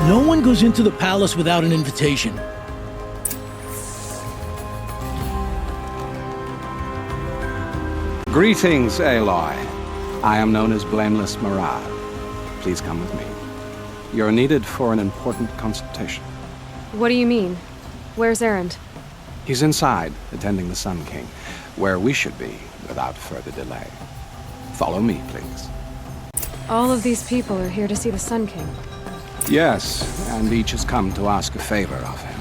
No one goes into the palace without an invitation. Greetings, Aloy. I am known as Blameless Mirage. Please come with me. You're needed for an important consultation. What do you mean? Where's Errand? He's inside, attending the Sun King, where we should be without further delay. Follow me, please. All of these people are here to see the Sun King. Yes, and each has come to ask a favor of him.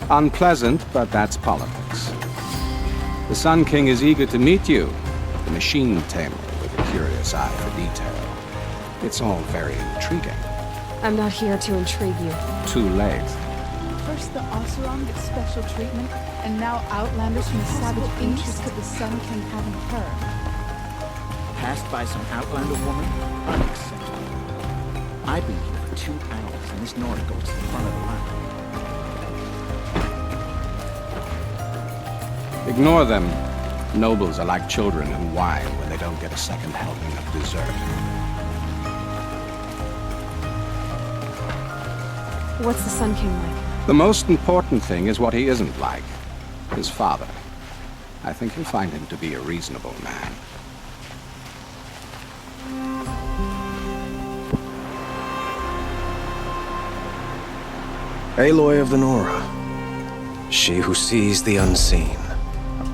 Unpleasant, but that's politics. The Sun King is eager to meet you, the machine tamer with a curious eye for detail. It's all very intriguing. I'm not here to intrigue you. Too late. First the Oseram gets special treatment, and now Outlanders from the savage interest of the Sun King having her. Passed by some Outlander woman? Unacceptable. I've been here for 2 hours, and this Nora goes to the front of the line. Ignore them. Nobles are like children in wine when they don't get a second helping of dessert. What's the Sun King like? The most important thing is what he isn't like. His father. I think you'll find him to be a reasonable man. Aloy of the Nora. She who sees the unseen.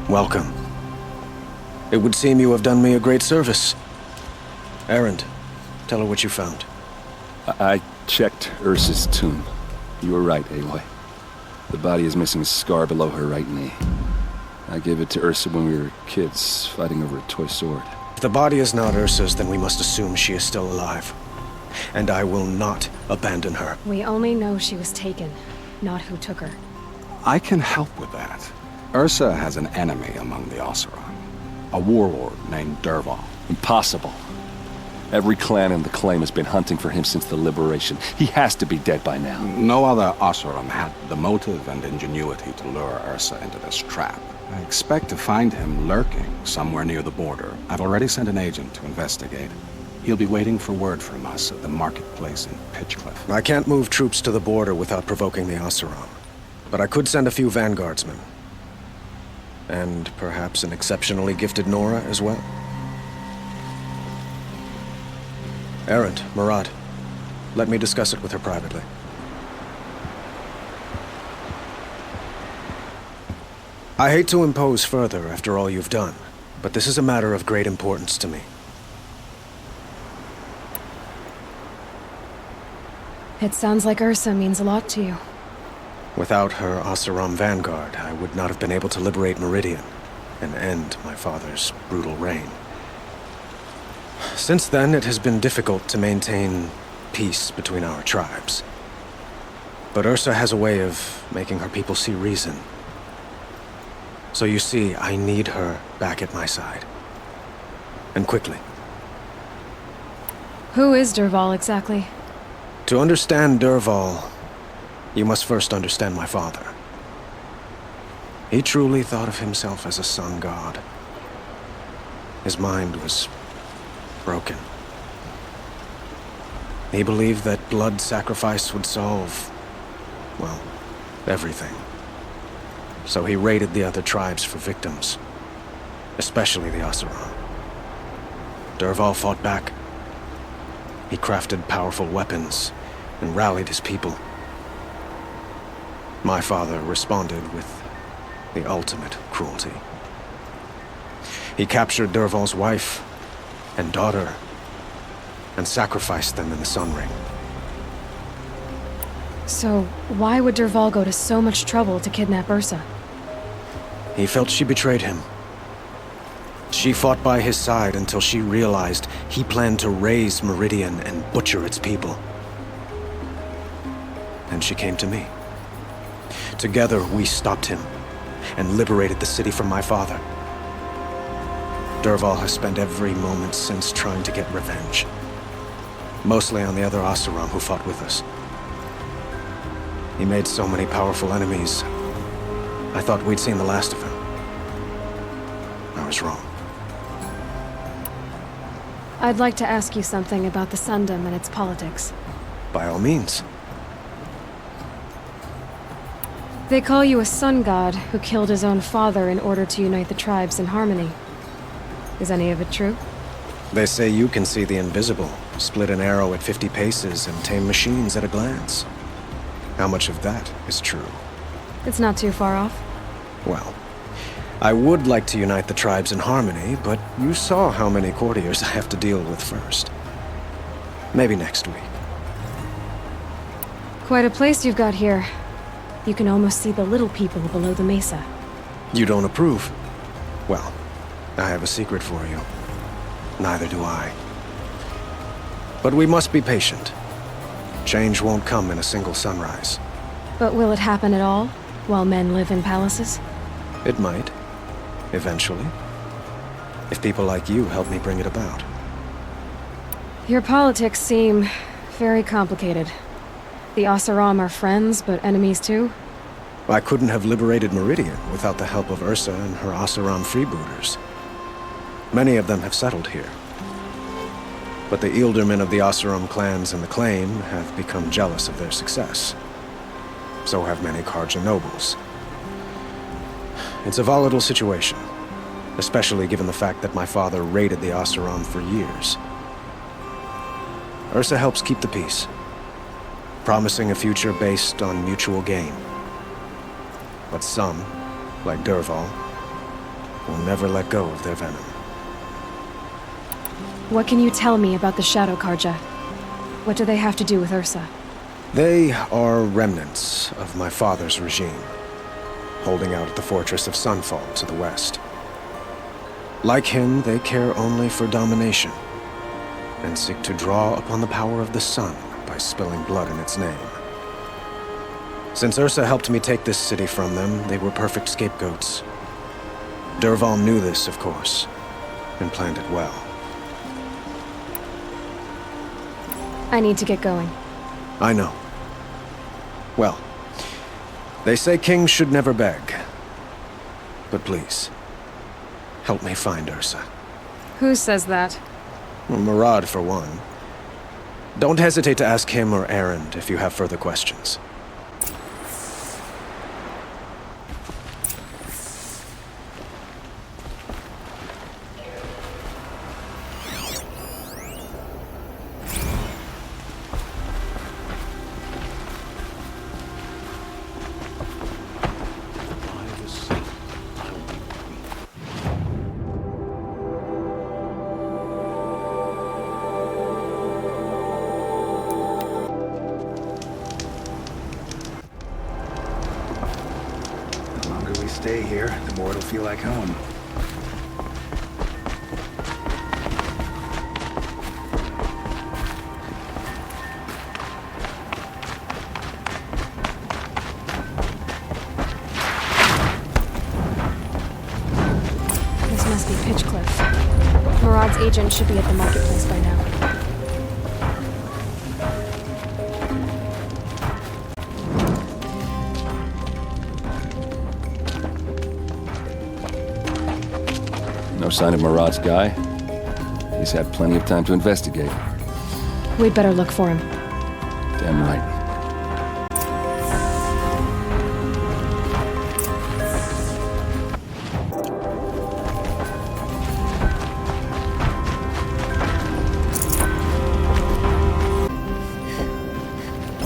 Welcome. It would seem you have done me a great service. Errand, tell her what you found. I checked Ursa's tomb. You were right, Aloy. The body is missing a scar below her right knee. I gave it to Ursa when we were kids, fighting over a toy sword. If the body is not Ursa's, then we must assume she is still alive. And I will not abandon her. We only know she was taken, not who took her. I can help with that. Ursa has an enemy among the Oseram. A warlord named Dervahl. Impossible. Every clan in the claim has been hunting for him since the liberation. He has to be dead by now. No other Oseram had the motive and ingenuity to lure Ursa into this trap. I expect to find him lurking somewhere near the border. I've already sent an agent to investigate. He'll be waiting for word from us at the marketplace in Pitchcliff. I can't move troops to the border without provoking the Oseram. But I could send a few vanguardsmen. And perhaps an exceptionally gifted Nora as well. Errand, Murad. Let me discuss it with her privately. I hate to impose further after all you've done, but this is a matter of great importance to me. It sounds like Ursa means a lot to you. Without her Oseram vanguard, I would not have been able to liberate Meridian and end my father's brutal reign. Since then, it has been difficult to maintain peace between our tribes. But Ursa has a way of making her people see reason. So you see, I need her back at my side. And quickly. Who is Dervahl exactly? To understand Dervahl, you must first understand my father. He truly thought of himself as a sun god. His mind was broken. He believed that blood sacrifice would solve, well, everything. So he raided the other tribes for victims, especially the Oseram. Dervahl fought back. He crafted powerful weapons and rallied his people. My father responded with the ultimate cruelty. He captured Dervahl's wife and daughter and sacrificed them in the Sun Ring. So, why would Dervahl go to so much trouble to kidnap Ursa? He felt she betrayed him. She fought by his side until she realized he planned to raise Meridian and butcher its people. And she came to me. Together, we stopped him and liberated the city from my father. Dervahl has spent every moment since trying to get revenge. Mostly on the other Oseram who fought with us. He made so many powerful enemies, I thought we'd seen the last of him. I was wrong. I'd like to ask you something about the Sundom and its politics. By all means. They call you a sun god who killed his own father in order to unite the tribes in harmony. Is any of it true? They say you can see the invisible, split an arrow at 50 paces, and tame machines at a glance. How much of that is true? It's not too far off. Well, I would like to unite the tribes in harmony, but you saw how many courtiers I have to deal with first. Maybe next week. Quite a place you've got here. You can almost see the little people below the mesa. You don't approve? Well, I have a secret for you. Neither do I. But we must be patient. Change won't come in a single sunrise. But will it happen at all, while men live in palaces? It might. Eventually. If people like you help me bring it about. Your politics seem very complicated. The Oseram are friends, but enemies too? I couldn't have liberated Meridian without the help of Ursa and her Oseram freebooters. Many of them have settled here. But the Ealdormen of the Oseram clans and the Claim have become jealous of their success. So have many Karja nobles. It's a volatile situation, especially given the fact that my father raided the Oseram for years. Ursa helps keep the peace, promising a future based on mutual gain. But some, like Dervahl, will never let go of their venom. What can you tell me about the Shadow Karja? What do they have to do with Ursa? They are remnants of my father's regime, holding out at the fortress of Sunfall to the west. Like him, they care only for domination, and seek to draw upon the power of the sun by spilling blood in its name. Since Ursa helped me take this city from them, they were perfect scapegoats. Dervahl knew this, of course, and planned it well. I need to get going. I know. Well, they say kings should never beg. But please, help me find Ursa. Who says that? Well, Murad, for one. Don't hesitate to ask him or Errand if you have further questions. Stay here, the more it'll feel like home. This must be Pitchcliff. Murad's agent should be at the marketplace by now. No sign of Murad's guy. He's had plenty of time to investigate. We'd better look for him. Damn right.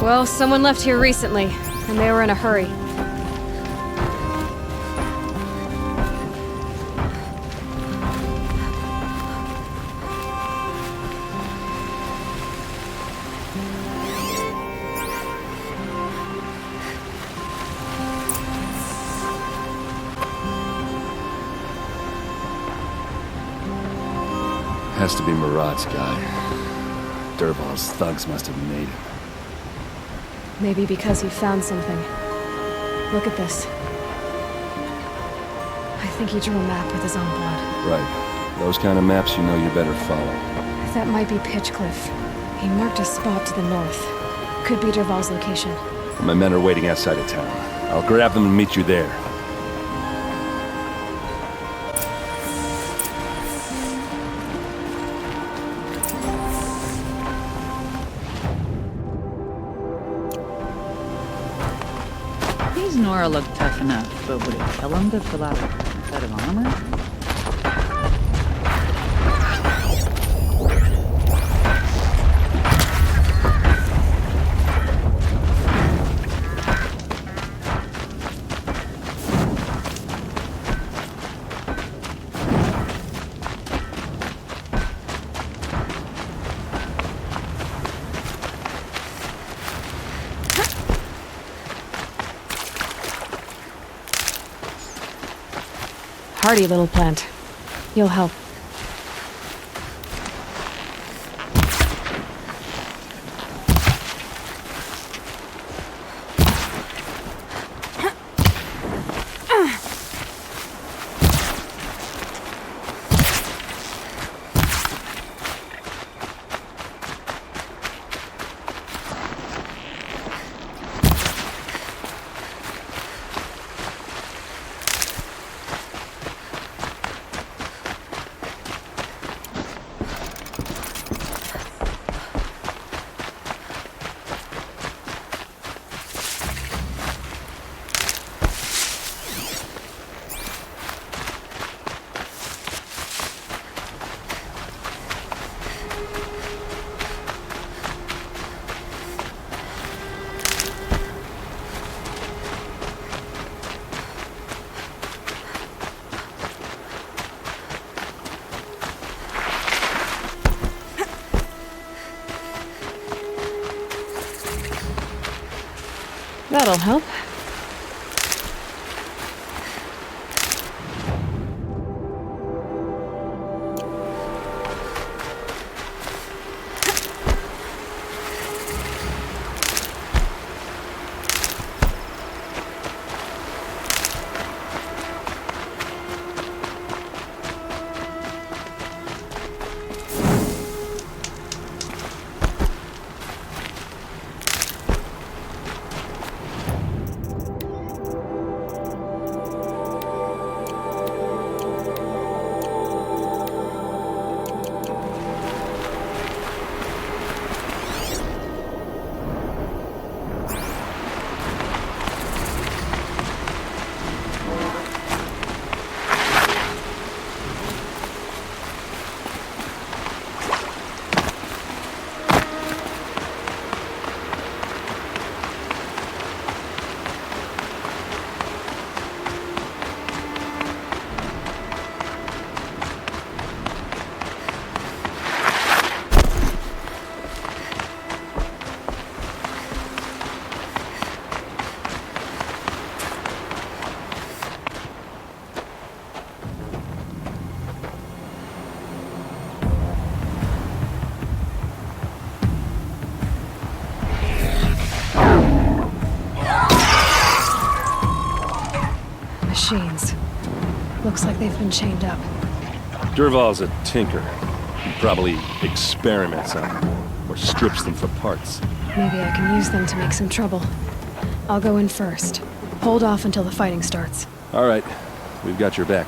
Well, someone left here recently, and they were in a hurry. Has to be Murad's guy. Dervahl's thugs must have made him. Maybe because he found something. Look at this. I think he drew a map with his own blood. Right. Those kind of maps you know you better follow. That might be Pitchcliff. He marked a spot to the north. Could be Dervahl's location. My men are waiting outside of town. I'll grab them and meet you there. These suppose Nora looked tough enough, but would it kill him to fill out a set of armor? Hardy little plant. You'll help. That'll help. Machines. Looks like they've been chained up. Durval's a tinker. He probably experiments on them, or strips them for parts. Maybe I can use them to make some trouble. I'll go in first. Hold off until the fighting starts. All right, we've got your back.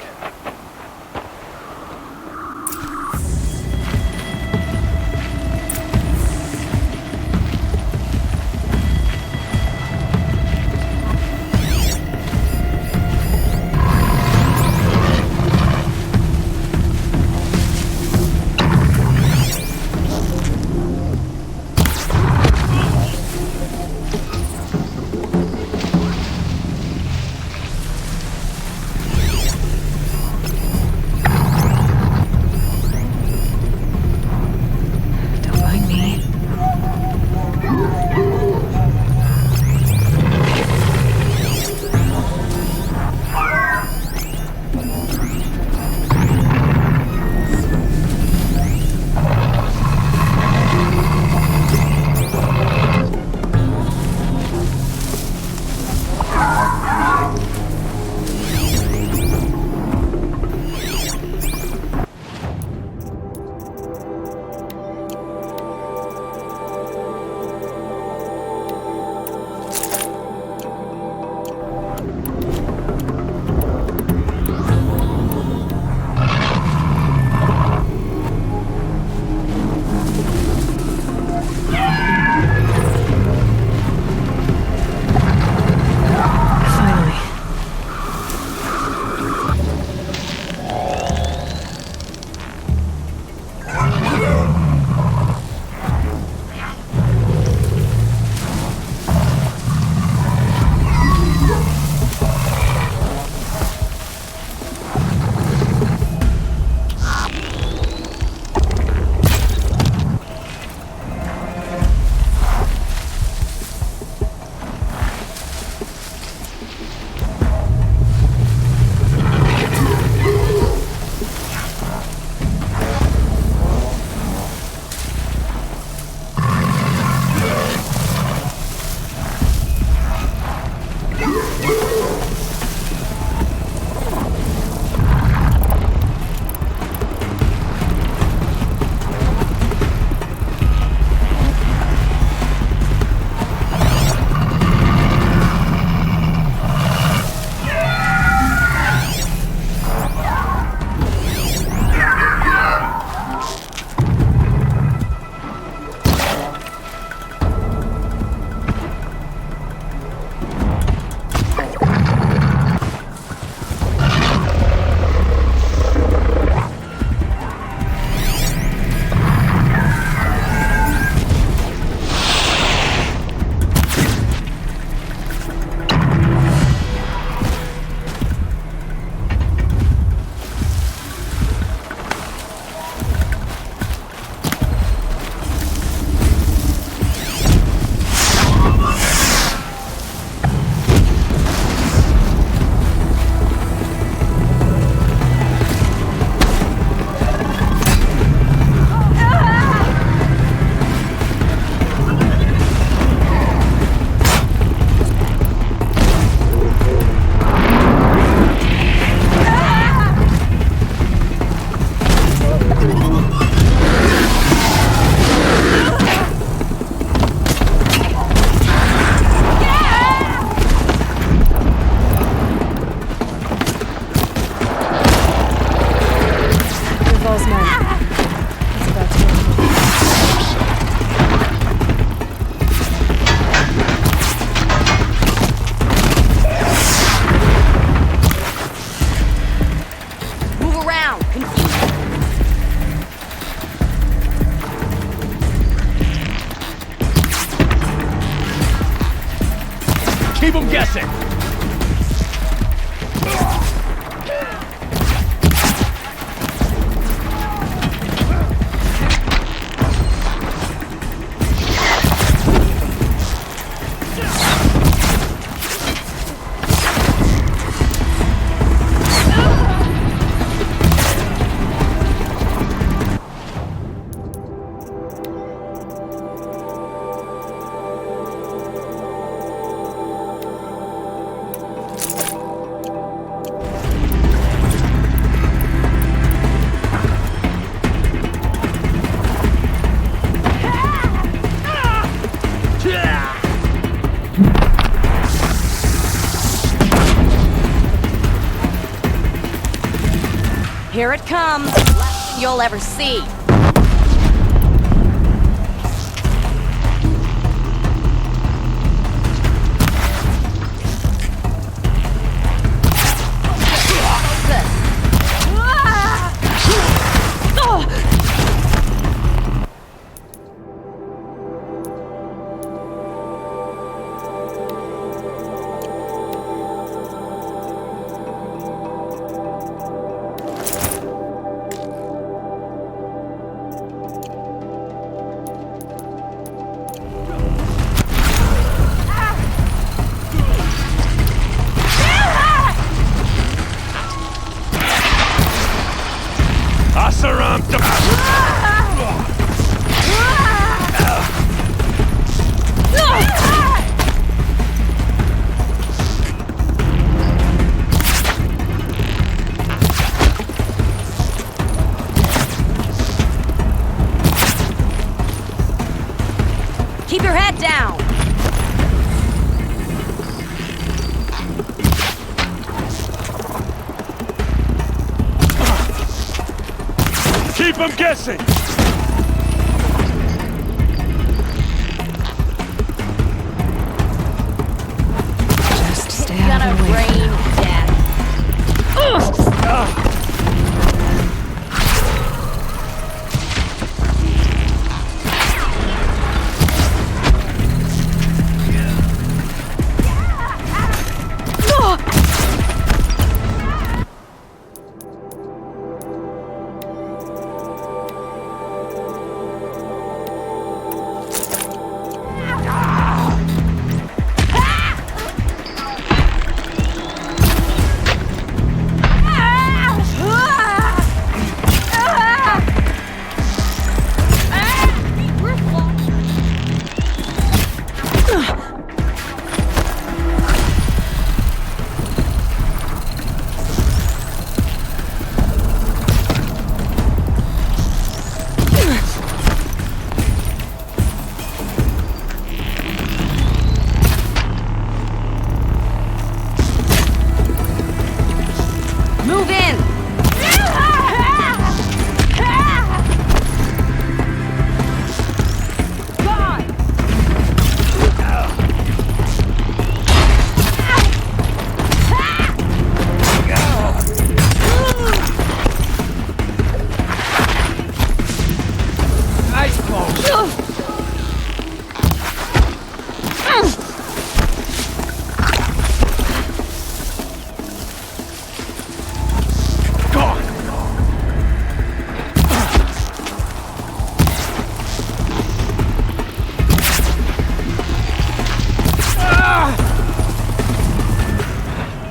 Keep them guessing! Here it comes. Last thing you'll ever see. Keep your head down! Keep them guessing! Just stay out Gonna of the way. rain death. Move in!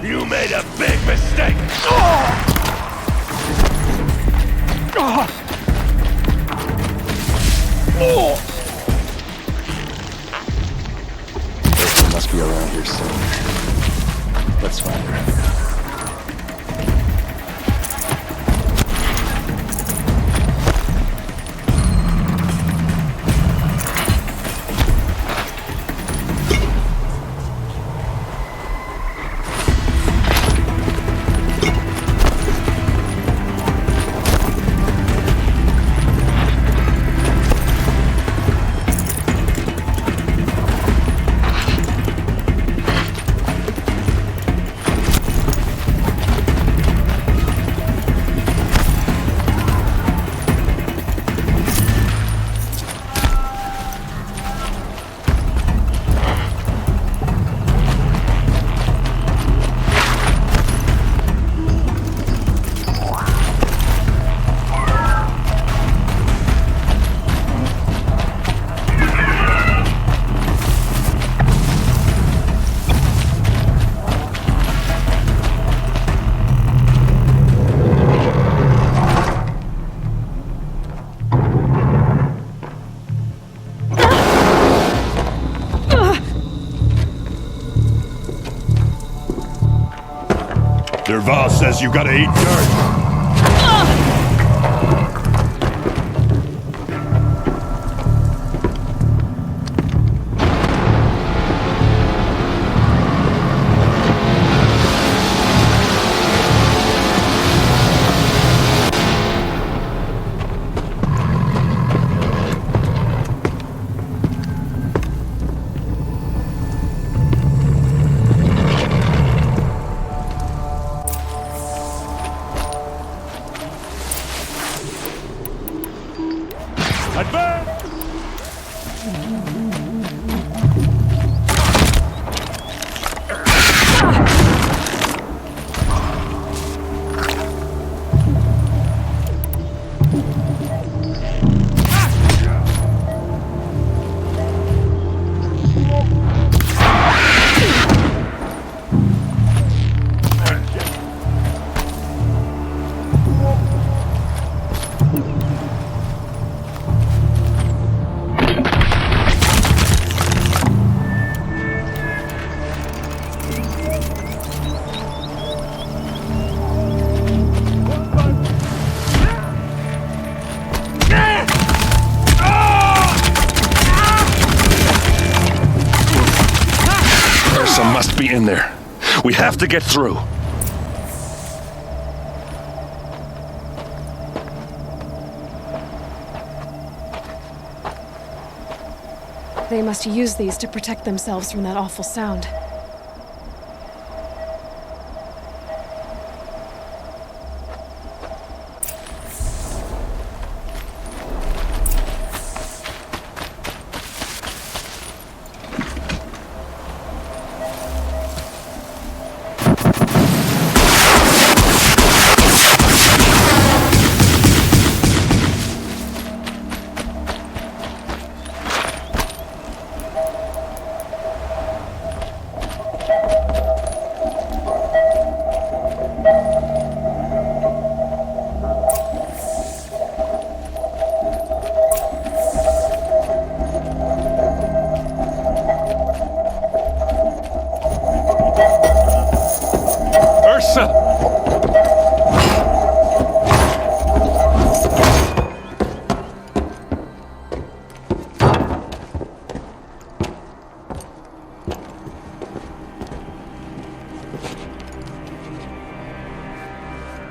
You made a big mistake! Person must be around here somewhere. Let's find her. Derval says you gotta eat dirt. Must be in there. We have to get through. They must use these to protect themselves from that awful sound.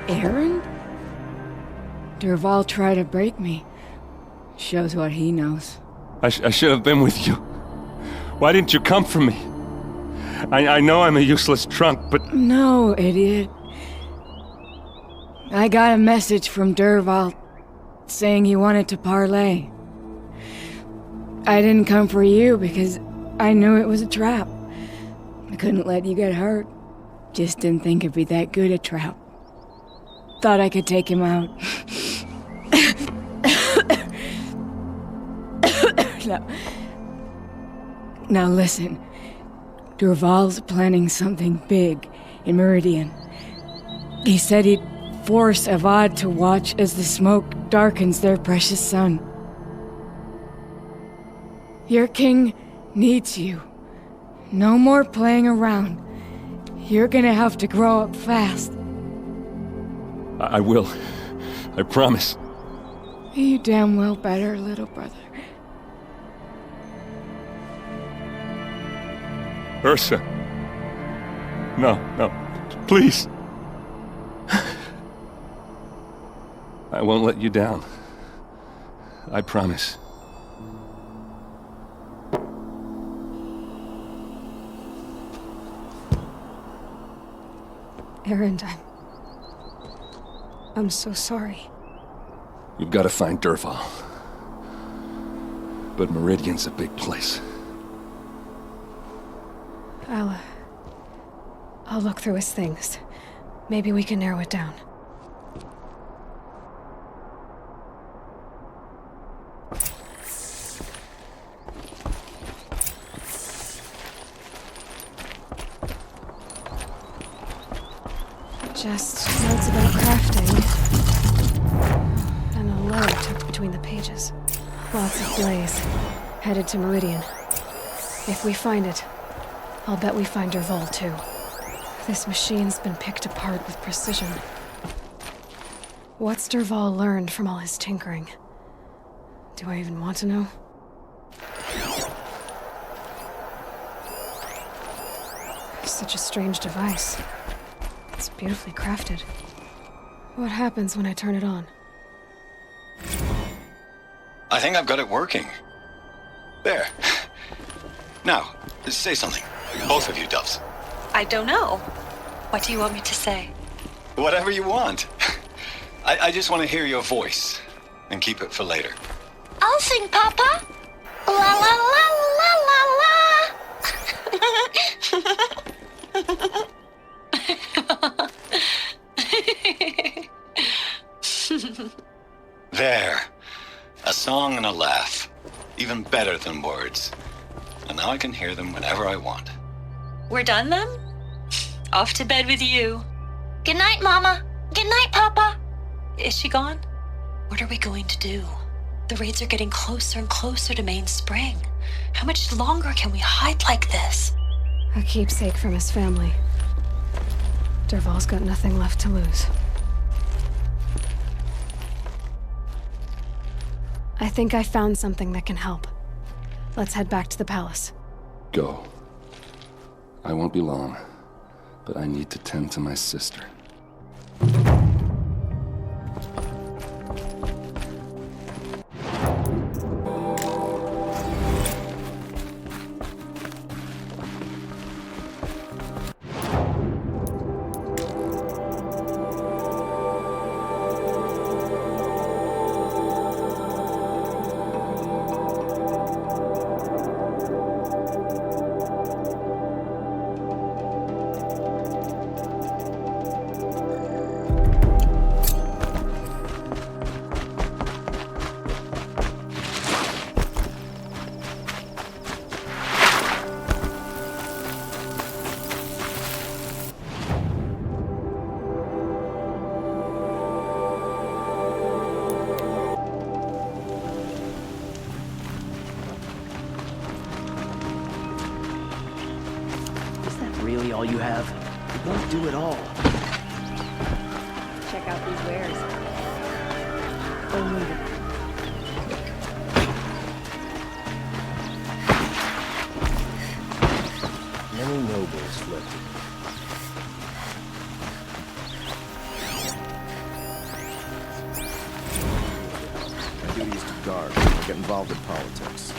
Errand? Derval tried to break me. Shows what he knows. I should have been with you. Why didn't you come for me? I know I'm a useless trunk, but... No, idiot. I got a message from Derval saying he wanted to parlay. I didn't come for you because I knew it was a trap. I couldn't let you get hurt. Just didn't think it'd be that good a trap. Thought I could take him out. Now listen. Derval's planning something big in Meridian. He said he'd force Avad to watch as the smoke darkens their precious sun. Your king needs you. No more playing around. You're gonna have to grow up fast. I will. I promise. You damn well better, little brother. Ursa. No, please. I won't let you down. I promise. Errand, I'm so sorry. You've got to find Derval. But Meridian's a big place. I'll look through his things. Maybe we can narrow it down. Just notes about crafting. And a letter tucked between the pages. Lots of blaze. Headed to Meridian. If we find it, I'll bet we find Dervahl too. This machine's been picked apart with precision. What's Dervahl learned from all his tinkering? Do I even want to know? Such a strange device. It's beautifully crafted. What happens when I turn it on? I think I've got it working. There. Now, say something. Both of you, doves. I don't know. What do you want me to say? Whatever you want. I just want to hear your voice. And keep it for later. I'll sing, Papa. La la la la la la. There. A song and a laugh. Even better than words. And now I can hear them whenever I want. We're done then? Off to bed with you. Good night, Mama. Good night, Papa. Is she gone? What are we going to do? The raids are getting closer and closer to Main Spring. How much longer can we hide like this? A keepsake from his family. Dervahl's got nothing left to lose. I think I found something that can help. Let's head back to the palace. Go. I won't be long, but I need to tend to my sister. Really all you have? It won't do it all. Check out these wares. Only the... Many nobles fled. My duty is to guard. I get involved in politics.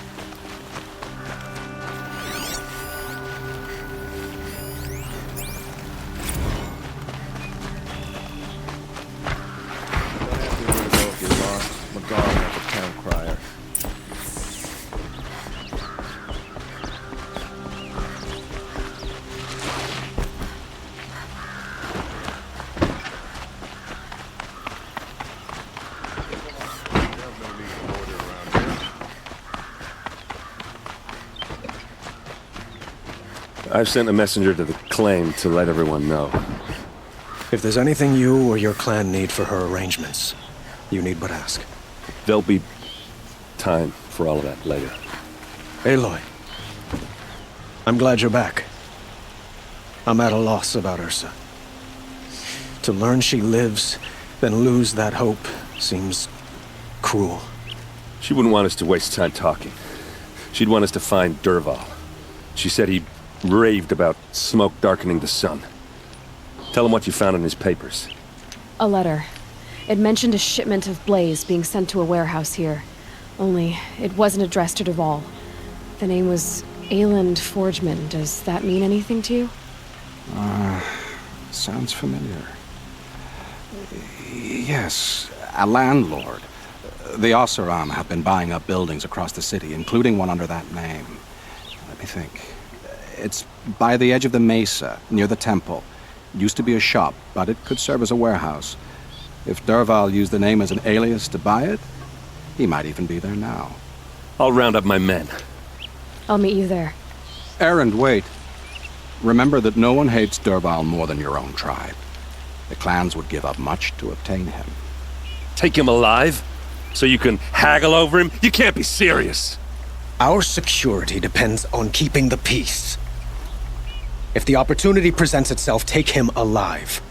I've sent a messenger to the claim to let everyone know. If there's anything you or your clan need for her arrangements, you need but ask. There'll be time for all of that later. Aloy, I'm glad you're back. I'm at a loss about Ursa. To learn she lives, then lose that hope, seems cruel. She wouldn't want us to waste time talking. She'd want us to find Dervahl. She said he raved about smoke darkening the sun. Tell him what you found in his papers. A letter. It mentioned a shipment of blaze being sent to a warehouse here. Only, it wasn't addressed to Dervahl. The name was Errand Forgeman. Does that mean anything to you? Sounds familiar. Yes, a landlord. The Oseram have been buying up buildings across the city, including one under that name. Let me think. It's by the edge of the mesa, near the temple. Used to be a shop, but it could serve as a warehouse. If Dervahl used the name as an alias to buy it, he might even be there now. I'll round up my men. I'll meet you there. Errand, wait. Remember that no one hates Dervahl more than your own tribe. The clans would give up much to obtain him. Take him alive? So you can haggle over him? You can't be serious. Our security depends on keeping the peace. If the opportunity presents itself, take him alive.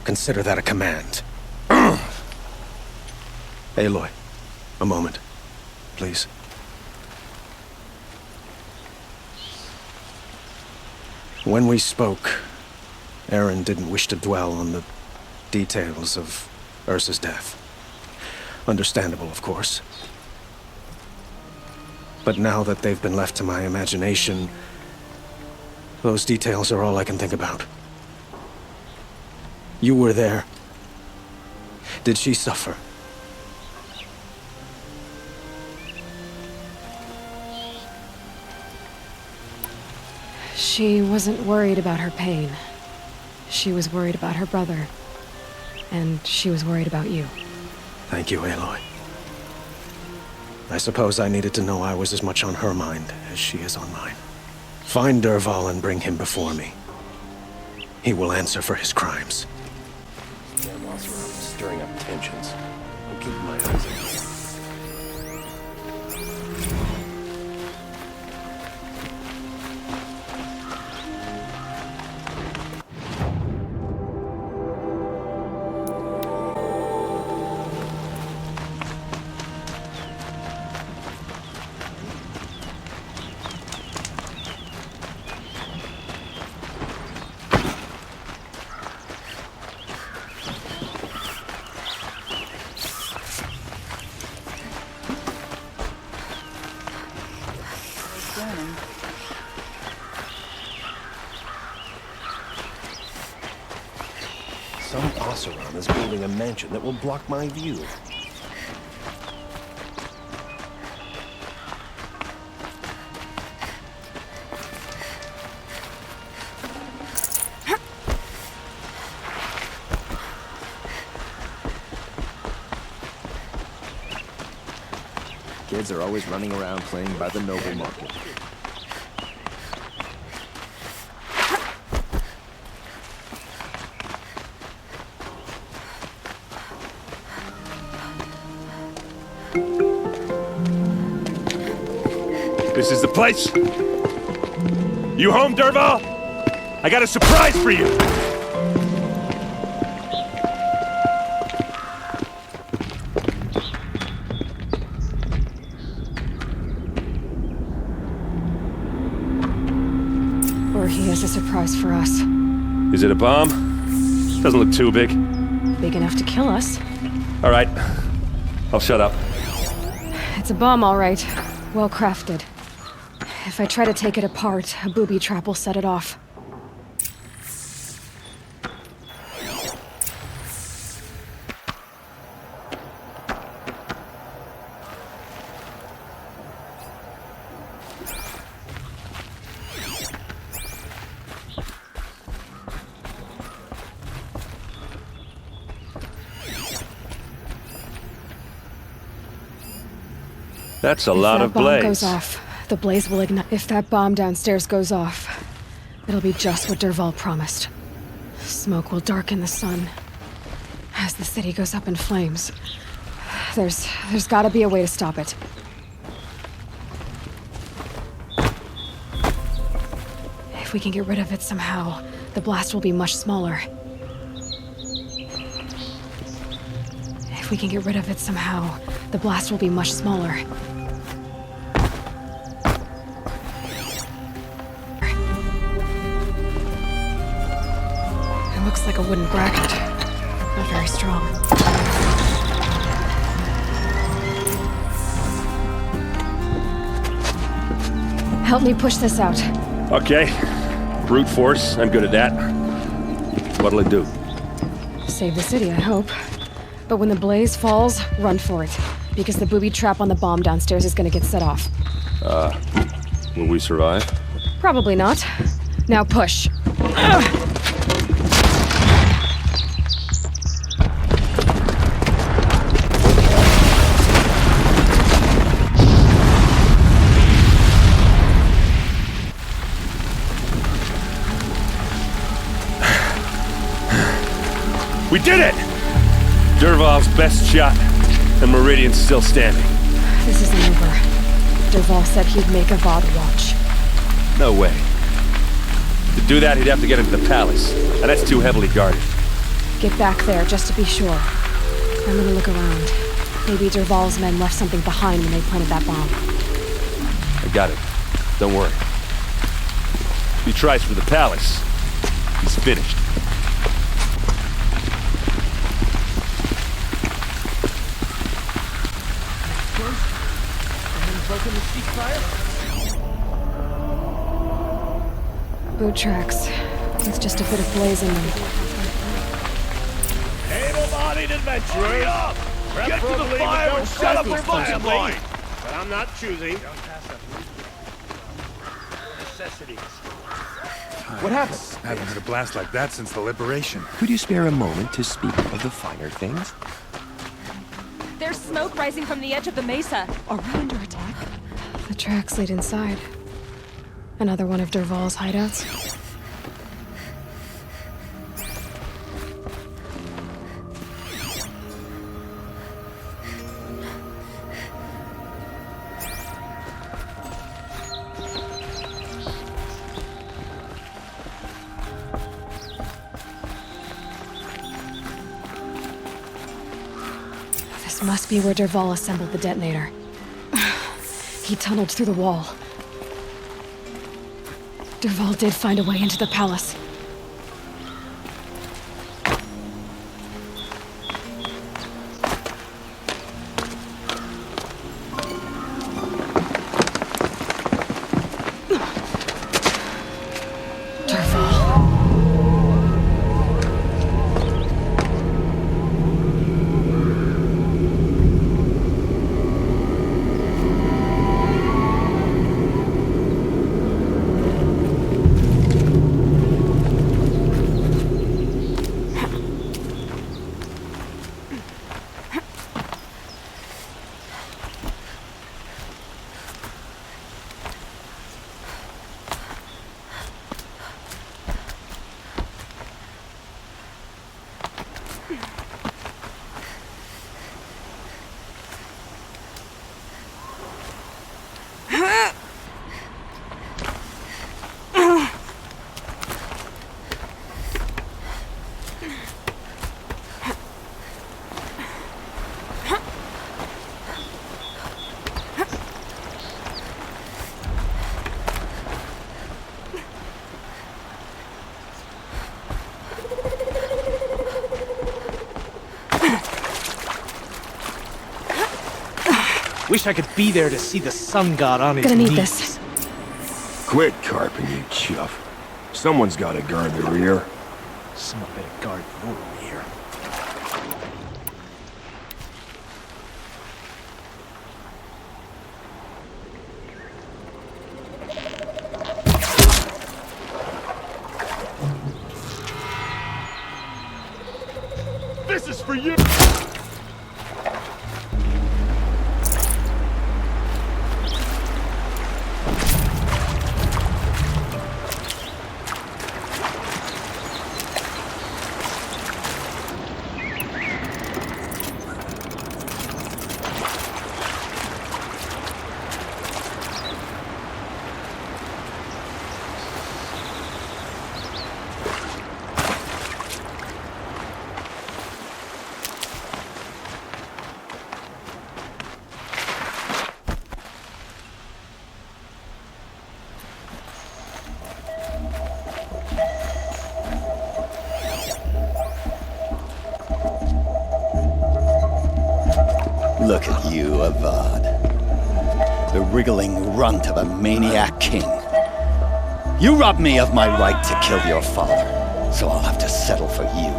Consider that a command. Aloy, a moment, please. When we spoke, Errand didn't wish to dwell on the details of Ursa's death. Understandable, of course. But now that they've been left to my imagination, those details are all I can think about. You were there. Did she suffer? She wasn't worried about her pain. She was worried about her brother. And she was worried about you. Thank you, Aloy. I suppose I needed to know I was as much on her mind as she is on mine. Find Dervahl and bring him before me. He will answer for his crimes. Damn Oseram, stirring up tensions. I'm keeping my eyes on you. Some Oseram is building a mansion that will block my view. Kids are always running around playing by the noble market. This is the place? You home, Dervahl? I got a surprise for you! Or he has a surprise for us. Is it a bomb? Doesn't look too big. Big enough to kill us. All right. I'll shut up. It's a bomb, all right. Well crafted. If I try to take it apart, a booby trap will set it off. That's a lot of blaze. If that bomb goes off, the blaze will ignite. If that bomb downstairs goes off, it'll be just what Dervahl promised. Smoke will darken the sun as the city goes up in flames. There's gotta be a way to stop it. If we can get rid of it somehow, the blast will be much smaller. If we can get rid of it somehow, the blast will be much smaller. It looks like a wooden bracket. Not very strong. Help me push this out. Okay. Brute force, I'm good at that. What'll it do? Save the city, I hope. But when the blaze falls, run for it. Because the booby trap on the bomb downstairs is gonna get set off. Will we survive? Probably not. Now push. We did it! Dervahl's best shot. And Meridian's still standing. This isn't over. Dervahl said he'd make a VOD watch. No way. To do that, he'd have to get into the palace, and that's too heavily guarded. Get back there, just to be sure. I'm gonna look around. Maybe Dervahl's men left something behind when they planted that bomb. I got it. Don't worry. If he tries for the palace, he's finished. Boot tracks. With just a bit of blaze in them. Able-bodied adventurer! Hurry up! Get to the fire and shut up your violently! But I'm not choosing. Necessities. What happened? I haven't had a blast like that since the liberation. Could you spare a moment to speak of the finer things? There's smoke rising from the edge of the mesa. Are we under attack? The tracks lead inside. Another one of Dervahl's hideouts. This must be where Dervahl assembled the detonator. He tunneled through the wall. Dervahl did find a way into the palace. Wish I could be there to see the sun god on his Gonna knees. need this. Quit carping, you chuff. Someone's gotta guard the rear. Someone better guard your rear. This is for you! Look at you, Avad. The wriggling runt of a maniac king. You robbed me of my right to kill your father, so I'll have to settle for you.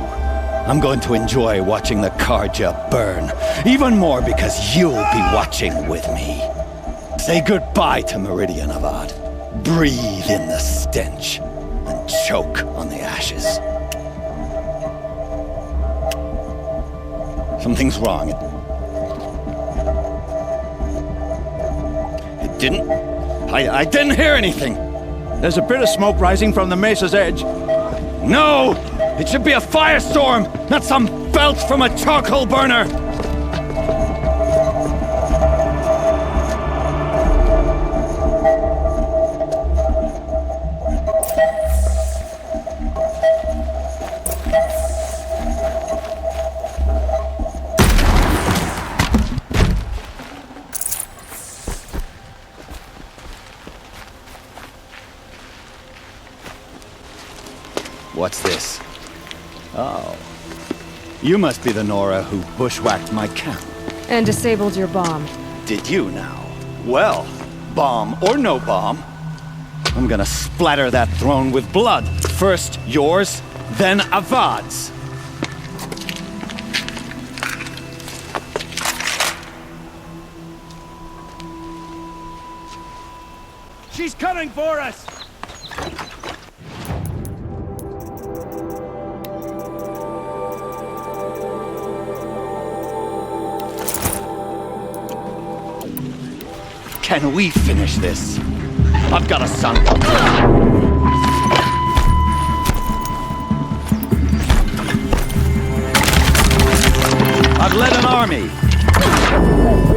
I'm going to enjoy watching the Karja burn, even more because you'll be watching with me. Say goodbye to Meridian, Avad. Breathe in the stench, and choke on the ashes. Something's wrong. I didn't hear anything. There's a bit of smoke rising from the mesa's edge. No! It should be a firestorm, not some belch from a charcoal burner! What's this? Oh. You must be the Nora who bushwhacked my camp. And disabled your bomb. Did you now? Well, bomb or no bomb, I'm gonna splatter that throne with blood. First yours, then Avad's. She's coming for us! Can we finish this? I've got a son. I've led an army.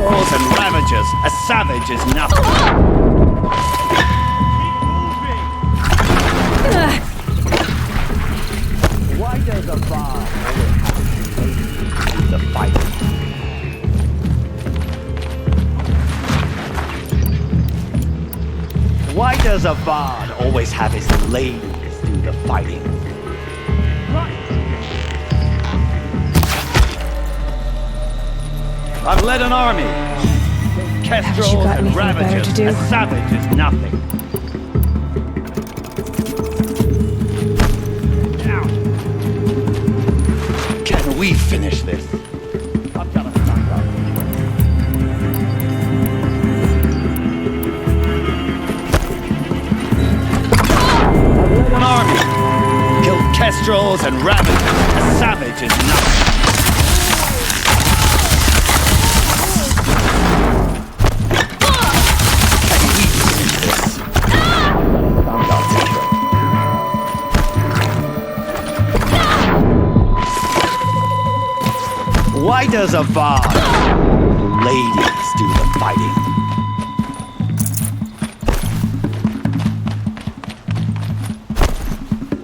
Trolls and ravagers. A savage is nothing. Why does a bar always have to the fight? Why does a bard always have his ladies do the fighting? I've led an army. Kestrels and ravagers. A savage is nothing. Now, can we finish this? I've got a stand up. An army. Kill kestrels and ravagers. A savage is nothing. Can we finish this? Why does a bard ladies do the fighting?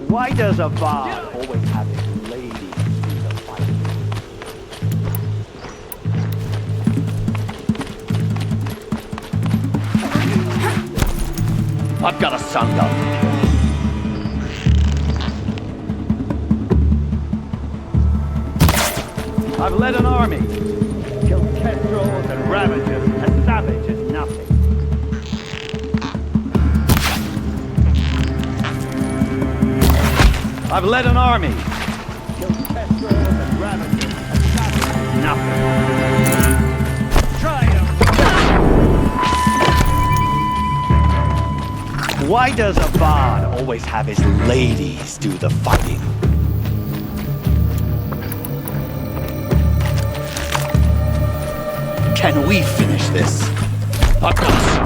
Why does a bard always have his lady do the fighting? I've got a son gun. I've led an army. Killed kestrels and ravagers. A savage is nothing. I've led an army. Killed kestrels and ravagers. A savage is nothing. Triumph! Why does a bard always have his ladies do the fighting? Can we finish this? Of course.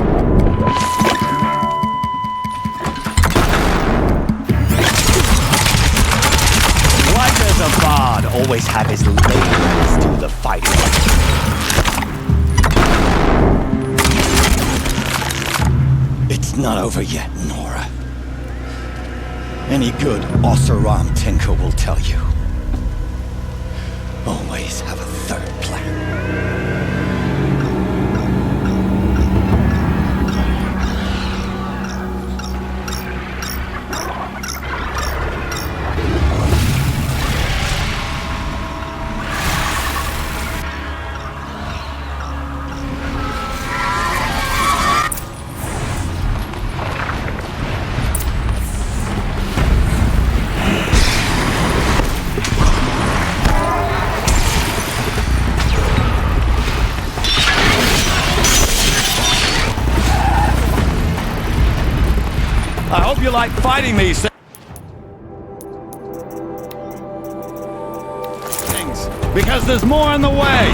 Why does a bard always have his ladies do the fighting? It's not over yet, Nora. Any good Oseram tinker will tell you. Always have a third plan. I hope you like fighting these things, because there's more on the way.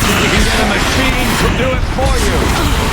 You can get a machine to do it for you!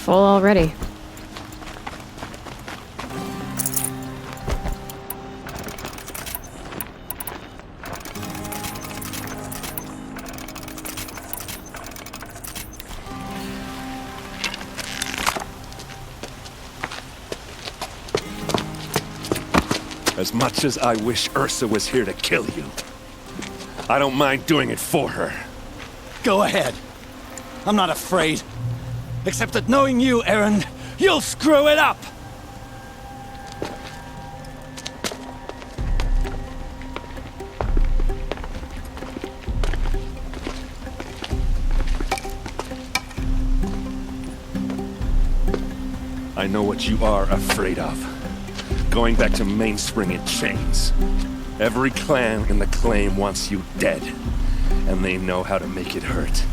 Full already. As much as I wish Ursa was here to kill you, I don't mind doing it for her. Go ahead. I'm not afraid. Except that knowing you, Errand, you'll screw it up! I know what you are afraid of. Going back to Mainspring in chains. Every clan in the claim wants you dead. And they know how to make it hurt.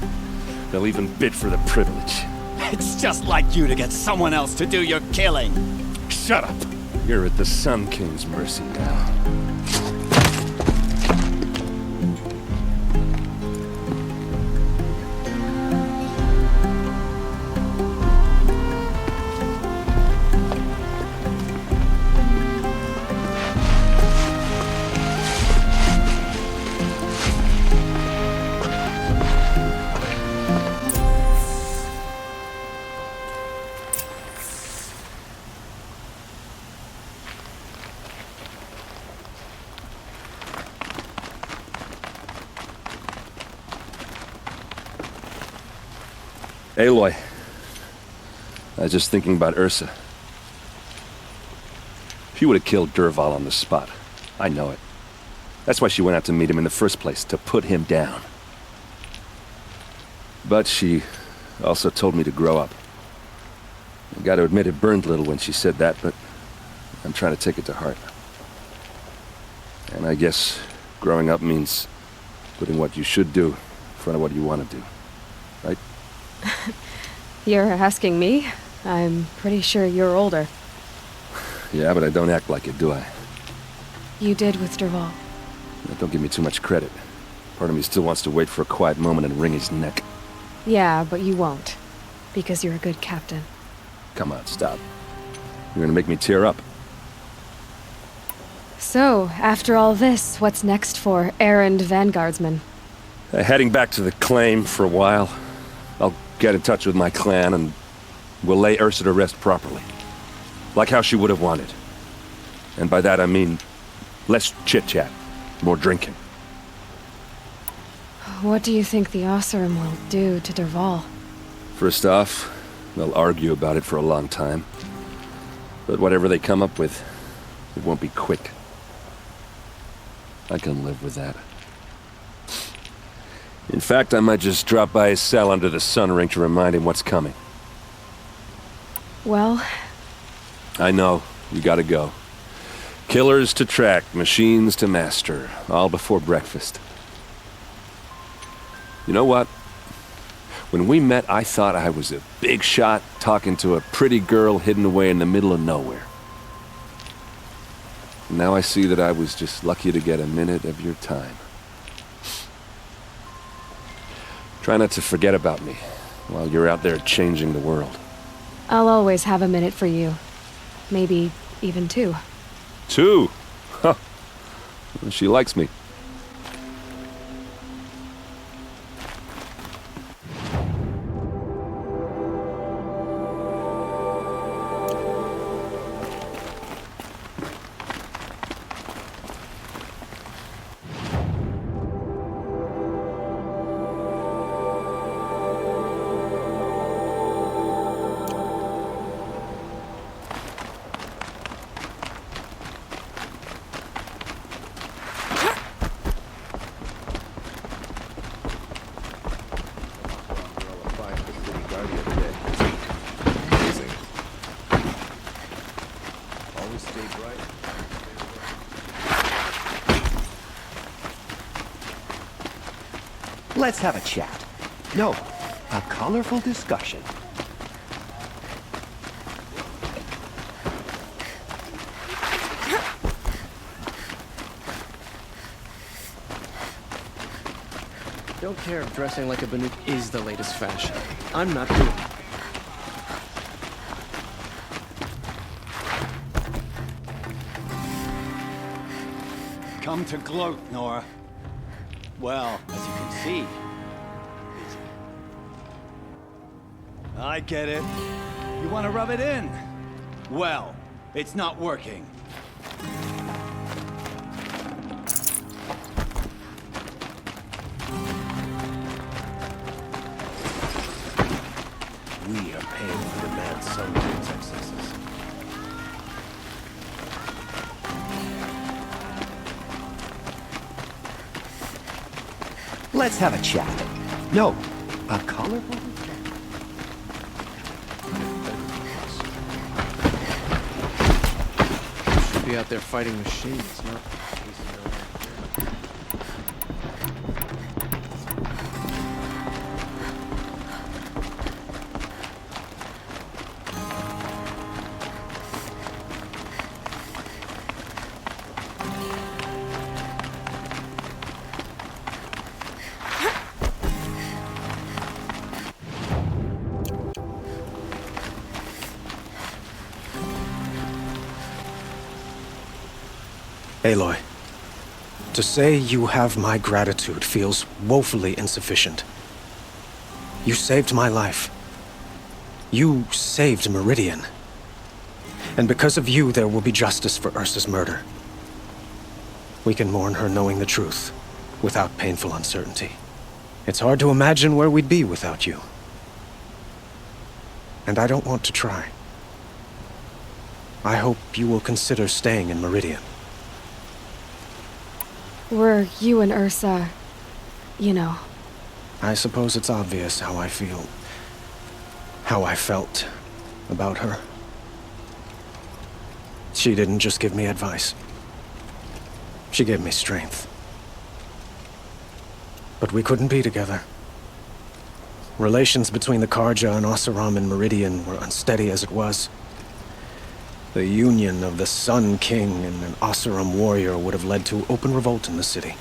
They'll even bid for the privilege. It's just like you to get someone else to do your killing. Shut up! You're at the Sun King's mercy now. Aloy, I was just thinking about Ursa. She would have killed Dervahl on the spot. I know it. That's why she went out to meet him in the first place, to put him down. But she also told me to grow up. I gotta admit it burned a little when she said that, but I'm trying to take it to heart. And I guess growing up means putting what you should do in front of what you want to do. Right? You're asking me? I'm pretty sure you're older. Yeah, but I don't act like it, do I? You did with Dervahl. Now, don't give me too much credit. Part of me still wants to wait for a quiet moment and wring his neck. Yeah, but you won't. Because you're a good captain. Come on, stop. You're gonna make me tear up. So, after all this, what's next for Errand Vanguardsman? Heading back to the claim for a while. I'll get in touch with my clan and we'll lay Ursa to rest properly. Like how she would have wanted. And by that I mean less chit-chat, more drinking. What do you think the Oseram will do to Dervahl? First off, they'll argue about it for a long time. But whatever they come up with, it won't be quick. I can live with that. In fact, I might just drop by his cell under the sun ring to remind him what's coming. Well... I know. You gotta go. Killers to track, machines to master. All before breakfast. You know what? When we met, I thought I was a big shot talking to a pretty girl hidden away in the middle of nowhere. Now I see that I was just lucky to get a minute of your time. Try not to forget about me while you're out there changing the world. I'll always have a minute for you. Maybe even 2. 2? Huh. She likes me. Let's have a chat. No, a colorful discussion. Don't care if dressing like a Banuk is the latest fashion. I'm not doing it. Come to gloat, Nora. Well, as you can see... I get it. You want to rub it in? Well, it's not working. We are paying for the mad Sun King's excesses. Let's have a chat. No, a colorful... Should be out there fighting machines, not chasing around. Aloy, to say you have my gratitude feels woefully insufficient. You saved my life. You saved Meridian. And because of you, there will be justice for Ursa's murder. We can mourn her knowing the truth, without painful uncertainty. It's hard to imagine where we'd be without you. And I don't want to try. I hope you will consider staying in Meridian. Were you and Ursa, you know? I suppose it's obvious how I feel. How I felt about her. She didn't just give me advice. She gave me strength. But we couldn't be together. Relations between the Karja and Oseram and Meridian were unsteady as it was. The union of the Sun King and an Oseram warrior would have led to open revolt in the city.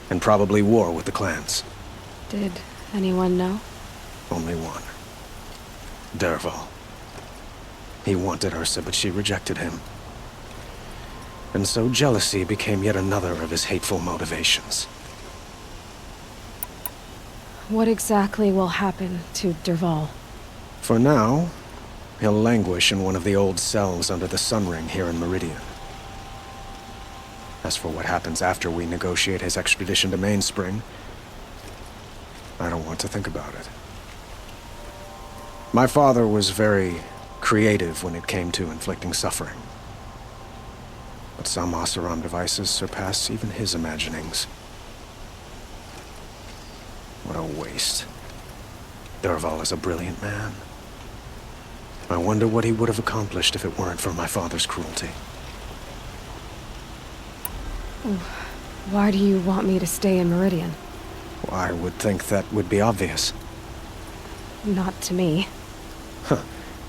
And probably war with the clans. Did anyone know? Only one. Dervahl. He wanted Ursa, but she rejected him. And so jealousy became yet another of his hateful motivations. What exactly will happen to Dervahl? For now, he'll languish in one of the old cells under the Sun Ring here in Meridian. As for what happens after we negotiate his extradition to Mainspring, I don't want to think about it. My father was very creative when it came to inflicting suffering. But some Oseram devices surpass even his imaginings. What a waste. Dervahl is a brilliant man. I wonder what he would have accomplished if it weren't for my father's cruelty. Why do you want me to stay in Meridian? I would think that would be obvious. Not to me. Huh.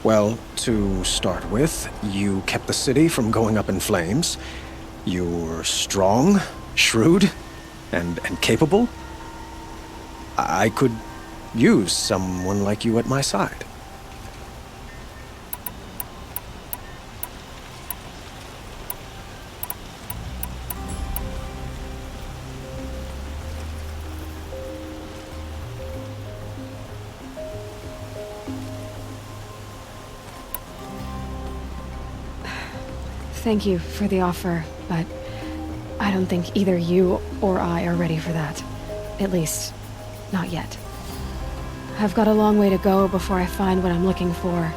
Well, to start with, you kept the city from going up in flames. You were strong, shrewd, and capable. I could use someone like you at my side. Thank you for the offer, but I don't think either you or I are ready for that. At least, not yet. I've got a long way to go before I find what I'm looking for,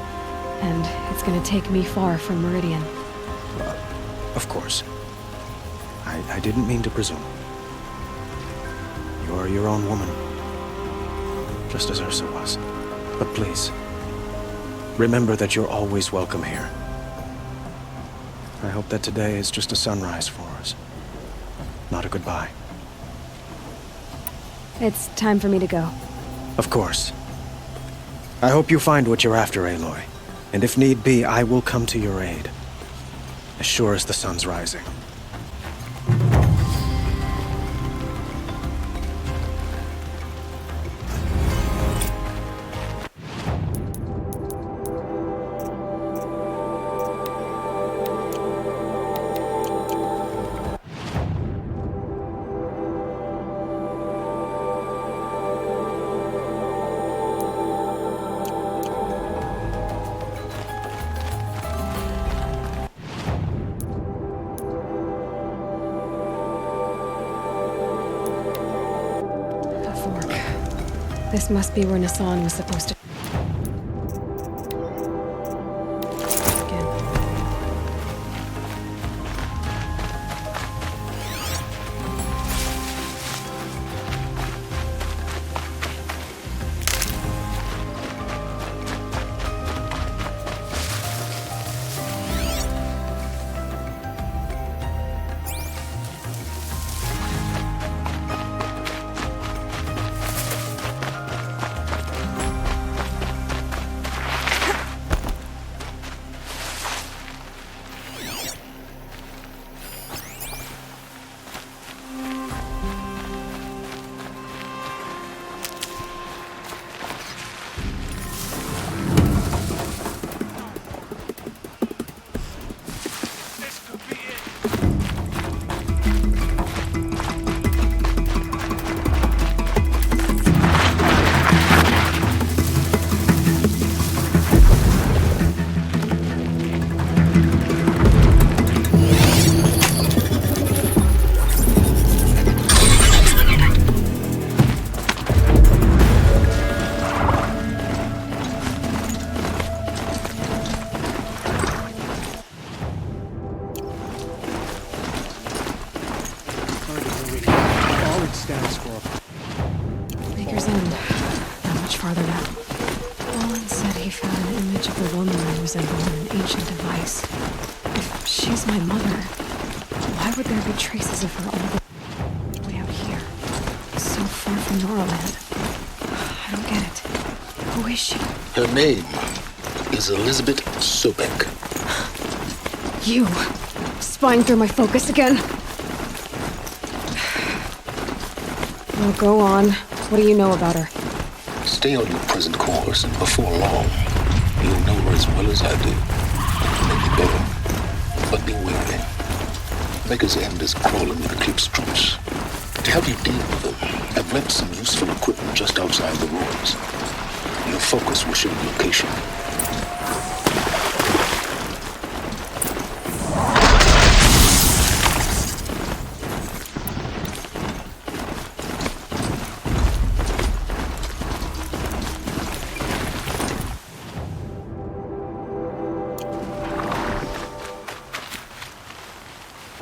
and it's gonna take me far from Meridian. Of course. I didn't mean to presume. You're your own woman. Just as Ursa was. But please, remember that you're always welcome here. I hope that today is just a sunrise for us. Not a goodbye. It's time for me to go. Of course. I hope you find what you're after, Aloy. And if need be, I will come to your aid. As sure as the sun's rising. This must be where Nassan was supposed to... found an image of a woman I resemble on an ancient device. If she's my mother, why would there be traces of her all the way out here? So far from Norland. I don't get it. Who is she? Her name is Elizabeth Sobek. You! Spying through my focus again? Well, go on. What do you know about her? Stay on your present course, and before long, you'll know her as well as I do. Maybe better, but be wary. Maker's End is crawling with Eclipse troops. To help you deal with them, I've left some useful equipment just outside the ruins. Your focus will show the location.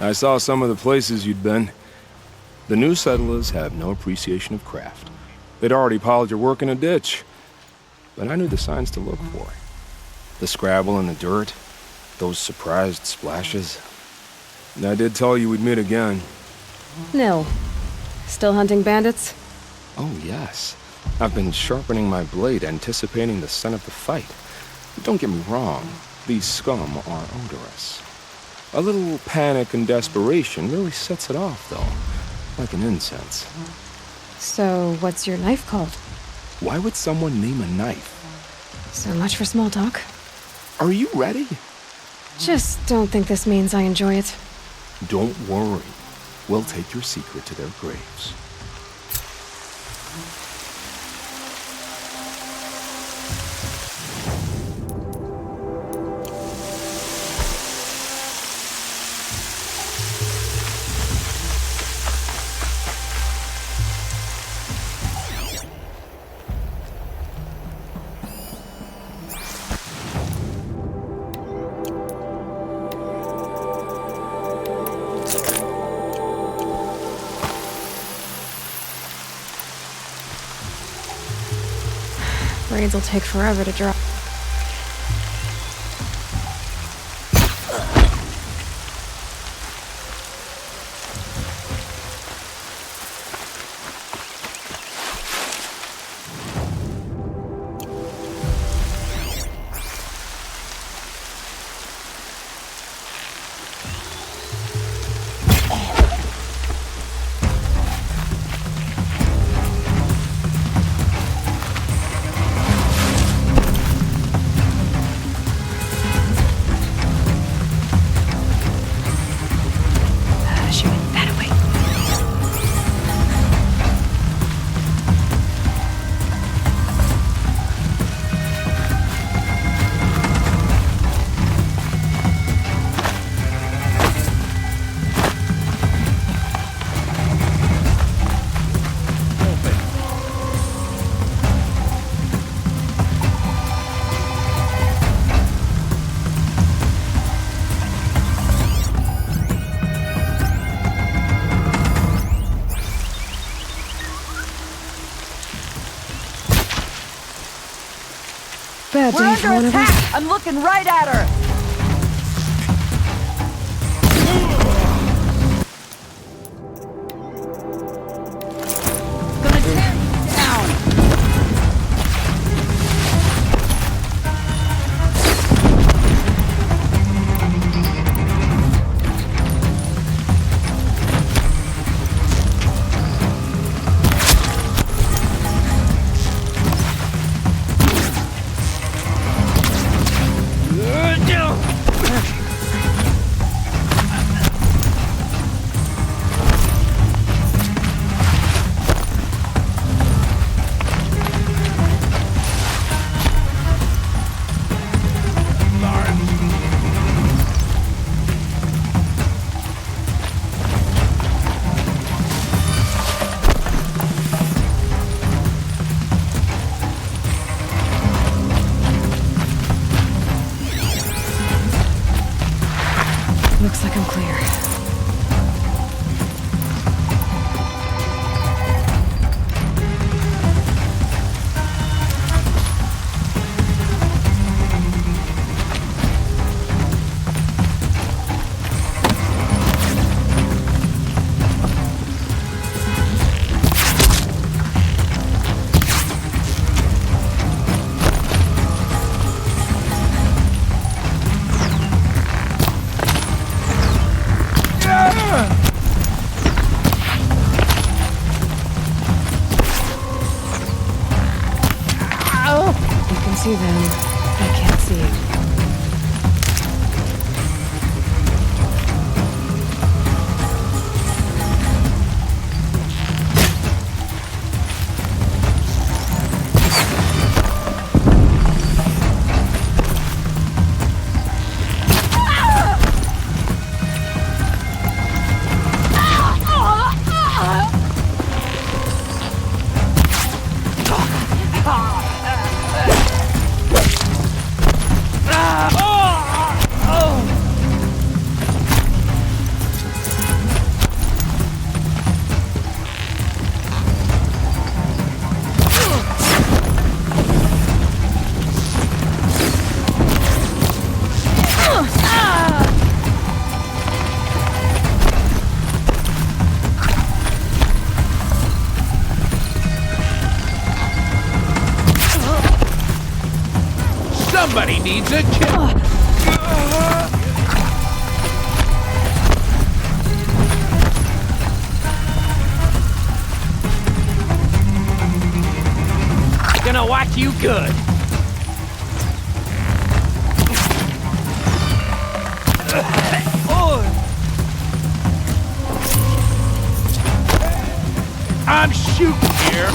I saw some of the places you'd been. The new settlers have no appreciation of craft. They'd already piled your work in a ditch. But I knew the signs to look for. The scrabble in the dirt, those surprised splashes. And I did tell you we'd meet again. Nil. Still hunting bandits? Oh, yes. I've been sharpening my blade, anticipating the scent of the fight. Don't get me wrong, these scum are odorous. A little panic and desperation really sets it off, though, like an incense. So, what's your knife called? Why would someone name a knife? So much for small talk. Are you ready? Just don't think this means I enjoy it. Don't worry. We'll take your secret to their graves. Braids will take forever to dry. Bad day for one of us. I'm looking right at her! Gonna tear you down! Looks like I'm clear. I can't see. Somebody needs a kill. Gonna whack you good. I'm shooting here.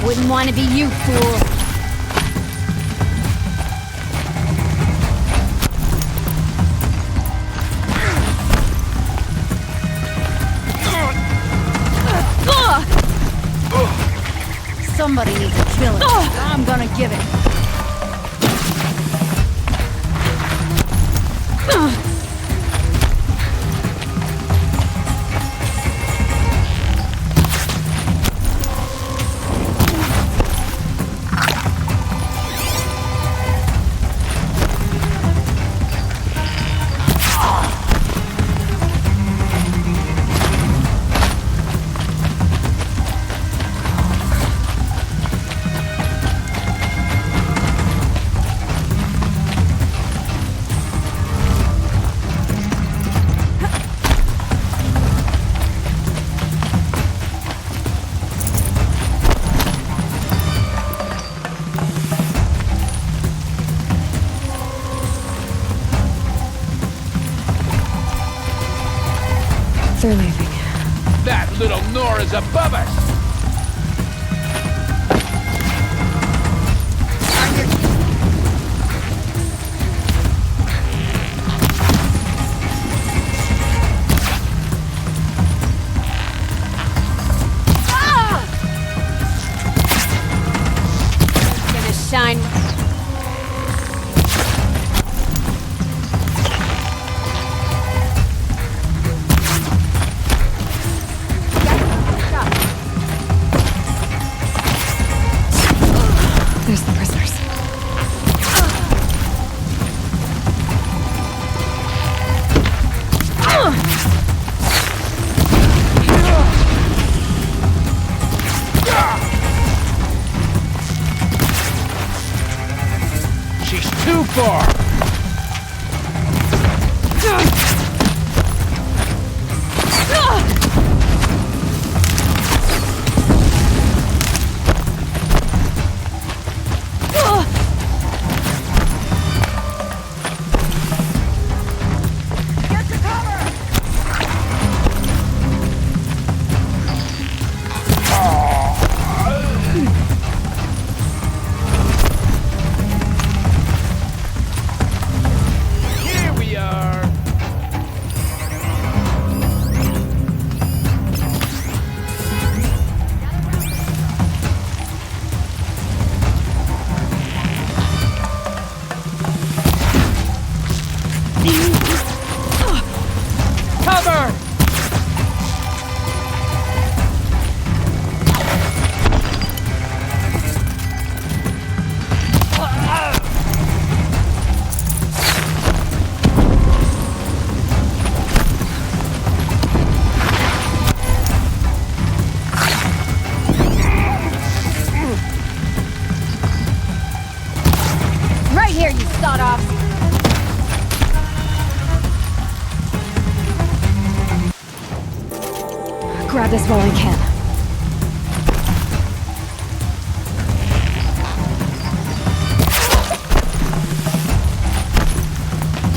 Wouldn't want to be you, fool. Somebody needs to kill it. I'm gonna give it. They're leaving. That little Nora's above us! sunshine. There's the prisoners. She's too far! Grab this while I can.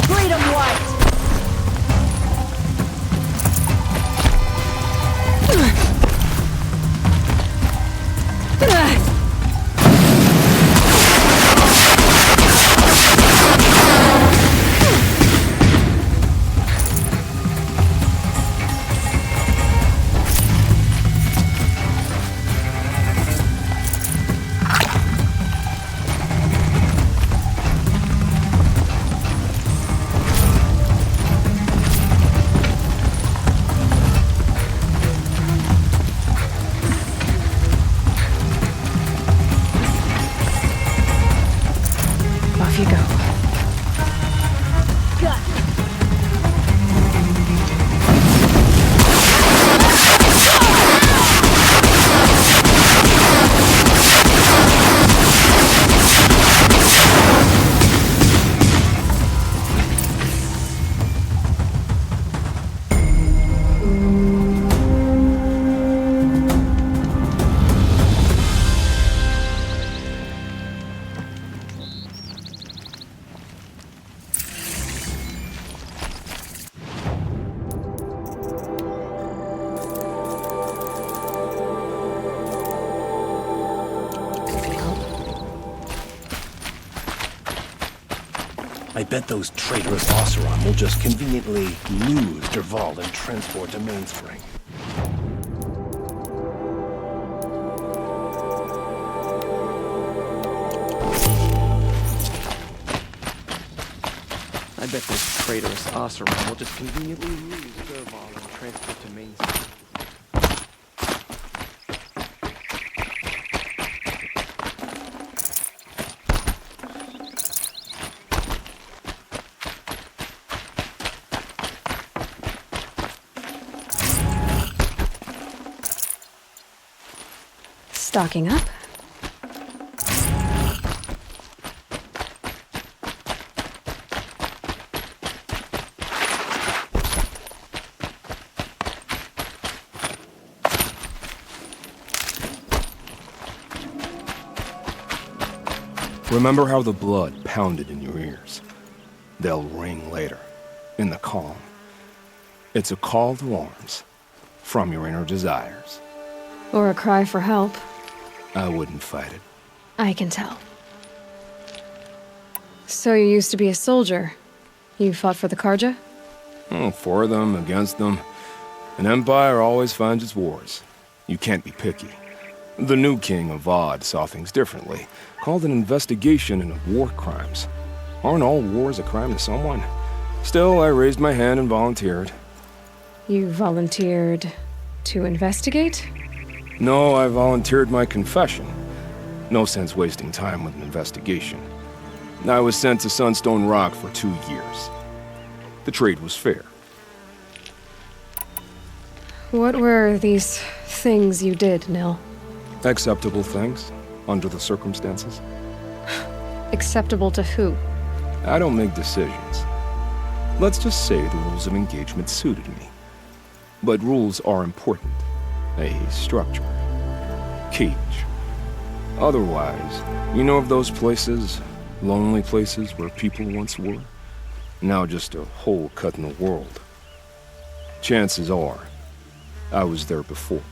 Freedom white! Off you go. I bet those traitorous Oseram will just conveniently lose Dervahl and transport to Mainspring. I bet those traitorous Oseram will just conveniently lose Dervahl and transport to Mainspring. Stocking up. Remember how the blood pounded in your ears. They'll ring later, in the calm. It's a call to arms, from your inner desires. Or a cry for help. I wouldn't fight it. I can tell. So you used to be a soldier. You fought for the Karja? Oh, for them, against them. An empire always finds its wars. You can't be picky. The new king of Odd saw things differently, called an investigation into war crimes. Aren't all wars a crime to someone? Still, I raised my hand and volunteered. You volunteered to investigate? No, I volunteered my confession. No sense wasting time with an investigation. I was sent to Sunstone Rock for 2 years. The trade was fair. What were these things you did, Nil? Acceptable things, under the circumstances. Acceptable to who? I don't make decisions. Let's just say the rules of engagement suited me. But rules are important. A structure. Cage. Otherwise, you know of those places, lonely places where people once were? Now just a hole cut in the world. Chances are, I was there before.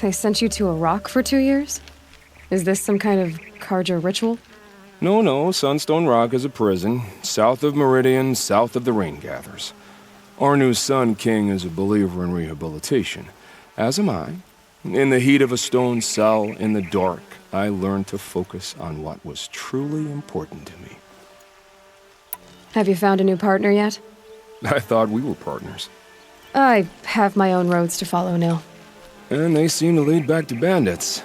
They sent you to a rock for 2 years? Is this some kind of Carja ritual? No, Sunstone Rock is a prison, south of Meridian, south of the Rain Gathers. Our new Sun King is a believer in rehabilitation, as am I. In the heat of a stone cell, in the dark, I learned to focus on what was truly important to me. Have you found a new partner yet? I thought we were partners. I have my own roads to follow, Nil. And they seem to lead back to bandits.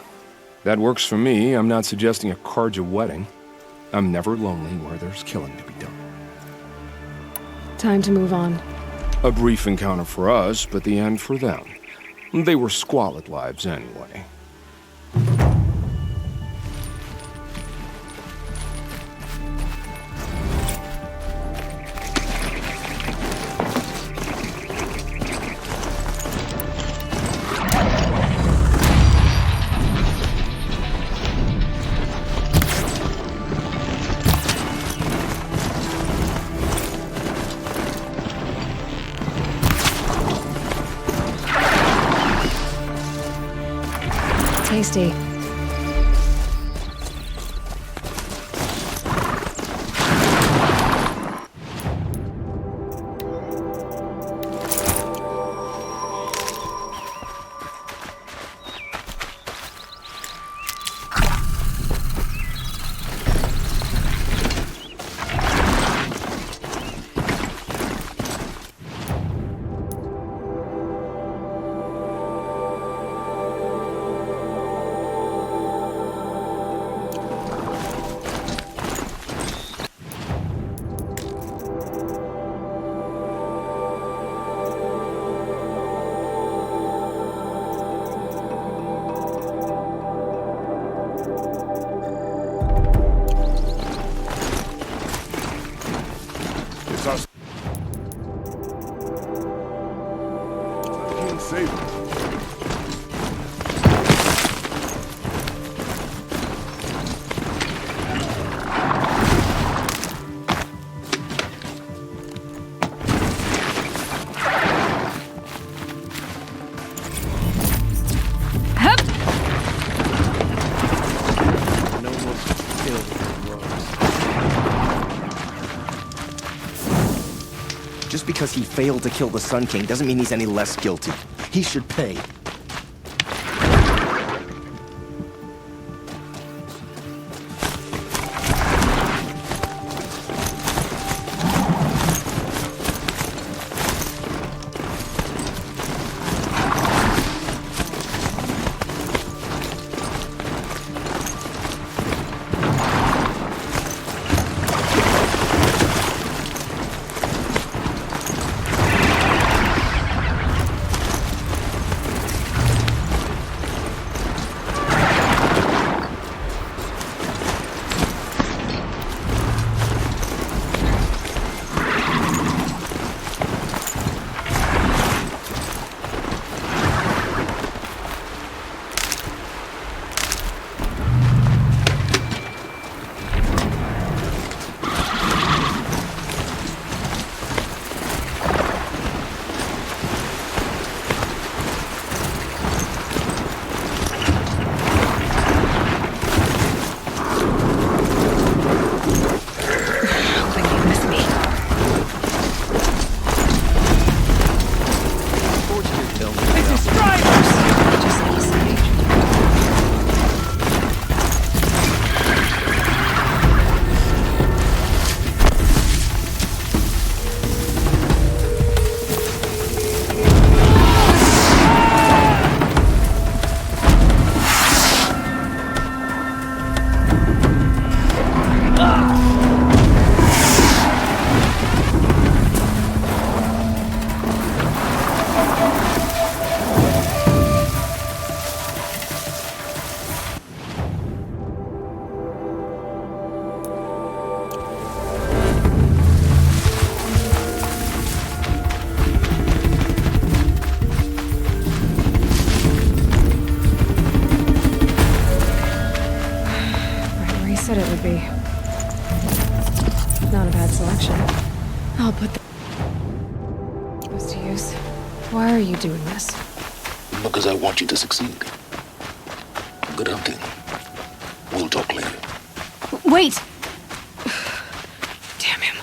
That works for me. I'm not suggesting a Carja wedding. I'm never lonely where there's killing to be done. Time to move on. A brief encounter for us, but the end for them. They were squalid lives anyway. Tasty. Just because he failed to kill the Sun King doesn't mean he's any less guilty. He should pay. said it would be. Not a bad selection. I'll put the... What's the use? Why are you doing this? Because I want you to succeed. Good hunting. We'll talk later. Wait! Damn him.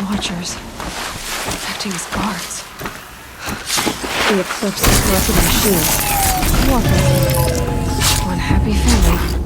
Watchers, acting as guards. The eclipse has corrupted machines. What with one happy family.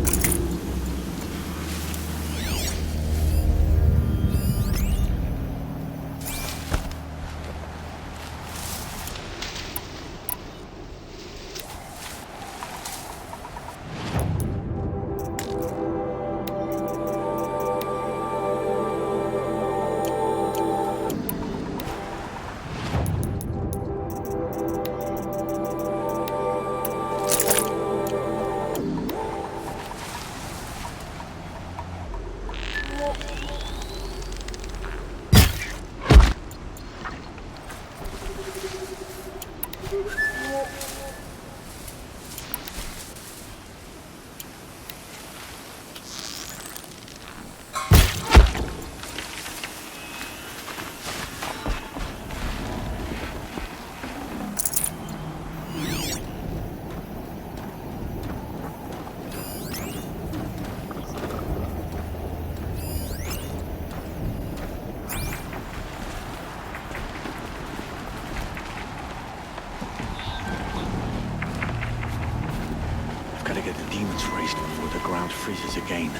Freezes again.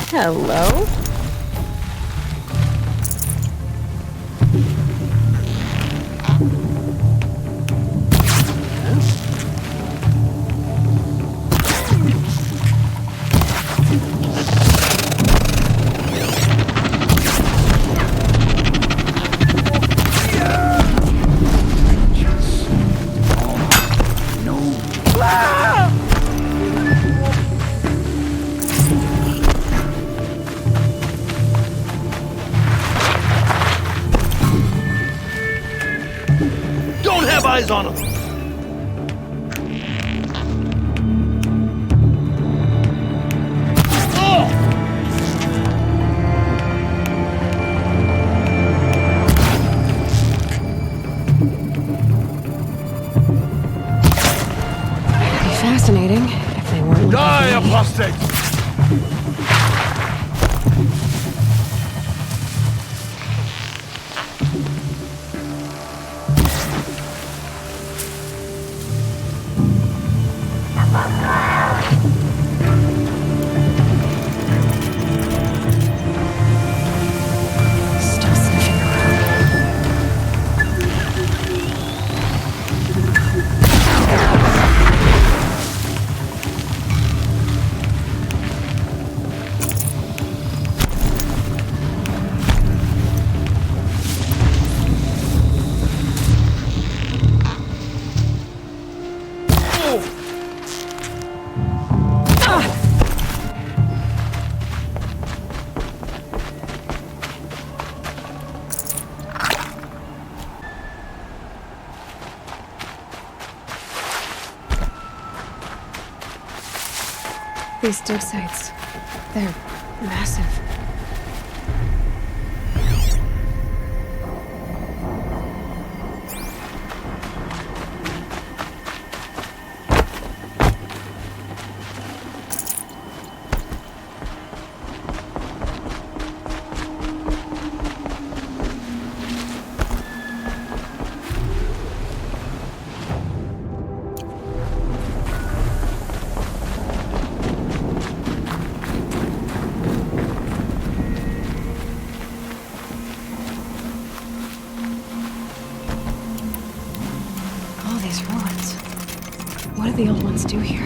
Hello? Eyes on him. That'd be fascinating if they weren't. Die, apostate! these dig sites. They're massive. What do the old ones do here?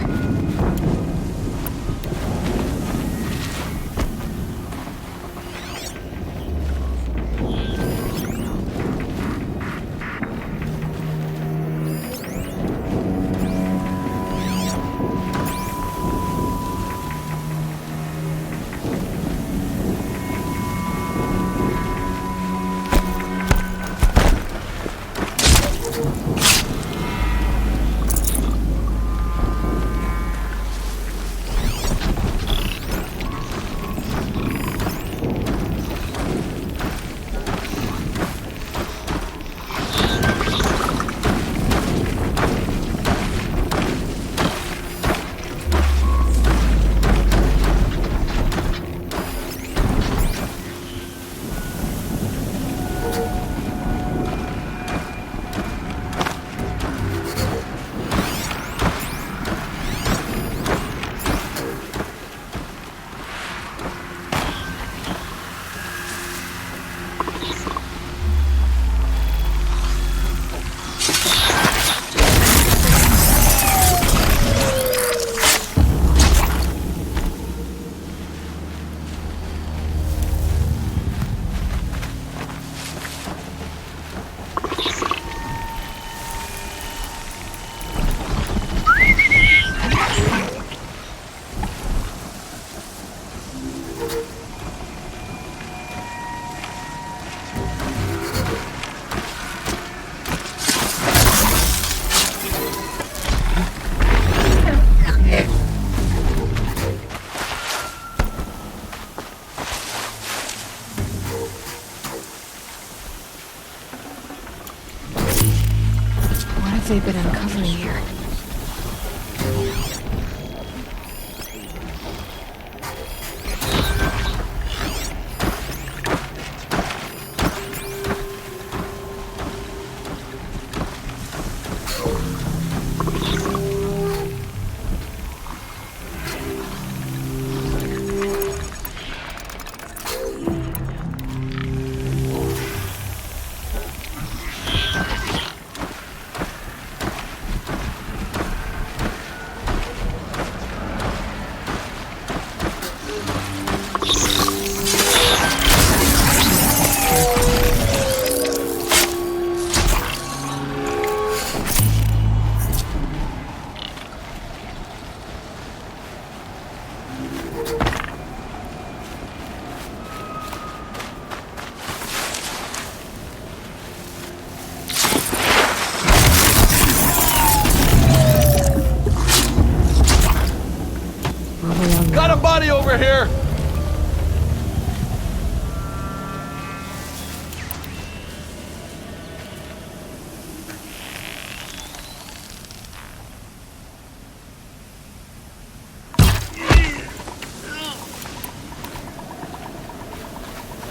They've been uncovering here. Got a body over here!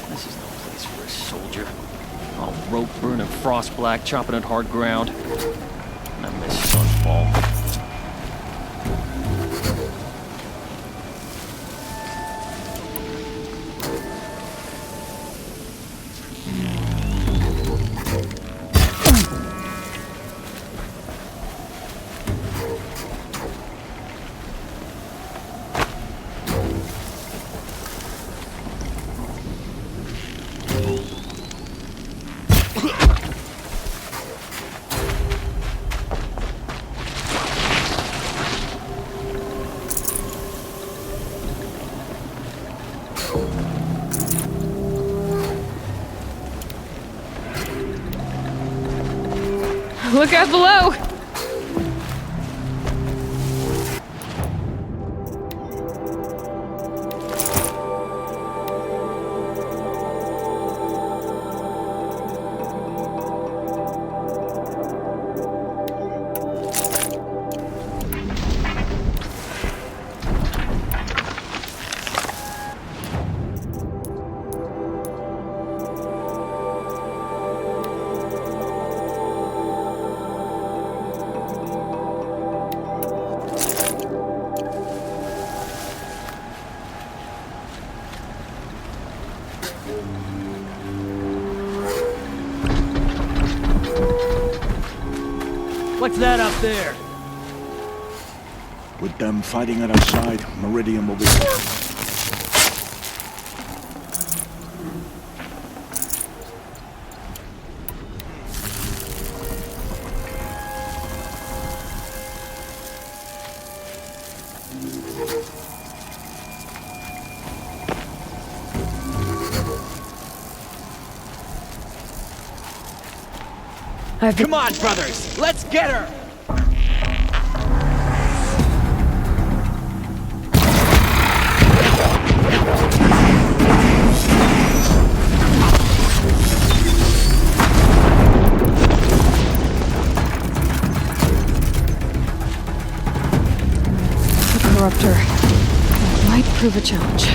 This is no place for a soldier. All rope burning frost black, chopping at hard ground. And I miss sunfall. Look out below! What's that up there? With them fighting at our side, Meridian will be... Come on, brothers! Let's get her! The Corruptor. That might prove a challenge.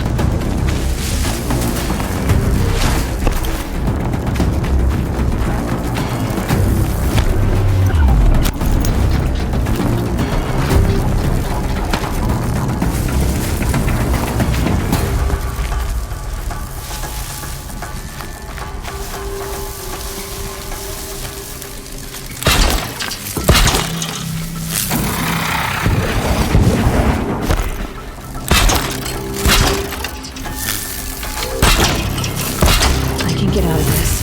Get out of this.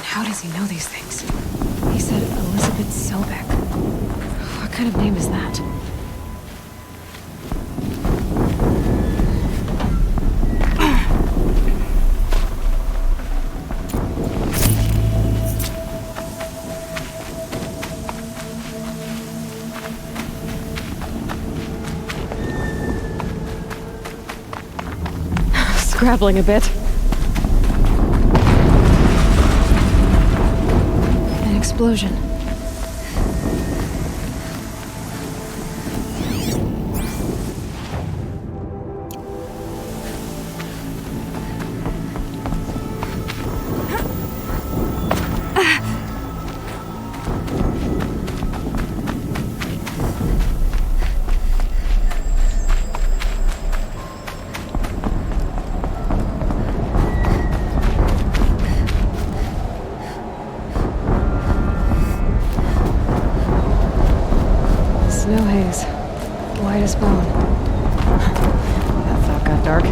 How does he know these things? He said Elizabeth Sobek. What kind of name is that? scrabbling a bit. An explosion. Snow haze. White as bone. That thought got dark.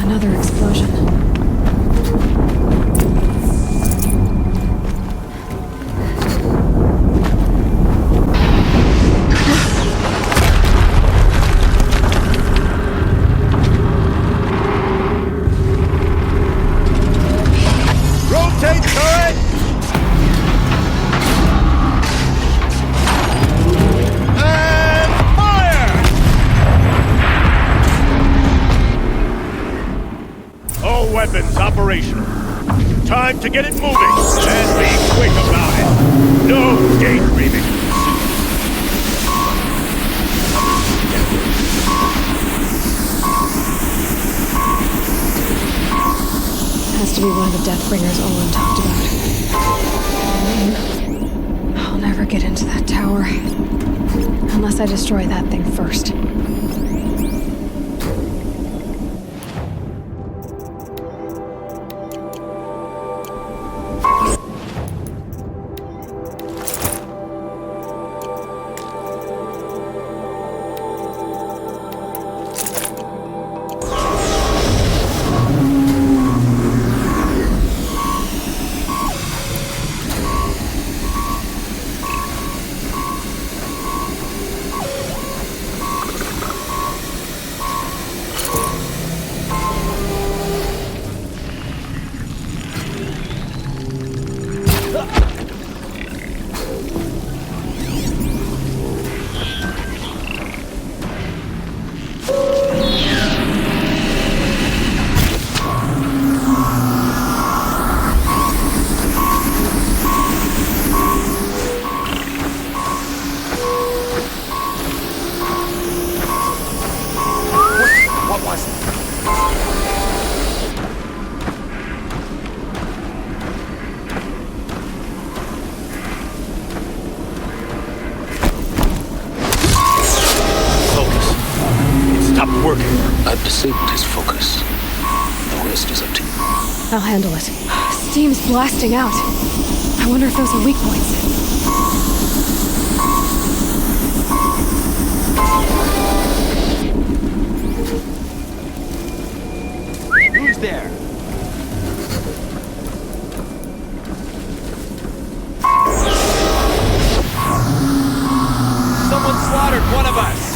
Another explosion. Rotate turret! And fire! All weapons operational. Time to get it moving. And be quick about it. No daydreaming. Has to be one of the Deathbringers Olin talked about. I'll never get into that tower. Unless I destroy that thing first. I've disabled his focus. The rest is up to you. I'll handle it. Steam's blasting out. I wonder if those are weak points. Who's there? Someone slaughtered one of us!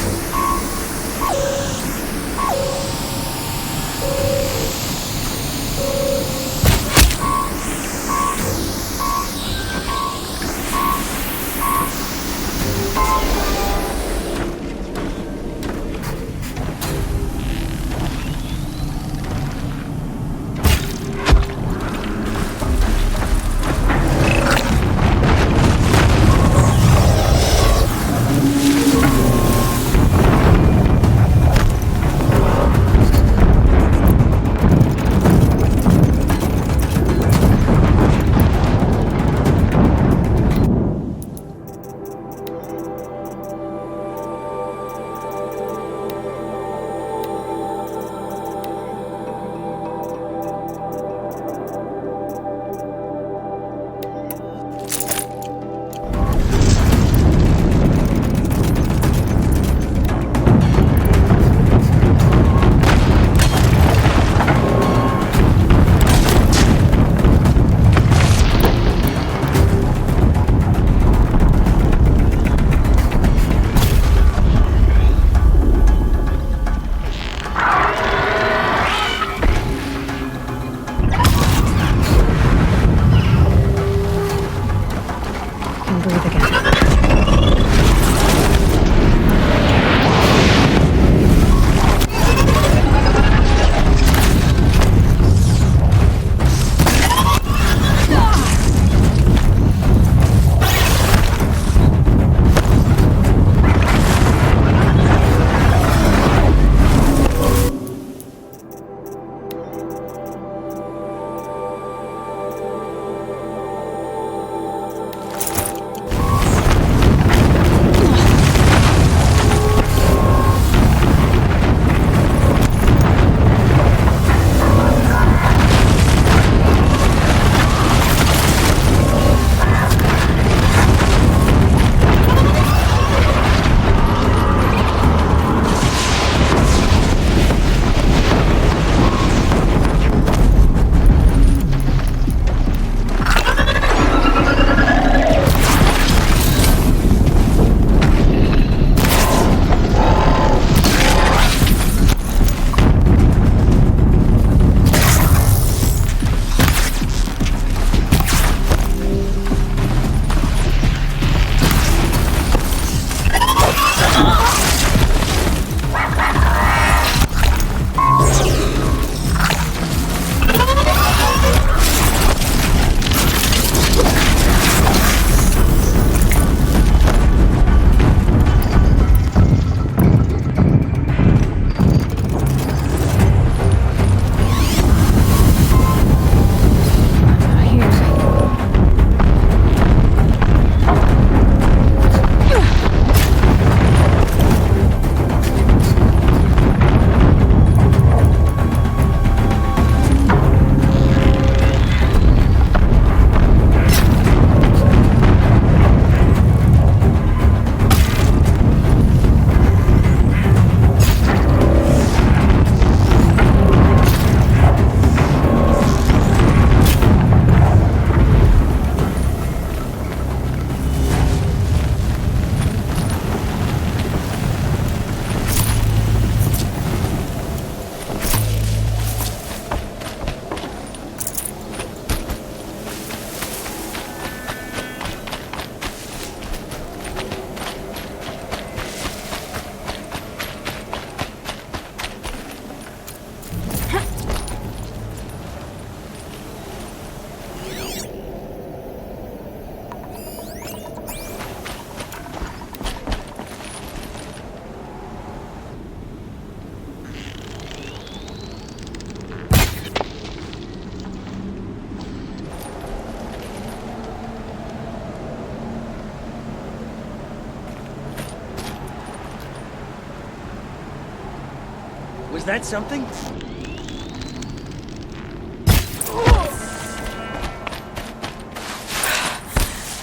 Was that something?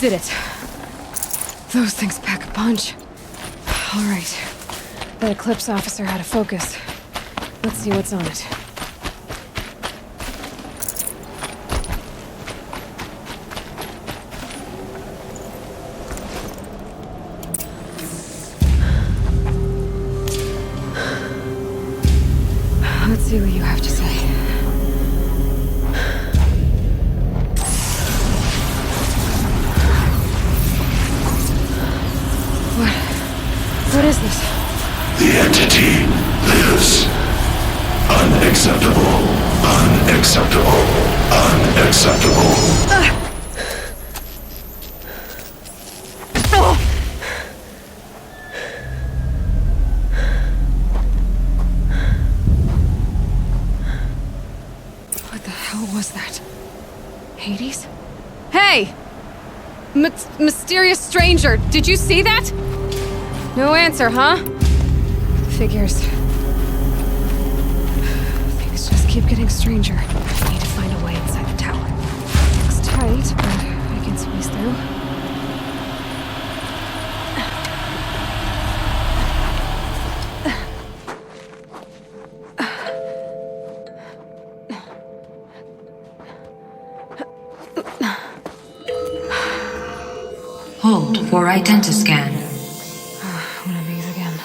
Did it. Those things pack a punch. All right. That Eclipse officer had a focus. Let's see what's on it. Let's see what you have to say. What is this? The entity lives. Unacceptable. Unacceptable. Unacceptable. What the hell was that? Hades? Hey! Mysterious stranger, did you see that? No answer, huh? Figures. Things just keep getting stranger. I need to find a way inside the tower. It's tight, but I can squeeze through. Hold for identiscan. One of these again.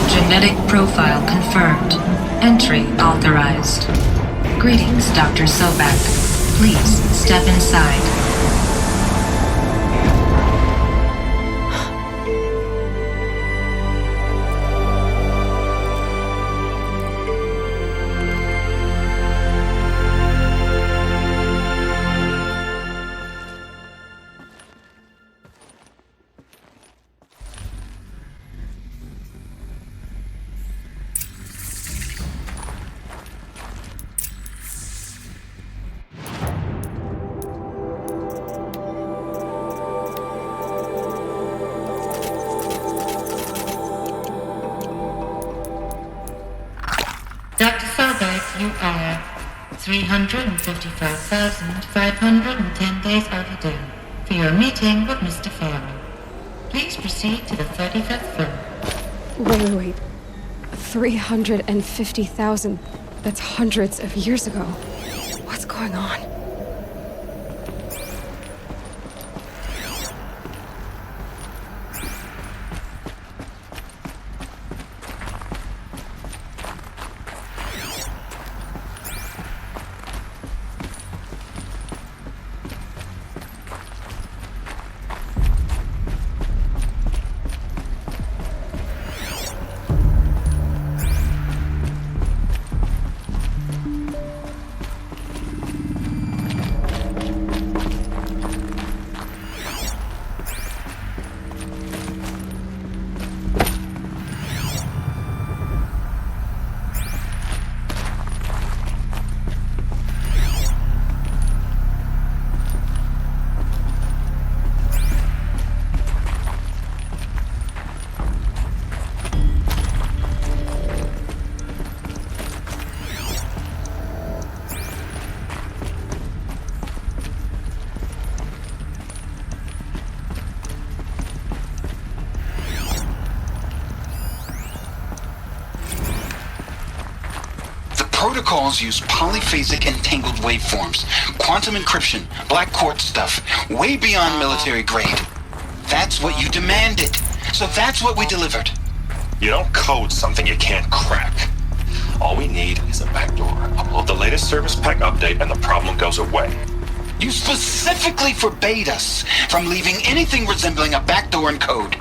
Genetic profile confirmed. Entry authorized. Greetings, Dr. Sobek. Please step inside. Dr. Sobek, you are 355,510 days overdue for your meeting with Mr. Farrell. Please proceed to the 35th floor. Wait. 350,000. That's hundreds of years ago. What's going on? Protocols use polyphasic entangled waveforms, quantum encryption, black quartz stuff, way beyond military grade. That's what you demanded, so that's what we delivered. You don't code something you can't crack. All we need is a backdoor. Upload the latest service pack update and the problem goes away. You specifically forbade us from leaving anything resembling a backdoor in code.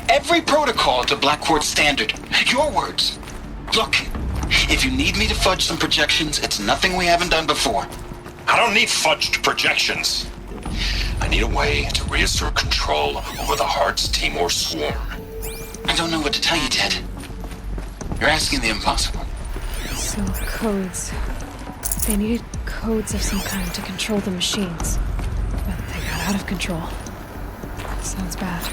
Every protocol to black quartz standard. Your words. Look. If you need me to fudge some projections, it's nothing we haven't done before. I don't need fudged projections. I need a way to reassert control over the Heart's Timor swarm. I don't know what to tell you, Ted. You're asking the impossible. So, codes. They needed codes of some kind to control the machines. But they got out of control. Sounds bad.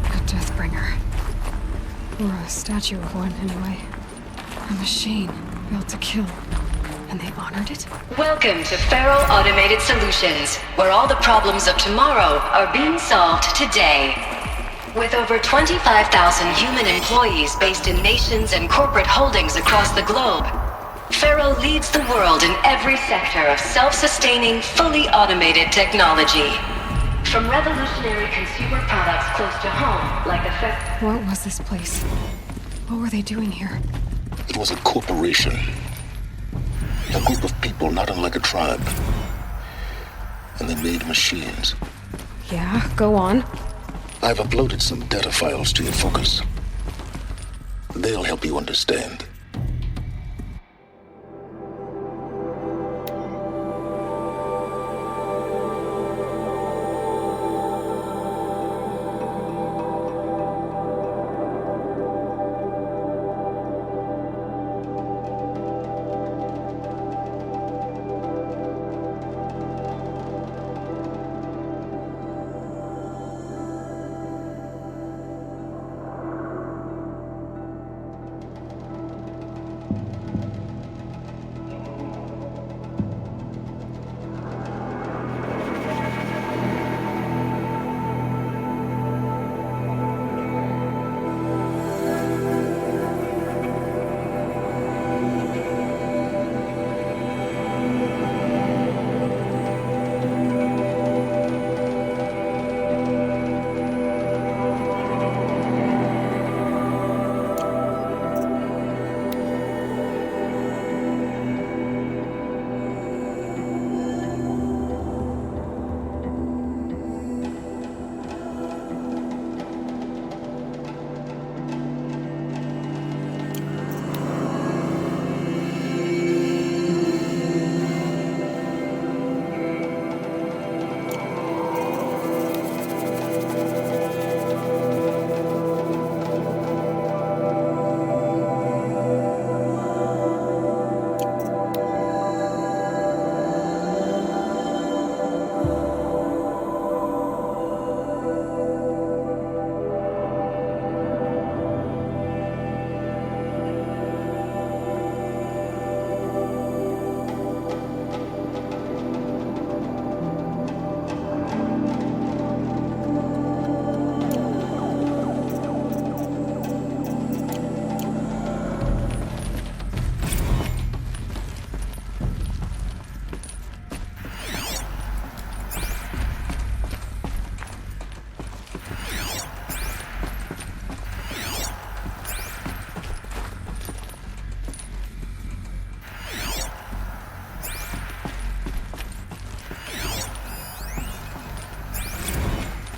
A Deathbringer. Or a statue of one, anyway. A machine built to kill. And they honored it? Welcome to Feral Automated Solutions, where all the problems of tomorrow are being solved today. With over 25,000 human employees based in nations and corporate holdings across the globe, Feral leads the world in every sector of self-sustaining, fully automated technology. From revolutionary consumer products close to home, like What was this place? What were they doing here? It was a corporation. A group of people not unlike a tribe. And they made machines. Yeah, go on. I've uploaded some data files to your focus. They'll help you understand.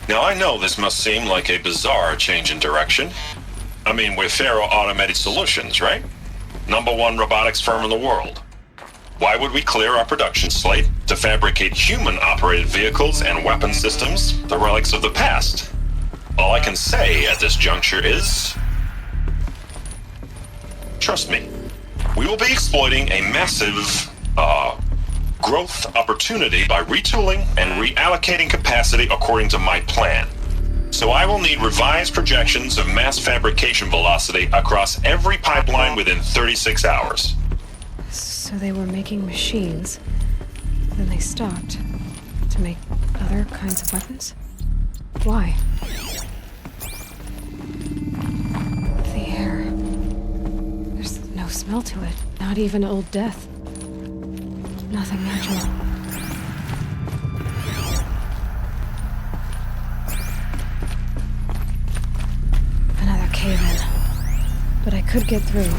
Now, I know this must seem like a bizarre change in direction. I mean, we're Feral Automated Solutions, right? #1 robotics firm in the world. Why would we clear our production slate to fabricate human-operated vehicles and weapon systems, the relics of the past? All I can say at this juncture is... trust me, we will be exploiting a massive, growth opportunity by retooling and reallocating capacity according to my plan. So I will need revised projections of mass fabrication velocity across every pipeline within 36 hours. So they were making machines, then they stopped to make other kinds of weapons? Why? The air. There's no smell to it, not even Old Death. Nothing natural. Another cave-in. But I could get through.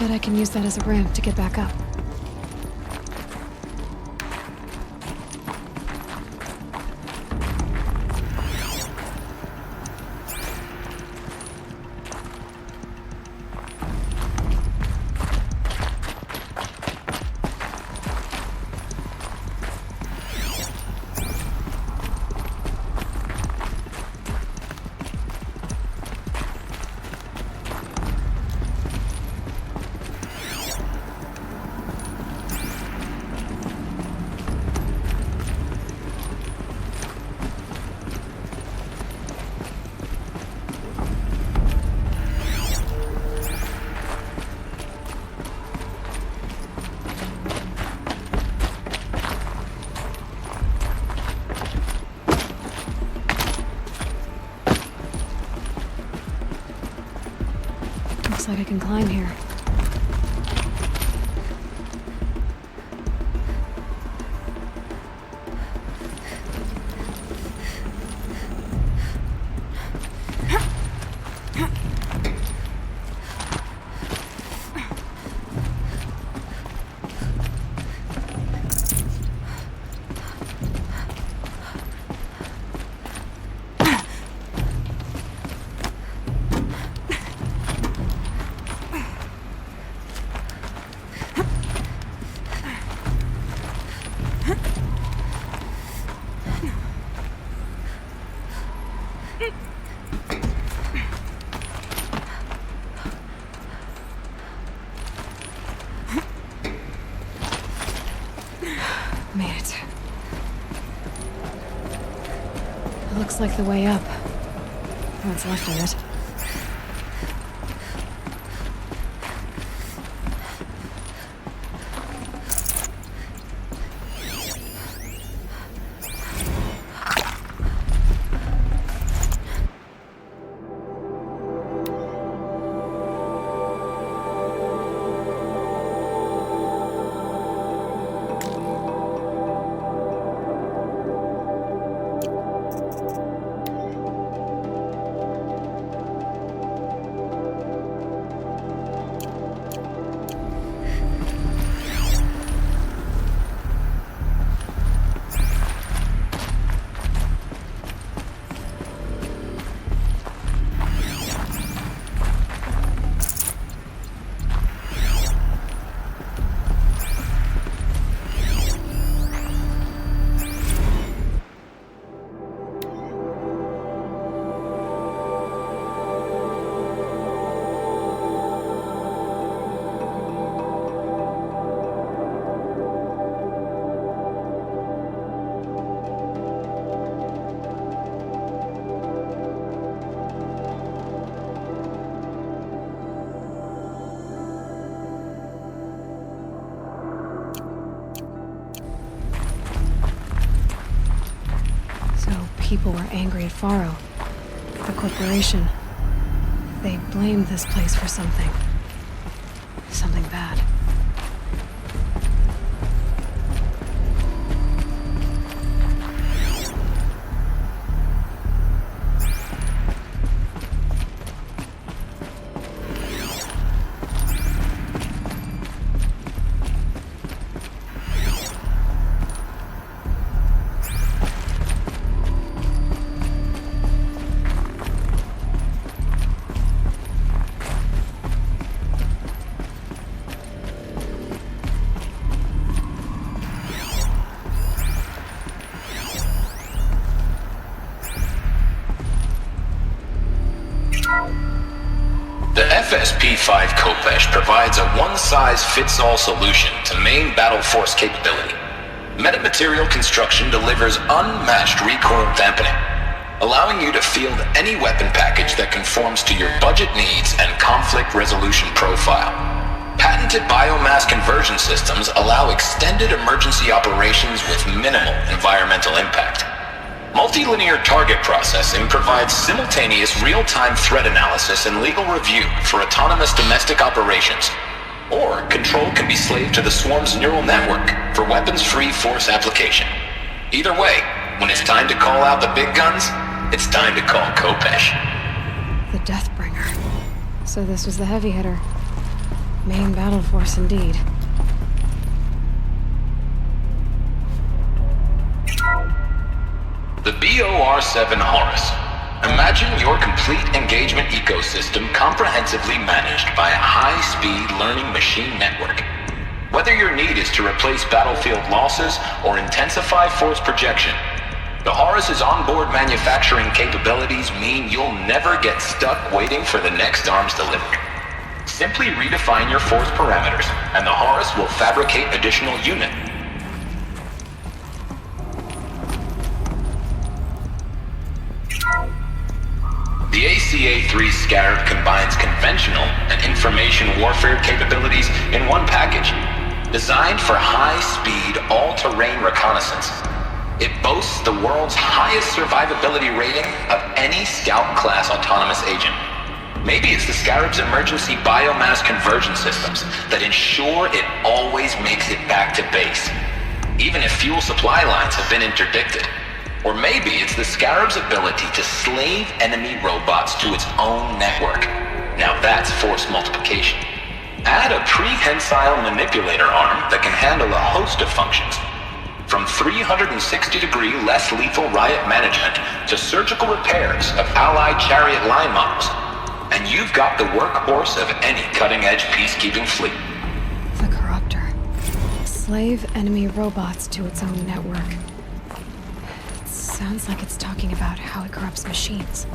bet I can use that as a ramp to get back up. Looks like I can climb here. Made it. It looks like the way up. What's left of it. People were angry at Faro, the corporation. They blamed this place for something. Something bad. The FSP-5 Khopesh provides a one-size-fits-all solution to main battle force capability. Metamaterial construction delivers unmatched recoil dampening, allowing you to field any weapon package that conforms to your budget needs and conflict resolution profile. Patented biomass conversion systems allow extended emergency operations with minimal environmental impact. Multilinear target processing provides simultaneous real-time threat analysis and legal review for autonomous domestic operations. Or control can be slaved to the swarm's neural network for weapons-free force application. Either way, when it's time to call out the big guns, it's time to call Khopesh. The Deathbringer. So this was the heavy hitter. Main battle force indeed. The BOR-7 Horus. Imagine your complete engagement ecosystem comprehensively managed by a high-speed learning machine network. Whether your need is to replace battlefield losses or intensify force projection, the Horus's onboard manufacturing capabilities mean you'll never get stuck waiting for the next arms delivery. Simply redefine your force parameters, and the Horus will fabricate additional units. The ACA-3 Scarab combines conventional and information warfare capabilities in one package. Designed for high-speed, all-terrain reconnaissance, it boasts the world's highest survivability rating of any Scout-class autonomous agent. Maybe it's the Scarab's emergency biomass conversion systems that ensure it always makes it back to base, even if fuel supply lines have been interdicted. Or maybe it's the Scarab's ability to slave enemy robots to its own network. Now that's force multiplication. Add a prehensile manipulator arm that can handle a host of functions, from 360-degree less lethal riot management to surgical repairs of Allied chariot line models, and you've got the workhorse of any cutting-edge peacekeeping fleet. The Corruptor. Slave enemy robots to its own network. Sounds like it's talking about how it corrupts machines.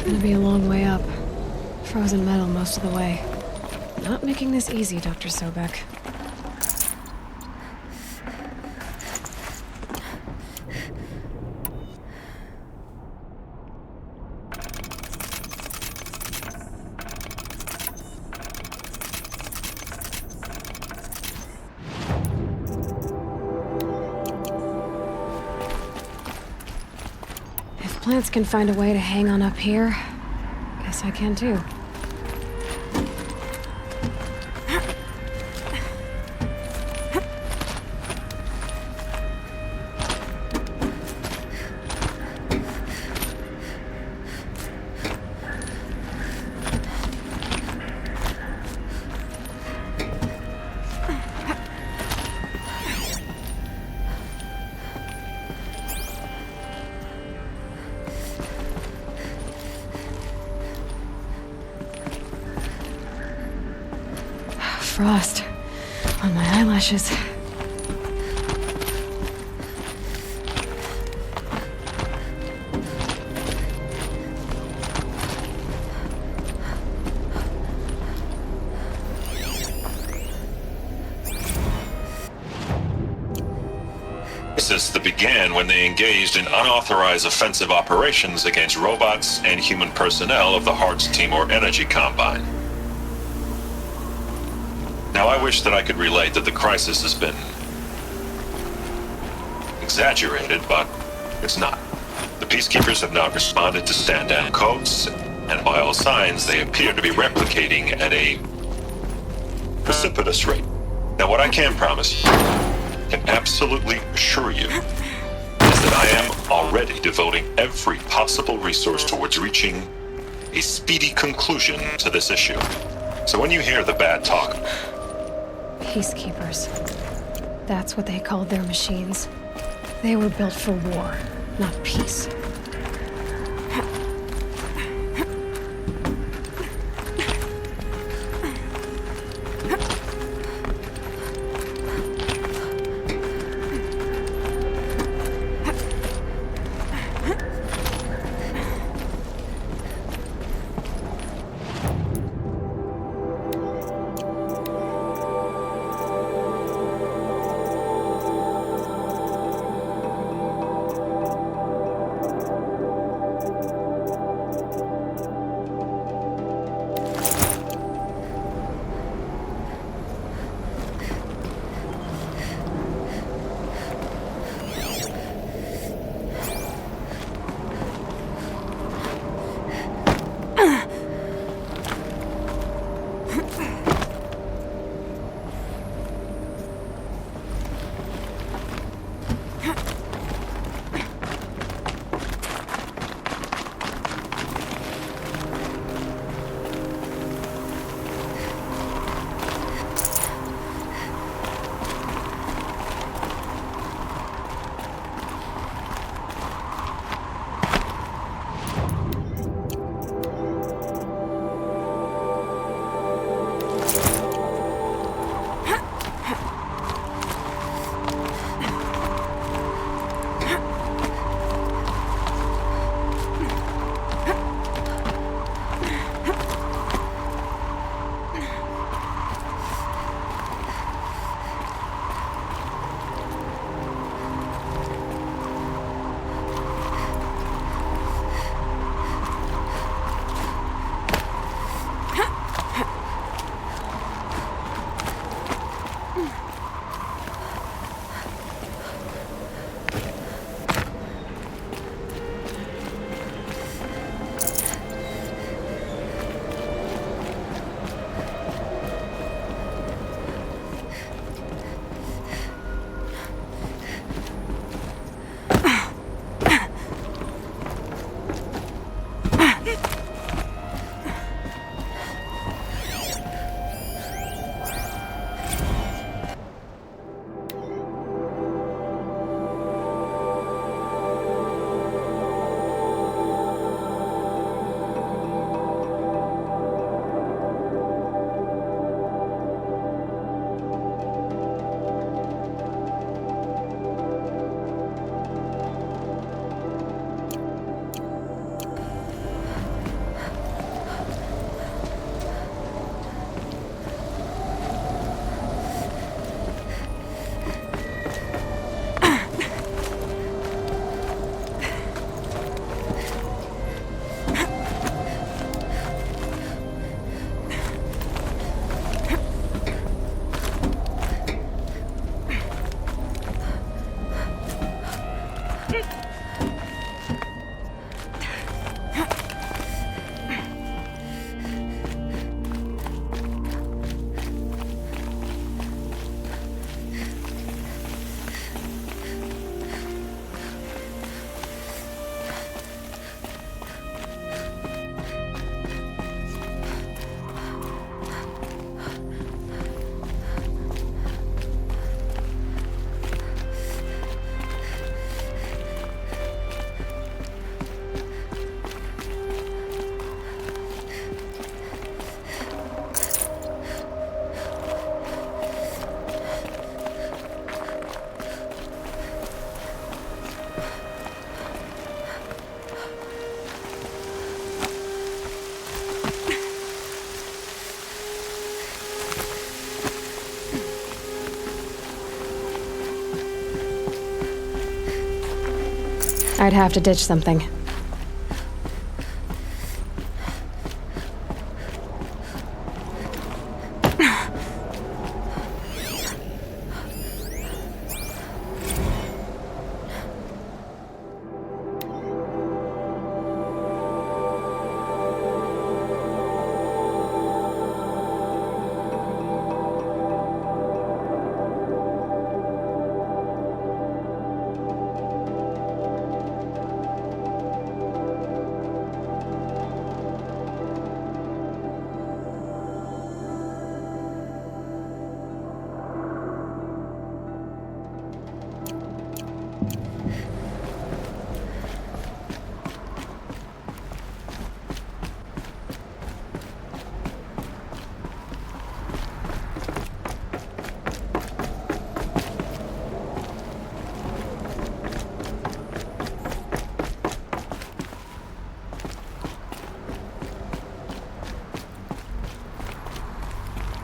Gonna be a long way up. Frozen metal most of the way. Not making this easy, Dr. Sobek. If plants can find a way to hang on up here, guess I can too. Frost on my eyelashes. This began when they engaged in unauthorized offensive operations against robots and human personnel of the Hearts Timor Energy Combine. Now, I wish that I could relate that the crisis has been exaggerated, but it's not. The Peacekeepers have not responded to stand-down codes, and by all signs, they appear to be replicating at a precipitous rate. Now, what I can promise you, can absolutely assure you, is that I am already devoting every possible resource towards reaching a speedy conclusion to this issue. So when you hear the bad talk, Peacekeepers. That's what they called their machines. They were built for war, not peace. I'd have to ditch something.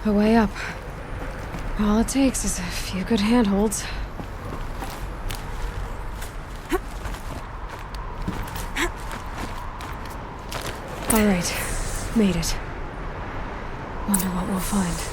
A way up. All it takes is a few good handholds. All right, made it. Wonder what we'll find.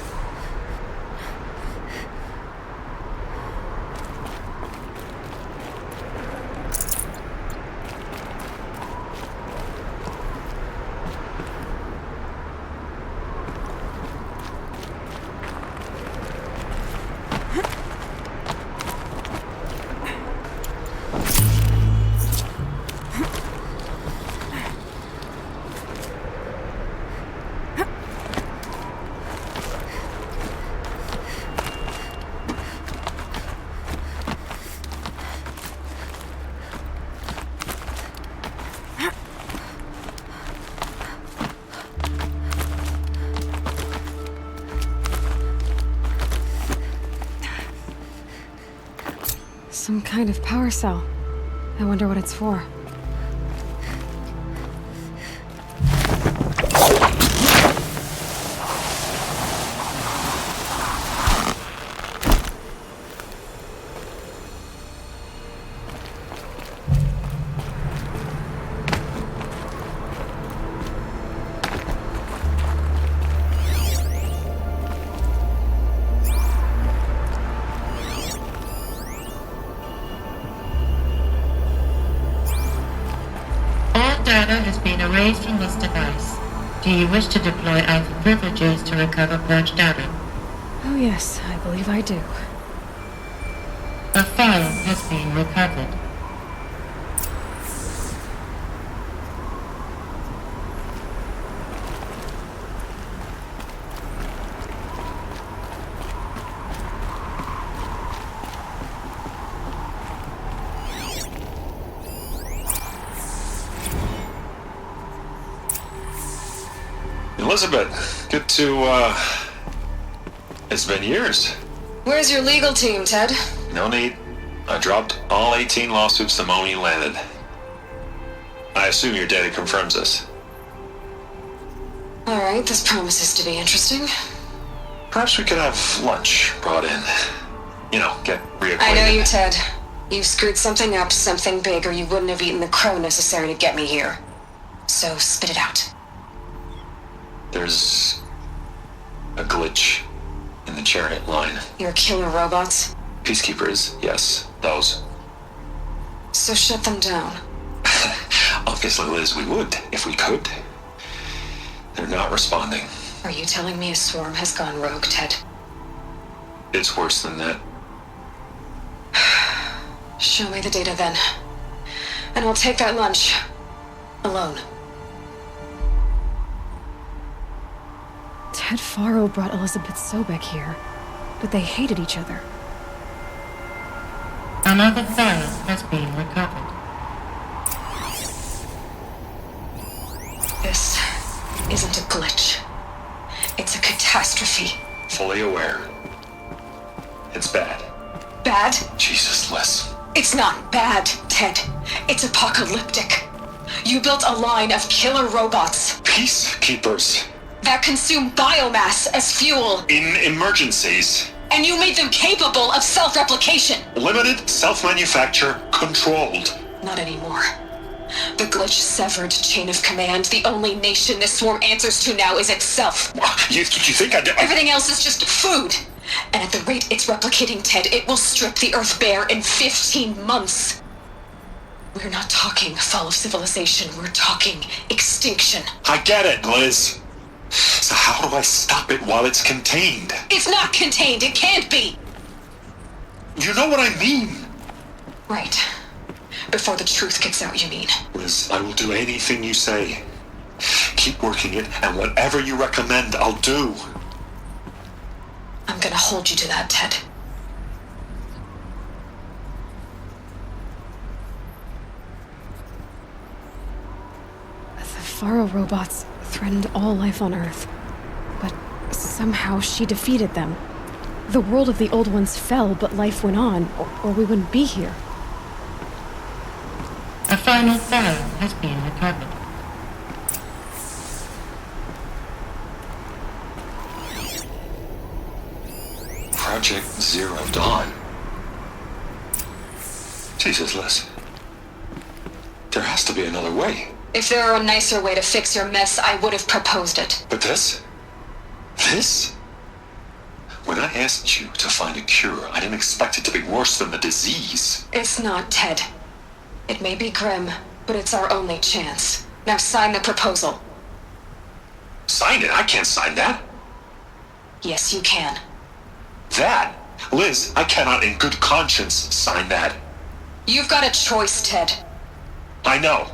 Some kind of power cell. I wonder what it's for. Data has been erased from this device. Do you wish to deploy Alpha privileges to recover purged data? Oh yes, I believe I do. A file has been recovered. Elizabeth, good to, it's been years. Where's your legal team, Ted? No need. I dropped all 18 lawsuits the moment you landed. I assume your data confirms this. Alright, this promises to be interesting. Perhaps we could have lunch brought in. You know, get reacquainted. I know you, Ted. You screwed something up, something big, or you wouldn't have eaten the crow necessary to get me here. So spit it out. There's a glitch in the chariot line. Your killer robots? Peacekeepers, yes, those. So shut them down. Obviously, Liz, we would, if we could. They're not responding. Are you telling me a swarm has gone rogue, Ted? It's worse than that. Show me the data then. And I'll take that lunch. Alone. Ted Faro brought Elizabeth Sobek here, but they hated each other. Another file has been recovered. This isn't a glitch. It's a catastrophe. Fully aware. It's bad. Bad? Jesus, Liz. It's not bad, Ted. It's apocalyptic. You built a line of killer robots. Peacekeepers. That consume biomass as fuel. In emergencies. And you made them capable of self-replication. Limited, self-manufacture, controlled. Not anymore. The glitch severed chain of command. The only nation this swarm answers to now is itself. You think I did? Everything else is just food. And at the rate it's replicating, Ted, it will strip the Earth bare in 15 months. We're not talking fall of civilization. We're talking extinction. I get it, Liz. So how do I stop it while it's contained? It's not contained. It can't be. You know what I mean? Right. Before the truth gets out, you mean? Liz, I will do anything you say. Keep working it, and whatever you recommend, I'll do. I'm gonna hold you to that, Ted. The Faro robots threatened all life on Earth. But somehow she defeated them. The world of the old ones fell, but life went on, or we wouldn't be here. A final Pharaoh has been recovered. Project Zero Dawn. Jesus, Liz. There has to be another way. If there were a nicer way to fix your mess, I would have proposed it. But this? When I asked you to find a cure, I didn't expect it to be worse than the disease. It's not, Ted. It may be grim, but it's our only chance. Now sign the proposal. Sign it? I can't sign that. Yes, you can. That? Liz, I cannot in good conscience sign that. You've got a choice, Ted. I know.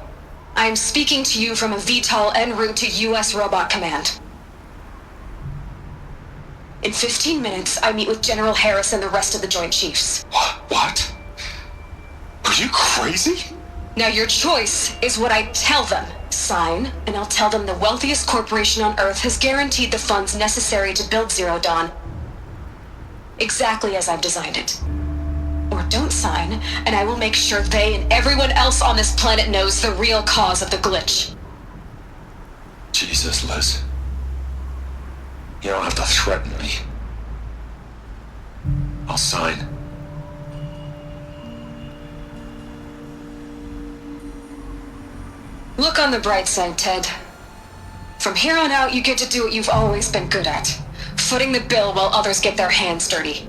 I'm speaking to you from a VTOL en route to U.S. Robot Command. In 15 minutes, I meet with General Harris and the rest of the Joint Chiefs. What? Are you crazy? Now your choice is what I tell them. Sign, and I'll tell them the wealthiest corporation on Earth has guaranteed the funds necessary to build Zero Dawn. Exactly as I've designed it. Or don't sign, and I will make sure they and everyone else on this planet knows the real cause of the glitch. Jesus, Liz. You don't have to threaten me. I'll sign. Look on the bright side, Ted. From here on out, you get to do what you've always been good at. Footing the bill while others get their hands dirty.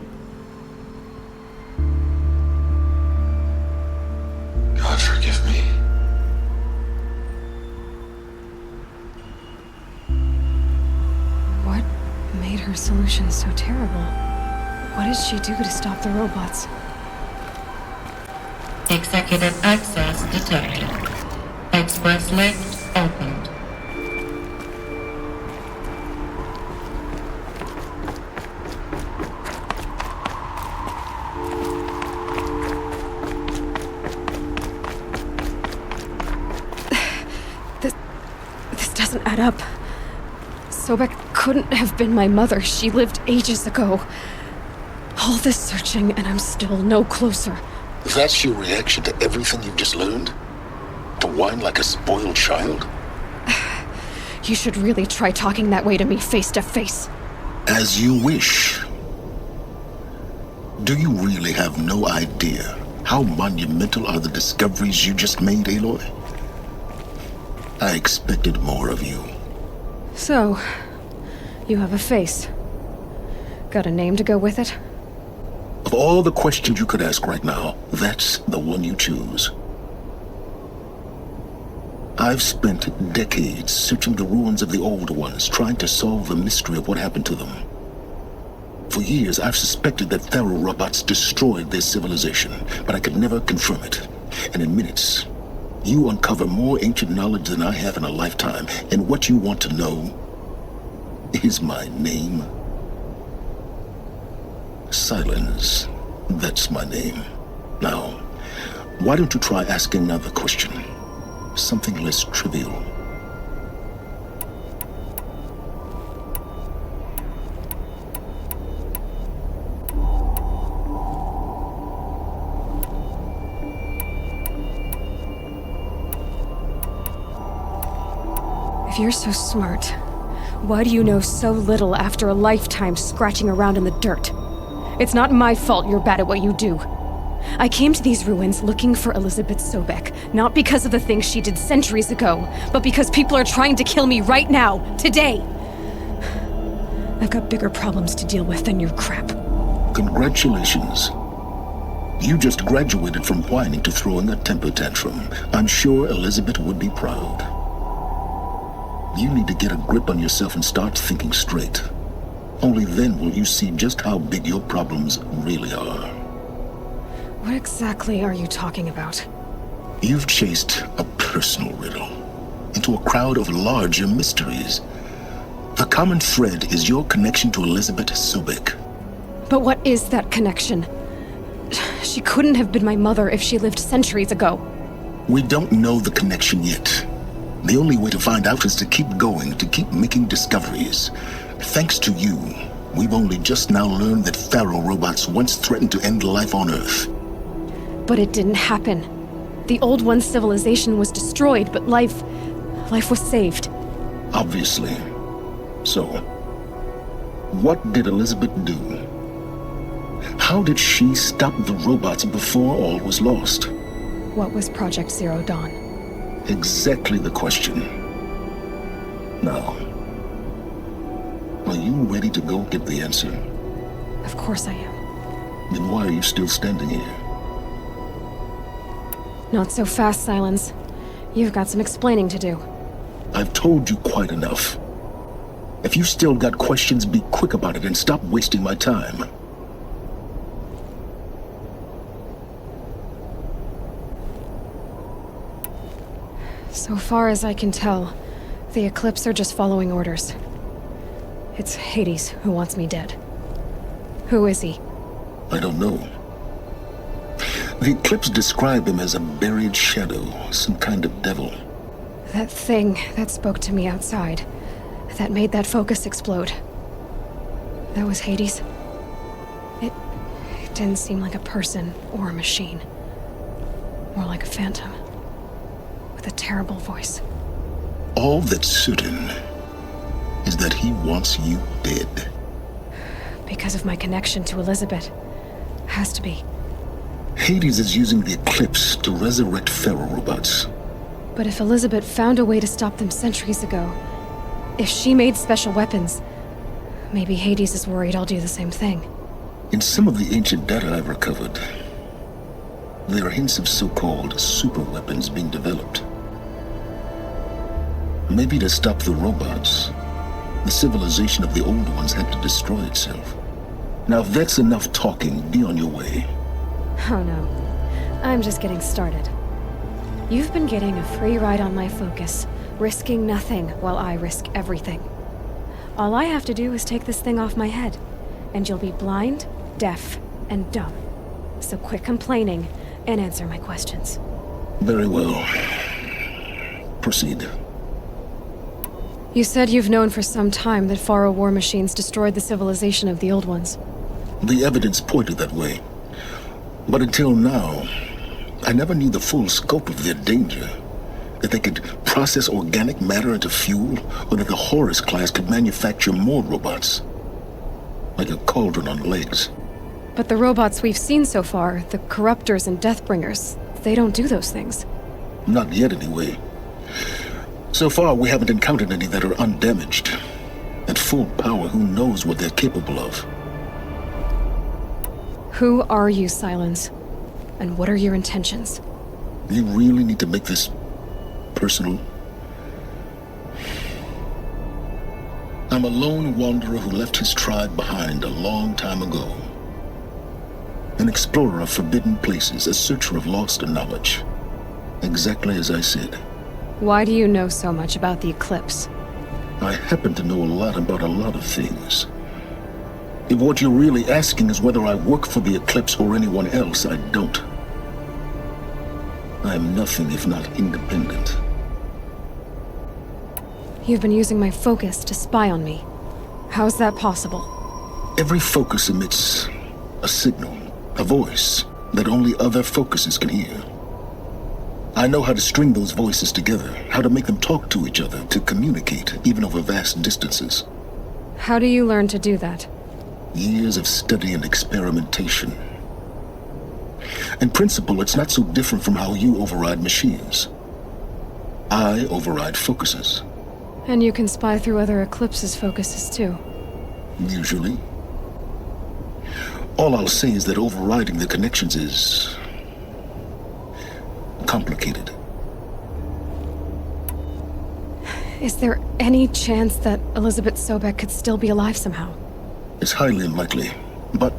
God forgive me. What made her solution so terrible? What did she do to stop the robots? Executive access detected. Express lift opened. This doesn't add up. Sobek couldn't have been my mother. She lived ages ago. All this searching, and I'm still no closer. That's your reaction to everything you've just learned? To whine like a spoiled child? You should really try talking that way to me face to face. As you wish. Do you really have no idea how monumental are the discoveries you just made, Aloy? I expected more of you. So, you have a face. Got a name to go with it? Of all the questions you could ask right now, that's the one you choose. I've spent decades searching the ruins of the older ones, trying to solve the mystery of what happened to them. For years, I've suspected that Faro robots destroyed their civilization, but I could never confirm it. And in minutes, you uncover more ancient knowledge than I have in a lifetime, and what you want to know is my name. Silence. That's my name. Now, why don't you try asking another question? Something less trivial. If you're so smart, why do you know so little after a lifetime scratching around in the dirt? It's not my fault you're bad at what you do. I came to these ruins looking for Elizabeth Sobek, not because of the things she did centuries ago, but because people are trying to kill me right now, today. I've got bigger problems to deal with than your crap. Congratulations. You just graduated from whining to throwing a temper tantrum. I'm sure Elizabeth would be proud. You need to get a grip on yourself and start thinking straight. Only then will you see just how big your problems really are. What exactly are you talking about? You've chased a personal riddle into a crowd of larger mysteries. The common thread is your connection to Elizabeth Sobek. But what is that connection? She couldn't have been my mother if she lived centuries ago. We don't know the connection yet. The only way to find out is to keep going, to keep making discoveries. Thanks to you, we've only just now learned that Pharaoh robots once threatened to end life on Earth. But it didn't happen. The Old One's civilization was destroyed, but life was saved. Obviously. So, what did Elizabeth do? How did she stop the robots before all was lost? What was Project Zero Dawn? Exactly the question. Now, are you ready to go get the answer? Of course I am. Then why are you still standing here? Not so fast, Silence. You've got some explaining to do. I've told you quite enough. If you still got questions, be quick about it and stop wasting my time. So far as I can tell, the Eclipse are just following orders. It's Hades who wants me dead. Who is he? I don't know. The Eclipse describe him as a buried shadow, some kind of devil. That thing that spoke to me outside, that made that focus explode. That was Hades? It didn't seem like a person or a machine. More like a phantom. With a terrible voice. All that's certain is that he wants you dead. Because of my connection to Elizabeth. Has to be. Hades is using the Eclipse to resurrect Pharaoh robots. But if Elizabeth found a way to stop them centuries ago, if she made special weapons, maybe Hades is worried I'll do the same thing. In some of the ancient data I've recovered, there are hints of so-called super weapons being developed. Maybe to stop the robots, the civilization of the old ones had to destroy itself. Now if that's enough talking, be on your way. Oh no, I'm just getting started. You've been getting a free ride on my focus, risking nothing while I risk everything. All I have to do is take this thing off my head, and you'll be blind, deaf, and dumb. So quit complaining and answer my questions. Very well. Proceed. You said you've known for some time that Pharaoh war machines destroyed the civilization of the old ones. The evidence pointed that way. But until now, I never knew the full scope of their danger. That they could process organic matter into fuel, or that the Horus class could manufacture more robots. Like a cauldron on legs. But the robots we've seen so far, the Corruptors and Deathbringers, they don't do those things. Not yet, anyway. So far, we haven't encountered any that are undamaged. At full power, who knows what they're capable of? Who are you, Silence? And what are your intentions? You really need to make this personal? I'm a lone wanderer who left his tribe behind a long time ago. An explorer of forbidden places, a searcher of lost knowledge. Exactly as I said. Why do you know so much about the Eclipse? I happen to know a lot about a lot of things. If what you're really asking is whether I work for the Eclipse or anyone else, I don't. I am nothing if not independent. You've been using my focus to spy on me. How's that possible? Every focus emits a signal, a voice, that only other focuses can hear. I know how to string those voices together, how to make them talk to each other, to communicate, even over vast distances. How do you learn to do that? Years of study and experimentation. In principle, it's not so different from how you override machines. I override focuses. And you can spy through other Eclipse's focuses, too. Usually. All I'll say is that overriding the connections is complicated. Is there any chance that Elizabeth Sobek could still be alive somehow? It's highly unlikely, but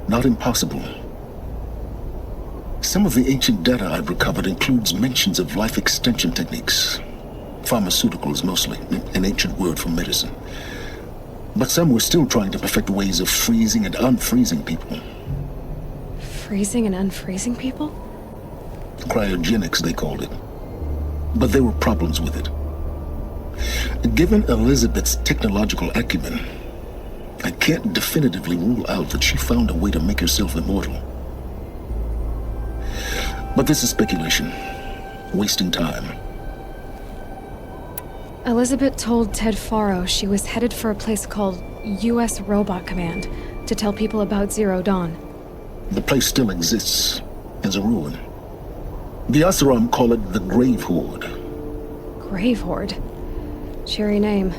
not impossible. Some of the ancient data I've recovered includes mentions of life extension techniques. Pharmaceuticals, mostly, an ancient word for medicine. But some were still trying to perfect ways of freezing and unfreezing people. Freezing and unfreezing people? Cryogenics, they called it. But there were problems with it. Given Elizabeth's technological acumen, I can't definitively rule out that she found a way to make herself immortal. But this is speculation. Wasting time. Elizabeth told Ted Faro she was headed for a place called U.S. Robot Command to tell people about Zero Dawn. The place still exists as a ruin. The Oseram call it the Grave-Hoard. Grave-Hoard? Cheery name.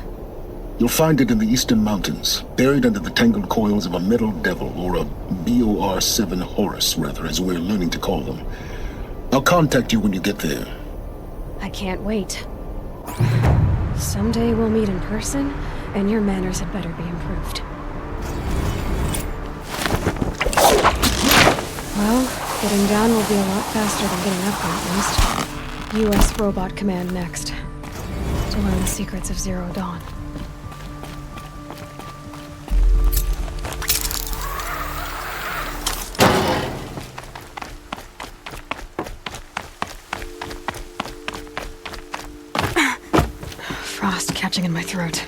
You'll find it in the Eastern Mountains, buried under the tangled coils of a metal devil, or a BOR-7 Horus, rather, as we're learning to call them. I'll contact you when you get there. I can't wait. Someday we'll meet in person, and your manners had better be improved. Well, getting down will be a lot faster than getting up, at least. U.S. Robot Command next. To learn the secrets of Zero Dawn. Frost catching in my throat.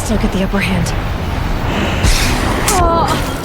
still get the upper hand. Oh.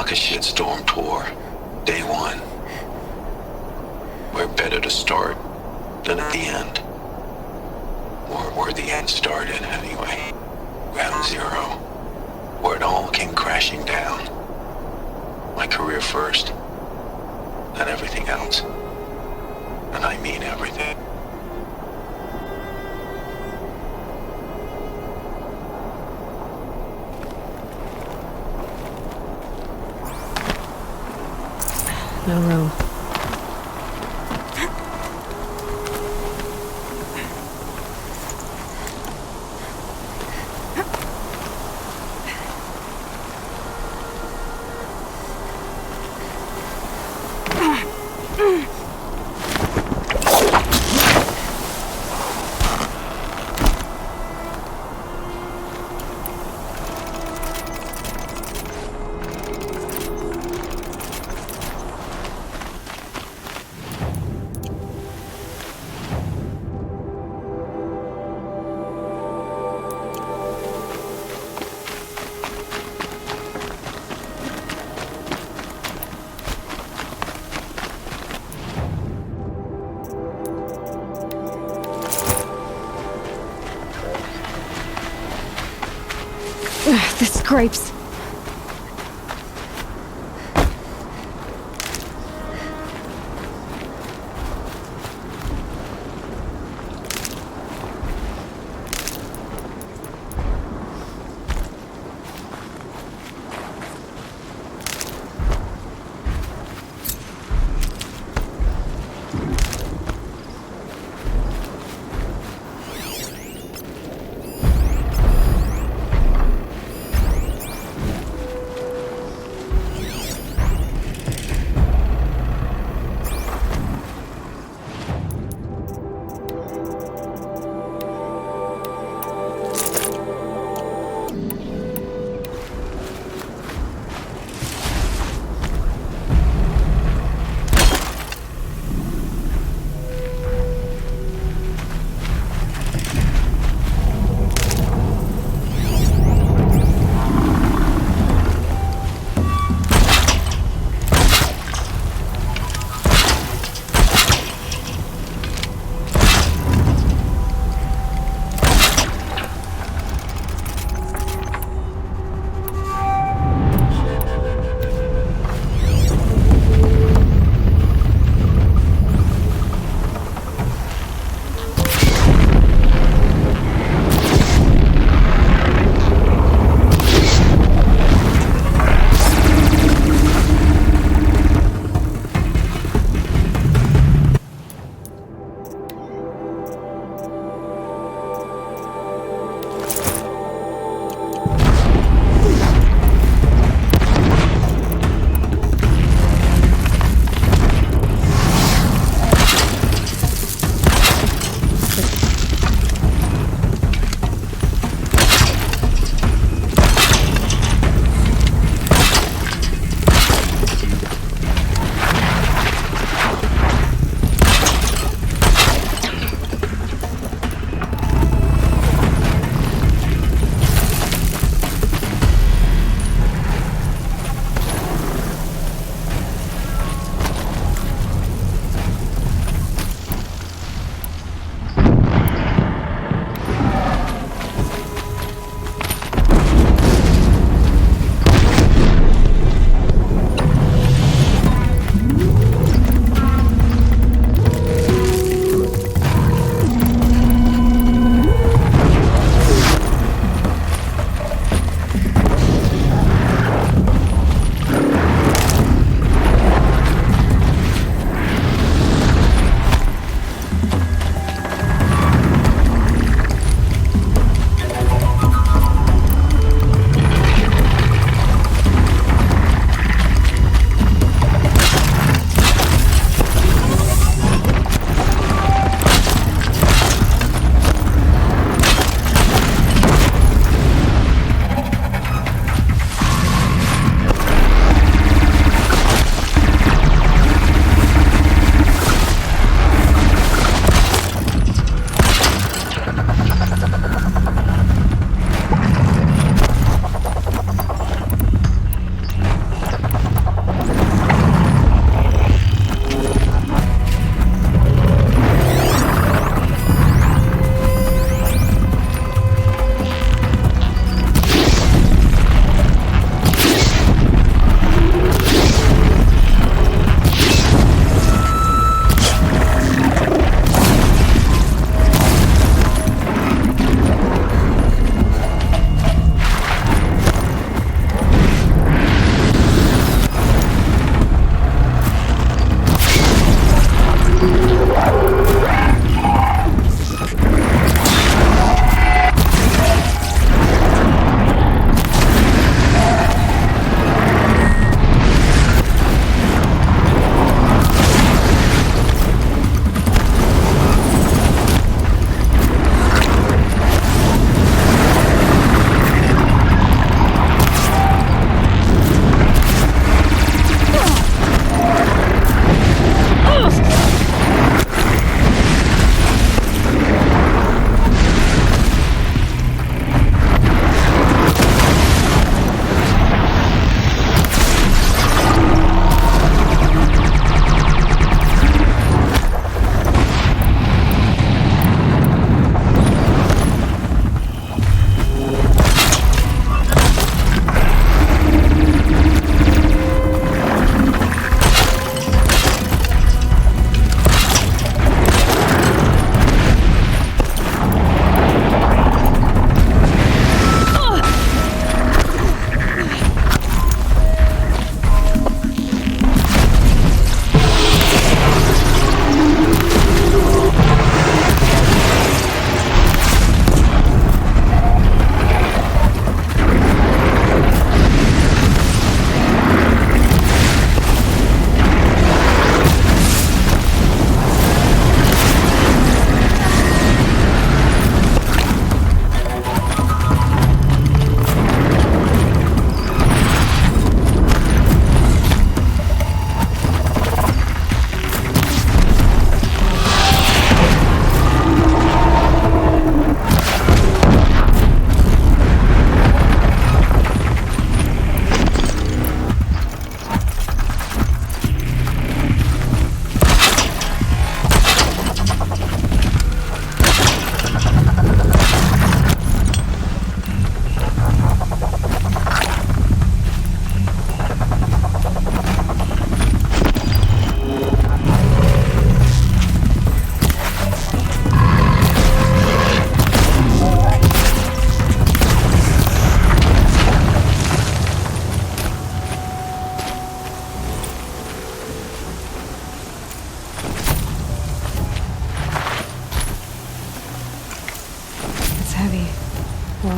Like a shitstorm tour. Day one. We're better to start than at the end. Or where the end started, anyway. Ground zero. Where it all came crashing down. My career first. Then everything else. And I mean everything. No room. The scrapes.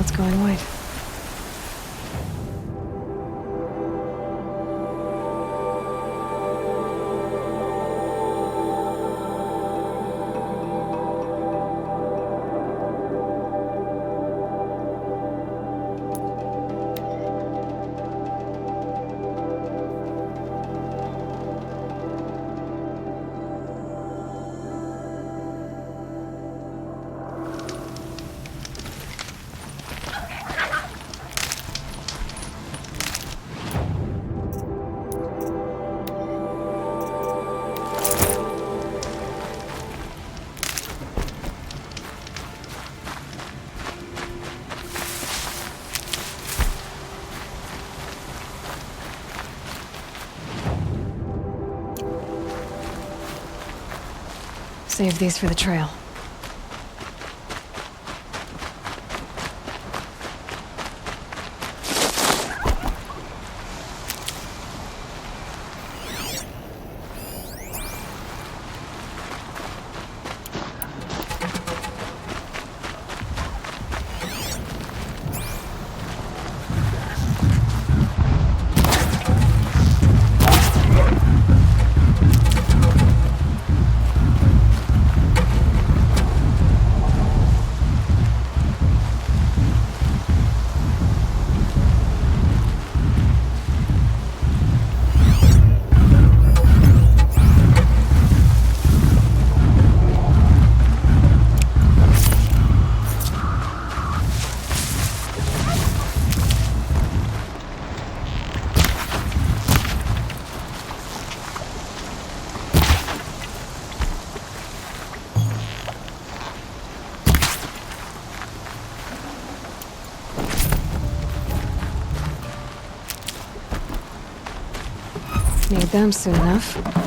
cloud's going white. Save these for the trail. Need them soon enough.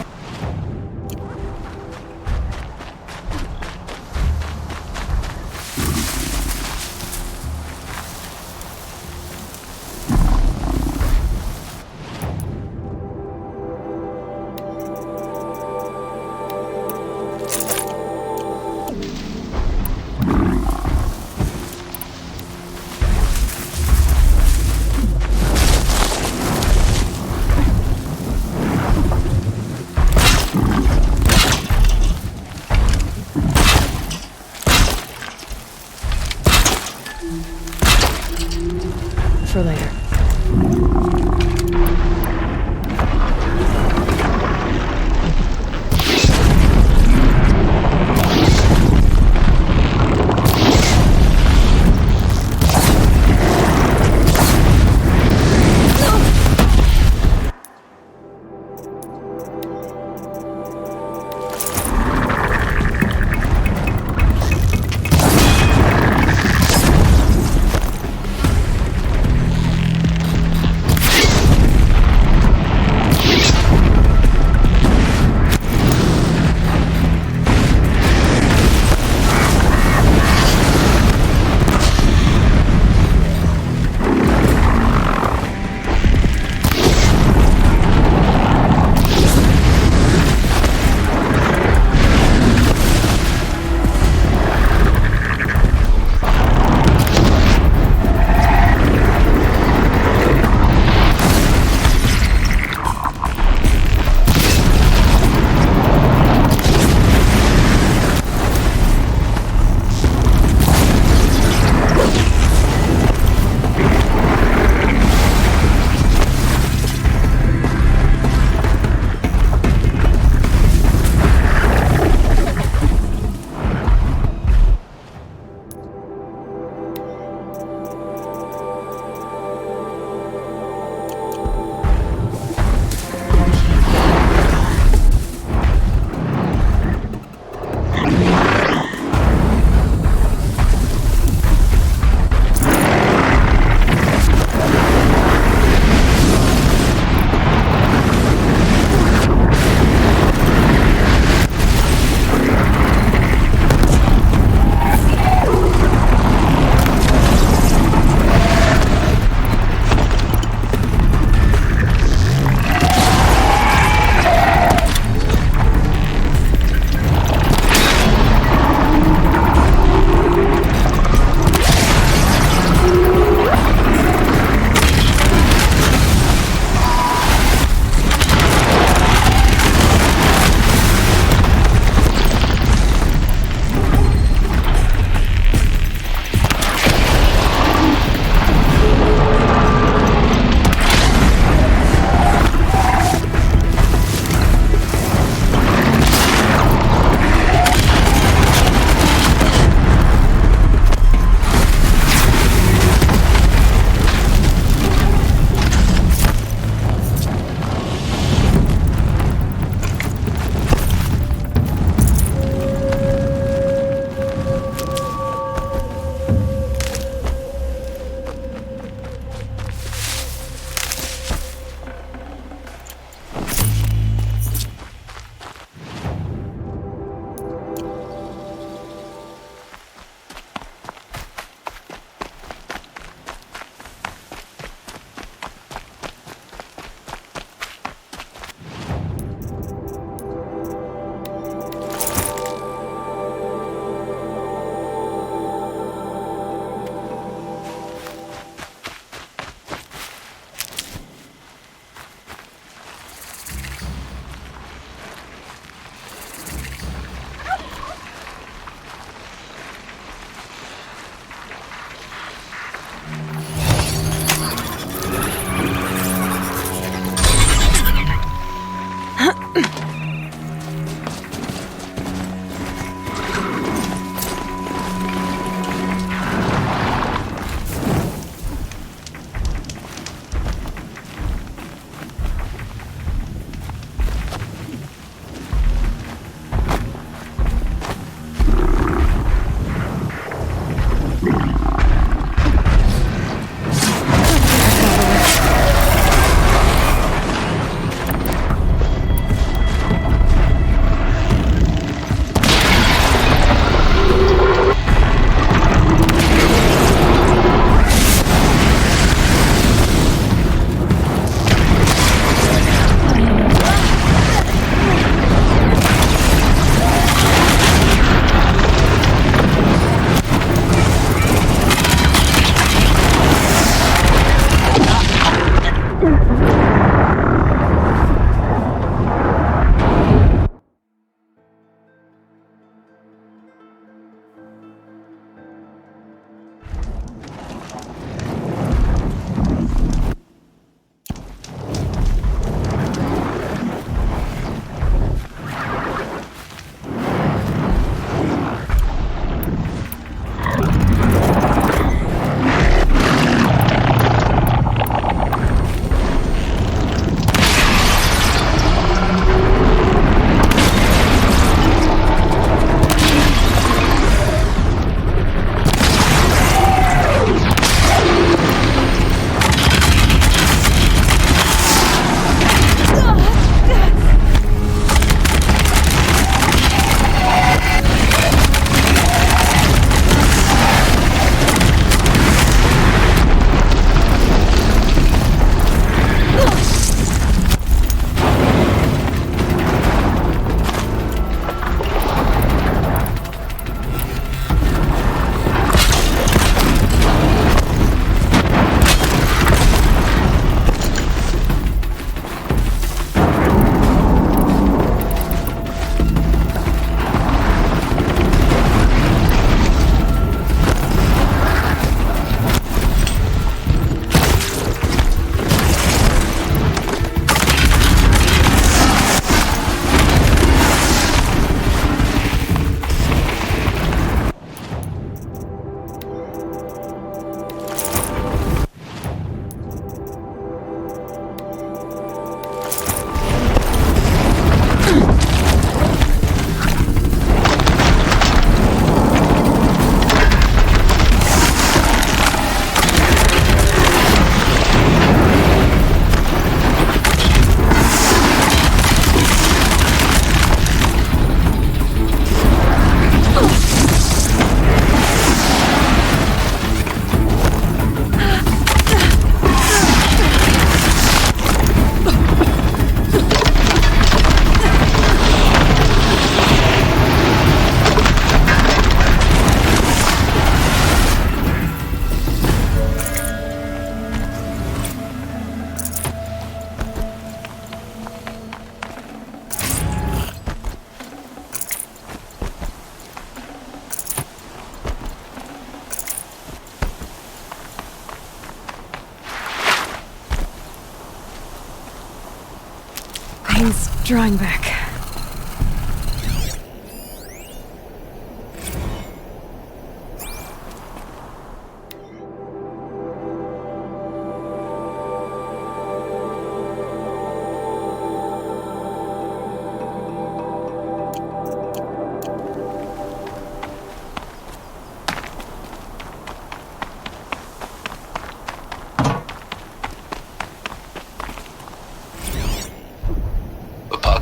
Drawing back.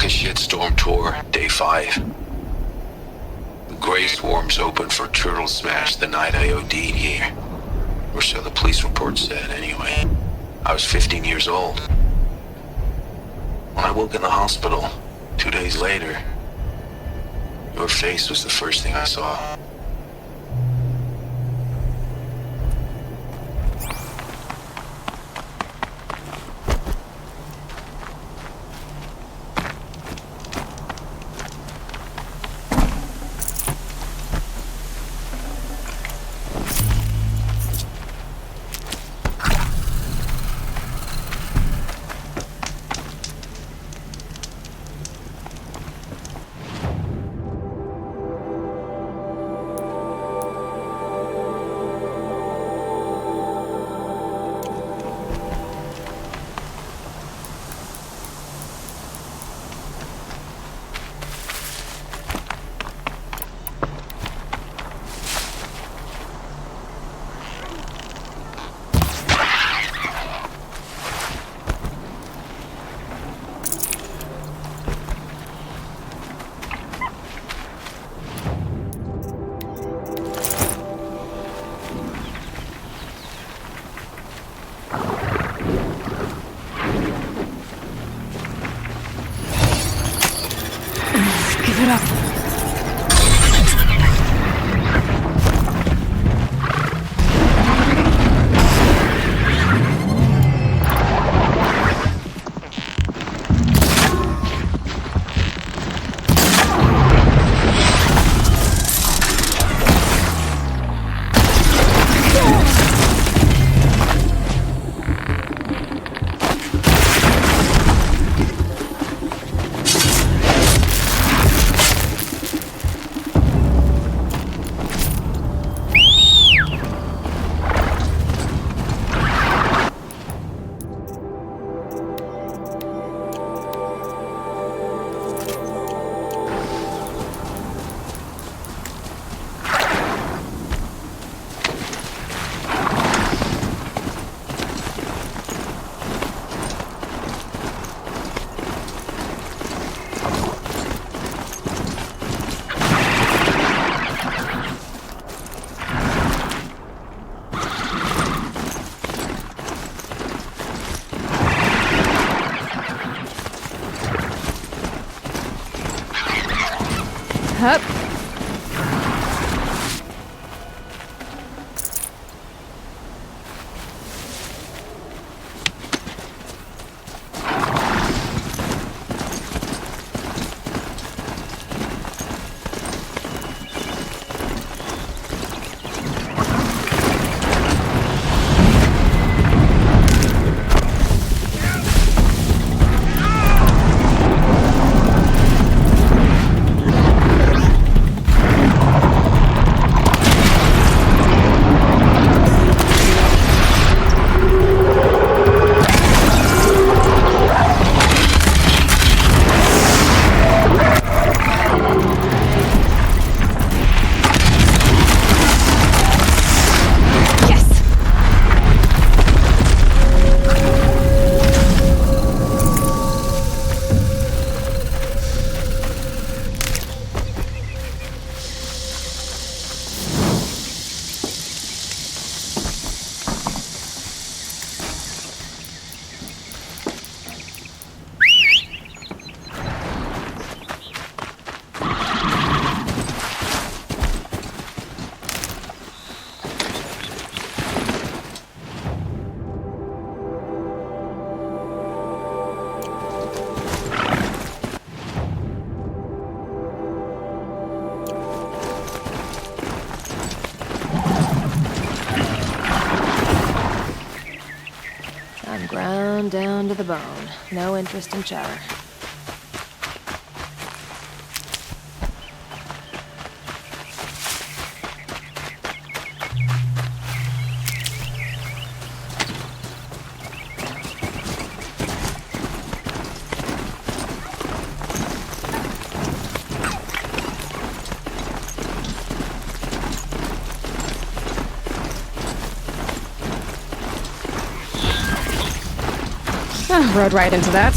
Shitstorm Tour, Day 5. The Grey Swarm's open for turtle smash the night I OD'd here. Or so the police report said, anyway. I was 15 years old. When I woke in the hospital, 2 days later, your face was the first thing I saw. Give it up. Hup. I'm ground down to the bone. No interest in chatter. Rode right into that.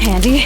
Handy.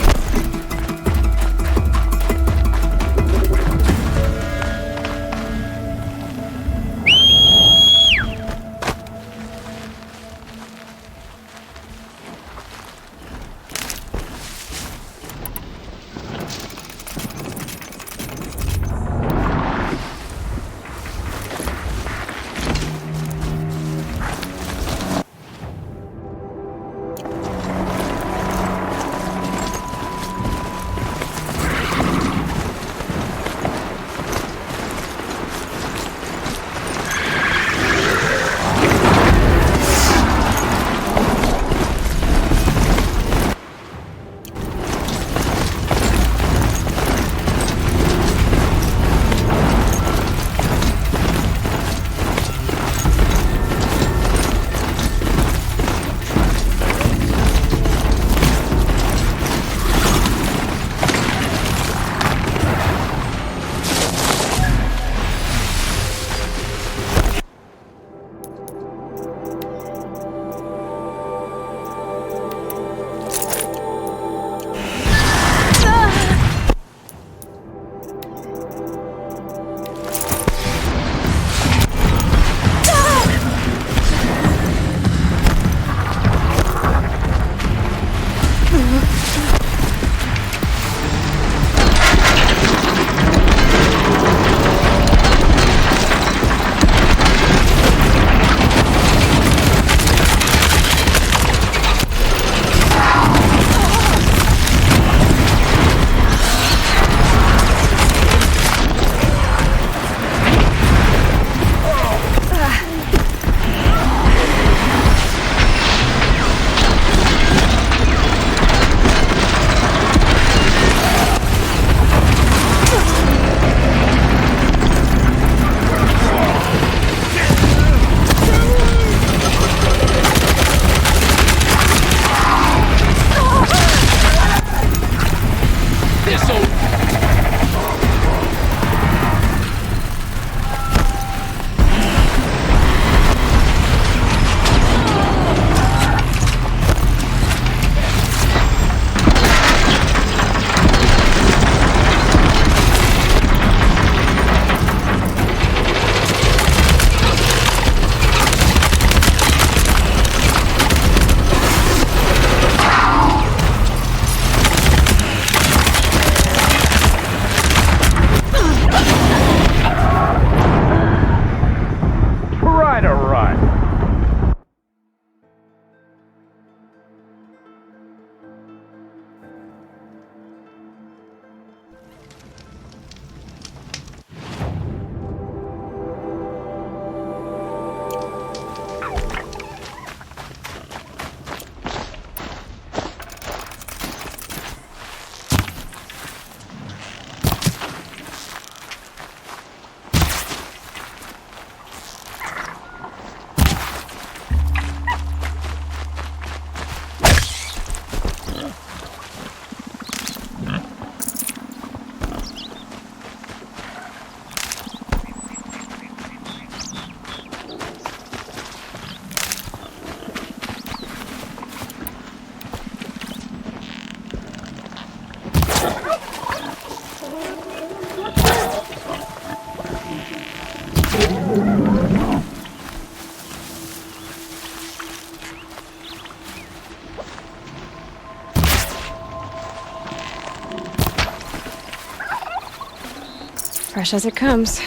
Fresh as it comes.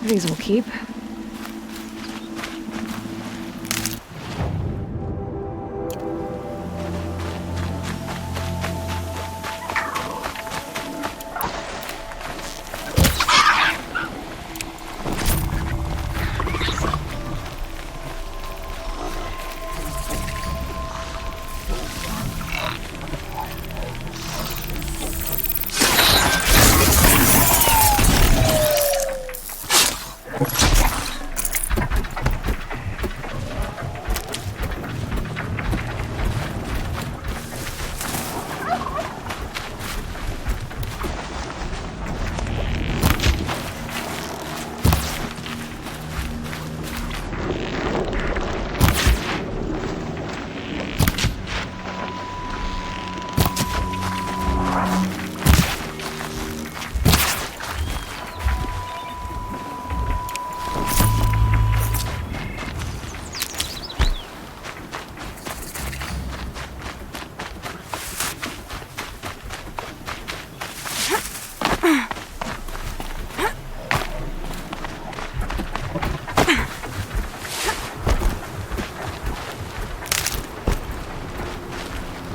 These will keep.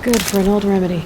Good for an old remedy.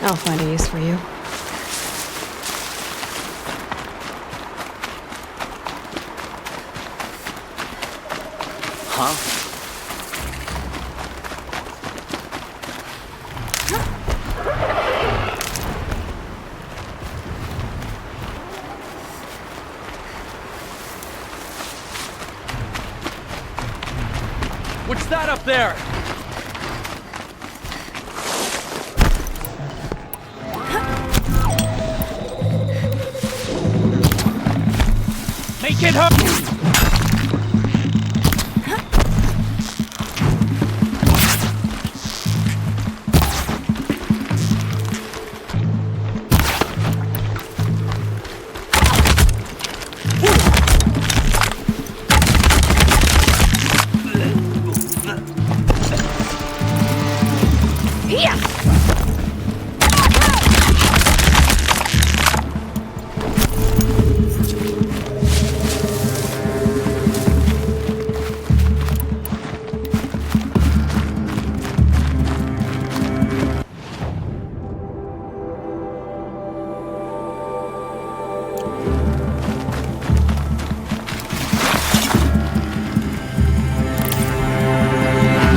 I'll find a use for you. Huh? What's that up there? Make it hurt!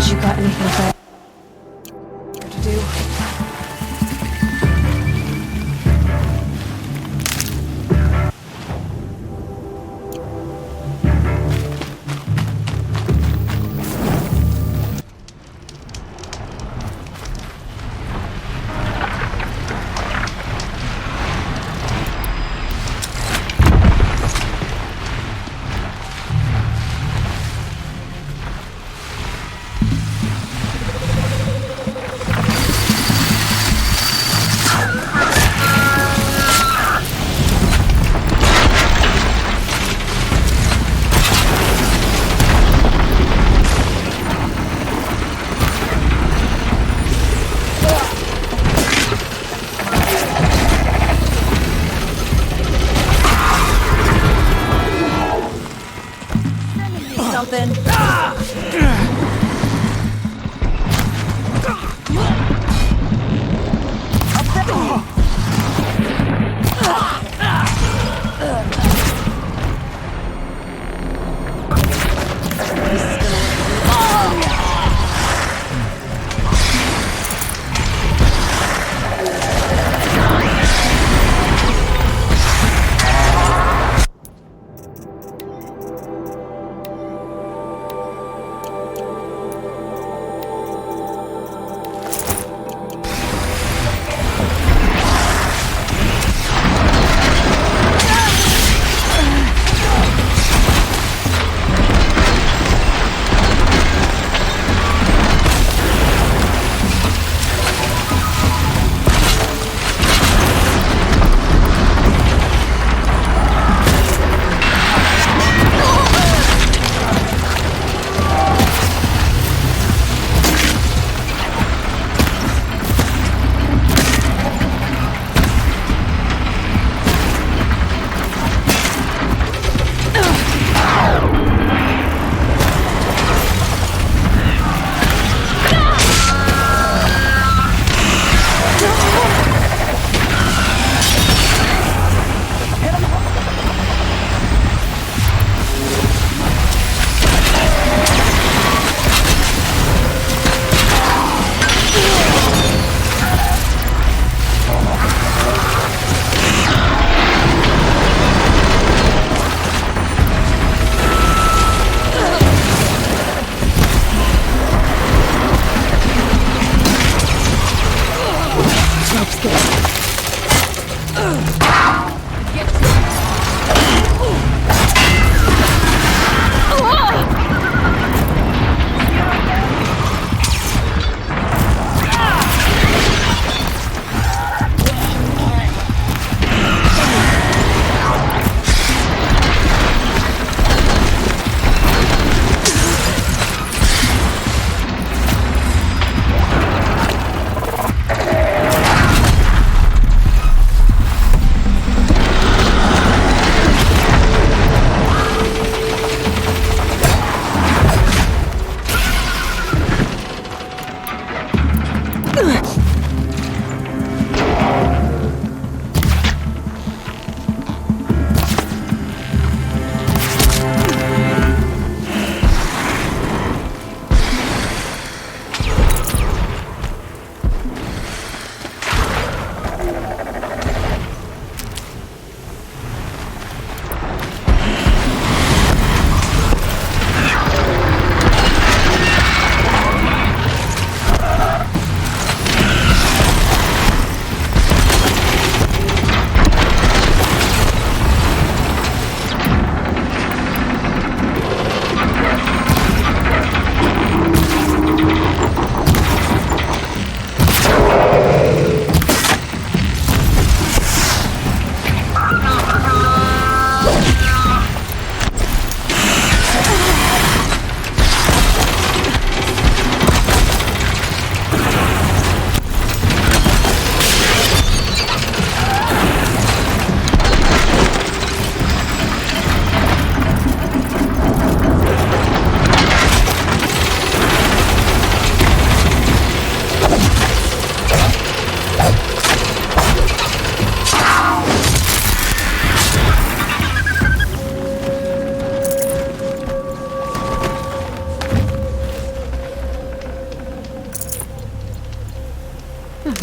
You got anything better to do? Something.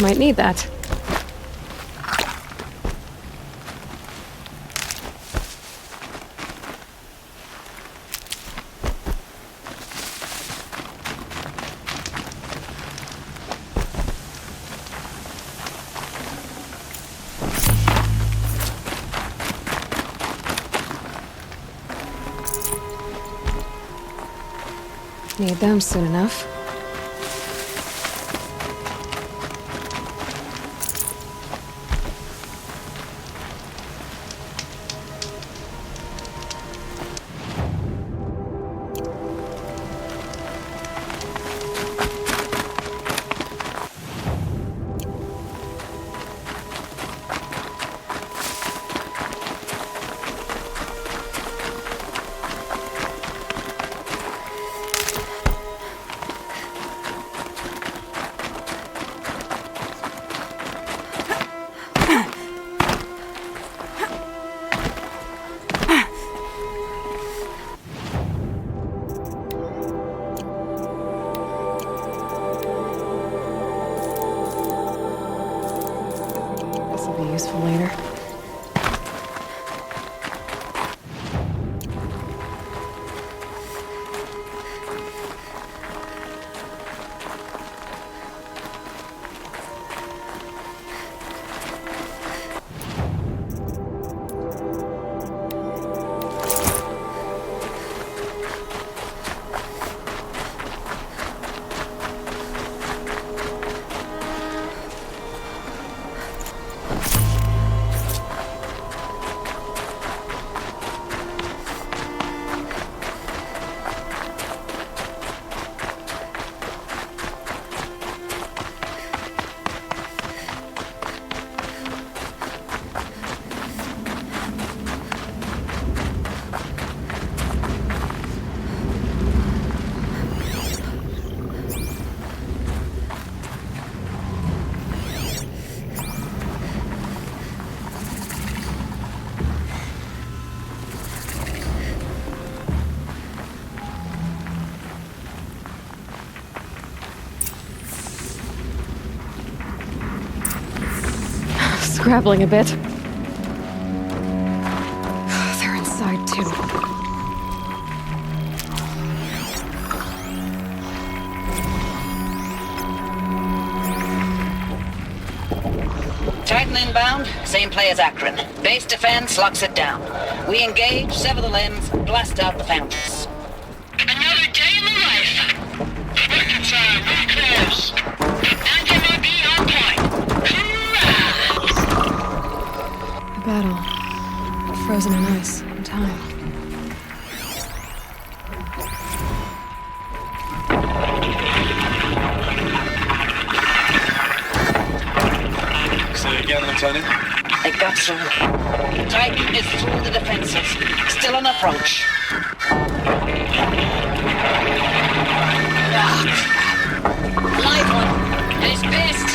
might need that. Need them soon enough. Useful later. Scrabbling a bit. They're inside too. Titan inbound, same play as Akron. Base defense locks it down. We engage, sever the limbs, blast out the fountains. Another day in the life. Reconcile, really close. Anti-MB on point. A battle. Frozen in ice and time. Say again, Lieutenant. They got through. Titan is through the defenses. Still on approach. Live one. At his best.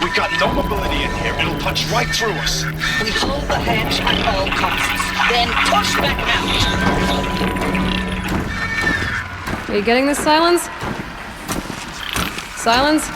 We've got no mobility in here. It'll punch right through us. We hold the hedge at all costs. Then push back out. Are you getting this, Silence? Silence?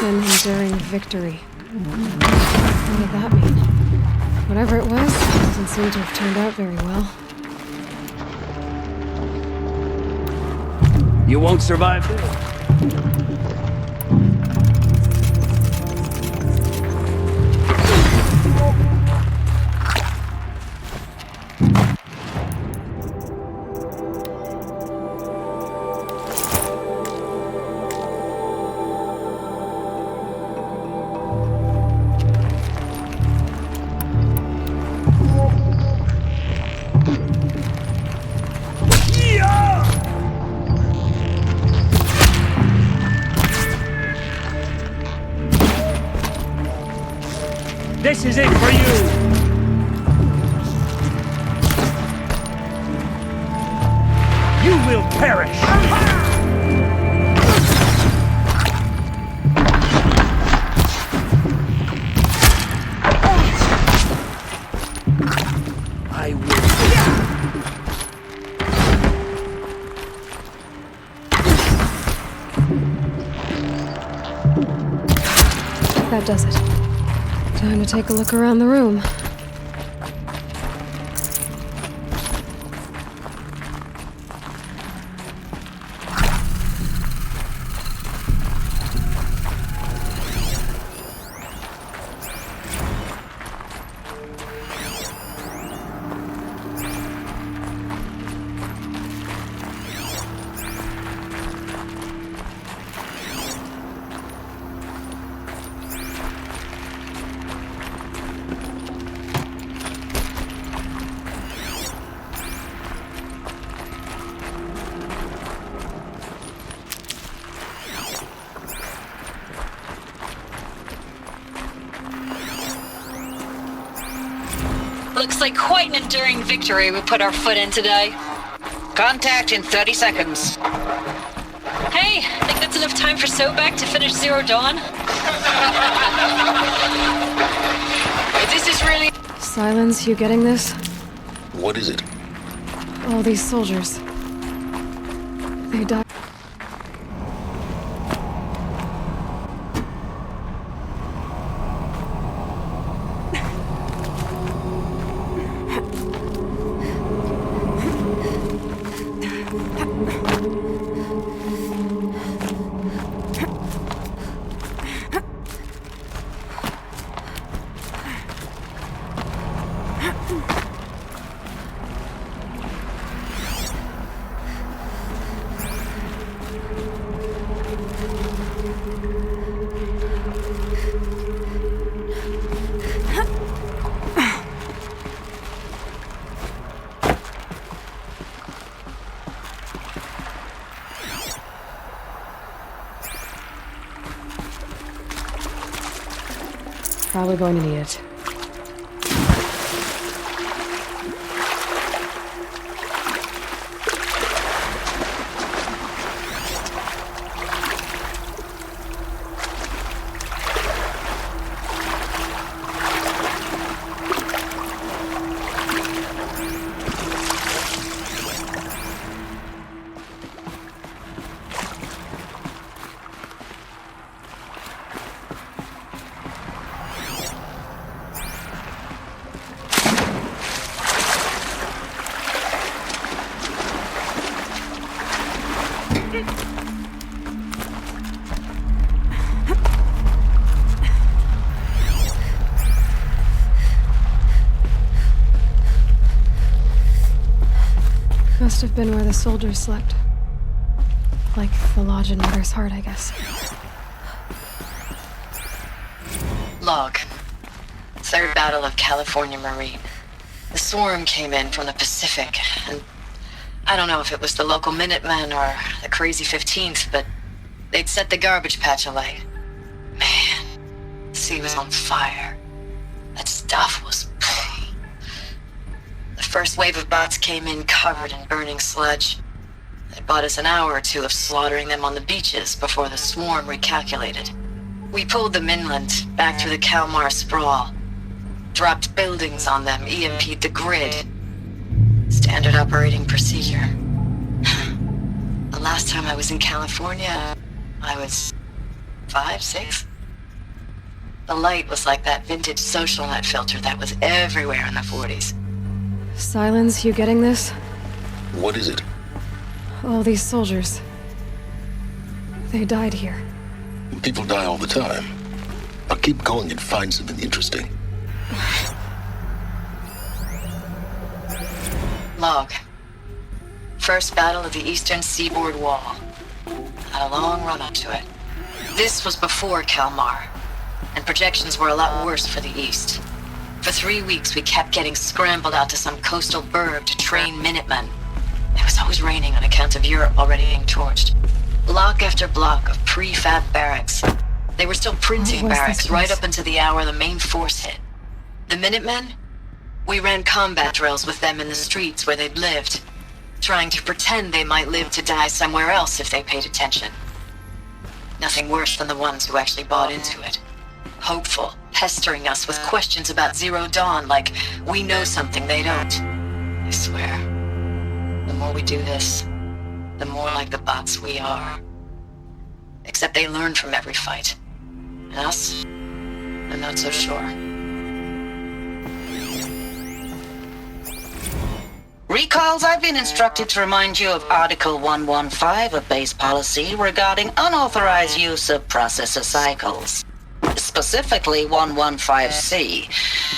Enduring victory. What did that mean? Whatever it was, doesn't seem to have turned out very well. You won't survive this. This is it for you! You will perish! I will. That does it. Time to take a look around the room. Looks like quite an enduring victory we put our foot in today. Contact in 30 seconds. Hey, think that's enough time for Sobek to finish Zero Dawn? This is really... Silence, you getting this? What is it? All these soldiers. They died. Probably going to need it. Must have been where the soldiers slept. Like the lodge in Mother's Heart, I guess. Log. Third Battle of California Marine. The swarm came in from the Pacific, and I don't know if it was the local Minutemen or the crazy 15th, but they'd set the garbage patch alight. Man, the sea was on fire. That stuff was... The first wave of bots came in covered in burning sludge. It bought us an hour or two of slaughtering them on the beaches before the swarm recalculated. We pulled them inland, back through the Kalmar sprawl. Dropped buildings on them, EMP'd the grid. Standard operating procedure. The last time I was in California, I was 5, 6? The light was like that vintage social net filter that was everywhere in the 40s. Silence, you getting this? What is it? All these soldiers. They died here. People die all the time. I'll keep going and find something interesting. Log. First battle of the Eastern Seaboard Wall. Had a long run up to it. This was before Kalmar, and projections were a lot worse for the East. For 3 weeks, we kept getting scrambled out to some coastal burg to train Minutemen. It was always raining on account of Europe already being torched. Block after block of prefab barracks. They were still printing barracks right up until the hour the main force hit. The Minutemen? We ran combat drills with them in the streets where they'd lived. trying to pretend they might live to die somewhere else if they paid attention. Nothing worse than the ones who actually bought into it. Hopeful, pestering us with questions about Zero Dawn like we know something they don't. I swear, the more we do this, the more like the bots we are. Except they learn from every fight. And us? I'm not so sure. Recalls, I've been instructed to remind you of Article 115 of base policy regarding unauthorized use of processor cycles. Specifically 115C.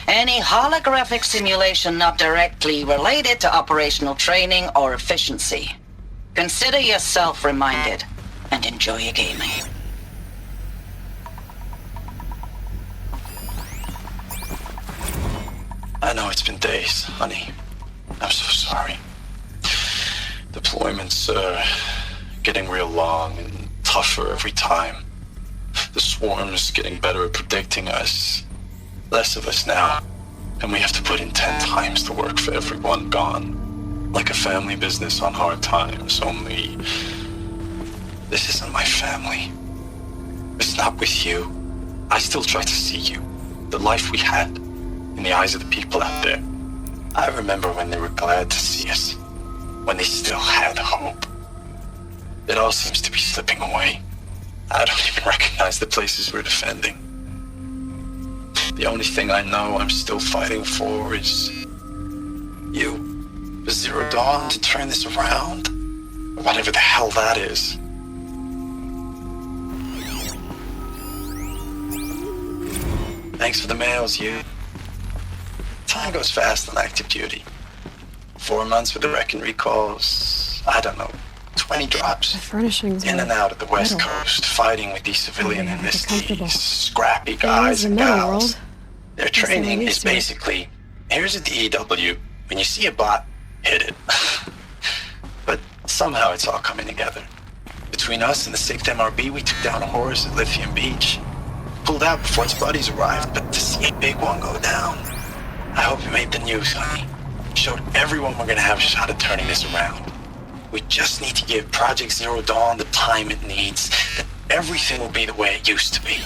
Any holographic simulation not directly related to operational training or efficiency. Consider yourself reminded and enjoy your gaming. I know it's been days, honey. I'm so sorry. Deployments are getting real long and tougher every time. The swarm is getting better at predicting us. Less of us now. And we have to put in 10 times the work for everyone gone. Like a family business on hard times, only... this isn't my family. It's not with you. I still try to see you. The life we had. In the eyes of the people out there. I remember when they were glad to see us. When they still had hope. It all seems to be slipping away. I don't even recognize the places we're defending. The only thing I know I'm still fighting for is... you. The Zero Dawn to turn this around. Whatever the hell that is. Thanks for the mails, you. Time goes fast on active duty. 4 months with the Reckon recalls, I don't know, 20 drops. The furnishings in and out of the West Coast, fighting with these civilian enlistees, scrappy guys and gals. Their training is basically, here's a DEW, when you see a bot, hit it. But somehow it's all coming together. Between us and the 6th MRB, we took down a horse at Lithium Beach. Pulled out before its buddies arrived, but to see a big one go down, I hope you made the news, honey. Showed everyone we're gonna have a shot at turning this around. We just need to give Project Zero Dawn the time it needs, then everything will be the way it used to be.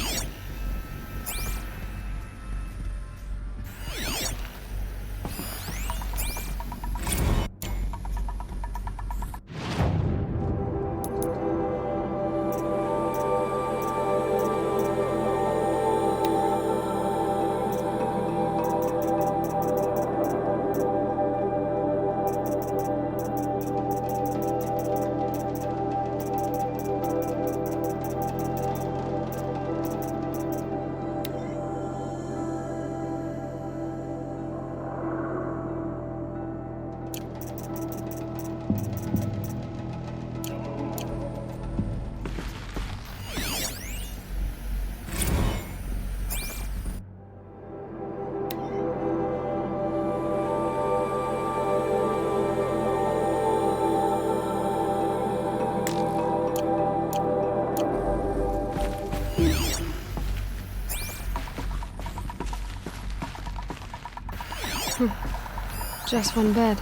Just one bed.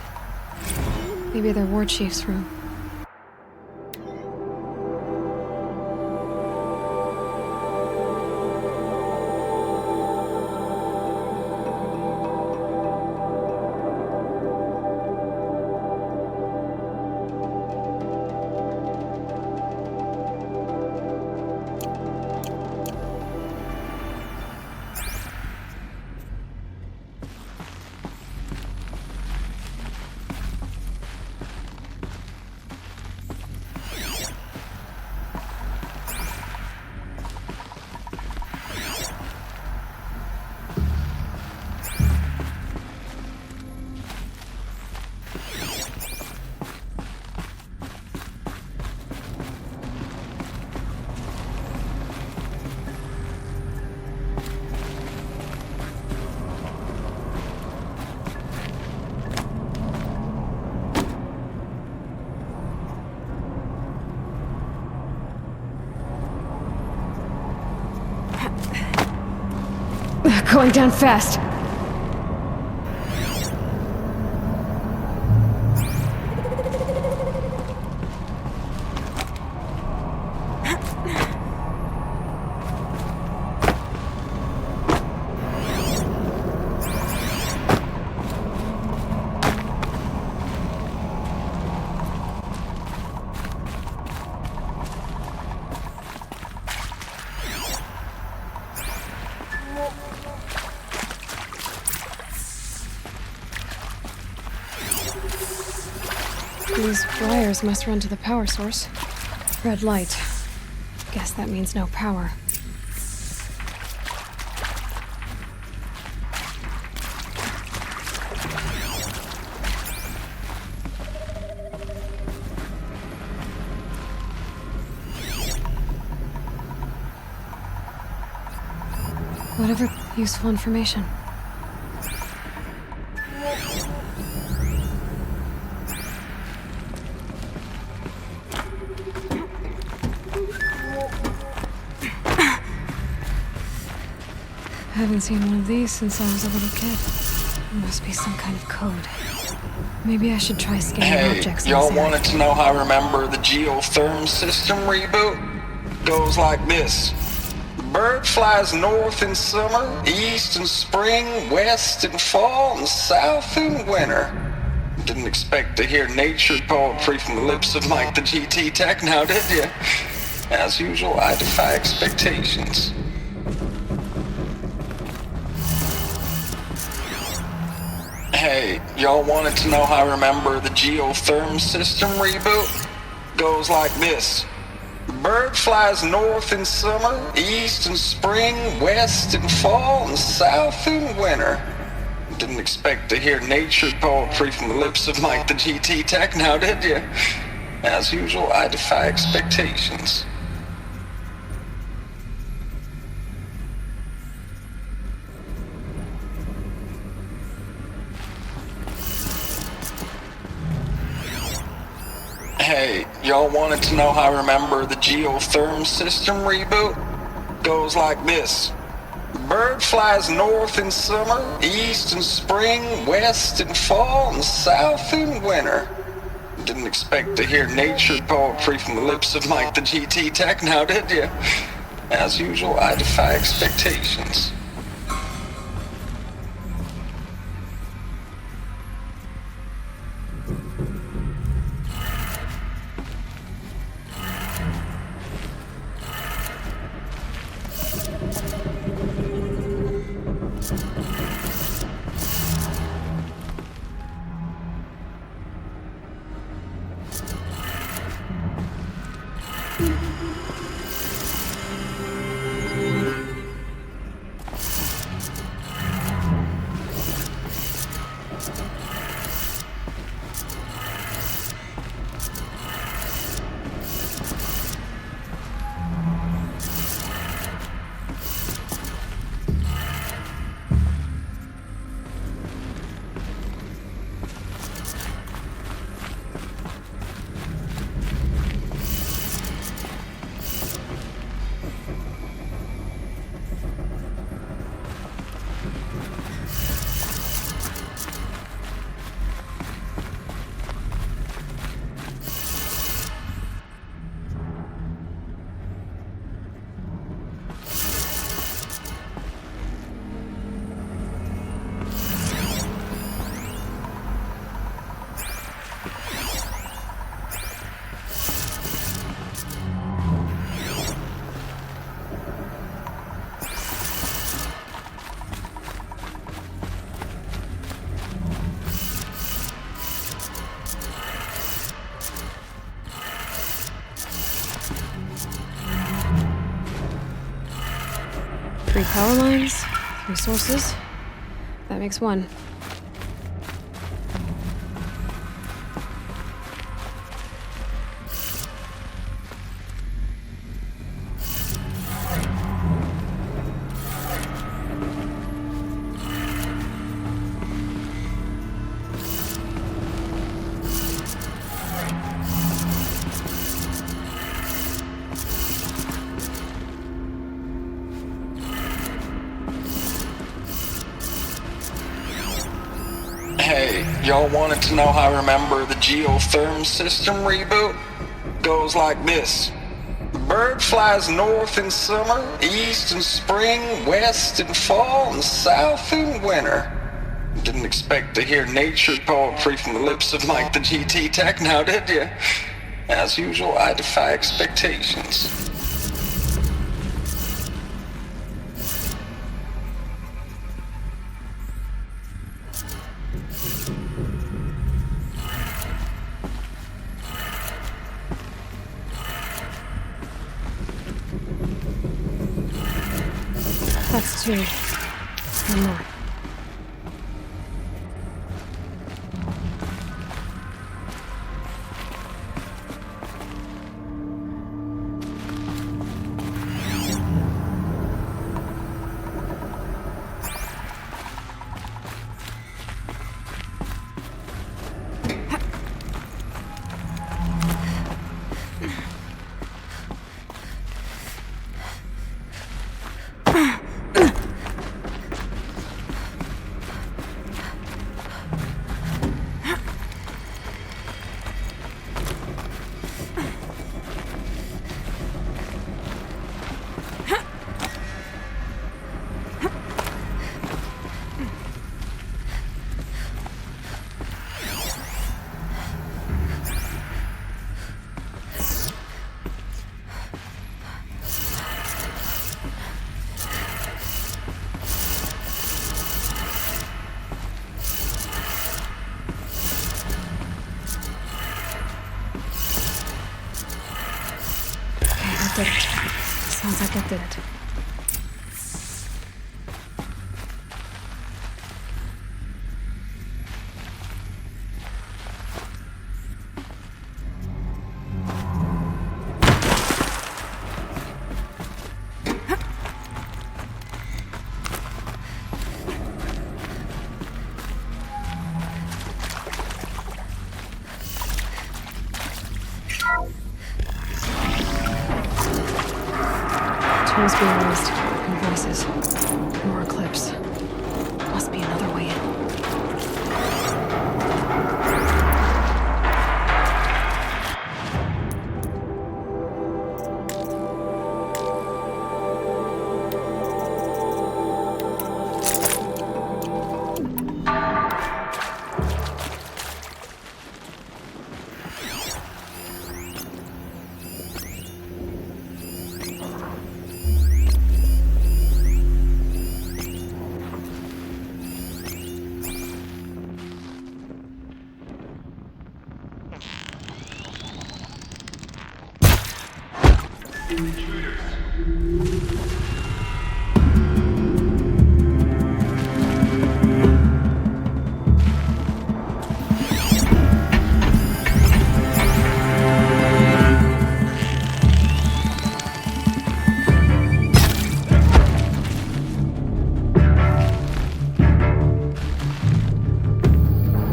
Maybe their war chief's room. Going down fast. These wires must run to the power source. Red light. Guess that means no power. Whatever useful information. I haven't seen one of these since I was a little kid. It must be some kind of code. Maybe I should try scanning objects. Hey, y'all wanted to know how I remember the geotherm system reboot? Goes like this. Bird flies north in summer, east in spring, west in fall, and south in winter. Didn't expect to hear nature poetry from the lips of Mike the GT Tech now, did you? As usual, I defy expectations. Hey, y'all wanted to know how I remember the geotherm system reboot? Goes like this. Bird flies north in summer, east in spring, west in fall, and south in winter. Didn't expect to hear nature poetry from the lips of Mike the GT Tech now, did you? As usual, I defy expectations. Hey, y'all wanted to know how I remember the geotherm system reboot? Goes like this. Bird flies north in summer, east in spring, west in fall, and south in winter. Didn't expect to hear nature poetry from the lips of Mike the GT Tech now, did you? As usual, I defy expectations. Three power lines, 3 sources. That makes 1. Hey, y'all wanted to know how I remember the geotherm system reboot? Goes like this. Bird flies north in summer, east in spring, west in fall, and south in winter. Didn't expect to hear nature poetry from the lips of Mike the GT Tech now, did you? As usual, I defy expectations. That's two. One more. Did it. Sounds like I did it. Tools being used, and voices. More clips. Must be another way in.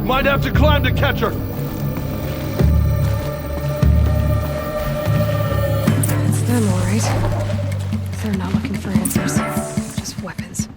Might have to climb to catch her. It's them, all right. They're not looking for answers, just weapons.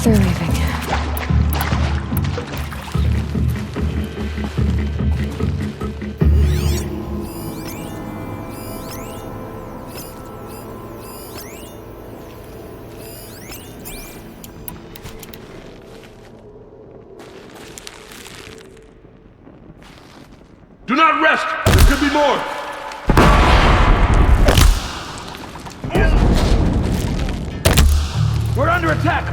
They're leaving. Do not rest! There could be more! We're under attack!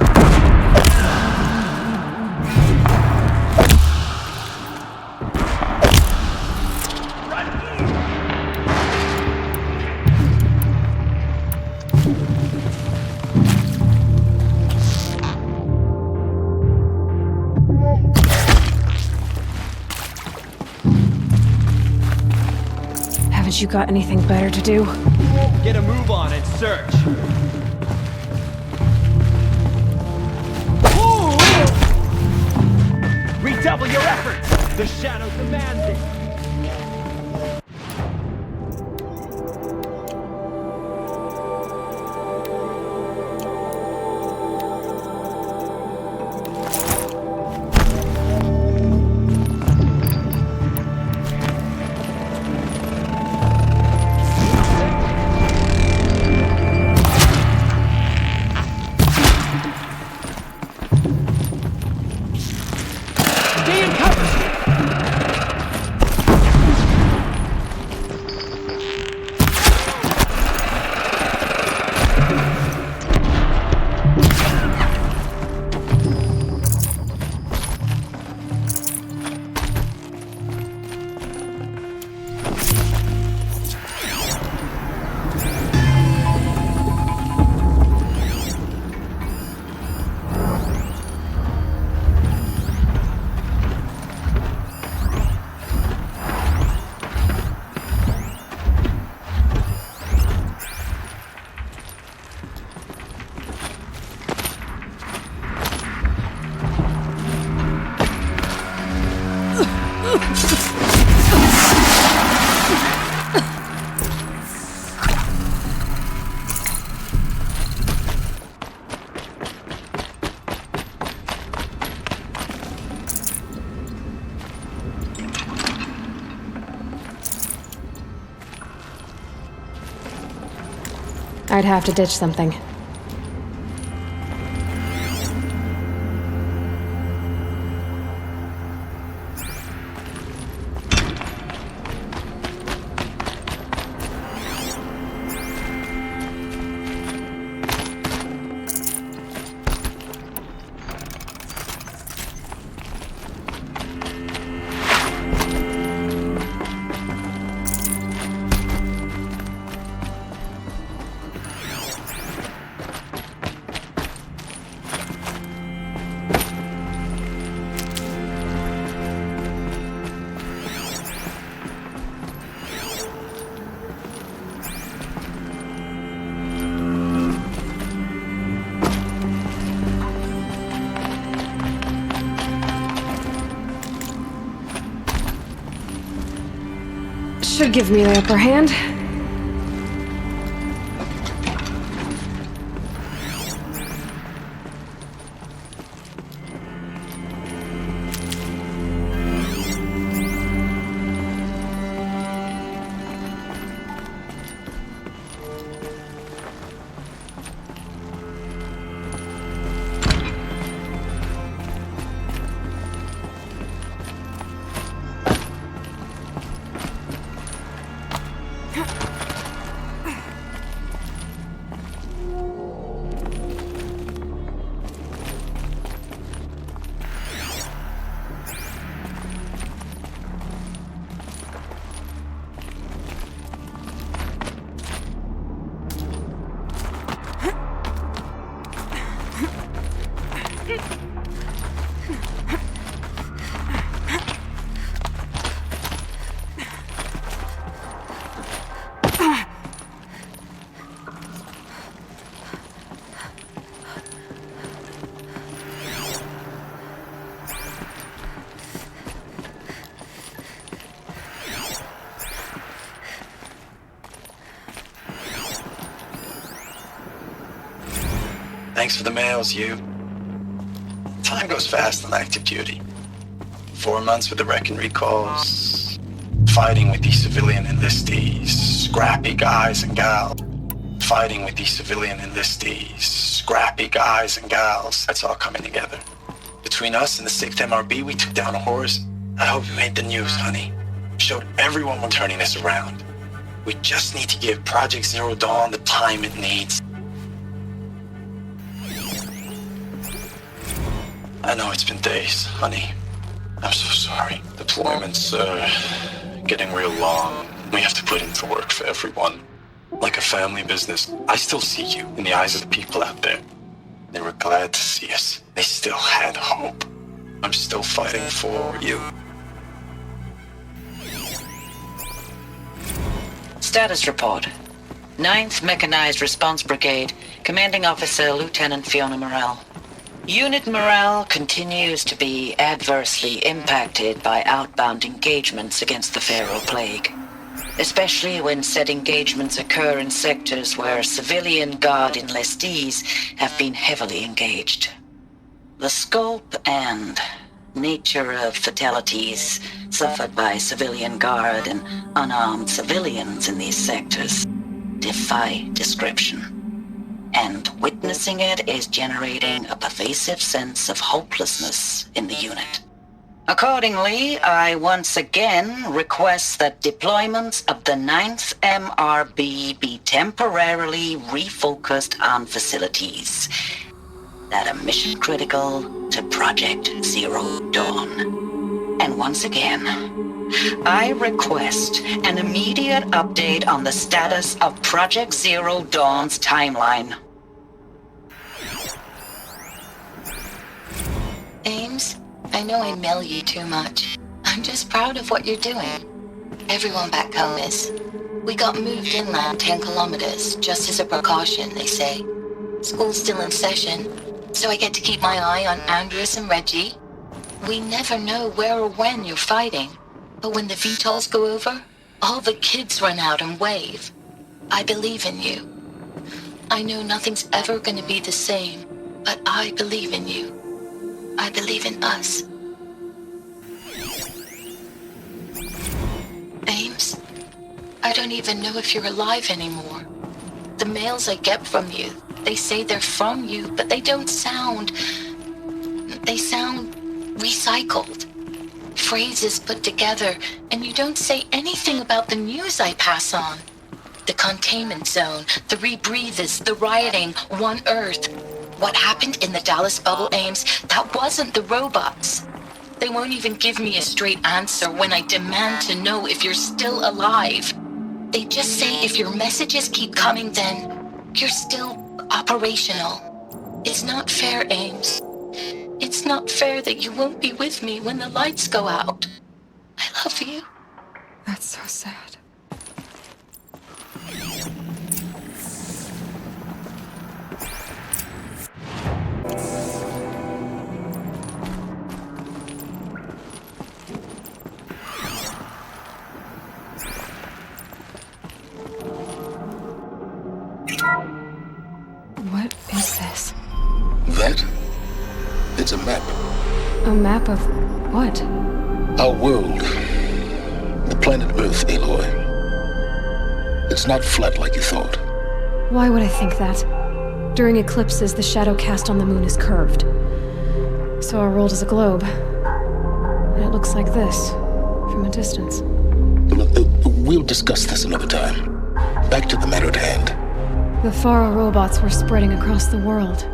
Haven't you got anything better to do? Get a move on and search. Redouble your efforts! The shadow demands it! I'd have to ditch something. Should give me the upper hand. Thanks for the mails, you. Time goes fast on active duty. 4 months with the wreck and recalls, fighting with these civilian enlistees, scrappy guys and gals. Fighting with these civilian enlistees, scrappy guys and gals. That's all coming together. Between us and the 6th MRB, we took down a horse. I hope you made the news, honey. Showed everyone we're turning this around. We just need to give Project Zero Dawn the time it needs. I know it's been days, honey. I'm so sorry. Deployment's, getting real long. We have to put in the work for everyone. Like a family business. I still see you in the eyes of the people out there. They were glad to see us. They still had hope. I'm still fighting for you. Status report. 9th Mechanized Response Brigade, Commanding Officer Lieutenant Fiona Morrell. Unit morale continues to be adversely impacted by outbound engagements against the Pharaoh Plague, especially when said engagements occur in sectors where civilian guard enlistees have been heavily engaged. The scope and nature of fatalities suffered by civilian guard and unarmed civilians in these sectors defy description. And witnessing it is generating a pervasive sense of hopelessness in the unit. Accordingly, I once again request that deployments of the 9th MRB be temporarily refocused on facilities that are mission critical to Project Zero Dawn. And once again, I request an immediate update on the status of Project Zero Dawn's timeline. Ames, I know I mail you too much. I'm just proud of what you're doing. Everyone back home is. We got moved inland 10 kilometers, just as a precaution, they say. School's still in session, so I get to keep my eye on Andreas and Reggie. We never know where or when you're fighting, but when the VTOLs go over, all the kids run out and wave. I believe in you. I know nothing's ever gonna be the same, but I believe in you. I believe in us. Ames, I don't even know if you're alive anymore. The mails I get from you, they say they're from you, but they don't sound... They sound recycled. Phrases put together, and you don't say anything about the news I pass on. The containment zone, the rebreathers, the rioting, One Earth. What happened in the Dallas bubble, Ames, that wasn't the robots. They won't even give me a straight answer when I demand to know if you're still alive. They just say if your messages keep coming, then you're still operational. It's not fair, Ames. It's not fair that you won't be with me when the lights go out. I love you. That's so sad. What is this? That? It's a map. A map of what? Our world. The planet Earth, Aloy. It's not flat like you thought. Why would I think that? During eclipses, the shadow cast on the moon is curved. So our world is a globe. And it looks like this, from a distance. We'll discuss this another time. Back to the matter at hand. The Faro robots were spreading across the world,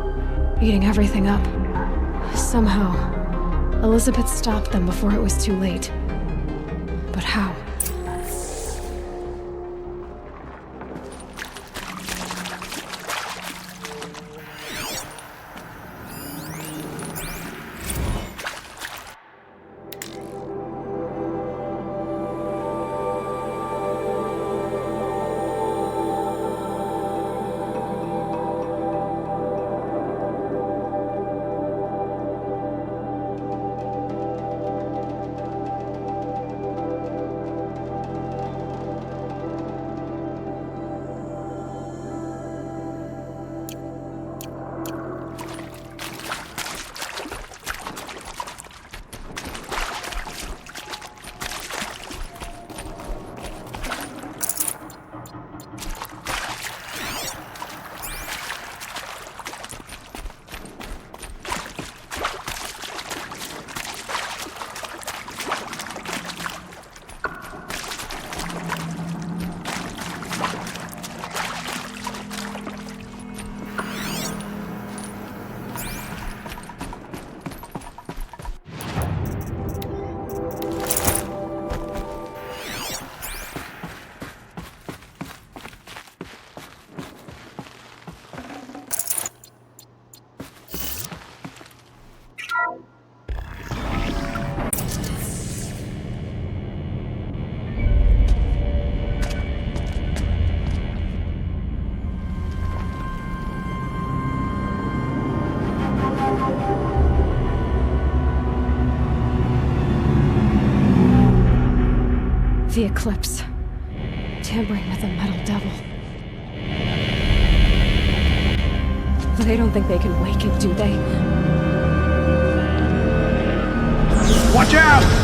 eating everything up. Somehow, Elizabeth stopped them before it was too late. But how? The eclipse. Tampering with the metal devil. They don't think they can wake it, do they? Watch out!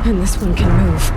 And this one can move.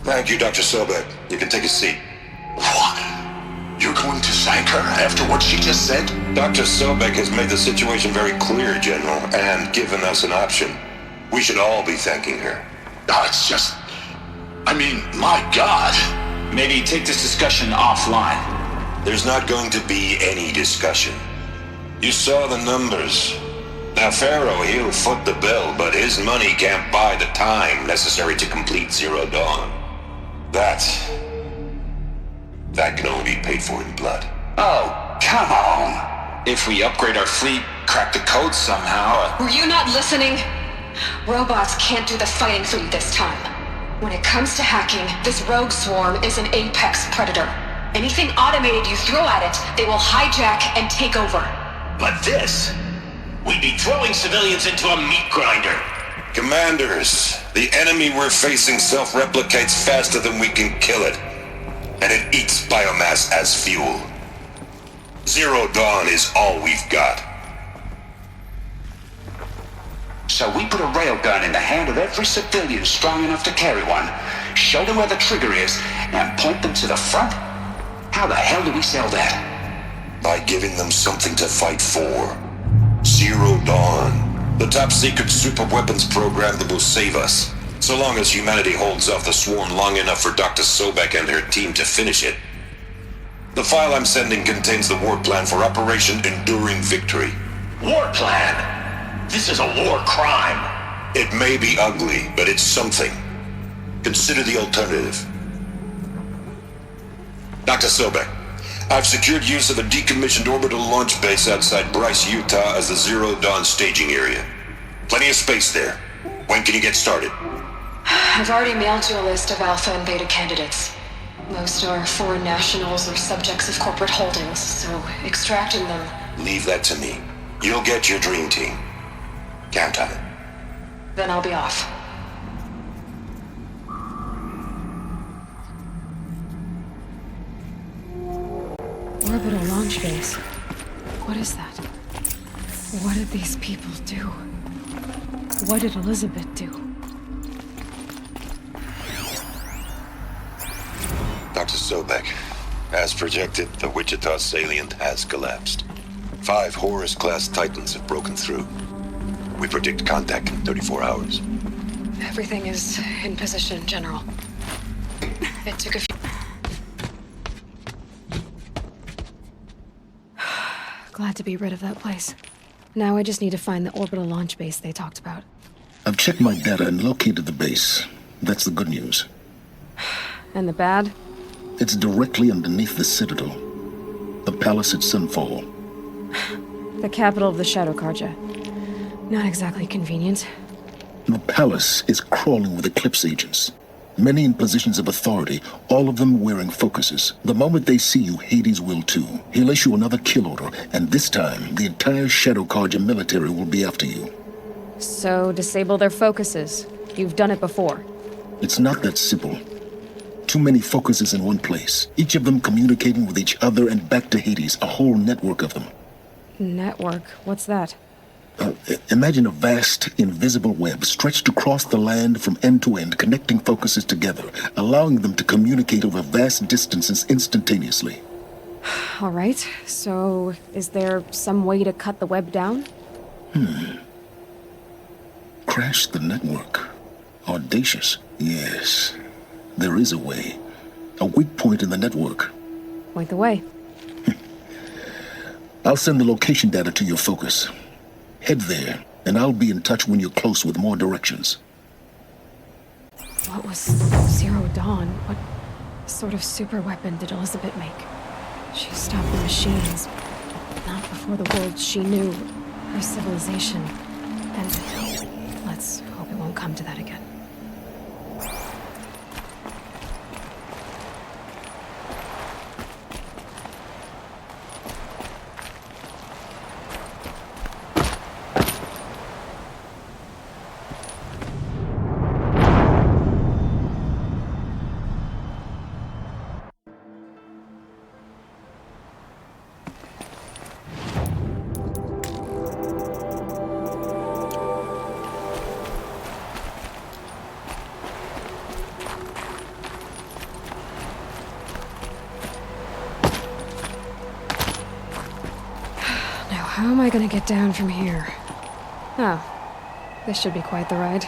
Thank you, Dr. Sobek. You can take a seat. What? You're going to thank her after what she just said? Dr. Sobek has made the situation very clear, General, and given us an option. We should all be thanking her. Oh, it's just... I mean, my God. Maybe take this discussion offline. There's not going to be any discussion. You saw the numbers. Now, Pharaoh, he'll foot the bill, but his money can't buy the time necessary to complete Zero Dawn. That can only be paid for in blood. Oh, come on. If we upgrade our fleet, crack the code somehow... Were you not listening? Robots can't do the fighting for you this time. When it comes to hacking, this rogue swarm is an apex predator. Anything automated you throw at it, they will hijack and take over. But this... we'd be throwing civilians into a meat grinder. Commanders, the enemy we're facing self-replicates faster than we can kill it. And it eats biomass as fuel. Zero Dawn is all we've got. So we put a railgun in the hand of every civilian strong enough to carry one, show them where the trigger is, and point them to the front? How the hell do we sell that? By giving them something to fight for. Zero Dawn, the top-secret super-weapons program that will save us, so long as humanity holds off the swarm long enough for Dr. Sobek and her team to finish it. The file I'm sending contains the war plan for Operation Enduring Victory. War plan? This is a war crime. It may be ugly, but it's something. Consider the alternative. Dr. Sobek, I've secured use of a decommissioned orbital launch base outside Bryce, Utah as the Zero Dawn staging area. Plenty of space there. When can you get started? I've already mailed you a list of Alpha and Beta candidates. Most are foreign nationals or subjects of corporate holdings, so extracting them... Leave that to me. You'll get your dream team. Count on it. Then I'll be off. Orbital launch base. What is that? What did these people do? What did Elizabeth do? Dr. Sobek, as projected, the Wichita salient has collapsed. 5 Horus-class Titans have broken through. We predict contact in 34 hours. Everything is in position, General. It took a few... Glad to be rid of that place. Now I just need to find the orbital launch base they talked about. I've checked my data and located the base. That's the good news. And the bad? It's directly underneath the Citadel. The palace at Sunfall. The capital of the Shadow Carja. Not exactly convenient. The palace is crawling with Eclipse agents. Many in positions of authority, all of them wearing focuses. The moment they see you, Hades will too. He'll issue another kill order, and this time, the entire Shadow Carja military will be after you. So, disable their focuses. You've done it before. It's not that simple. Too many focuses in one place, each of them communicating with each other and back to Hades, a whole network of them. Network? What's that? Imagine a vast, invisible web stretched across the land from end to end, connecting focuses together, allowing them to communicate over vast distances instantaneously. All right, so is there some way to cut the web down? Crash the network. Audacious. Yes, there is a way. A weak point in the network. Point the way. I'll send the location data to your focus. Head there, and I'll be in touch when you're close with more directions. What was Zero Dawn? What sort of super weapon did Elizabeth make? She stopped the machines, but not before the world she knew, her civilization. And let's hope it won't come to that again. How am I gonna get down from here? Oh, this should be quite the ride.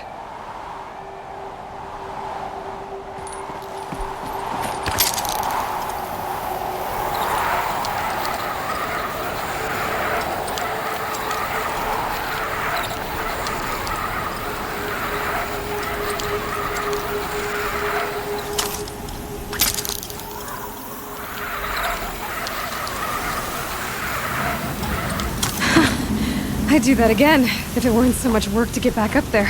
I'd do that again, if it weren't so much work to get back up there.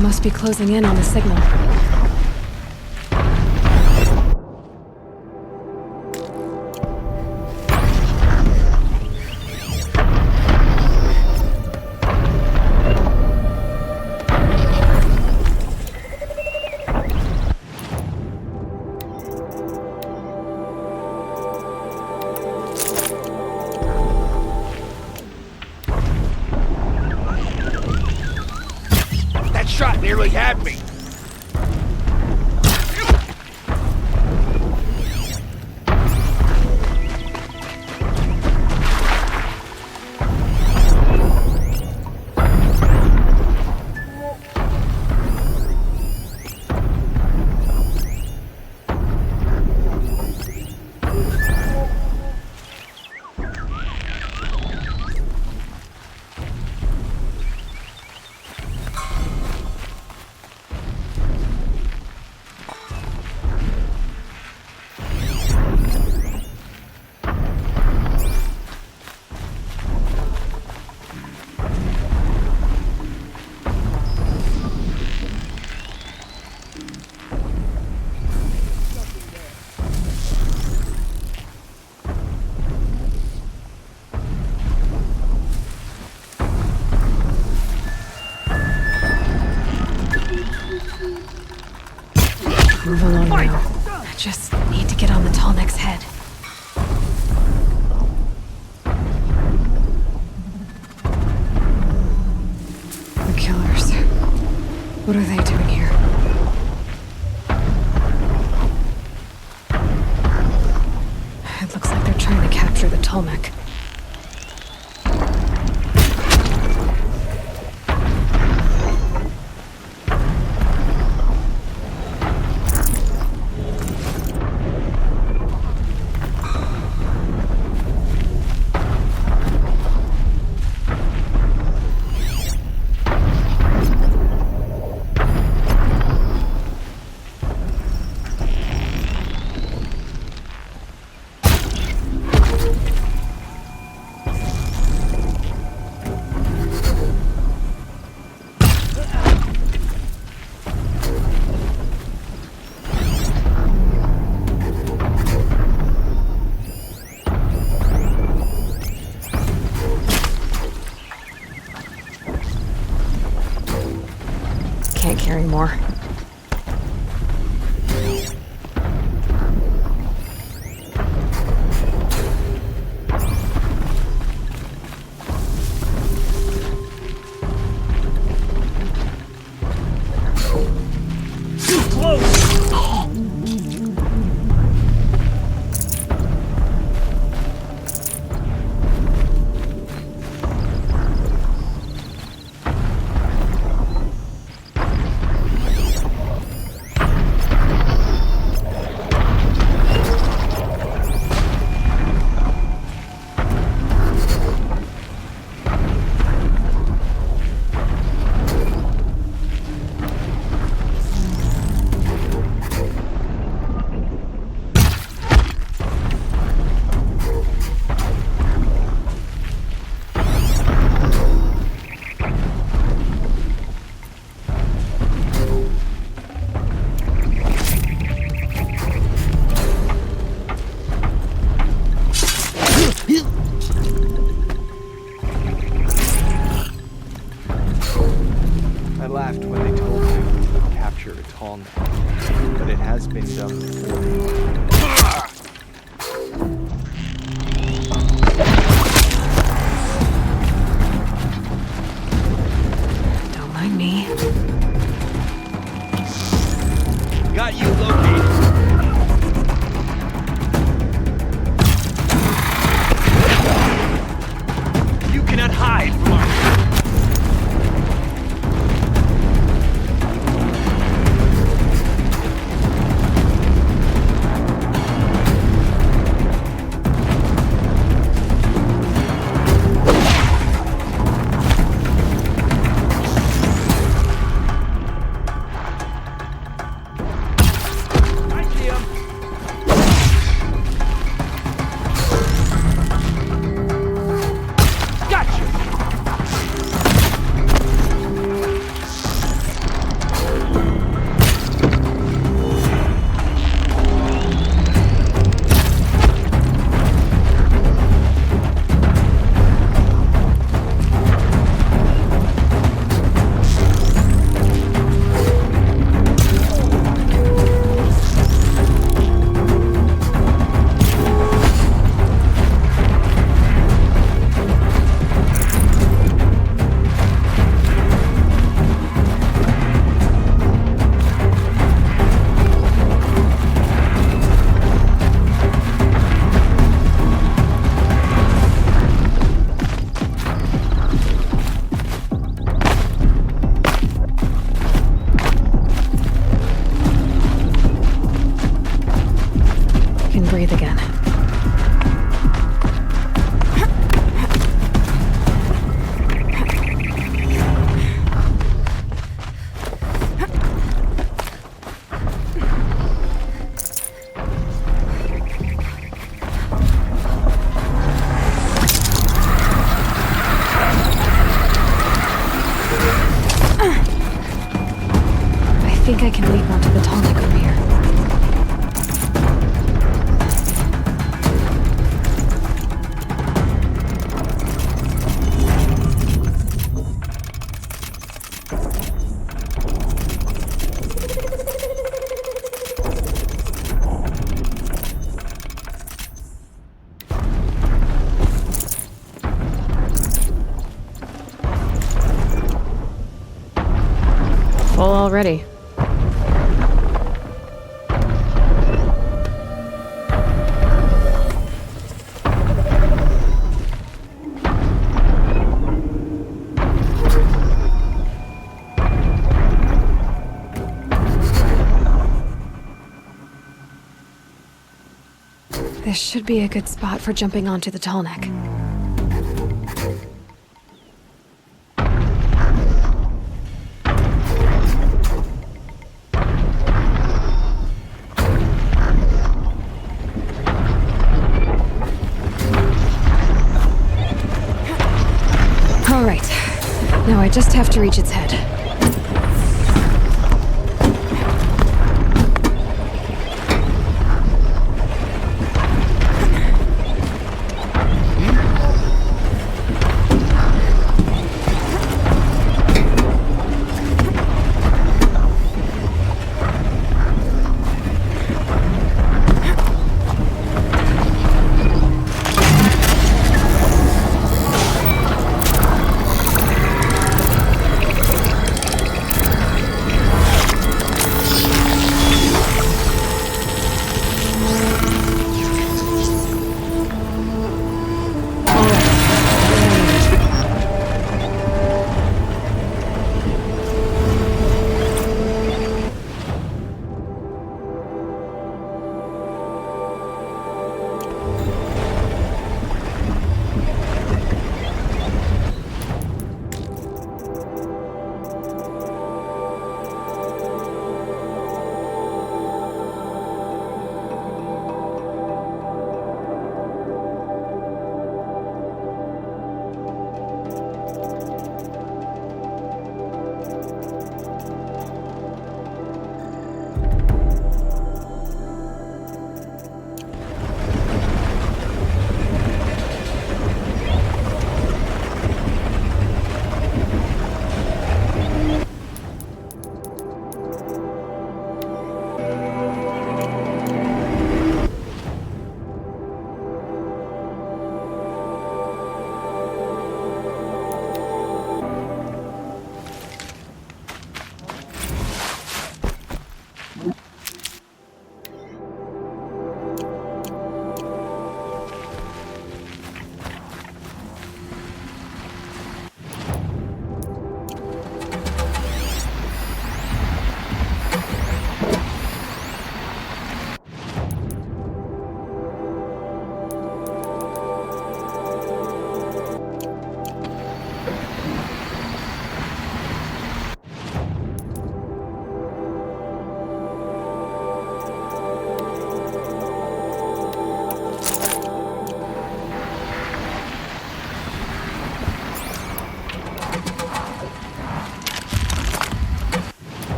Must be closing in on the signal. at me! Move along now. I just need to get on the tall neck's head. The killers. What are they doing here? It looks like they're trying to capture the Tolmec. Can't carry more. But it has been done before. Don't mind me. Got you located. You cannot hide from our... already. This should be a good spot for jumping onto the tall neck. All right. Now I just have to reach its head.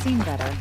seen better.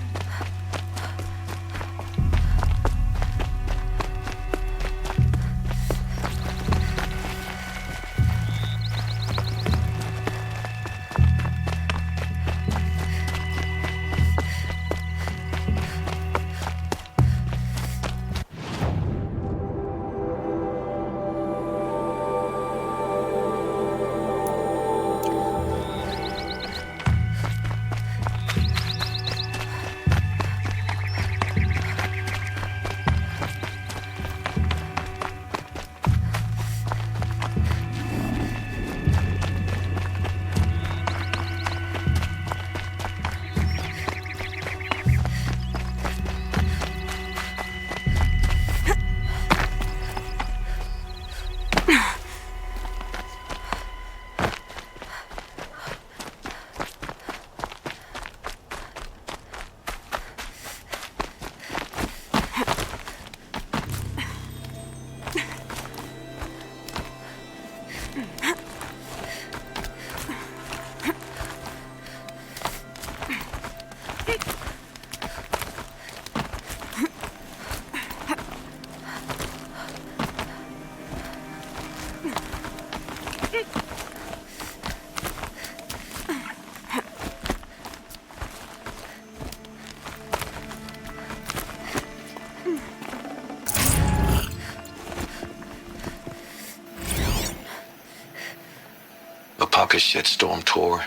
Apocalyptic shitstorm tour,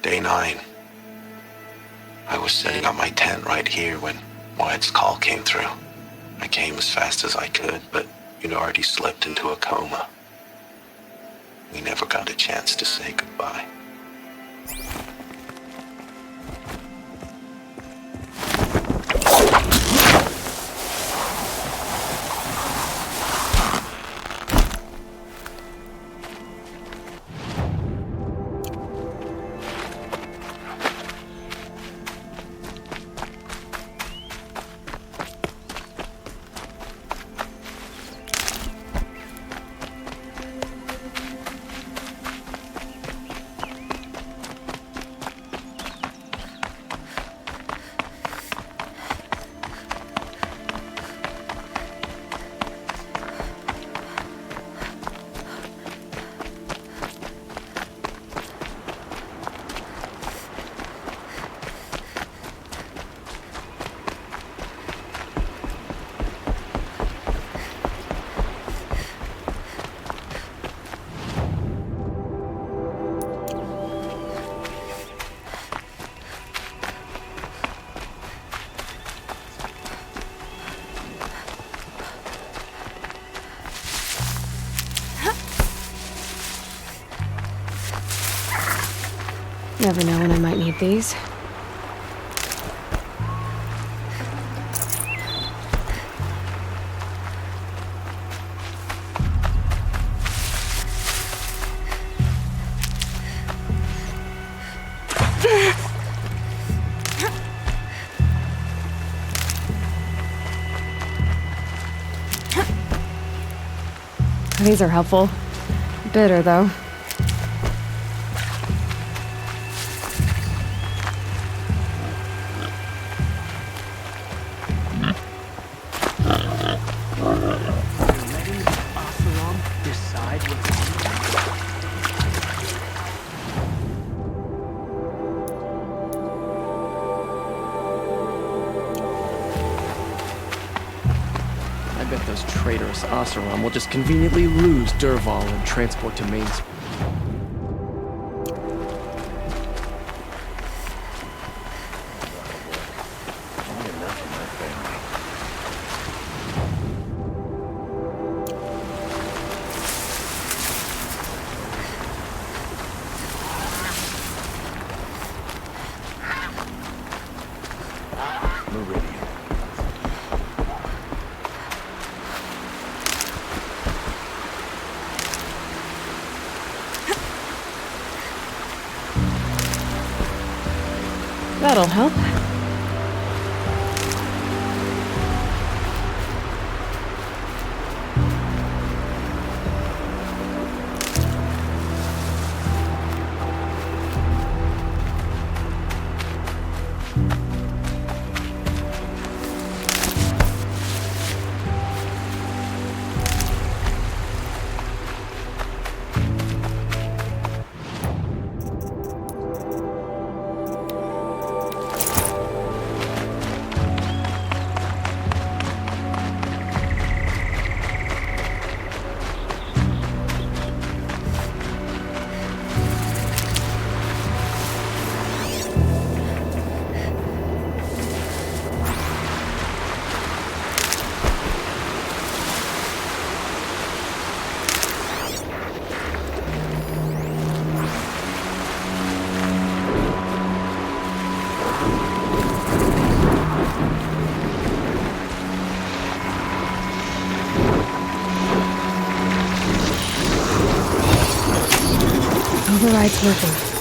day 9. I was setting up my tent right here when Wyatt's call came through. I came as fast as I could, but you'd already slipped into a coma. We never got a chance to say goodbye. Never know when I might need these. These are helpful. Bitter, though. I bet those traitorous Oseram will just conveniently lose Derval and transport to Main. That'll help. Hide's working.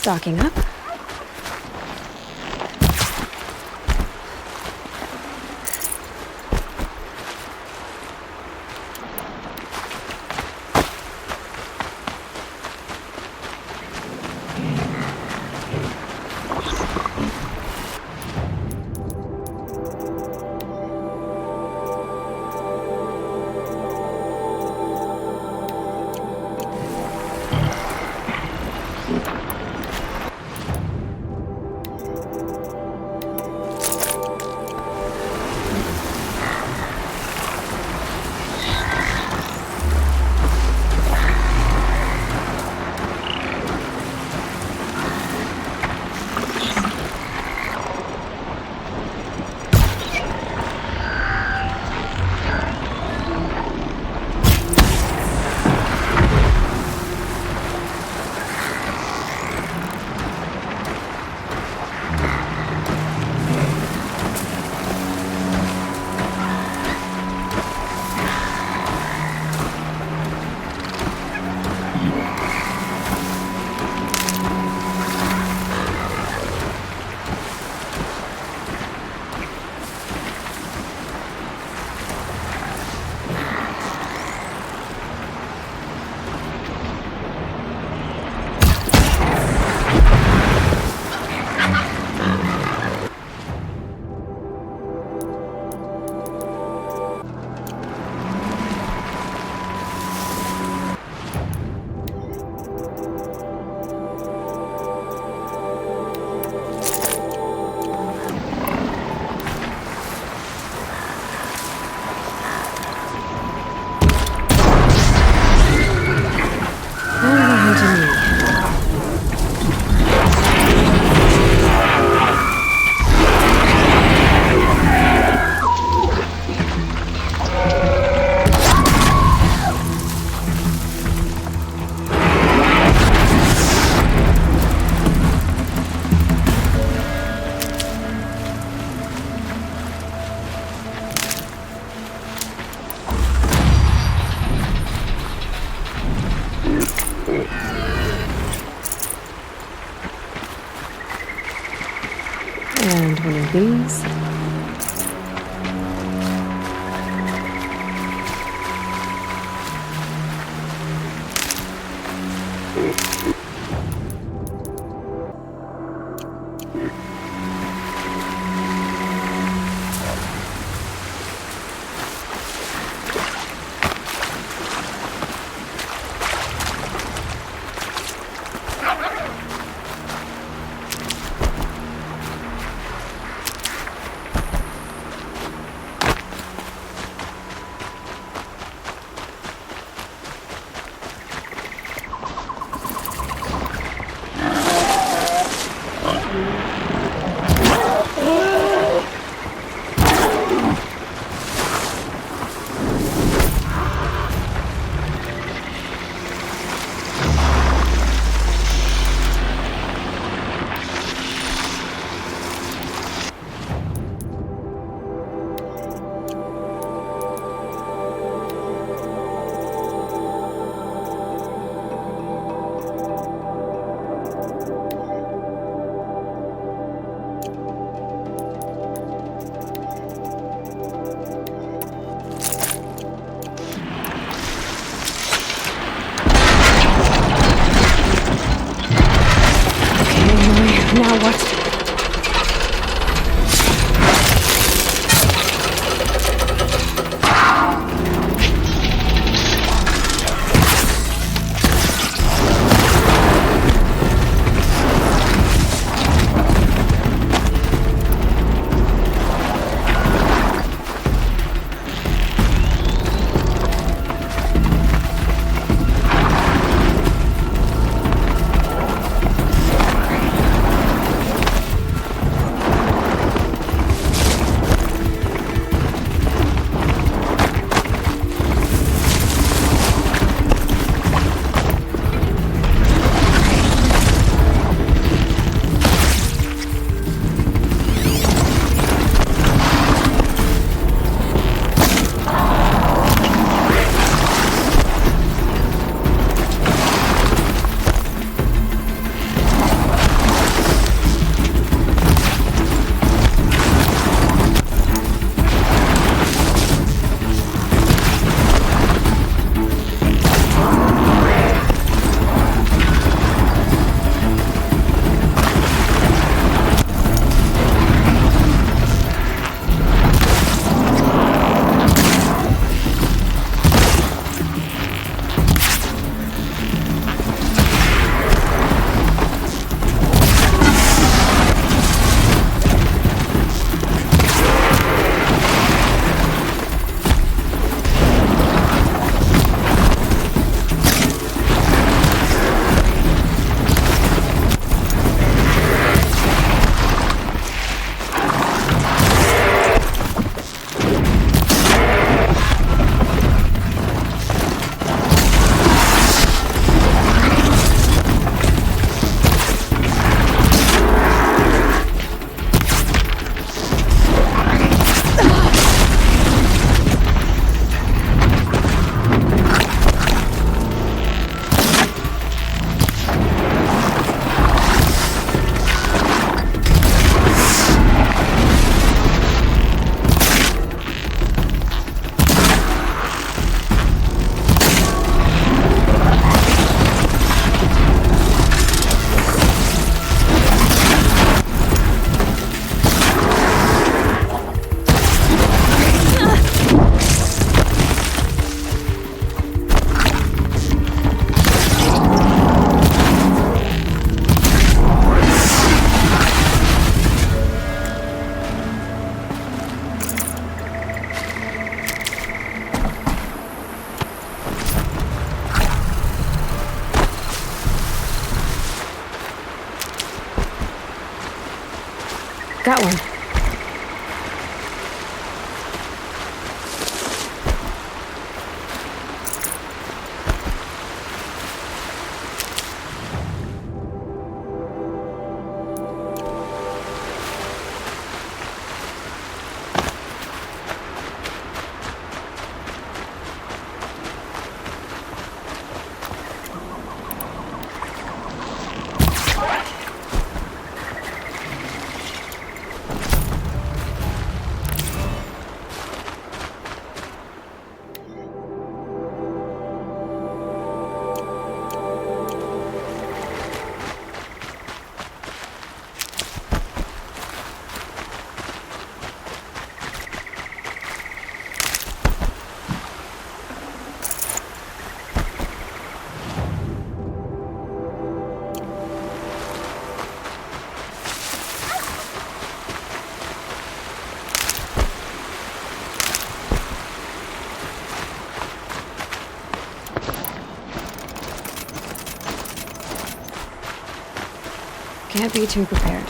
Stocking up. And one of these. got one. Can't be too prepared.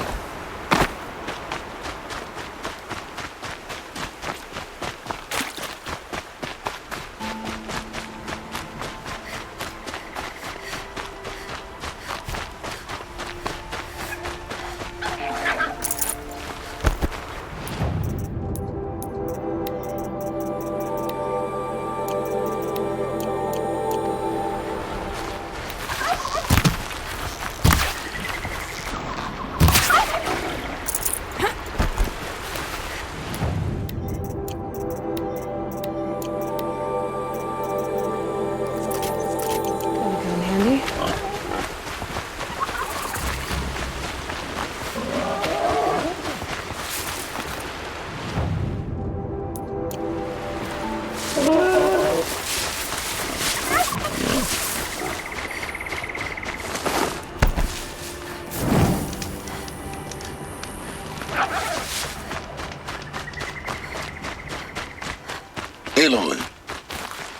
Aloy,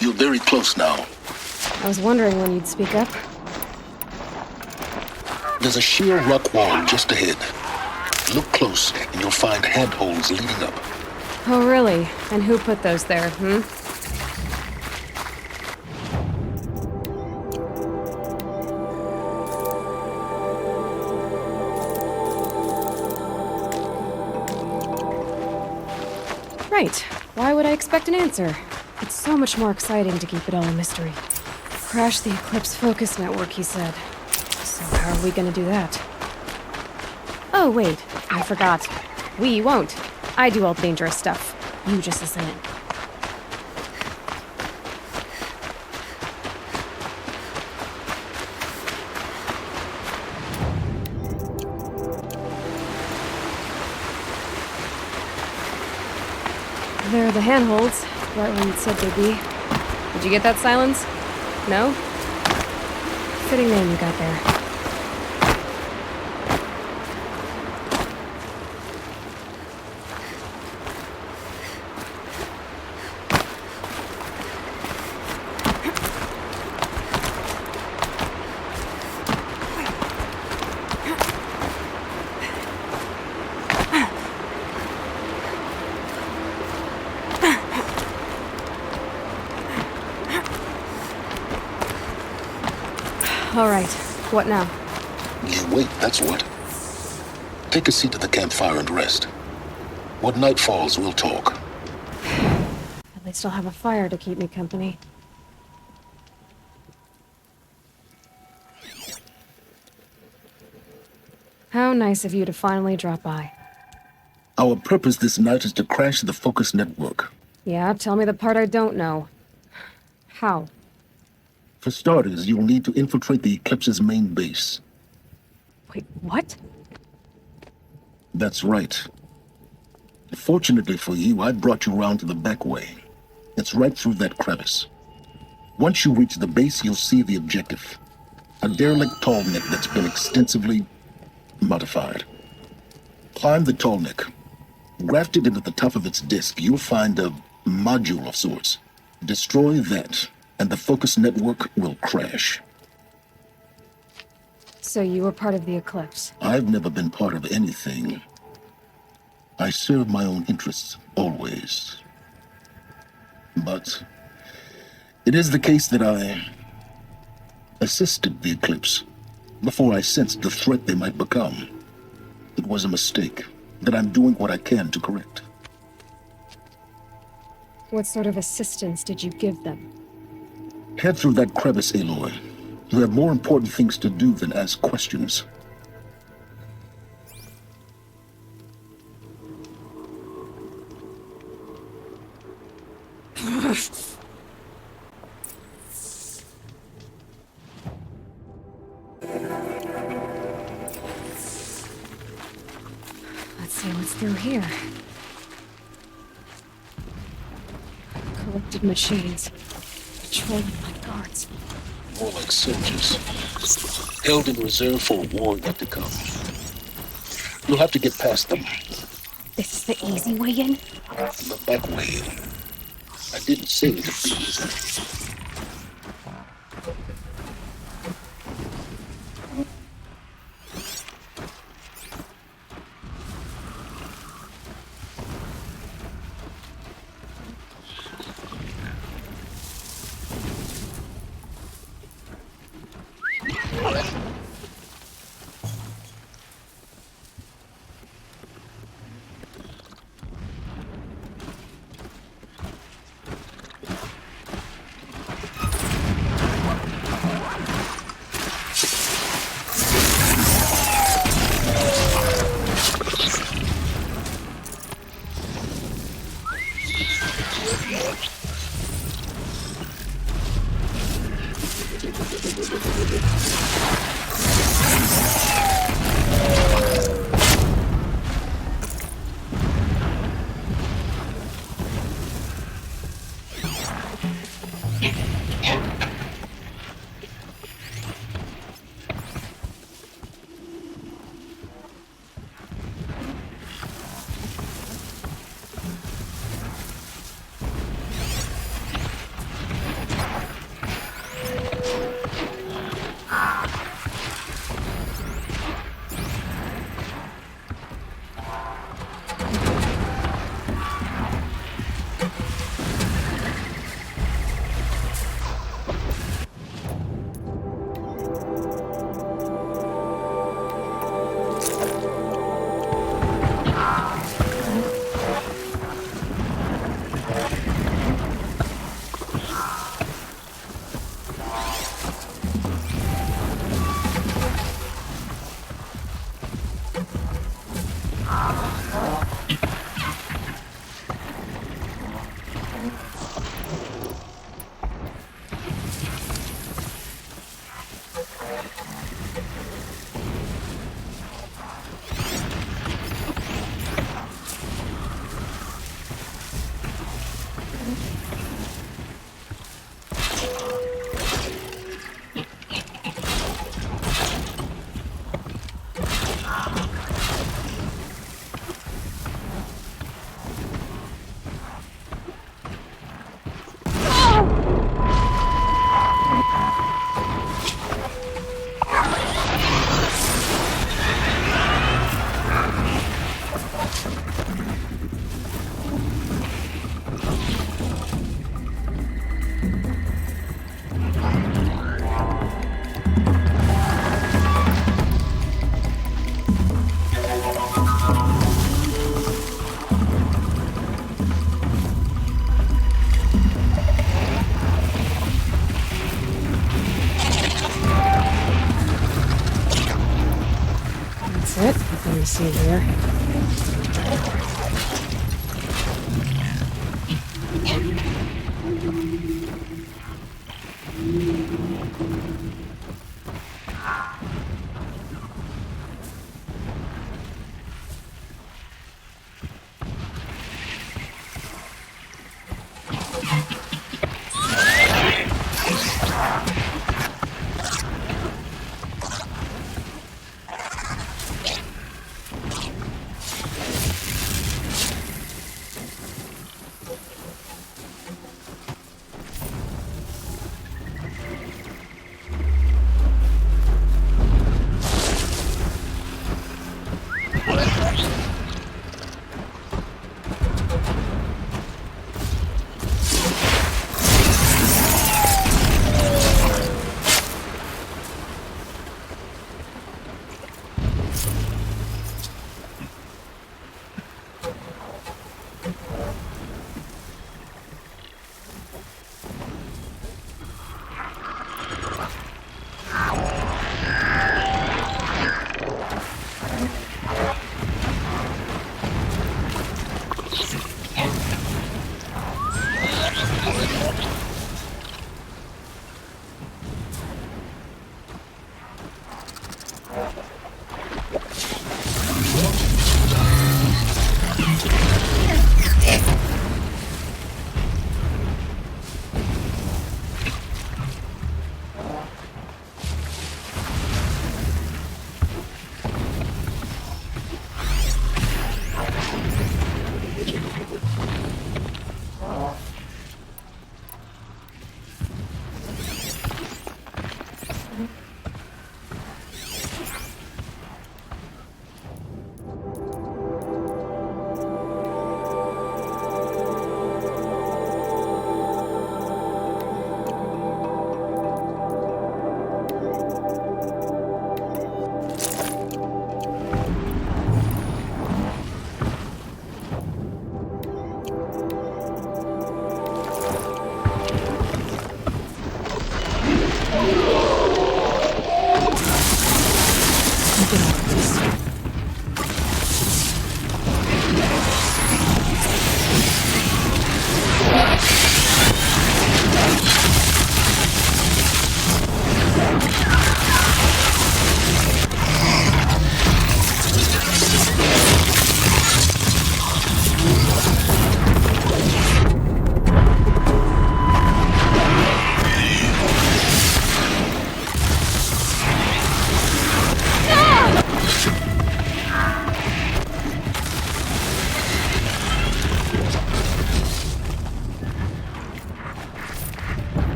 you're very close now. I was wondering when you'd speak up. There's a sheer rock wall just ahead. Look close and you'll find handholds leading up. Oh, really? And who put those there, Right. Why would I expect an answer? It's so much more exciting to keep it all a mystery. Crash the Eclipse focus network, he said. So how are we gonna do that? Oh, wait. I forgot. We won't. I do all the dangerous stuff. You just listen in. There are the handholds, right where you'd said they'd be. Did you get that, Silence? No? Fitting name you got there. All right, what now? You wait, that's what. Take a seat at the campfire and rest. When night falls, we'll talk. At least I'll have a fire to keep me company. How nice of you to finally drop by. Our purpose this night is to crash the focus network. Yeah, tell me the part I don't know. How? For starters, you'll need to infiltrate the Eclipse's main base. Wait, what? That's right. Fortunately for you, I brought you around to the back way. It's right through that crevice. Once you reach the base, you'll see the objective. A derelict tall neck that's been extensively modified. Climb the tall neck. Grafted into the top of its disk, you'll find a module of sorts. Destroy that, and the focus network will crash. So you were part of the Eclipse? I've never been part of anything. I serve my own interests, always. But it is the case that I assisted the Eclipse before I sensed the threat they might become. It was a mistake that I'm doing what I can to correct. What sort of assistance did you give them? Head through that crevice, Aloy. You have more important things to do than ask questions. Let's see what's through here. Corrupted machines. Patrolling like guards. More like soldiers. Held in reserve for a war yet to come. You'll have to get past them. This is the easy way in? The back way in. I didn't say it would be easy.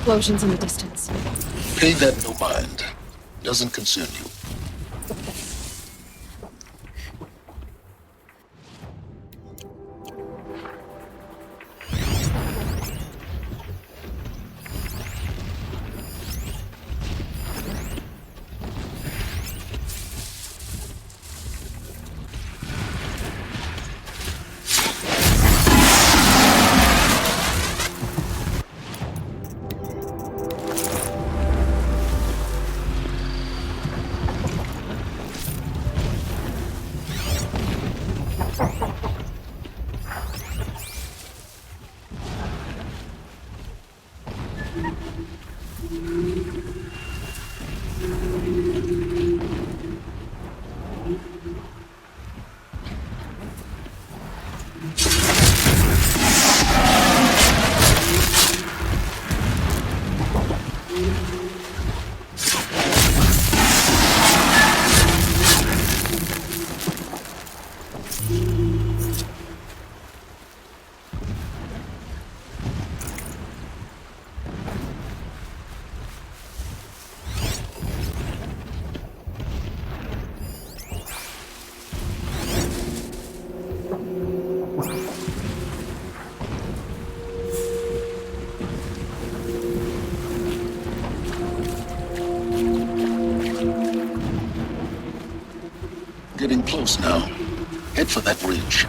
Explosions in the distance. Pay that no mind. Doesn't concern you. Getting close now. Head for that ridge.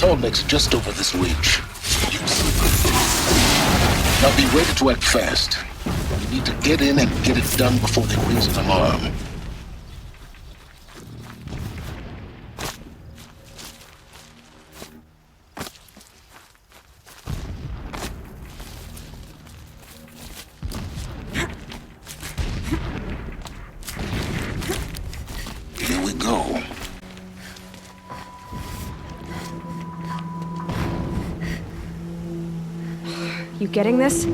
tall neck's just over this ridge. Now be ready to act fast. You need to get in and get it done before they raise an alarm. Here we go. You getting this?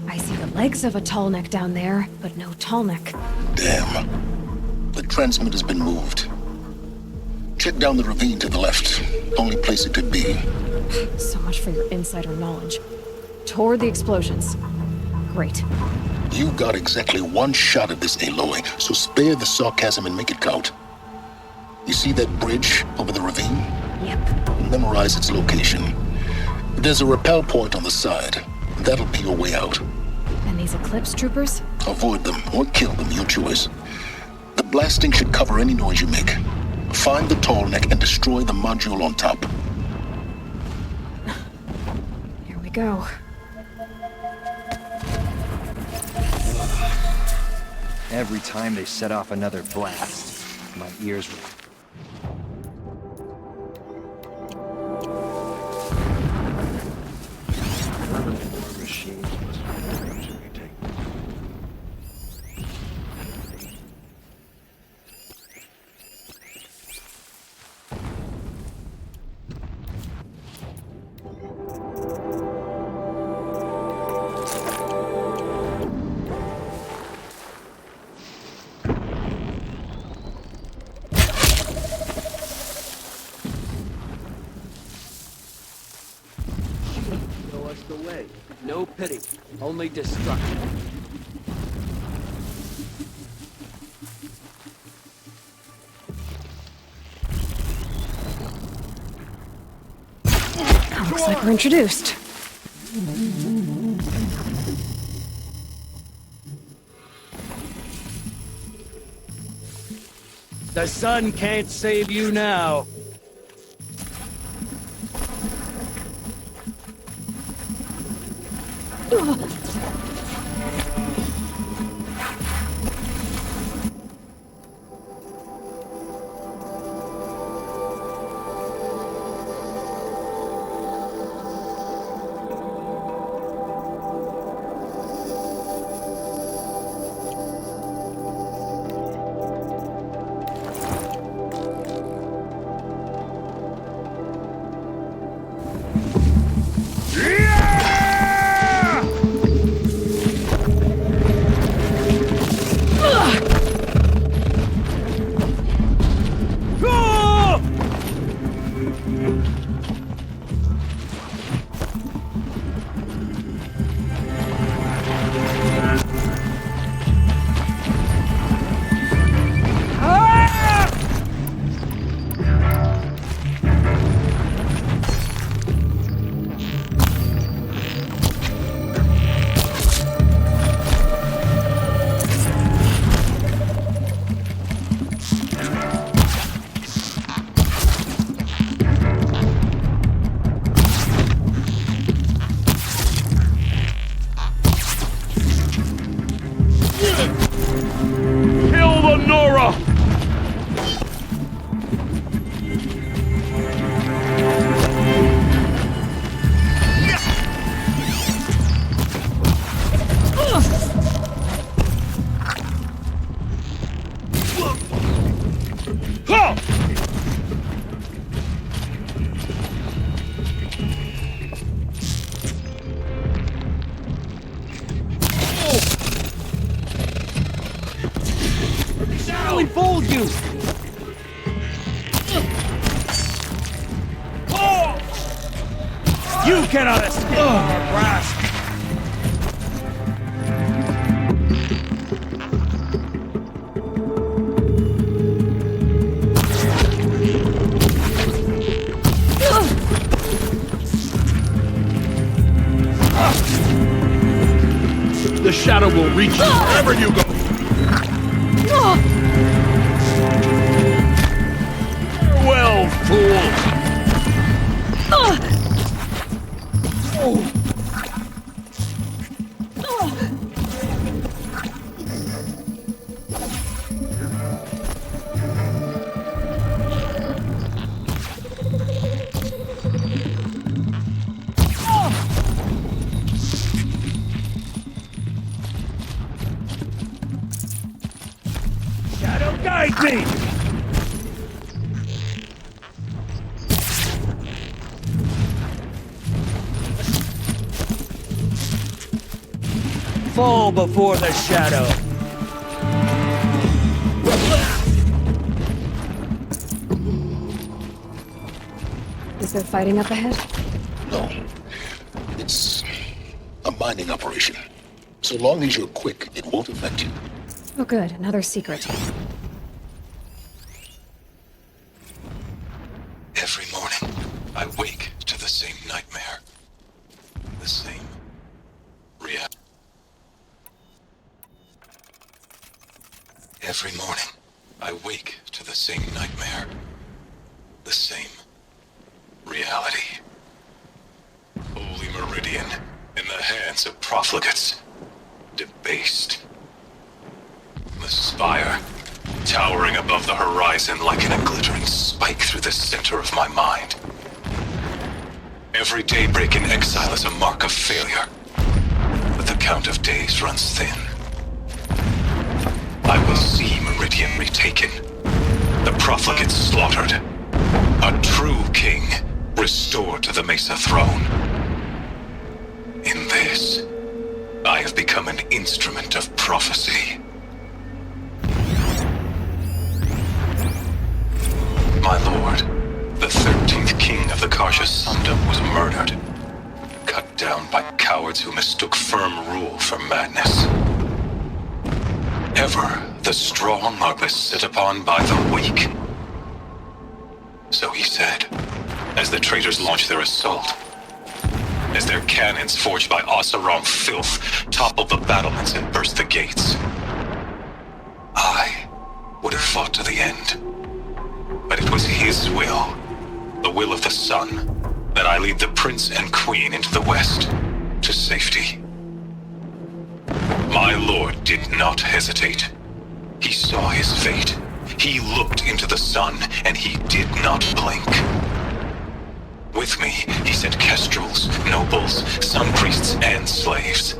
I see the legs of a tall neck down there, but no tall neck. Damn. The transmitter's been moved. Check down the ravine to the left. Only place it could be. So much for your insider knowledge. Toward the explosions. Great. You got exactly one shot at this, Aloy, so spare the sarcasm and make it count. You see that bridge over the ravine? Yep. Memorize its location. There's a rappel point on the side. That'll be your way out. And these Eclipse troopers? Avoid them or kill them, your choice. The blasting should cover any noise you make. Find the tall neck and destroy the module on top. Here we go. Every time they set off another blast, my ears were... The way. No pity, only destruction. Looks like we're introduced. The sun can't save you now. You cannot escape our grasp! The shadow will reach you wherever you go! Farewell, fool! Shadow, guide me! Fall before the shadow! Is there fighting up ahead? No. It's a mining operation. So long as you're quick, it won't affect you. Oh good, another secret. Every morning, I wake to the same nightmare. The same reality. Every morning, I wake to the same nightmare. The same reality. Holy Meridian, in the hands of profligates. Debased. The spire, towering above the horizon like a glittering spike through the center of my mind. Every daybreak in exile is a mark of failure, but the count of days runs thin. I will see Meridian retaken, the profligates slaughtered, a true king restored to the Mesa throne. In this, I have become an instrument of prophecy. My lord, the 13th king of the Karsha Sundom was murdered, cut down by cowards who mistook firm rule for madness. Ever the strong are beset upon by the weak. So he said, as the traitors launched their assault, as their cannons forged by Oseram filth toppled the battlements and burst the gates. I would have fought to the end. But it was his will, the will of the sun, that I lead the prince and queen into the west, to safety. My lord did not hesitate. He saw his fate. He looked into the sun, and he did not blink. With me, he sent kestrels, nobles, sun priests, and slaves.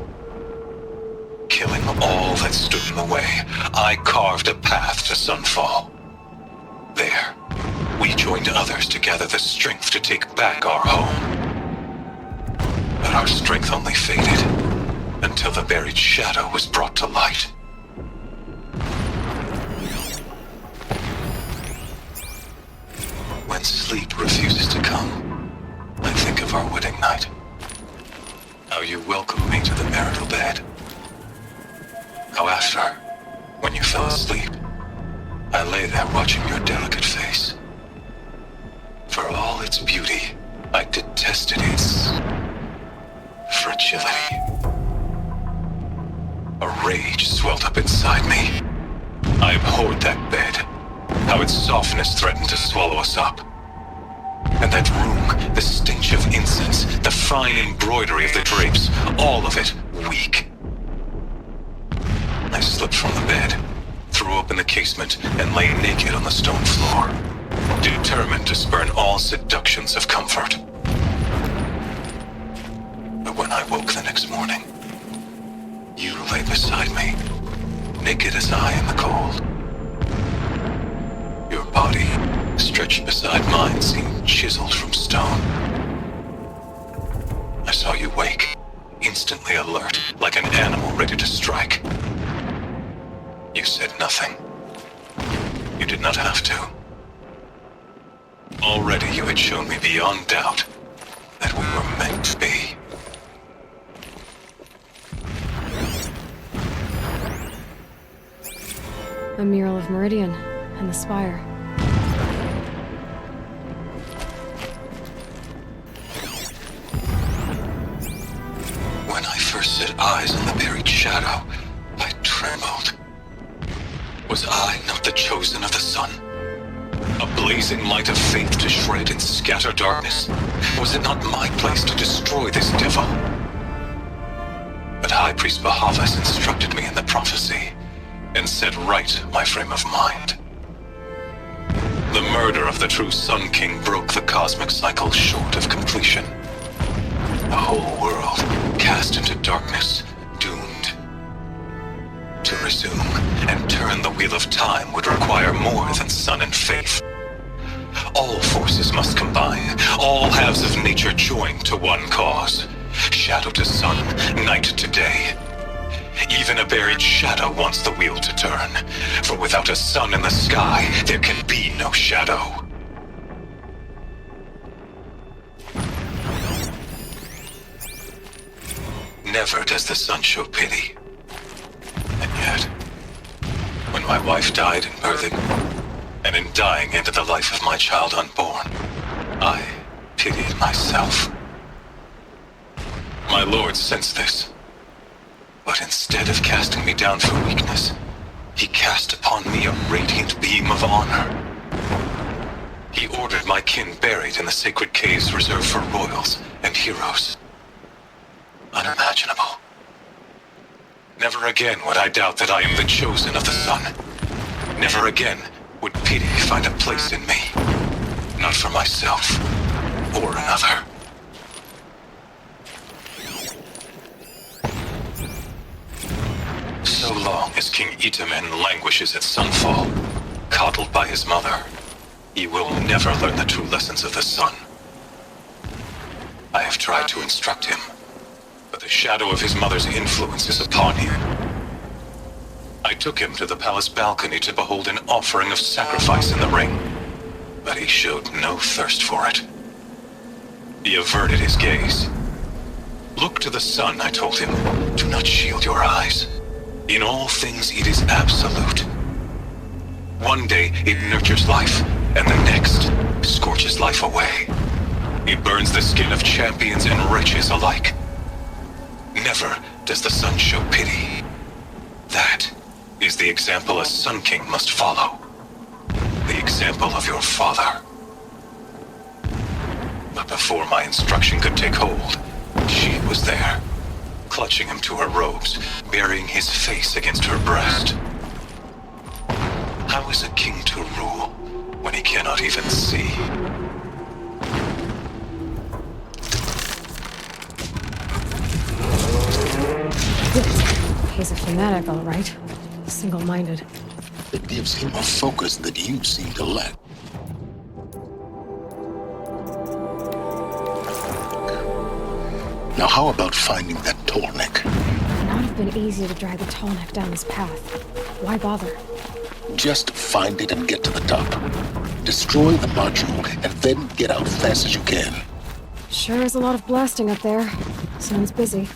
Killing all that stood in the way, I carved a path to sunfall. There, we joined others to gather the strength to take back our home. But our strength only faded, until the buried shadow was brought to light. When sleep refuses to come, I think of our wedding night. How you welcomed me to the marital bed. How after, when you fell asleep, I lay there watching your delicate face. For all its beauty, I detested its fragility. A rage swelled up inside me. I abhorred that bed, how its softness threatened to swallow us up. And that room, the stench of incense, the fine embroidery of the drapes, all of it weak. I slipped from the bed, threw open the casement, and lay naked on the stone floor, determined to spurn all seductions of comfort. But when I woke the next morning, you lay beside me, naked as I in the cold. Your body, stretched beside mine, seemed chiseled from stone. I saw you wake, instantly alert, like an animal ready to strike. You said nothing. You did not have to. Already you had shown me beyond doubt that we were meant to be. A mural of Meridian and the spire. When I first set eyes on the buried shadow, I trembled. Was I not the chosen of the sun? A blazing light of faith to shred and scatter darkness. Was it not my place to destroy this devil? But High Priest Bahavas instructed me in the prophecy and set right my frame of mind. The murder of the true Sun King broke the cosmic cycle short of completion. A whole world cast into darkness, doomed. To resume and turn the wheel of time would require more than sun and faith. All forces must combine, all halves of nature join to one cause. Shadow to sun, night to day. Even a buried shadow wants the wheel to turn, for without a sun in the sky, there can be no shadow. Never does the sun show pity. And yet, when my wife died in birthing, and in dying into the life of my child unborn, I pitied myself. My lord sensed this, but instead of casting me down for weakness, he cast upon me a radiant beam of honor. He ordered my kin buried in the sacred caves reserved for royals and heroes. Unimaginable. Never again would I doubt that I am the chosen of the sun. Never again would pity find a place in me. Not for myself or another. So long as King Itamen languishes at sunfall, coddled by his mother, he will never learn the true lessons of the sun. I have tried to instruct him, but the shadow of his mother's influence is upon him. I took him to the palace balcony to behold an offering of sacrifice in the ring, but he showed no thirst for it. He averted his gaze. Look to the sun, I told him. Do not shield your eyes. In all things it is absolute. One day it nurtures life, and the next scorches life away. It burns the skin of champions and wretches alike. Never does the sun show pity. That is the example a Sun King must follow. The example of your father. But before my instruction could take hold, she was there, clutching him to her robes, burying his face against her breast. How is a king to rule when he cannot even see? He's a fanatic, all right. Single-minded. It gives him a focus that you seem to lack. Now how about finding that tall neck? It would not have been easy to drag the tall neck down his path. Why bother? Just find it and get to the top. Destroy the module and then get out fast as you can. Sure is a lot of blasting up there. Someone's busy.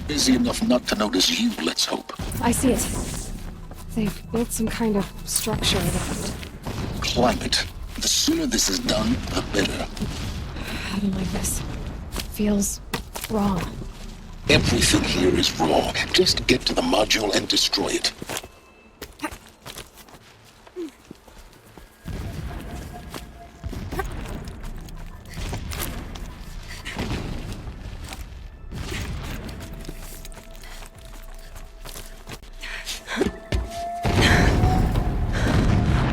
Busy enough not to notice you, let's hope. I see it. They've built some kind of structure that... Climb it. The sooner this is done, the better. I don't like this. Feels wrong. Everything here is wrong. Just get to the module and destroy it.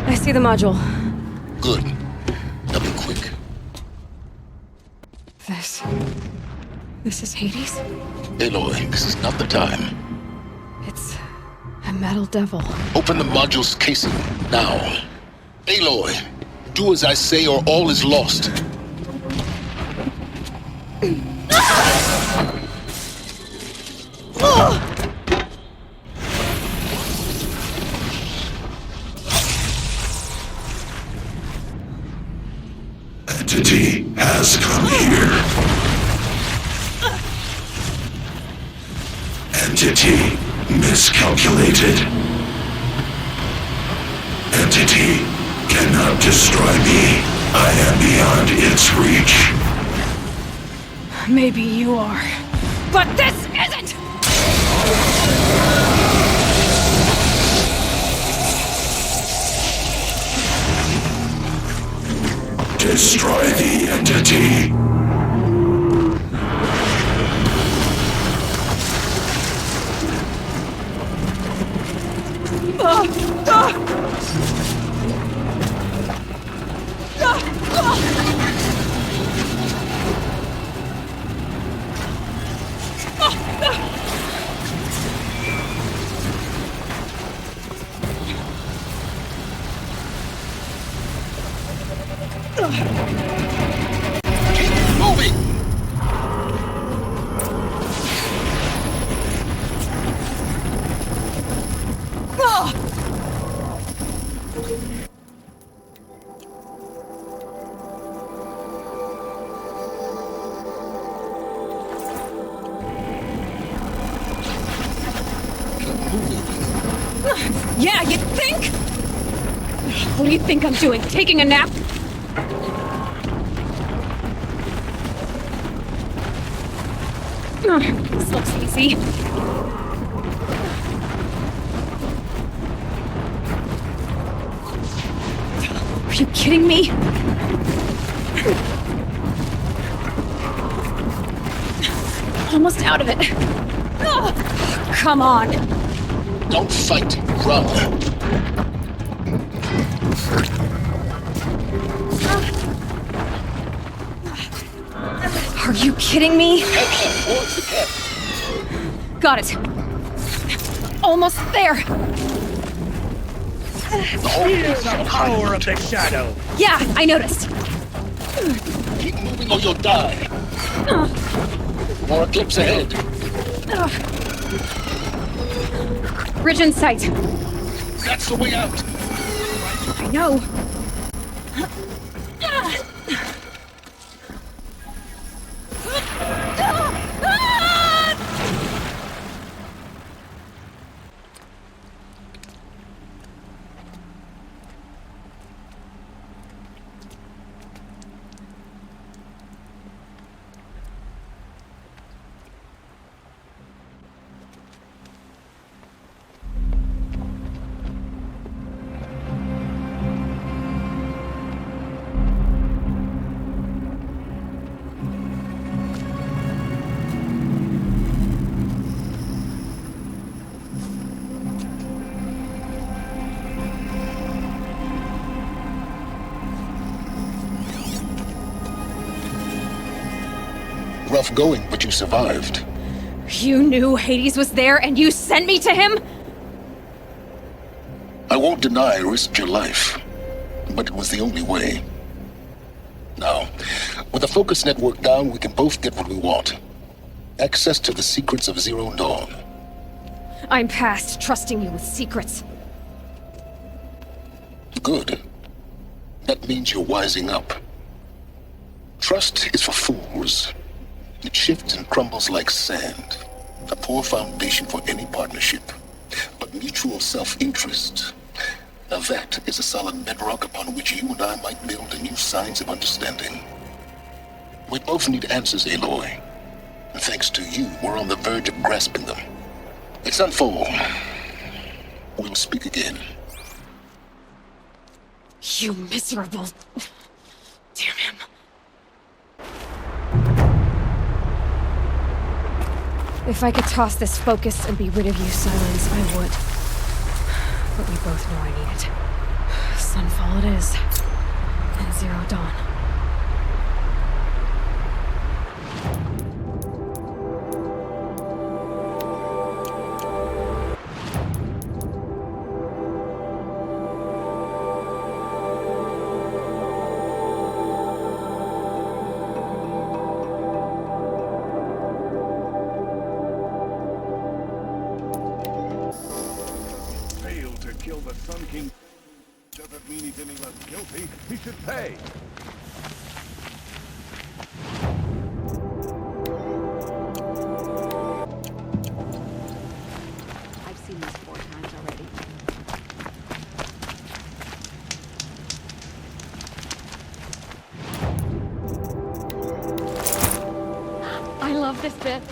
I see the module. Good. Now be quick. This is Hades? Aloy, this is not the time. It's a metal devil. Open the module's casing, now. Aloy, do as I say or all is lost. Entity has come here. Entity miscalculated. Entity cannot destroy me. I am beyond its reach. Maybe you are, but this isn't! destroy the entity. Yeah, you think? What do you think I'm doing? Taking a nap? This looks easy. Are you kidding me? Almost out of it. Come on. Don't fight. Run. Are you kidding me? Got it. Almost there. Feel the power of the shadow. Yeah, I noticed. Keep moving or you'll die. More eclipse ahead. Bridge in sight. That's the way out. I know. Rough going, but you survived. You knew Hades was there and you sent me to him? I won't deny I risked your life, but it was the only way. Now, with the focus network down, we can both get what we want. Access to the secrets of Zero Dawn. I'm past trusting you with secrets. Good. That means you're wising up. Trust is for fools. It shifts and crumbles like sand. A poor foundation for any partnership. But mutual self-interest, now that is a solid bedrock upon which you and I might build a new science of understanding. We both need answers, Aloy. And thanks to you, we're on the verge of grasping them. Let's unfold. We'll speak again. You miserable... Damn him. If I could toss this focus and be rid of you, Silence, I would. But we both know I need it. Sunfall it is. And Zero Dawn. Kill the Sun King doesn't mean he's any less guilty. He should pay. I've seen this 4 times already. I love this bit.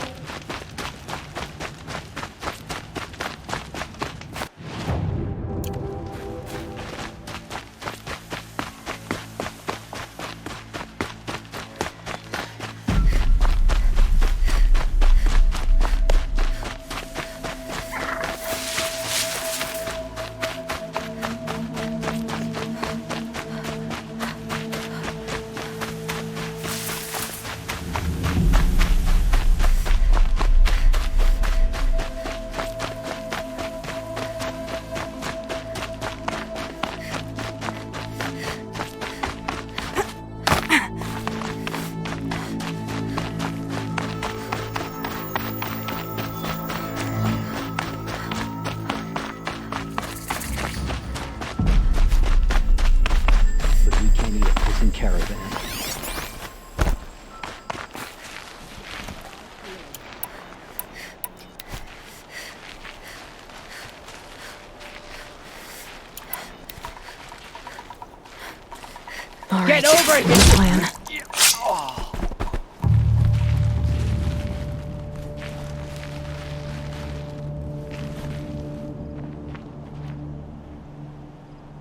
All Get right, over good plan.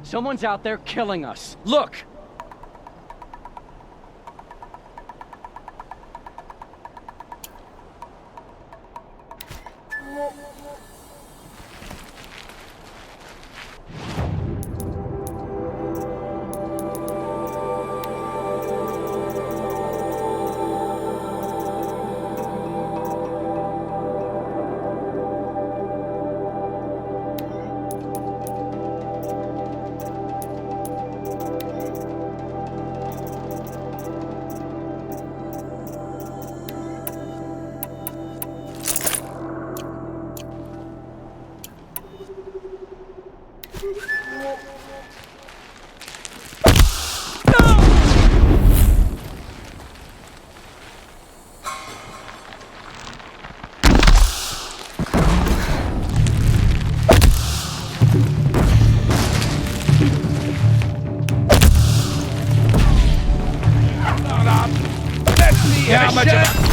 Someone's out there killing us. Look! How much of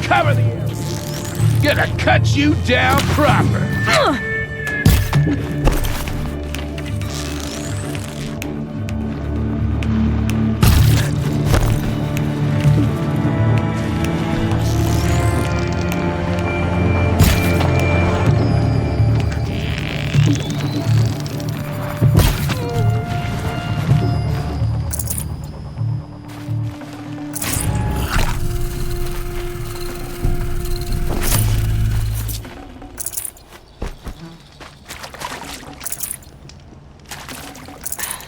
cover the area. Gonna cut you down proper.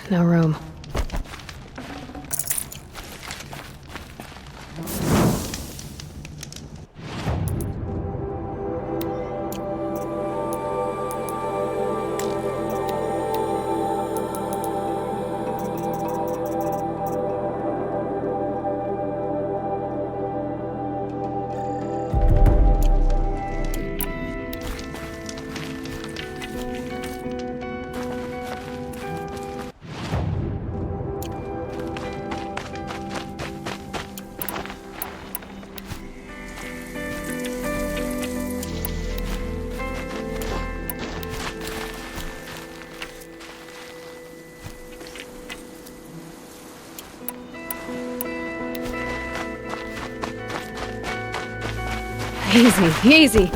No room. Easy, easy.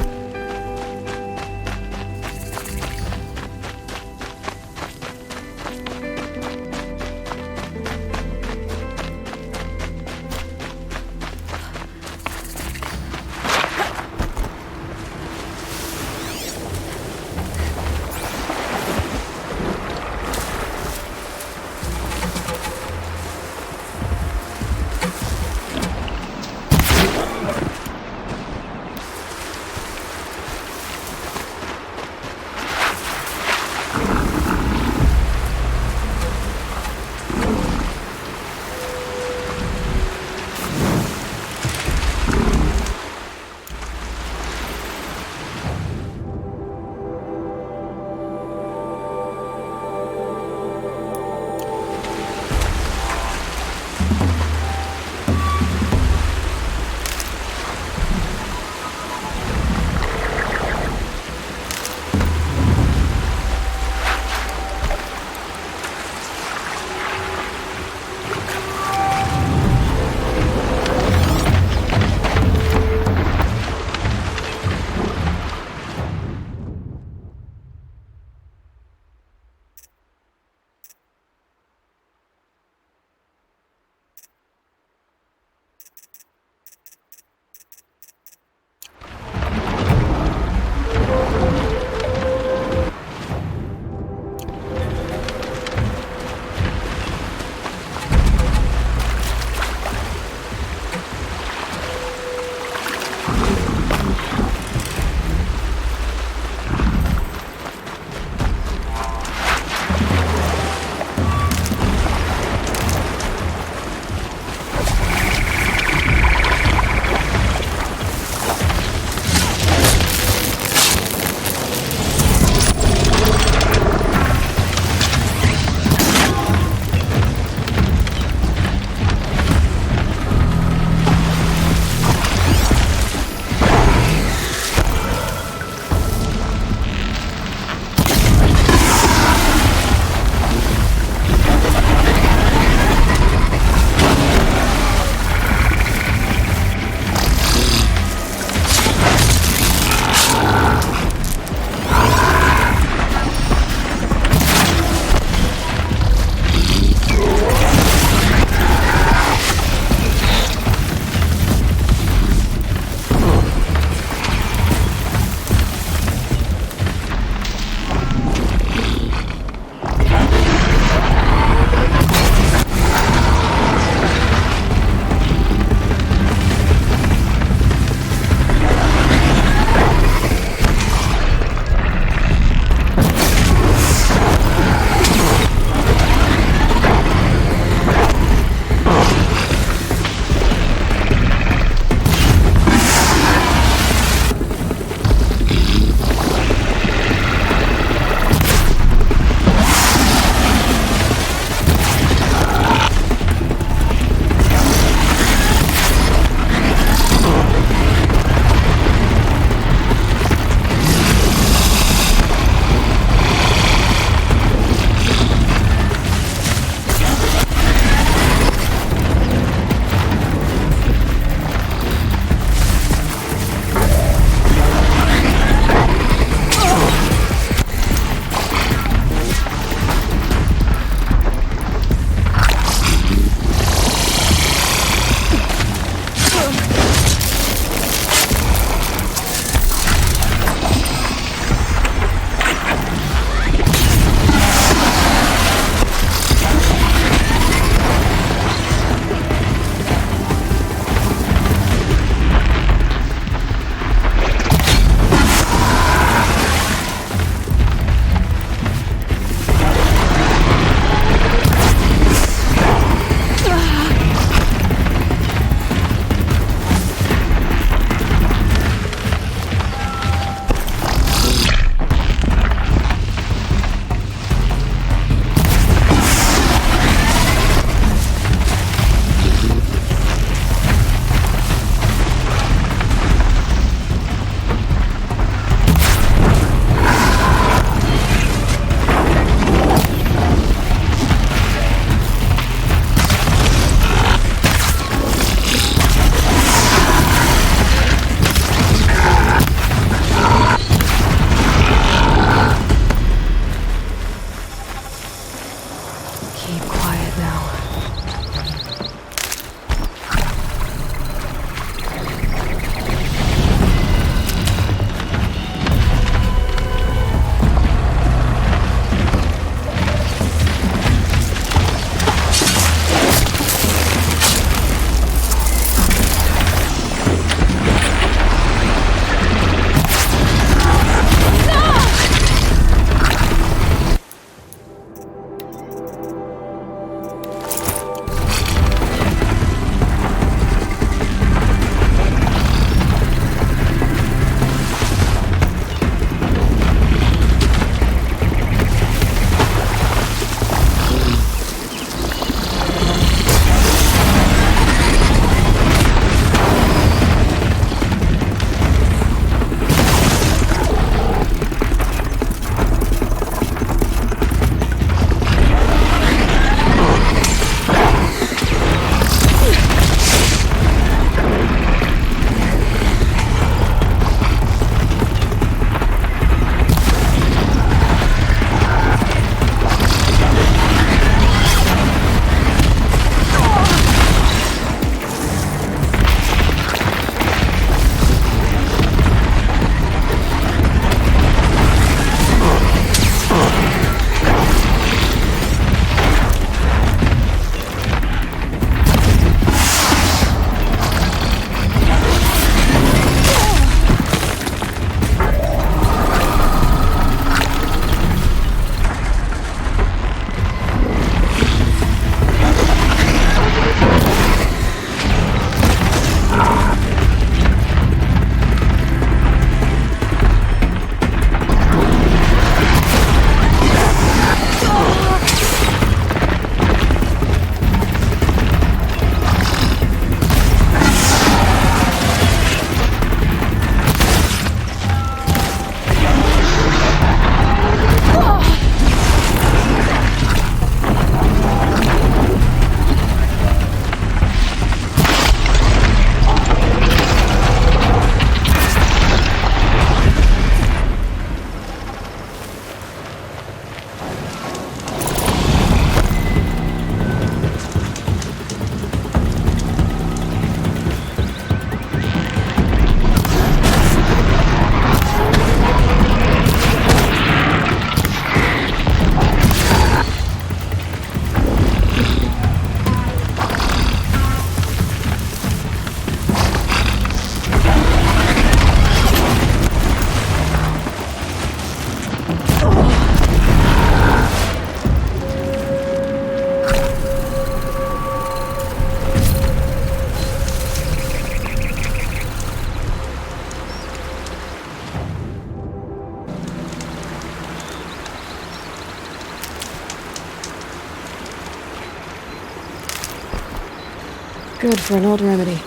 Good for an old remedy.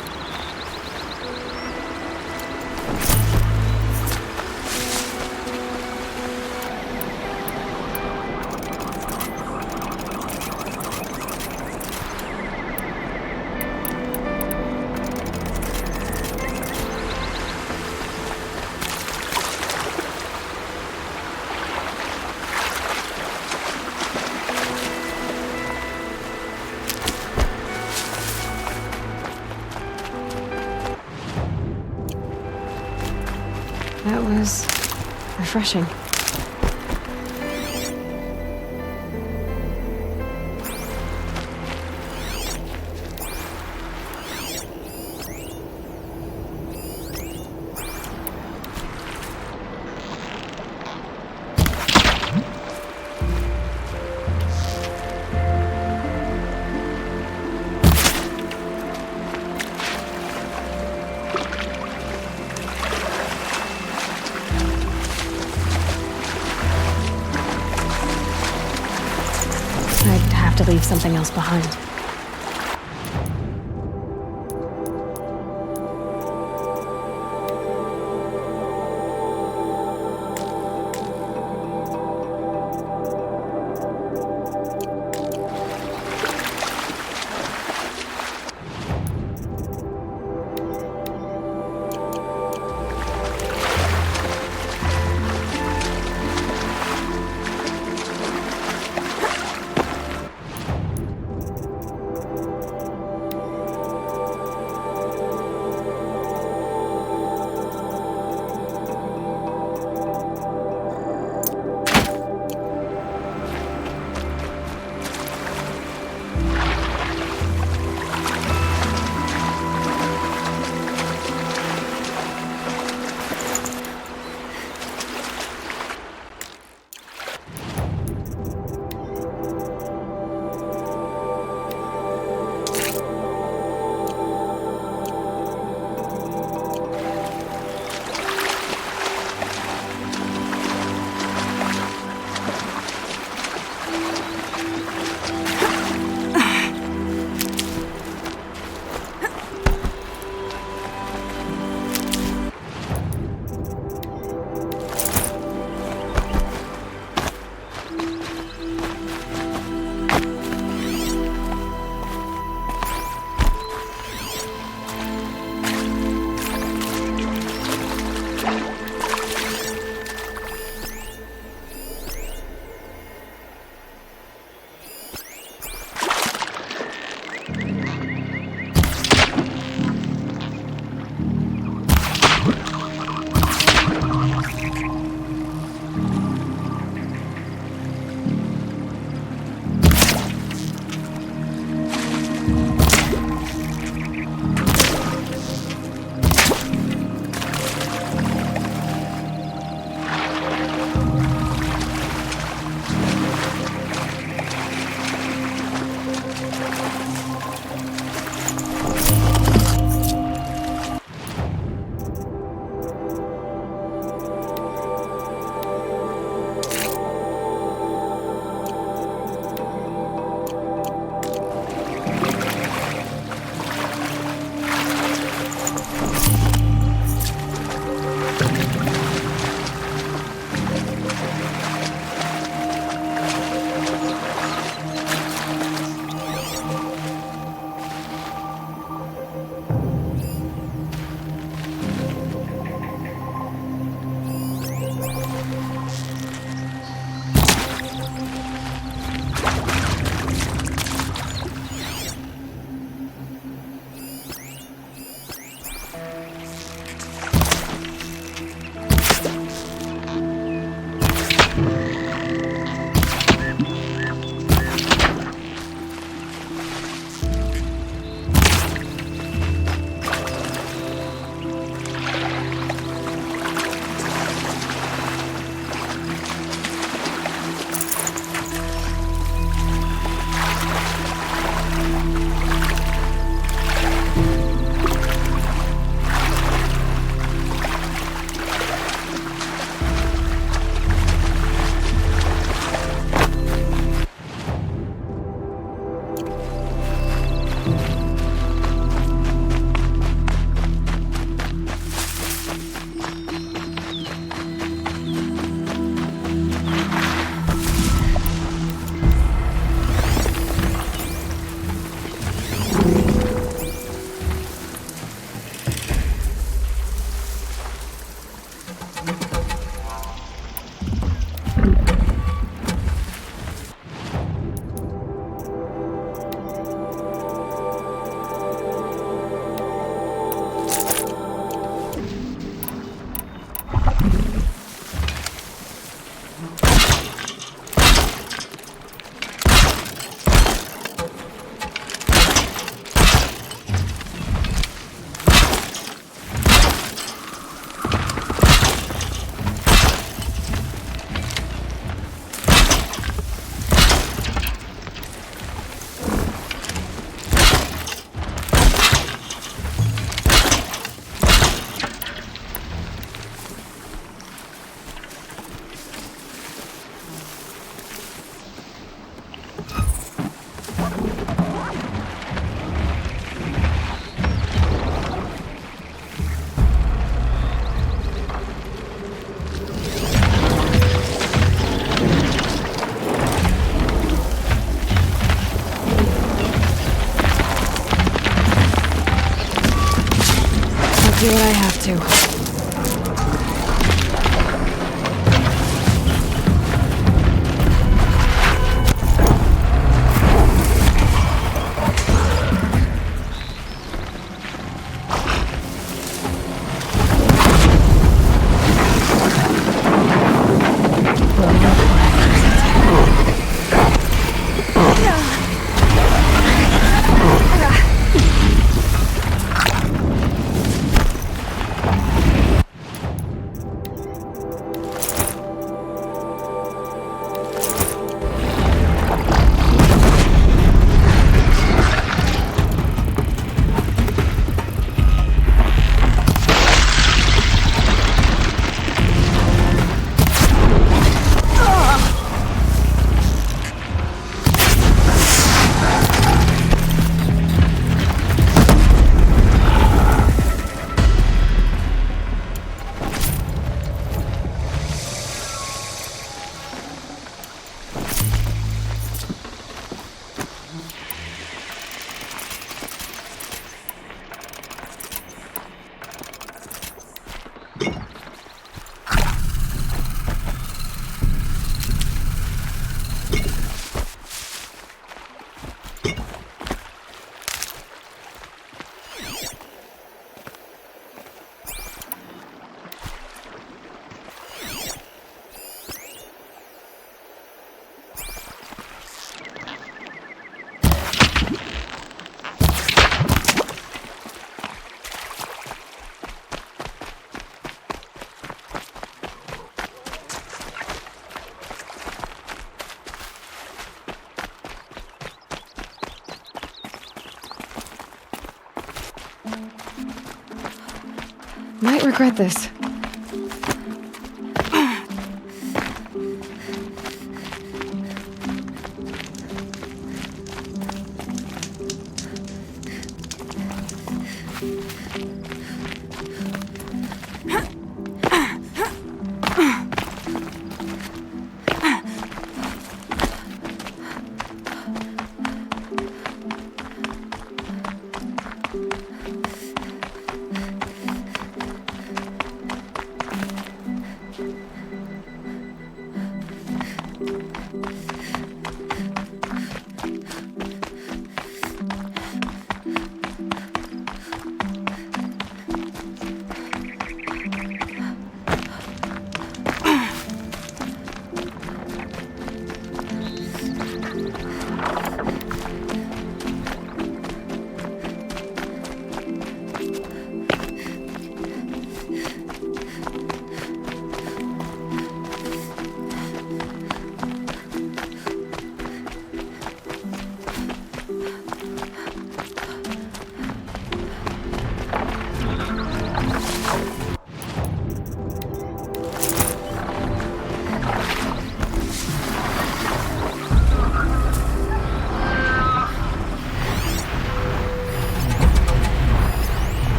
That was refreshing. I'd have to leave something else behind. might regret this.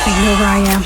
You know where I am.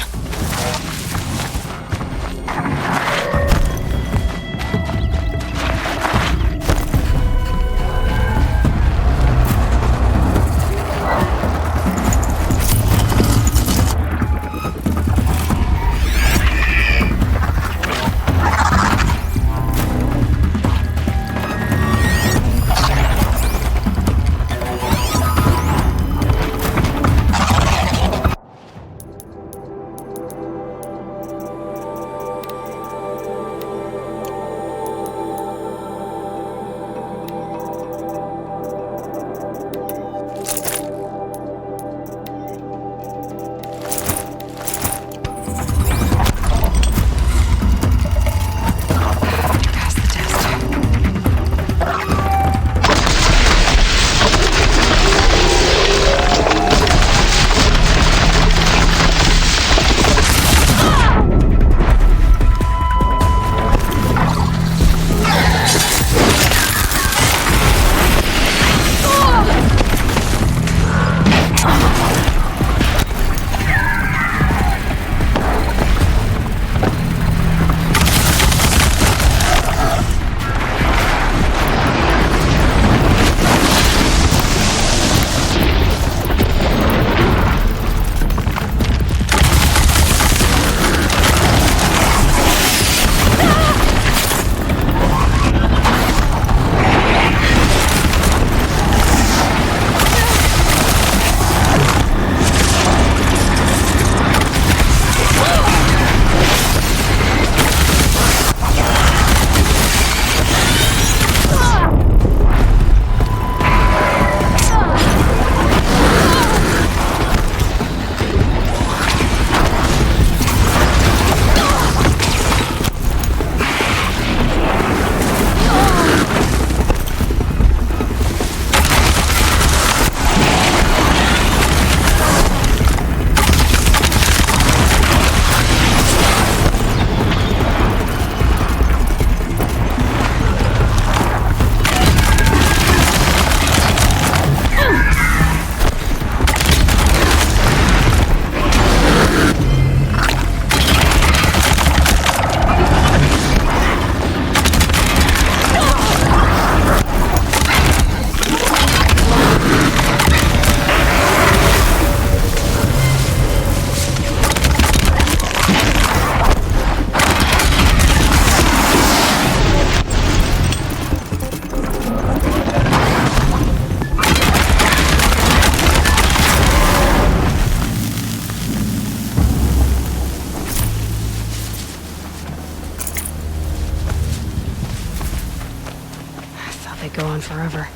Go on forever.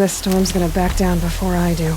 this storm's gonna back down before I do.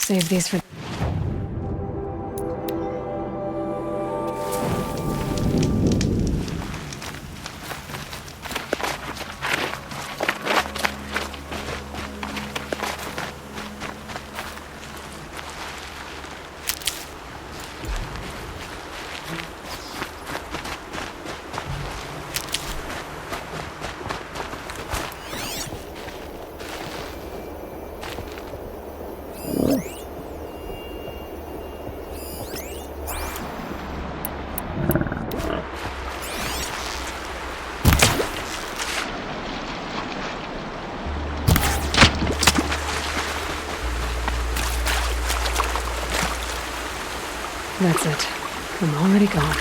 Save these for... That's it. I'm already gone.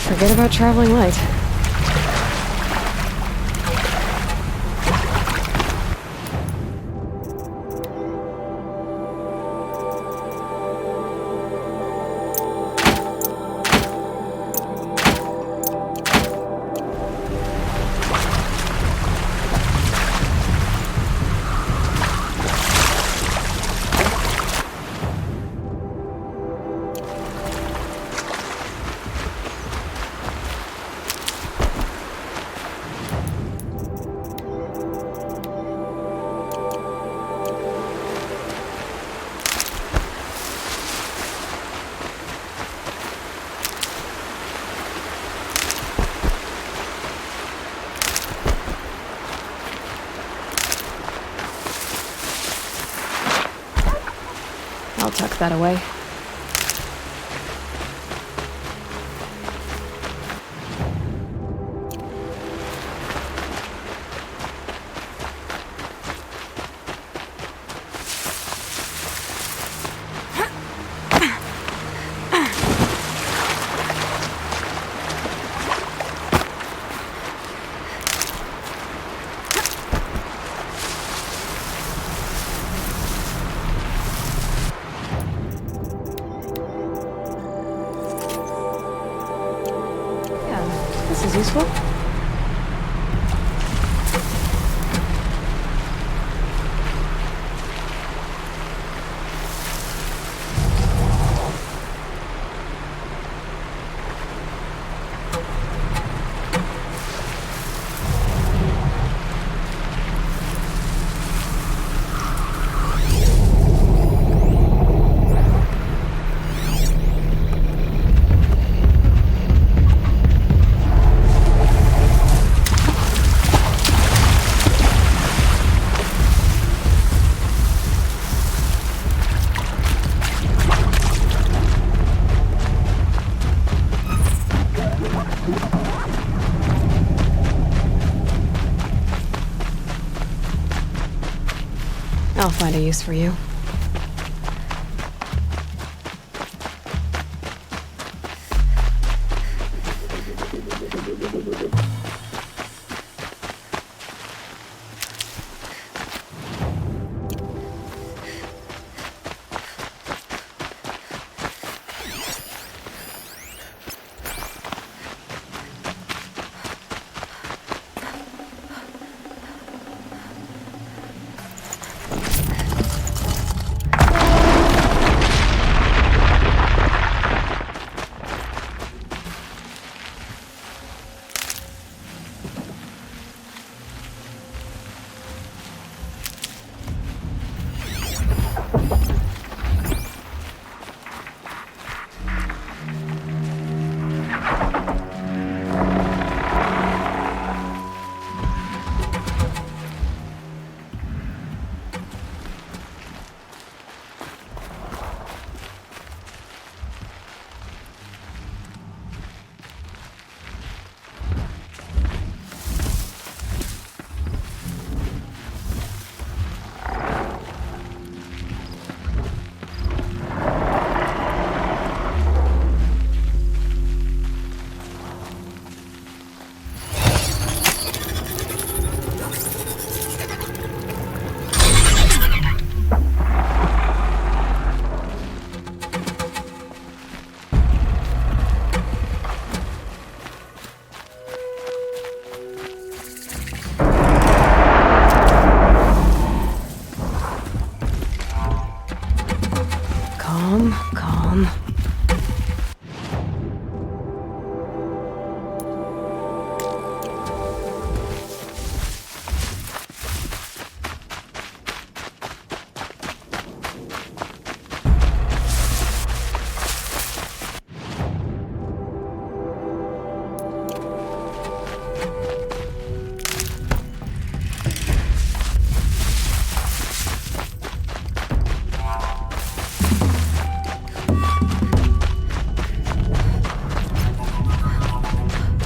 Forget about traveling light. I'll tuck that away. This is useful. I'll find a use for you.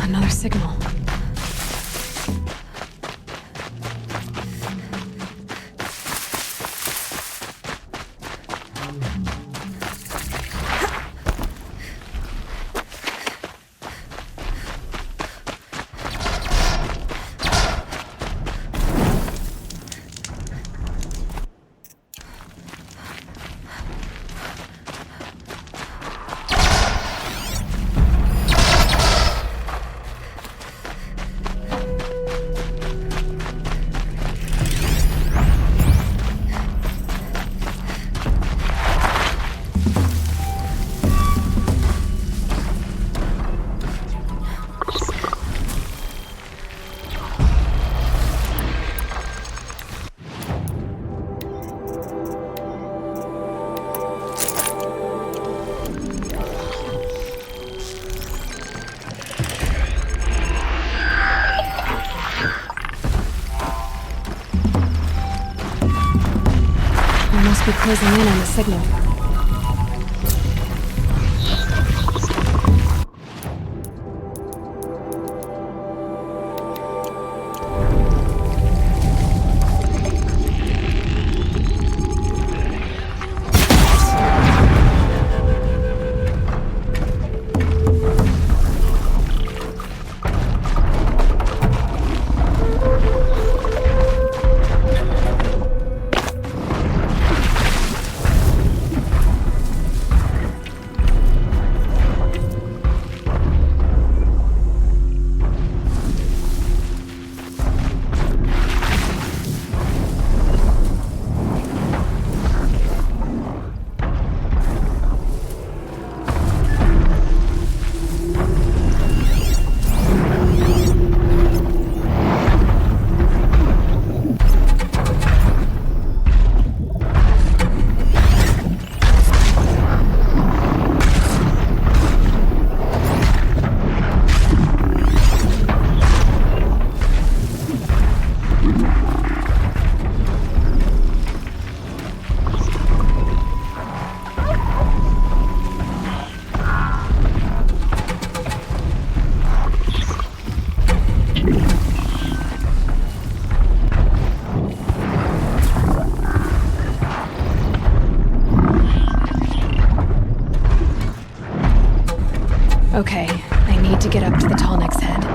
Another signal. Be closing in on the signal. Okay, I need to get up to the Tallneck's head.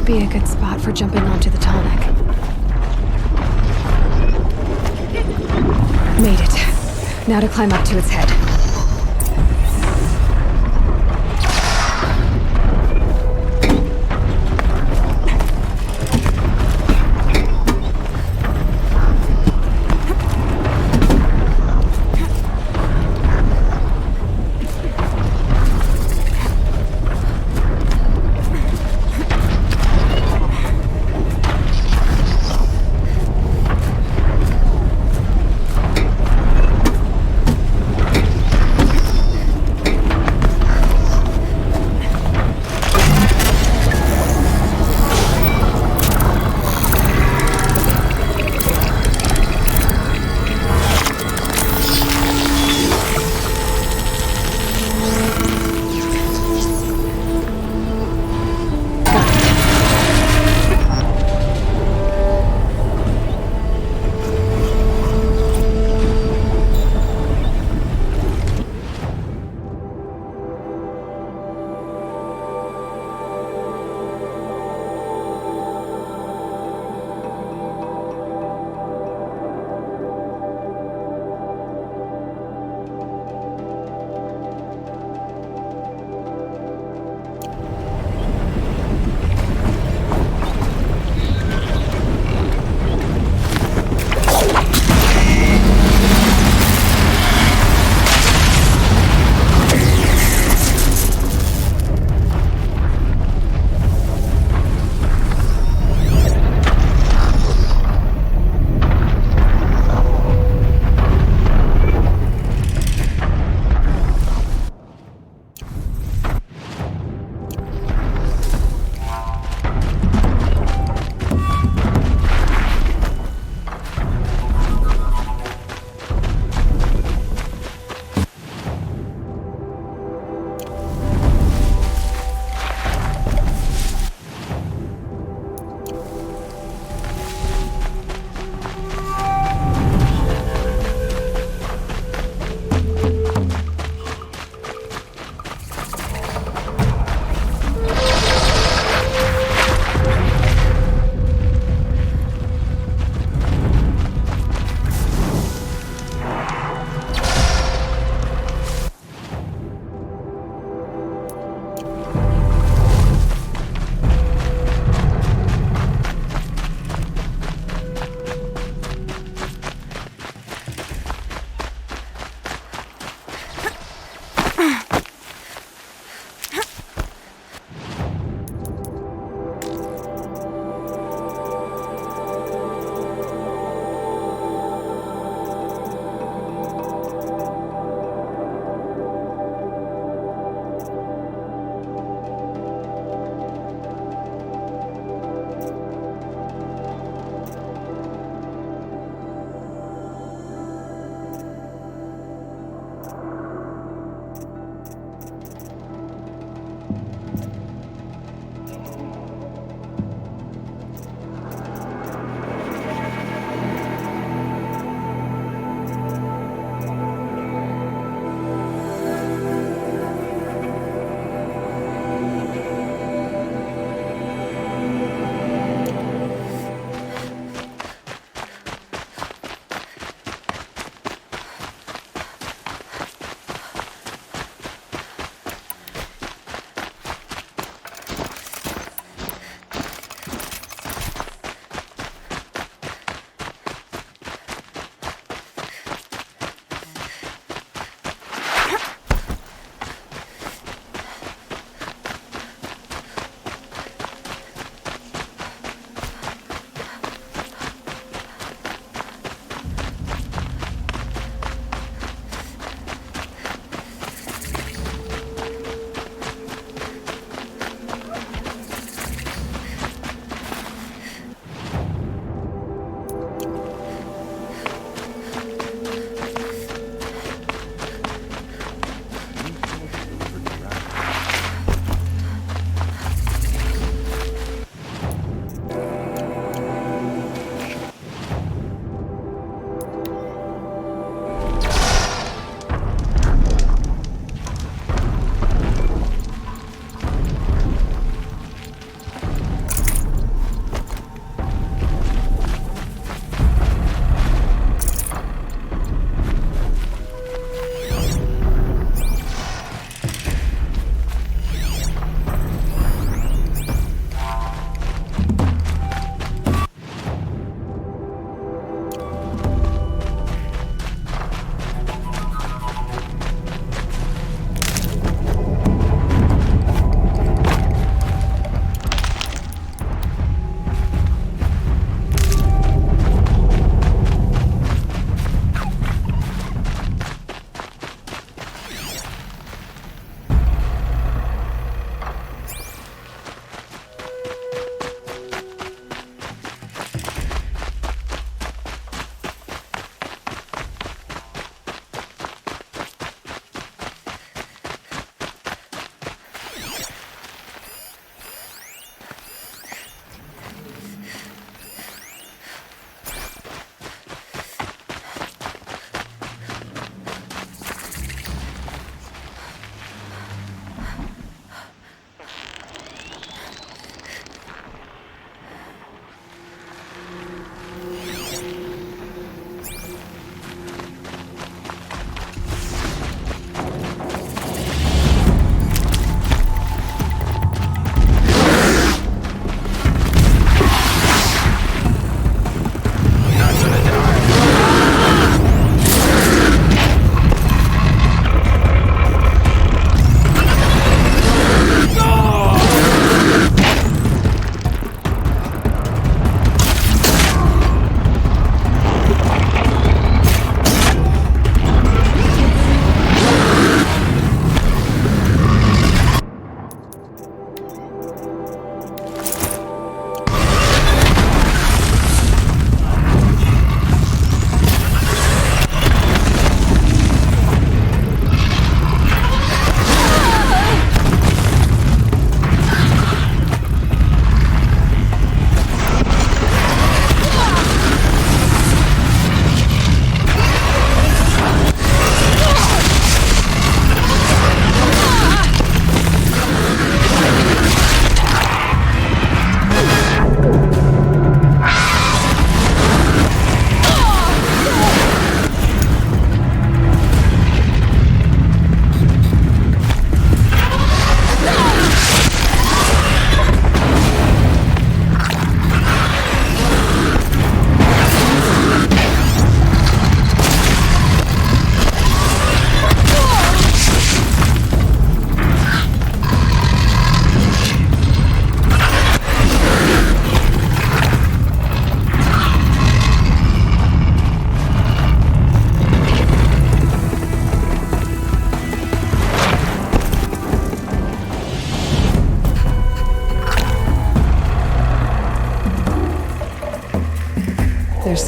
Be a good spot for jumping onto the Tallneck. Made it. Now to climb up to its head.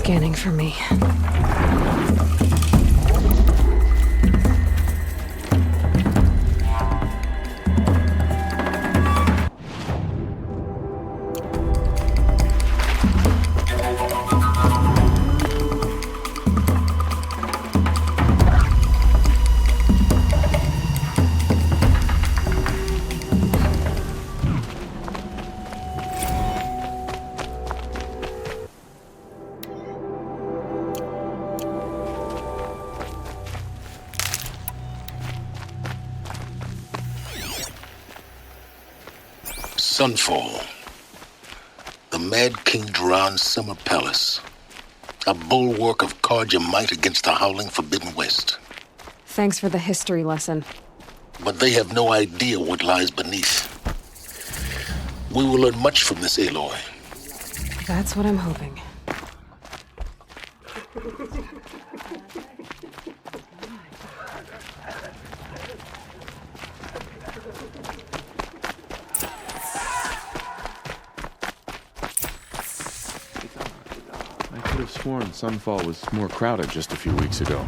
scanning for me. Sunfall. The Mad King Duran's summer palace. A bulwark of Carja might against the howling Forbidden West. Thanks for the history lesson. But they have no idea what lies beneath. We will learn much from this Aloy. That's what I'm hoping. I could have sworn Sunfall was more crowded just a few weeks ago.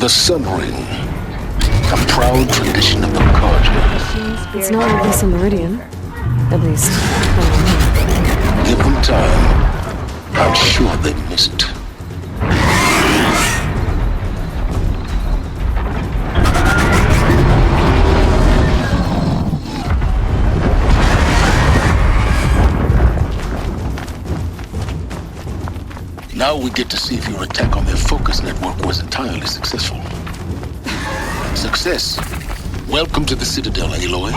The Sun Ring, a proud tradition of the Carja. It's not like this in Meridian. At least, Give them time. I'm sure they missed. Now we get to see if your attack on their focus network was entirely successful. Success. Welcome to the Citadel, Aloy.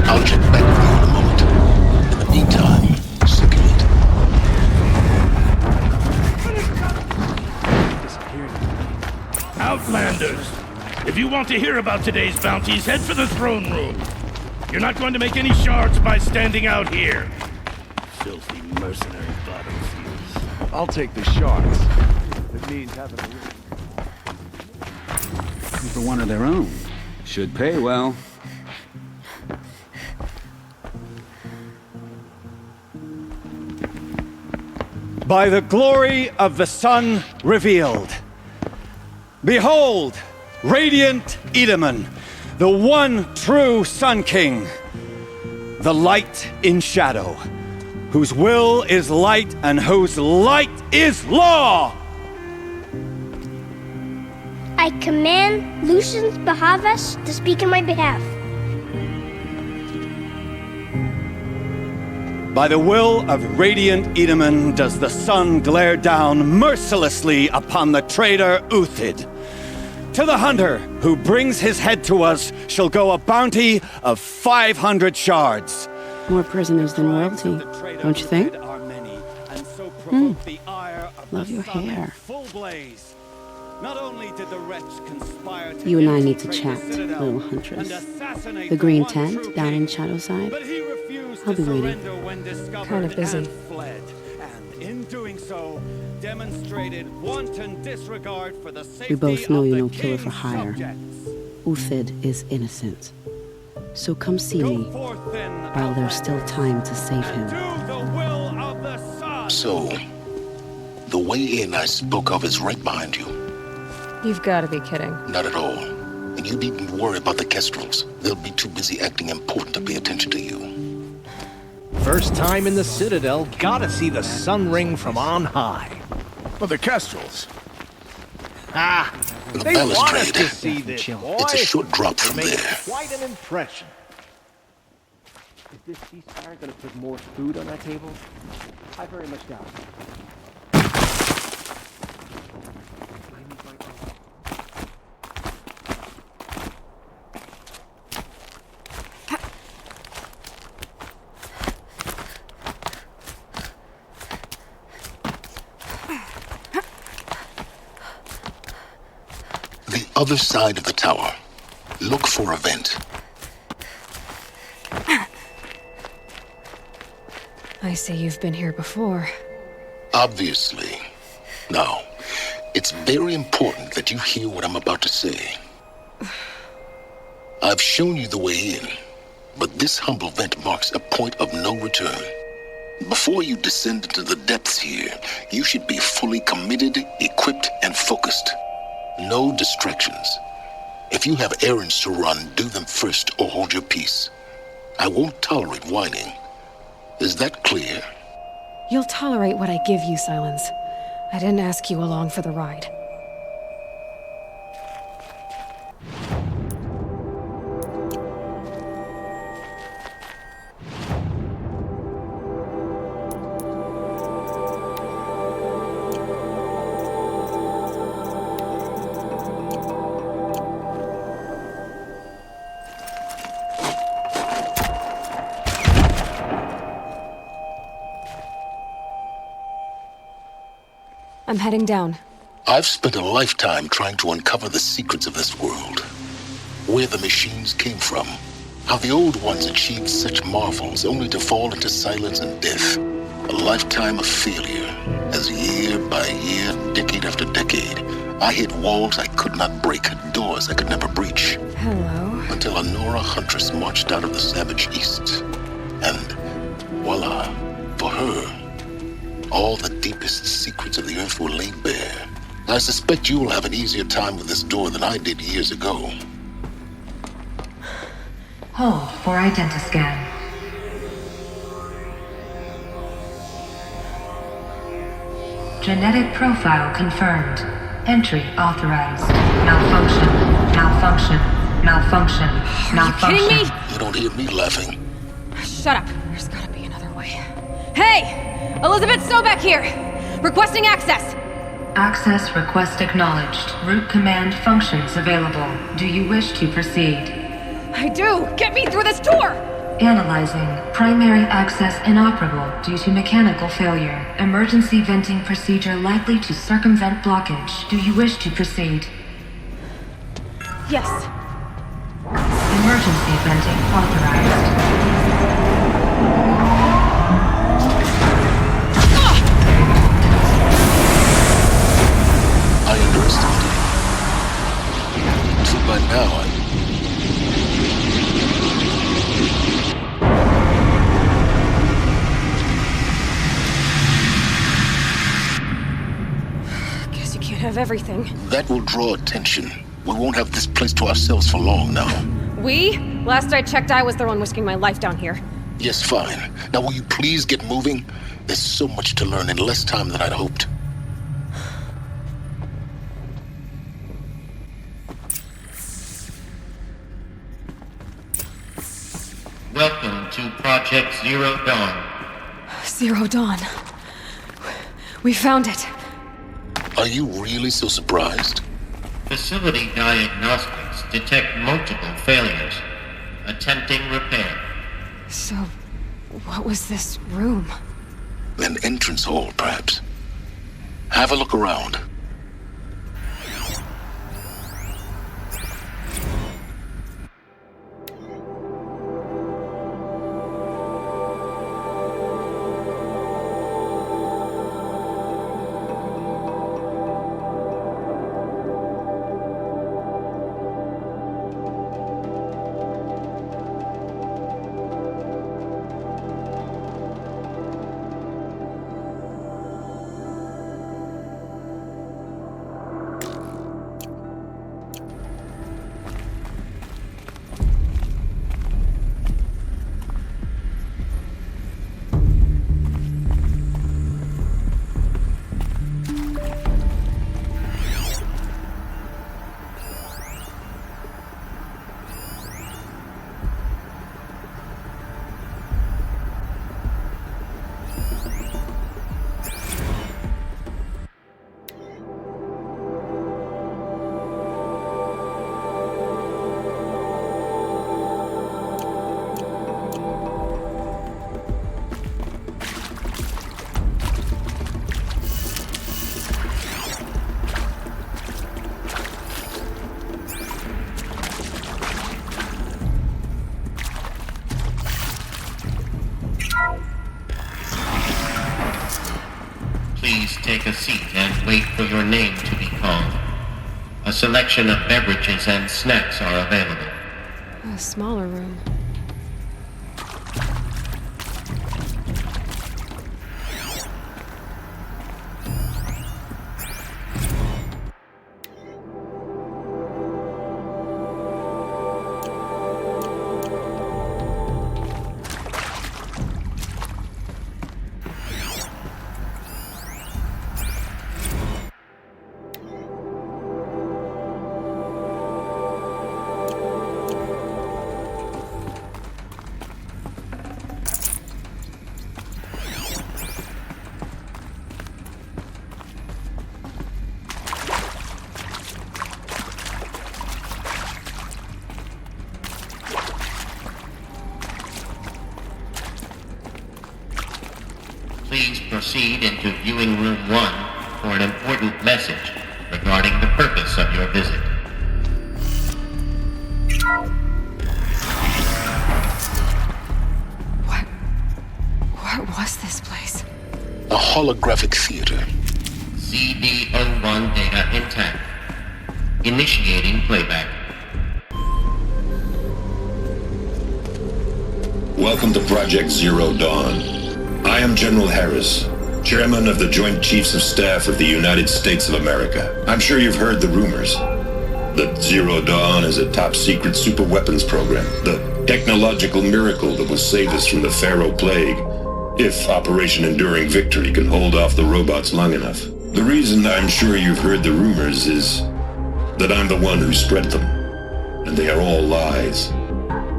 I'll check back with you in a moment. In the meantime, circulate. Outlanders! If you want to hear about today's bounties, head for the throne room. You're not going to make any shards by standing out here. Filthy mercenary bottom feeders. I'll take the shards. It means having a For one of their own. Should pay well. By the glory of the sun revealed. Behold, radiant Edaman, the one true Sun King. The light in shadow, whose will is light and whose light is law! I command Lucius Bahavas to speak in my behalf. By the will of radiant Edaman does the sun glare down mercilessly upon the traitor Uthid. To the hunter who brings his head to us shall go a bounty of 500 shards. More prisoners than royalty, don't you think? Love your hair. You and I need to chat, little huntress. The green tent down in Shadowside. I'll be waiting. kind of busy. And in doing so, demonstrated wanton disregard for the safety We both know of you're the no killer king's for hire. subjects. Uthid is innocent. So come see me while there's still time to save him. So, the way in I spoke of is right behind you. You've got to be kidding. Not at all. And you needn't worry about the Kestrels. They'll be too busy acting important to pay attention to you. First time in the Citadel, gotta see the sun ring from on high. Well, the Kestrels. Ah, The they want us balustrade. to see this, boy. It's a short drop They from make there. quite an impression. Is this ceasefire gonna put more food on our table? I very much doubt it. other side of the tower. Look for a vent. I see you've been here before. Obviously. Now, it's very important that you hear what I'm about to say. I've shown you the way in, but this humble vent marks a point of no return. Before you descend into the depths here, you should be fully committed, equipped, and focused. No distractions. If you have errands to run, do them first or hold your peace. I won't tolerate whining. Is that clear? You'll tolerate what I give you, Silence. I didn't ask you along for the ride. I'm heading down. I've spent a lifetime trying to uncover the secrets of this world. Where the machines came from. How the old ones achieved such marvels only to fall into silence and death. A lifetime of failure, as year by year, decade after decade, I hit walls I could not break, doors I could never breach. Hello. Until a Nora huntress marched out of the savage east. And voila, for her, all the deepest secrets of the earth were laid bare. I suspect you will have an easier time with this door than I did years ago. Hold for identiscan. Genetic profile confirmed. Entry authorized. Malfunction. Malfunction. Malfunction. Malfunction. Are you kidding me? You don't hear me laughing. Shut up. There's gotta be another way. Hey! Elizabeth Sobeck here! Requesting access! Access request acknowledged. Root command functions available. Do you wish to proceed? I do! Get me through this door! Analyzing. Primary access inoperable due to mechanical failure. Emergency venting procedure likely to circumvent blockage. Do you wish to proceed? Yes. Emergency venting authorized. I underestimated you. So by now, Guess you can't have everything. that will draw attention. We won't have this place to ourselves for long now. We? Last I checked, I was the one risking my life down here. Yes, fine. Now will you please get moving? There's so much to learn in less time than I'd hoped. Welcome to Project Zero Dawn. Zero Dawn. We found it. Are you really so surprised? Facility diagnostics detect multiple failures. Attempting repair. So, what was this room? An entrance hall, perhaps. Have a look around. A selection of beverages and snacks are available. A smaller room. Please proceed into viewing room 1 for an important message regarding the purpose of your visit. What was this place? A holographic theater. CD01 data intact. Initiating playback. Welcome to Project Zero Dawn. I am General Harris, Chairman of the Joint Chiefs of Staff of the United States of America. I'm sure you've heard the rumors that Zero Dawn is a top-secret super-weapons program, the technological miracle that will save us from the Pharaoh Plague, if Operation Enduring Victory can hold off the robots long enough. The reason I'm sure you've heard the rumors is that I'm the one who spread them, and they are all lies.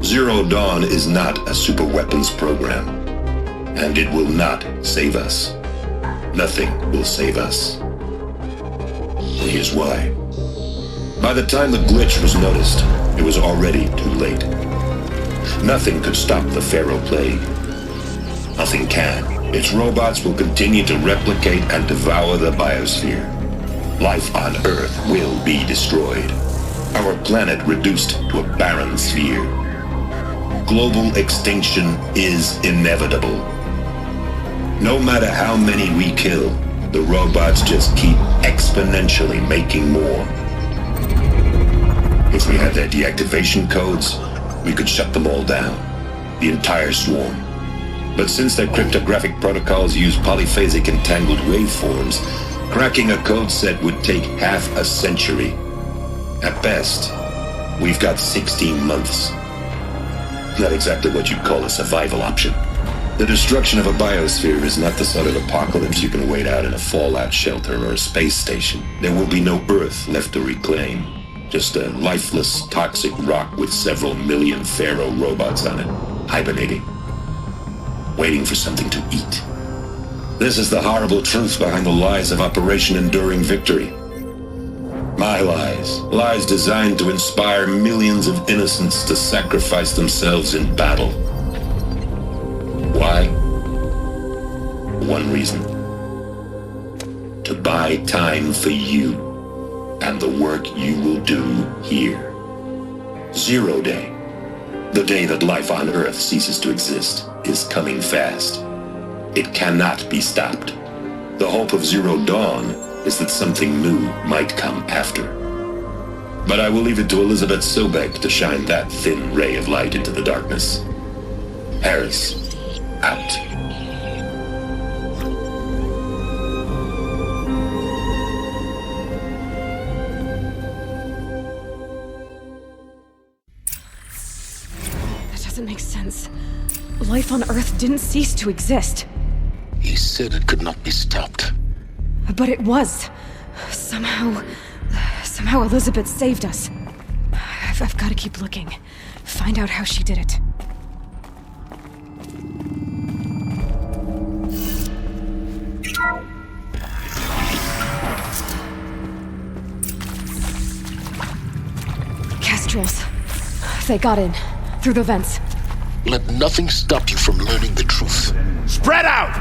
Zero Dawn is not a super-weapons program, and it will not save us. Nothing will save us. Here's why. By the time the glitch was noticed, it was already too late. Nothing could stop the Pharaoh Plague. Nothing can. Its robots will continue to replicate and devour the biosphere. Life on Earth will be destroyed. Our planet reduced to a barren sphere. Global extinction is inevitable. No matter how many we kill, the robots just keep exponentially making more. If we had their deactivation codes, we could shut them all down, the entire swarm. But since their cryptographic protocols use polyphasic entangled waveforms, cracking a code set would take half a century. At best, we've got 16 months. Not exactly what you'd call a survival option. The destruction of a biosphere is not the sort of apocalypse you can wait out in a fallout shelter or a space station. There will be no Earth left to reclaim. Just a lifeless, toxic rock with several million Pharaoh robots on it, hibernating, waiting for something to eat. This is the horrible truth behind the lies of Operation Enduring Victory. My lies. Lies designed to inspire millions of innocents to sacrifice themselves in battle. Why? One reason. To buy time for you and the work you will do here. Zero Day, the day that life on Earth ceases to exist, is coming fast. It cannot be stopped. The hope of Zero Dawn is that something new might come after. But I will leave it to Elizabeth Sobek to shine that thin ray of light into the darkness. Harris, out. That doesn't make sense. Life on Earth didn't cease to exist. He said it could not be stopped. But it was. Somehow Elizabeth saved us. I've got to keep looking. Find out how she did it. Kestrels. They got in. Through the vents. Let nothing stop you from learning the truth. Spread out!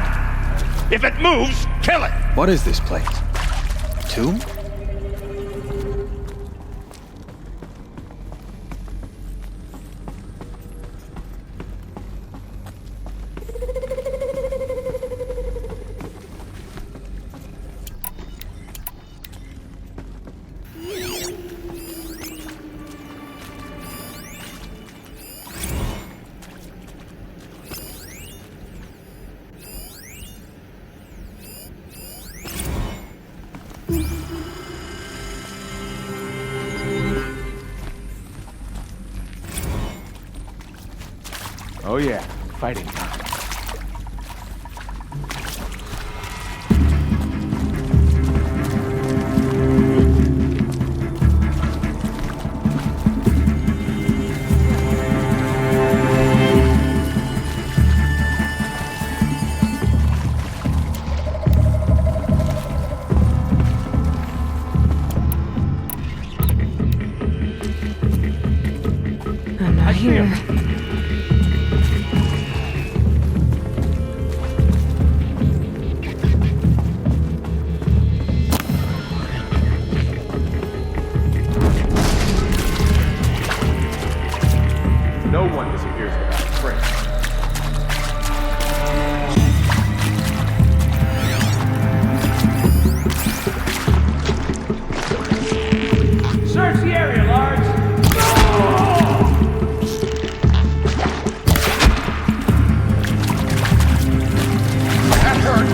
If it moves, kill it! What is this place? Tomb? Oh yeah, fighting time. I'm not here. No one disappears without a trace. Search the area, Large! That hurt!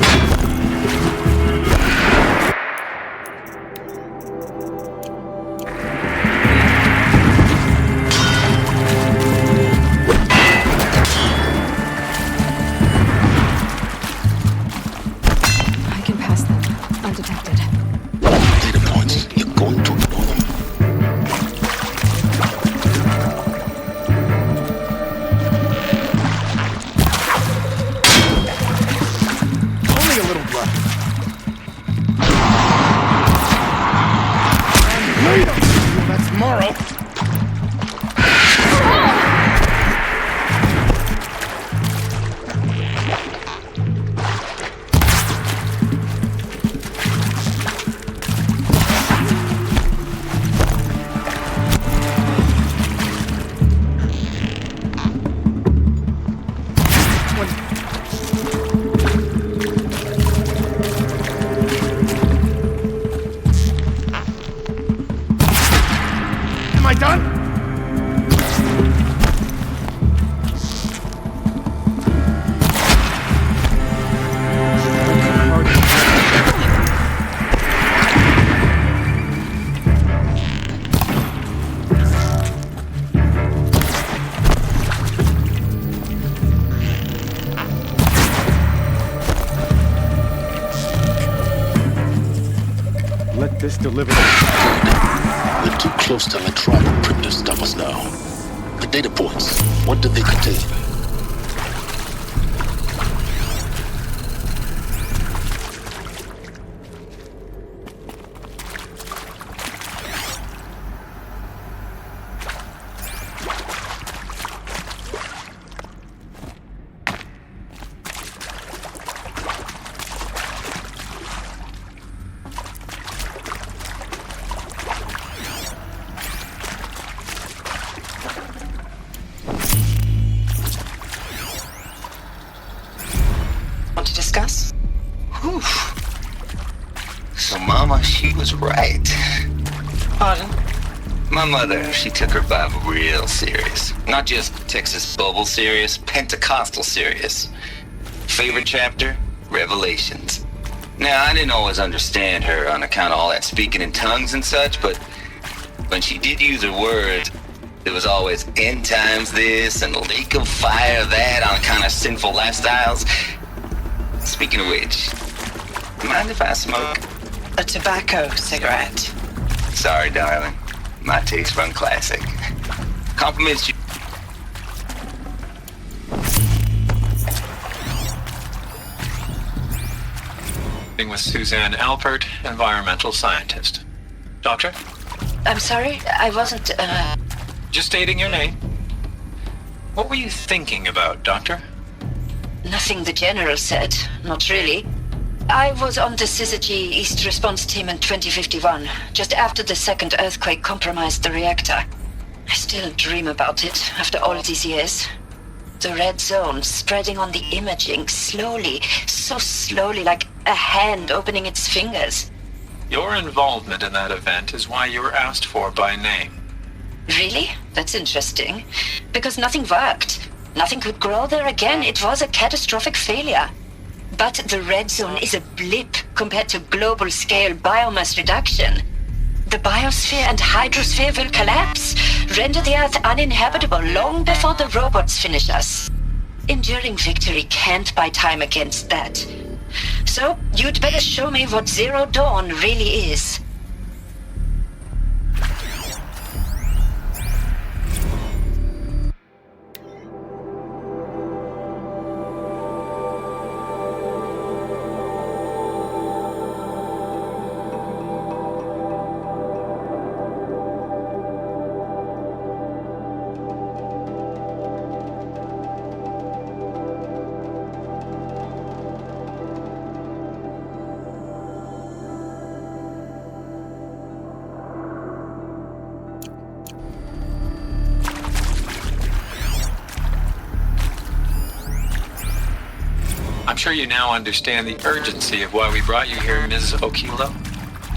I can pass them, undetected. Data points. You're going to ignore them. Only a little blood. That's tomorrow. Am I done? Let this deliver. We're too close to electronic primitive stop us now. The data points, what do they contain? Want to discuss? Whew. So Mama, she was right. Pardon? My mother, she took her Bible real serious. Not just Texas Bubble serious, Pentecostal serious. Favorite chapter? Revelations. Now, I didn't always understand her on account of all that speaking in tongues and such, but when she did use her words, there was always end times this and lake of fire that on account of sinful lifestyles. Speaking of which, mind if I smoke? A tobacco cigarette. Sorry, darling. My taste run classic. Compliments you. With Suzanne Alpert, environmental scientist. Doctor? I'm sorry, I wasn't, Just stating your name. What were you thinking about, Doctor? Nothing the General said. Not really. I was on the Syzygy East Response Team in 2051, just after the second earthquake compromised the reactor. I still dream about it after all these years. The red zone spreading on the imaging, slowly, so slowly, like a hand opening its fingers. Your involvement in that event is why you were asked for by name. Really? That's interesting. Because nothing worked. Nothing could grow there again. It was a catastrophic failure. But the red zone is a blip compared to global-scale biomass reduction. The biosphere and hydrosphere will collapse, render the Earth uninhabitable long before the robots finish us. Enduring victory can't buy time against that. So, you'd better show me what Zero Dawn really is. I'm sure you now understand the urgency of why we brought you here, Ms. Okilo.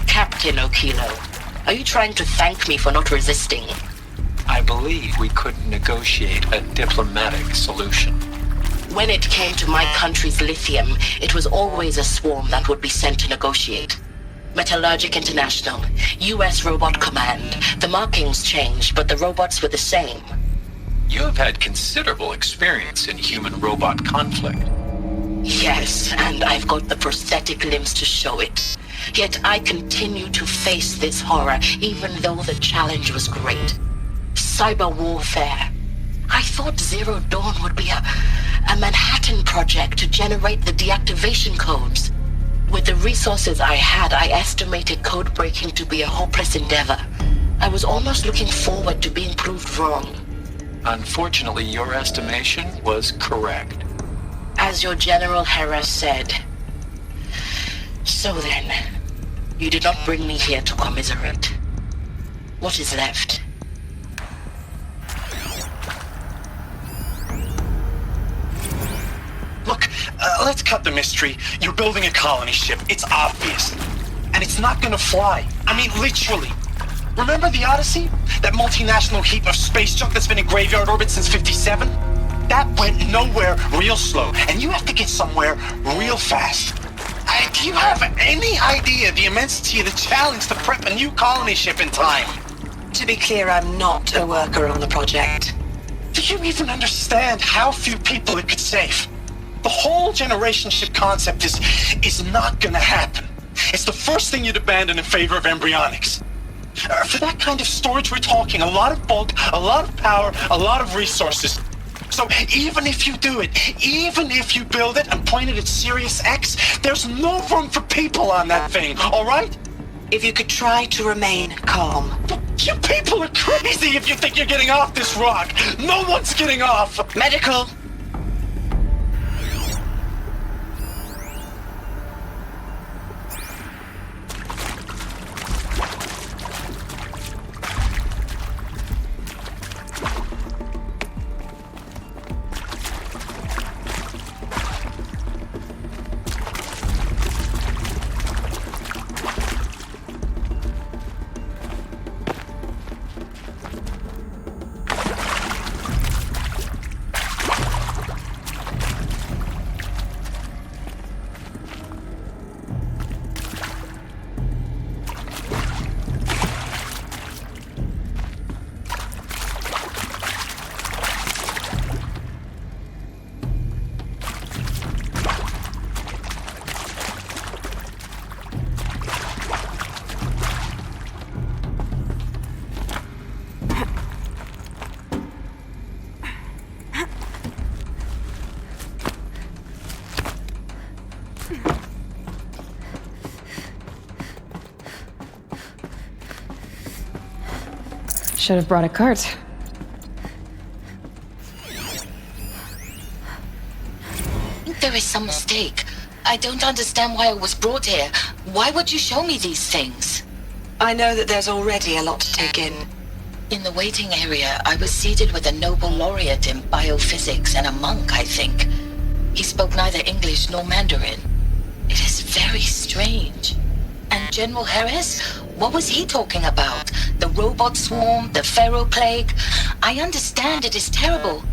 Captain Okilo, are you trying to thank me for not resisting? I believe we couldn't negotiate a diplomatic solution. When it came to my country's lithium, it was always a swarm that would be sent to negotiate. Metallurgic International, US Robot Command. The markings changed, but the robots were the same. You have had considerable experience in human-robot conflict. Yes, and I've got the prosthetic limbs to show it. Yet I continue to face this horror, even though the challenge was great. Cyber warfare. I thought Zero Dawn would be a Manhattan project to generate the deactivation codes. With the resources I had, I estimated code breaking to be a hopeless endeavor. I was almost looking forward to being proved wrong. Unfortunately, your estimation was correct. As your General Hera said. So then, you did not bring me here to commiserate. What is left? Look, let's cut the mystery. You're building a colony ship. It's obvious. And it's not gonna fly. I mean, literally. Remember the Odyssey? That multinational heap of space junk that's been in graveyard orbit since '57? That went nowhere real slow, and you have to get somewhere real fast. Do you have any idea the immensity of the challenge to prep a new colony ship in time? To be clear, I'm not a worker on the project. Do you even understand how few people it could save? The whole generation ship concept is not gonna happen. It's the first thing you'd abandon in favor of embryonics. For that kind of storage, we're talking a lot of bulk, a lot of power, a lot of resources. So even if you do it, even if you build it and point it at Sirius X, there's no room for people on that thing, all right? If you could try to remain calm. You people are crazy if you think you're getting off this rock. No one's getting off. Medical. Should have brought a cart. There is some mistake. I don't understand why I was brought here. Why would you show me these things? I know that there's already a lot to take in. In the waiting area, I was seated with a Nobel laureate in biophysics and a monk, I think. He spoke neither English nor Mandarin. It is very strange. And General Harris? What was he talking about? The robot swarm, the Pharaoh plague? I understand it is terrible,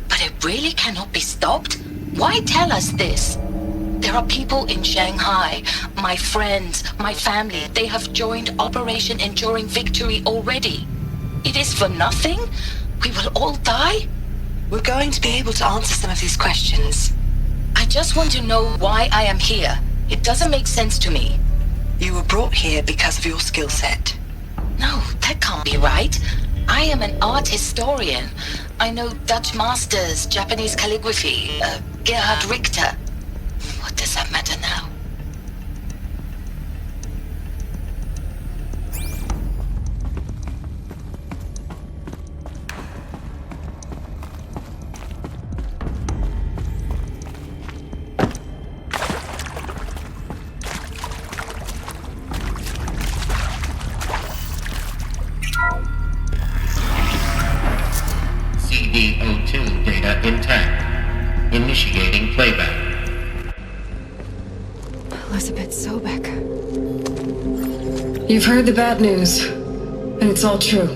but it really cannot be stopped? Why tell us this? There are people in Shanghai, my friends, my family. They have joined Operation Enduring Victory already. It is for nothing? We will all die? We're going to be able to answer some of these questions. I just want to know why I am here. It doesn't make sense to me. You were brought here because of your skill set. No, that can't be right. I am an art historian. I know Dutch masters, Japanese calligraphy, Gerhard Richter. What does that matter now? EP.02 data intact. Initiating playback. Elizabeth Sobek. You've heard the bad news, and it's all true.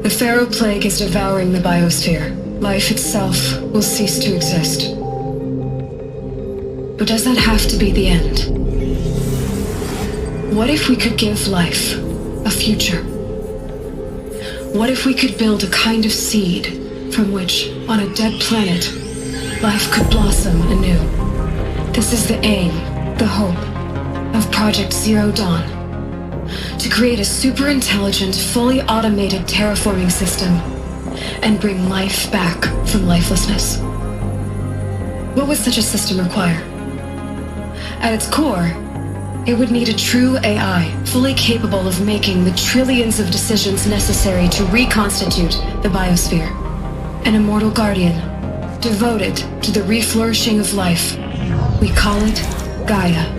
The Pharaoh Plague is devouring the biosphere. Life itself will cease to exist. But does that have to be the end? What if we could give life a future? What if we could build a kind of seed from which, on a dead planet, life could blossom anew? This is the aim, the hope, of Project Zero Dawn. To create a super-intelligent, fully automated terraforming system and bring life back from lifelessness. What would such a system require? At its core, it would need a true AI, fully capable of making the trillions of decisions necessary to reconstitute the biosphere. An immortal guardian, devoted to the reflourishing of life. We call it Gaia.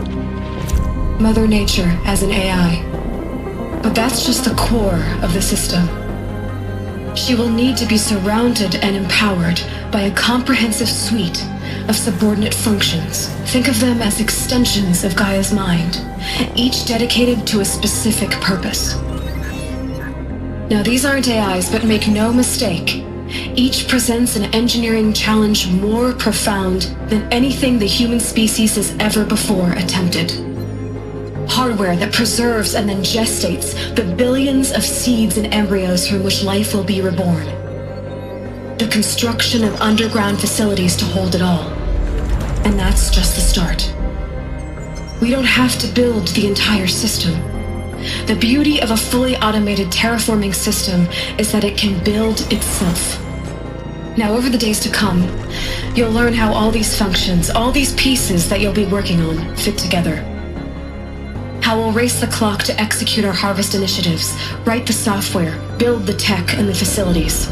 Mother Nature as an AI. But that's just the core of the system. She will need to be surrounded and empowered by a comprehensive suite of subordinate functions. Think of them as extensions of Gaia's mind, each dedicated to a specific purpose. Now, these aren't AIs, but make no mistake, each presents an engineering challenge more profound than anything the human species has ever before attempted. Hardware that preserves and then gestates the billions of seeds and embryos from which life will be reborn. The construction of underground facilities to hold it all. And that's just the start. We don't have to build the entire system. The beauty of a fully automated terraforming system is that it can build itself. Now, over the days to come, you'll learn how all these functions, all these pieces that you'll be working on, fit together. How we'll race the clock to execute our harvest initiatives, write the software, build the tech and the facilities.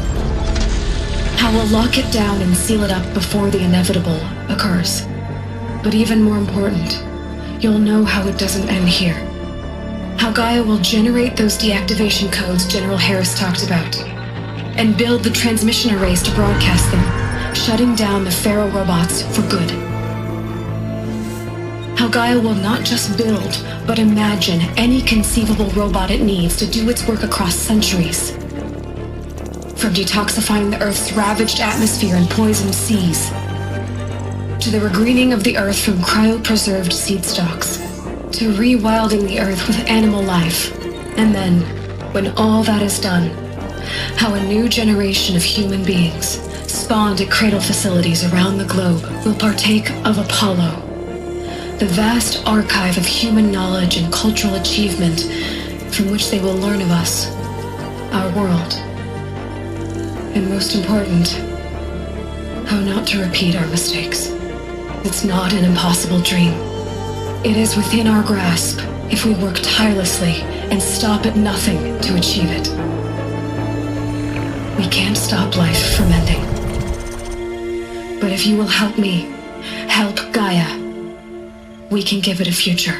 How we'll lock it down and seal it up before the inevitable occurs. But even more important, you'll know how it doesn't end here. How Gaia will generate those deactivation codes General Harris talked about, and build the transmission arrays to broadcast them, shutting down the Pharaoh robots for good. How Gaia will not just build, but imagine any conceivable robot it needs to do its work across centuries. From detoxifying the Earth's ravaged atmosphere and poisoned seas, to the regreening of the Earth from cryopreserved seed stalks, to rewilding the Earth with animal life. And then, when all that is done, how a new generation of human beings, spawned at cradle facilities around the globe, will partake of Apollo, the vast archive of human knowledge and cultural achievement from which they will learn of us, our world. And most important, how not to repeat our mistakes. It's not an impossible dream. It is within our grasp if we work tirelessly and stop at nothing to achieve it. We can't stop life from ending. But if you will help me, help Gaia, we can give it a future.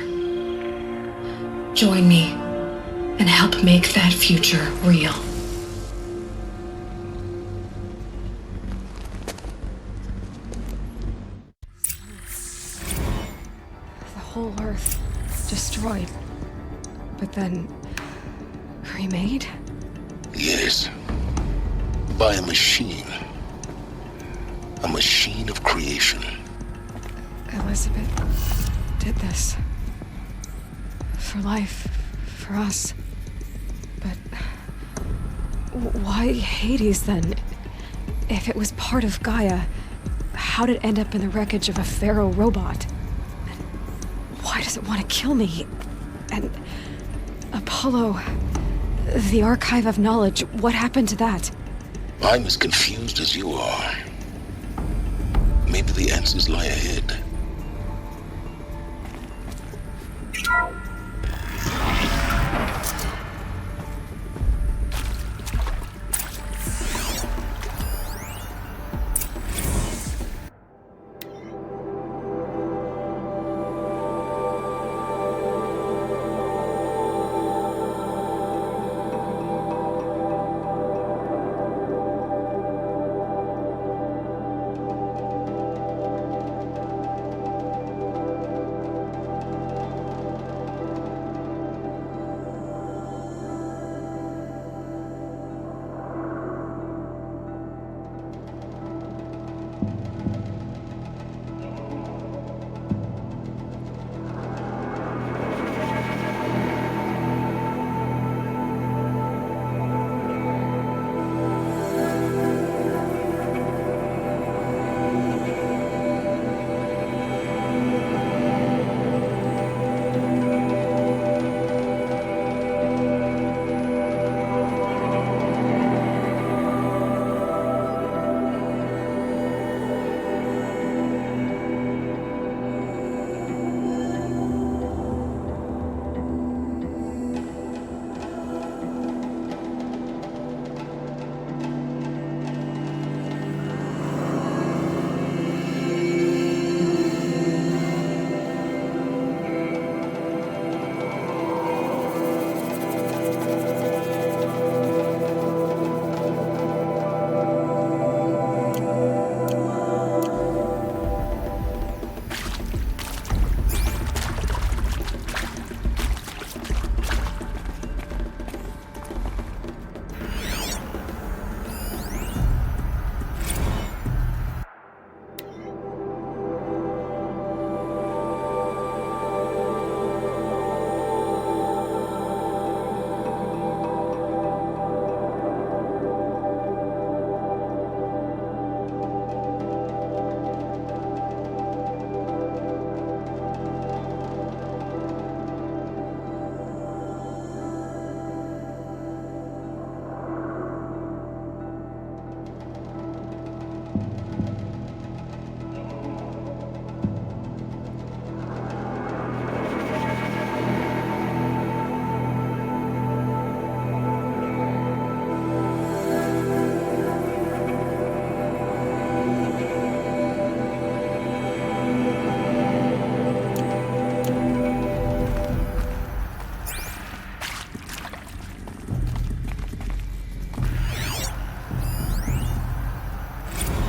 Join me and help make that future real. The whole Earth destroyed, but then remade? Yes. By a machine. A machine of creation. Elizabeth did this. For life, for us. But why Hades then? If it was part of Gaia, how did it end up in the wreckage of a Pharaoh robot? Why does it want to kill me? And Apollo, the Archive of Knowledge, what happened to that? I'm as confused as you are. Maybe the answers lie ahead.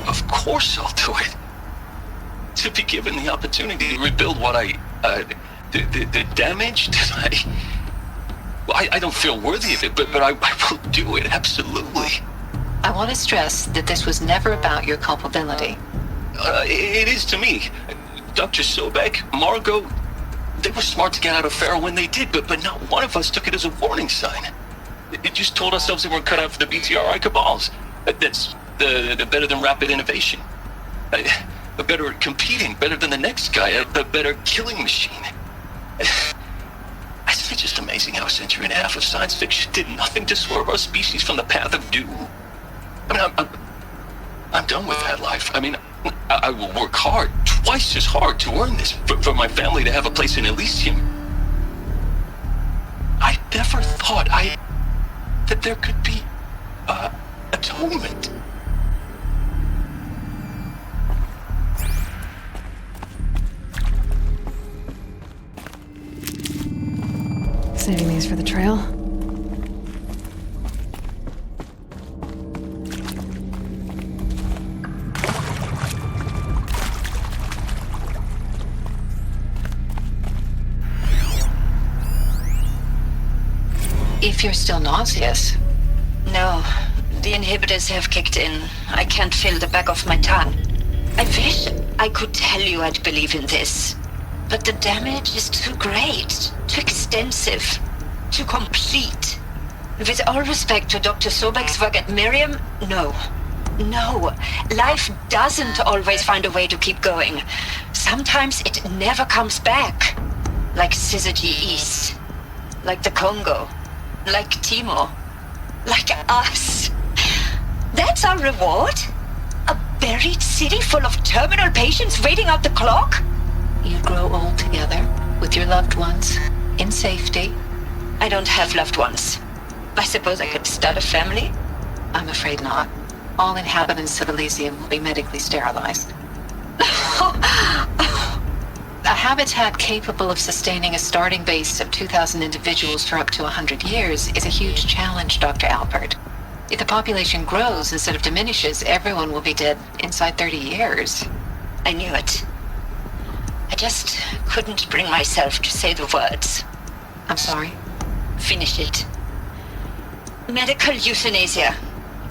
Of course I'll do it. To be given the opportunity to rebuild what the damage that I don't feel worthy of it, but I will do it, absolutely. I want to stress that this was never about your culpability. It is to me. Dr. Sobek, Margot, they were smart to get out of Pharaoh when they did, but not one of us took it as a warning sign. It just told ourselves that we're cut out for the BTRI cabals. That's the better than rapid innovation. A better at competing, better than the next guy, a better killing machine. It's just amazing how a century and a half of science fiction did nothing to swerve our species from the path of doom. I mean, I'm done with that life. I mean, I will work hard, twice as hard to earn this, for my family to have a place in Elysium. I never thought that there could be atonement. Saving these for the trail. If you're still nauseous. No, the inhibitors have kicked in. I can't feel the back of my tongue. I wish I could tell you I'd believe in this. But the damage is too great, too extensive, too complete. With all respect to Dr. Sobek's work at Miriam, no. No, life doesn't always find a way to keep going. Sometimes it never comes back. Like Syzygy East. Like the Congo. Like Timor. Like us. That's our reward? A buried city full of terminal patients waiting out the clock? You grow old together, with your loved ones, in safety. I don't have loved ones. I suppose I could start a family? I'm afraid not. All inhabitants of Elysium will be medically sterilized. A habitat capable of sustaining a starting base of 2,000 individuals for up to 100 years is a huge challenge, Dr. Alpert. If the population grows instead of diminishes, everyone will be dead inside 30 years. I knew it. I just couldn't bring myself to say the words. I'm sorry? Finish it. Medical euthanasia.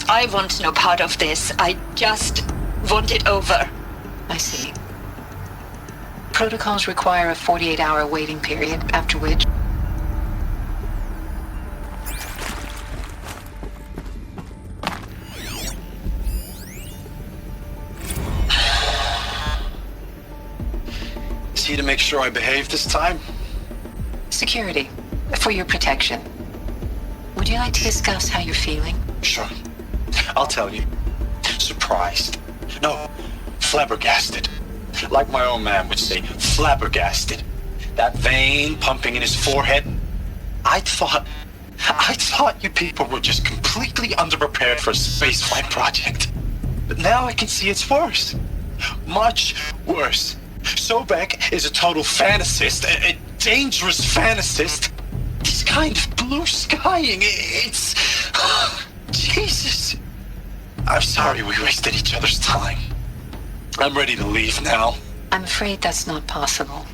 I want no part of this. I just want it over. I see. Protocols require a 48-hour waiting period, after which... Is he to make sure I behave this time? Security. For your protection. Would you like to discuss how you're feeling? Sure. I'll tell you. Surprised. No, flabbergasted. Like my own man would say, flabbergasted. That vein pumping in his forehead. I thought you people were just completely underprepared for a spaceflight project. But now I can see it's worse. Much worse. Sobek is a total fantasist, a dangerous fantasist. This kind of blue skying, it's... Jesus. I'm sorry we wasted each other's time. I'm ready to leave now. I'm afraid that's not possible.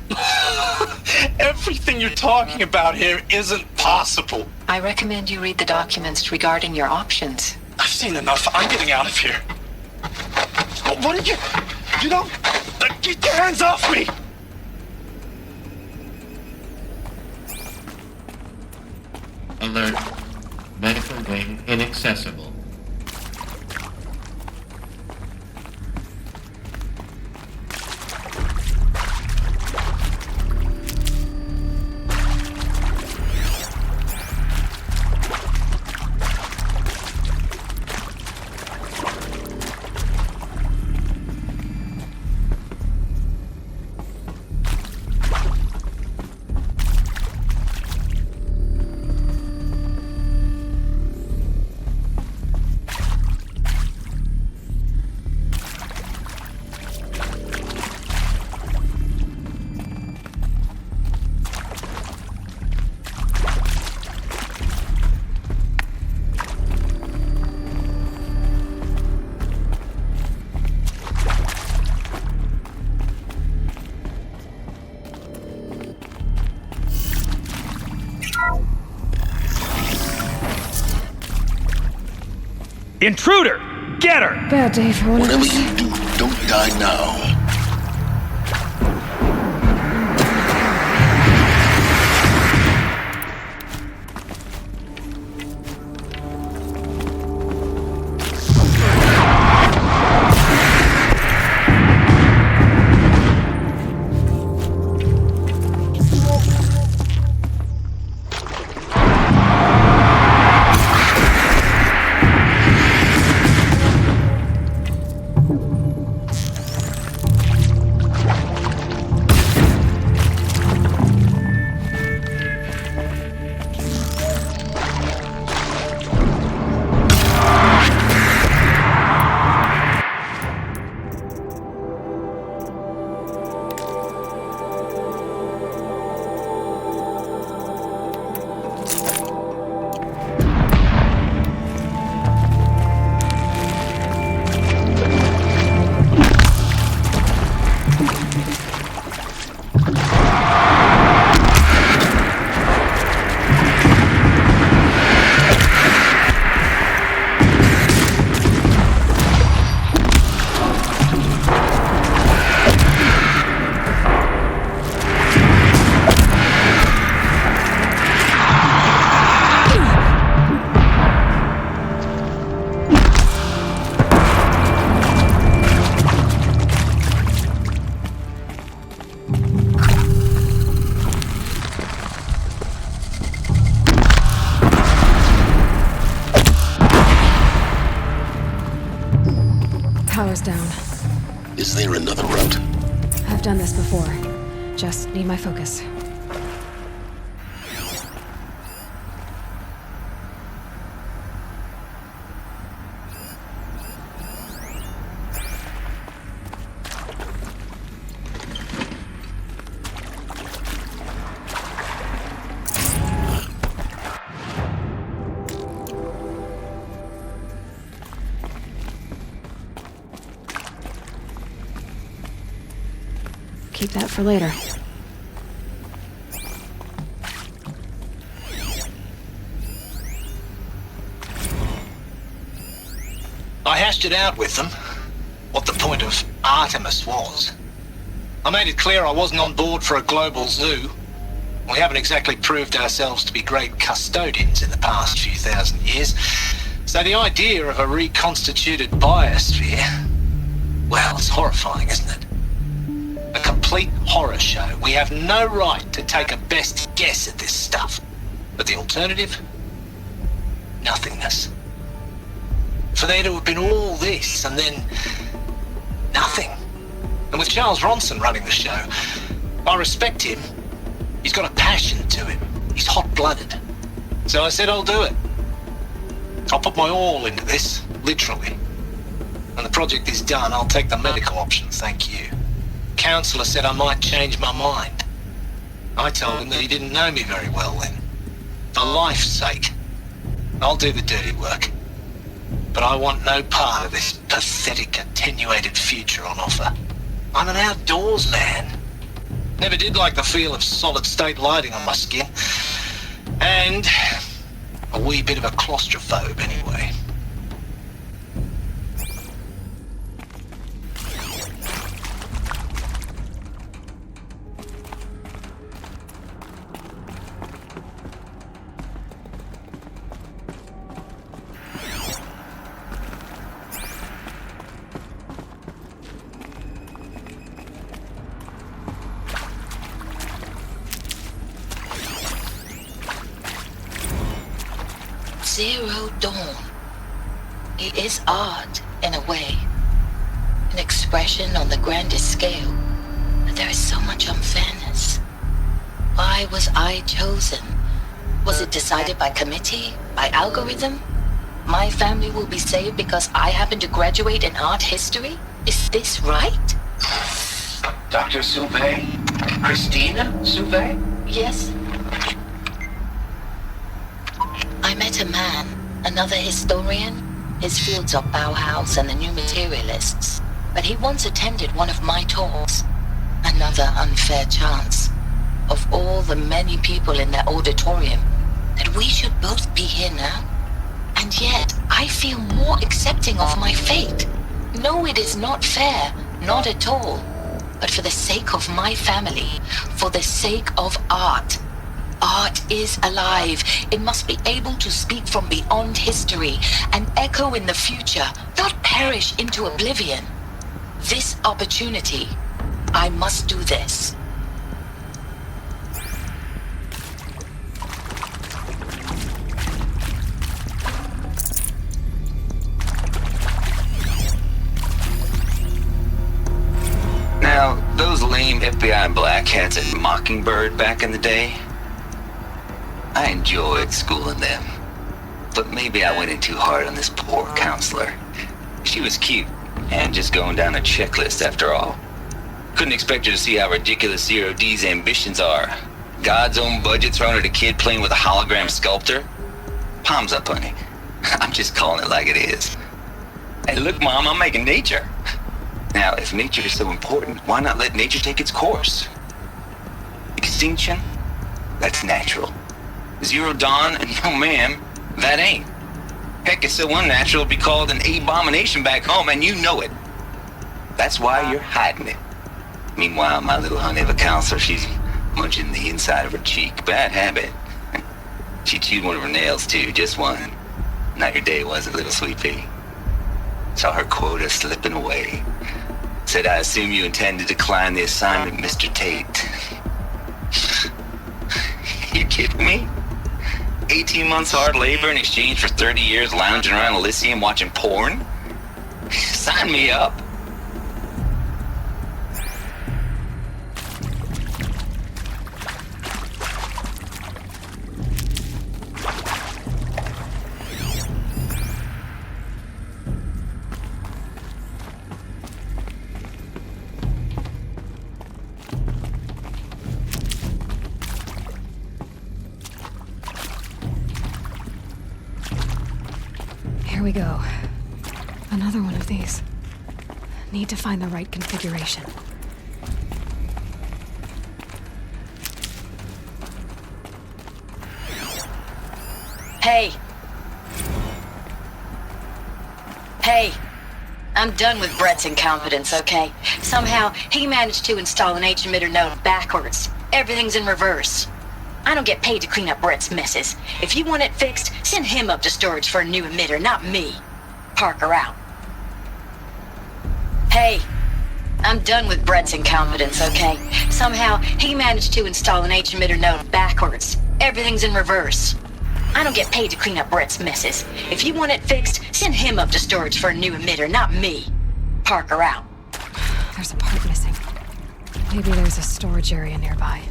Everything you're talking about here isn't possible. I recommend you read the documents regarding your options. I've seen enough. I'm getting out of here. What are you... You don't... Get your hands off me! Alert. Medical wing inaccessible. Intruder! Get her! Bad day for one of Whatever us. you do, don't die now. power's down. Is there another route? I've done this before. Just need my focus. Keep that for later. I hashed it out with them, what the point of Artemis was. I made it clear I wasn't on board for a global zoo. We haven't exactly proved ourselves to be great custodians in the past few thousand years, so the idea of a reconstituted biosphere, well, it's horrifying, isn't it? A complete horror show. We have no right to take a best guess at this stuff. But the alternative? Nothingness. For there to have been all this, and then nothing. And with Charles Ronson running the show, I respect him. He's got a passion to him. He's hot-blooded. So I said I'll do it. I'll put my all into this, literally. When the project is done, I'll take the medical option, thank you. Counselor said I might change my mind. I told him that he didn't know me very well then. For life's sake, I'll do the dirty work. But I want no part of this pathetic, attenuated future on offer. I'm an outdoors man. Never did like the feel of solid-state lighting on my skin. And a wee bit of a claustrophobe anyway. Zero Dawn. It is art, in a way. An expression on the grandest scale. But there is so much unfairness. Why was I chosen? Was it decided by committee? By algorithm? My family will be saved because I happen to graduate in art history? Is this right? Dr. Souvet? Christina Souvet? Yes. I met a man, another historian. His fields are Bauhaus and the New Materialists. But he once attended one of my talks. Another unfair chance. Of all the many people in that auditorium, that we should both be here now. And yet, I feel more accepting of my fate. No, it is not fair, not at all. But for the sake of my family, for the sake of art. Art is alive. It must be able to speak from beyond history and echo in the future, not perish into oblivion. This opportunity, I must do this. Now, those lame FBI black hats at Mockingbird back in the day, I enjoyed schooling them. But maybe I went in too hard on this poor counselor. She was cute, and just going down a checklist after all. Couldn't expect her to see how ridiculous Zero D's ambitions are. God's own budget thrown at a kid playing with a hologram sculptor? Palms up, honey. I'm just calling it like it is. Hey, look, Mom, I'm making nature. Now, if nature is so important, why not let nature take its course? Extinction? That's natural. Zero Dawn? No, ma'am, that ain't. Heck, it's so unnatural to be called an abomination back home, and you know it. That's why you're hiding it. Meanwhile, my little honey of a counselor, she's munching the inside of her cheek. Bad habit. She chewed one of her nails, too, just one. Not your day, was it, little sweet pea? Saw her quota slipping away. Said, I assume you intend to decline the assignment, Mr. Tate. You kidding me? 18 months hard labor in exchange for 30 years lounging around Elysium watching porn? Sign me up. Here we go. Another one of these. Need to find the right configuration. Hey. Hey. I'm done with Brett's incompetence, okay? Somehow, he managed to install an H-emitter node backwards. Everything's in reverse. I don't get paid to clean up Brett's messes. If you want it fixed, send him up to storage for a new emitter, not me. Parker out. Hey, I'm done with Brett's incompetence, okay? Somehow, he managed to install an H-emitter node backwards. Everything's in reverse. I don't get paid to clean up Brett's messes. If you want it fixed, send him up to storage for a new emitter, not me. Parker out. There's a part missing. Maybe there's a storage area nearby.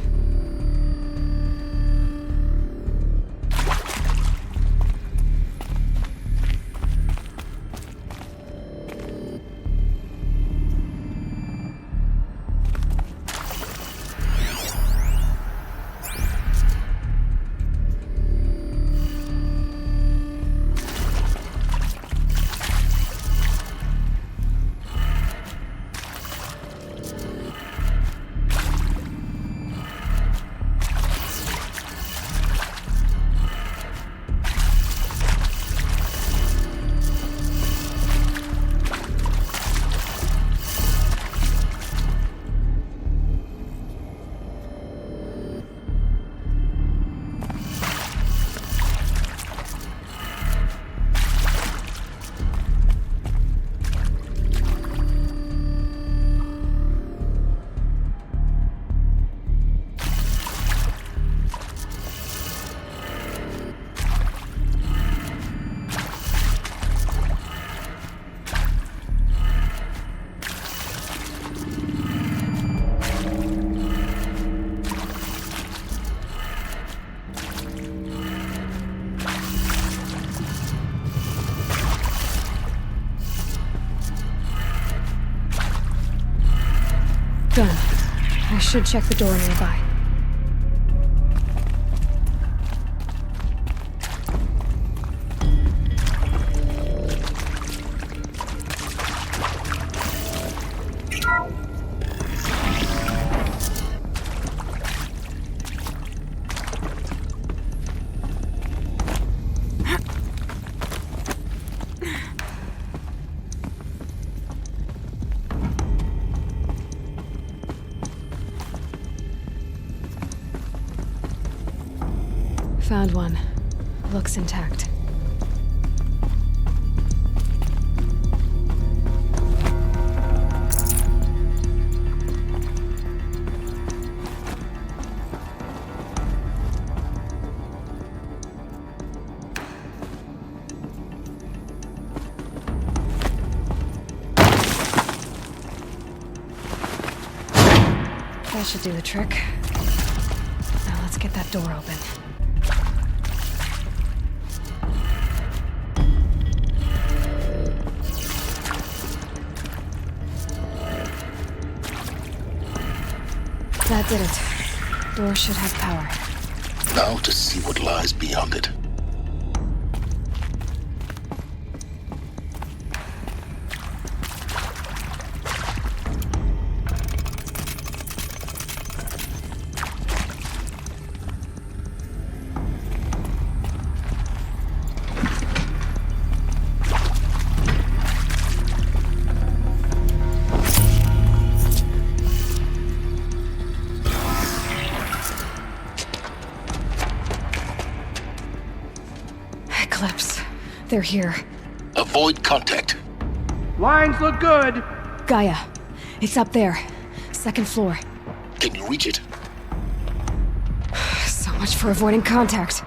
Done. I should check the door nearby. Found one. Looks intact. That should do the trick. Now let's get that door open. That did it. Door should have power. Now to see what lies beyond it. They're here. Avoid contact. Lines look good. Gaia, it's up there. Second floor. Can you reach it? So much for avoiding contact.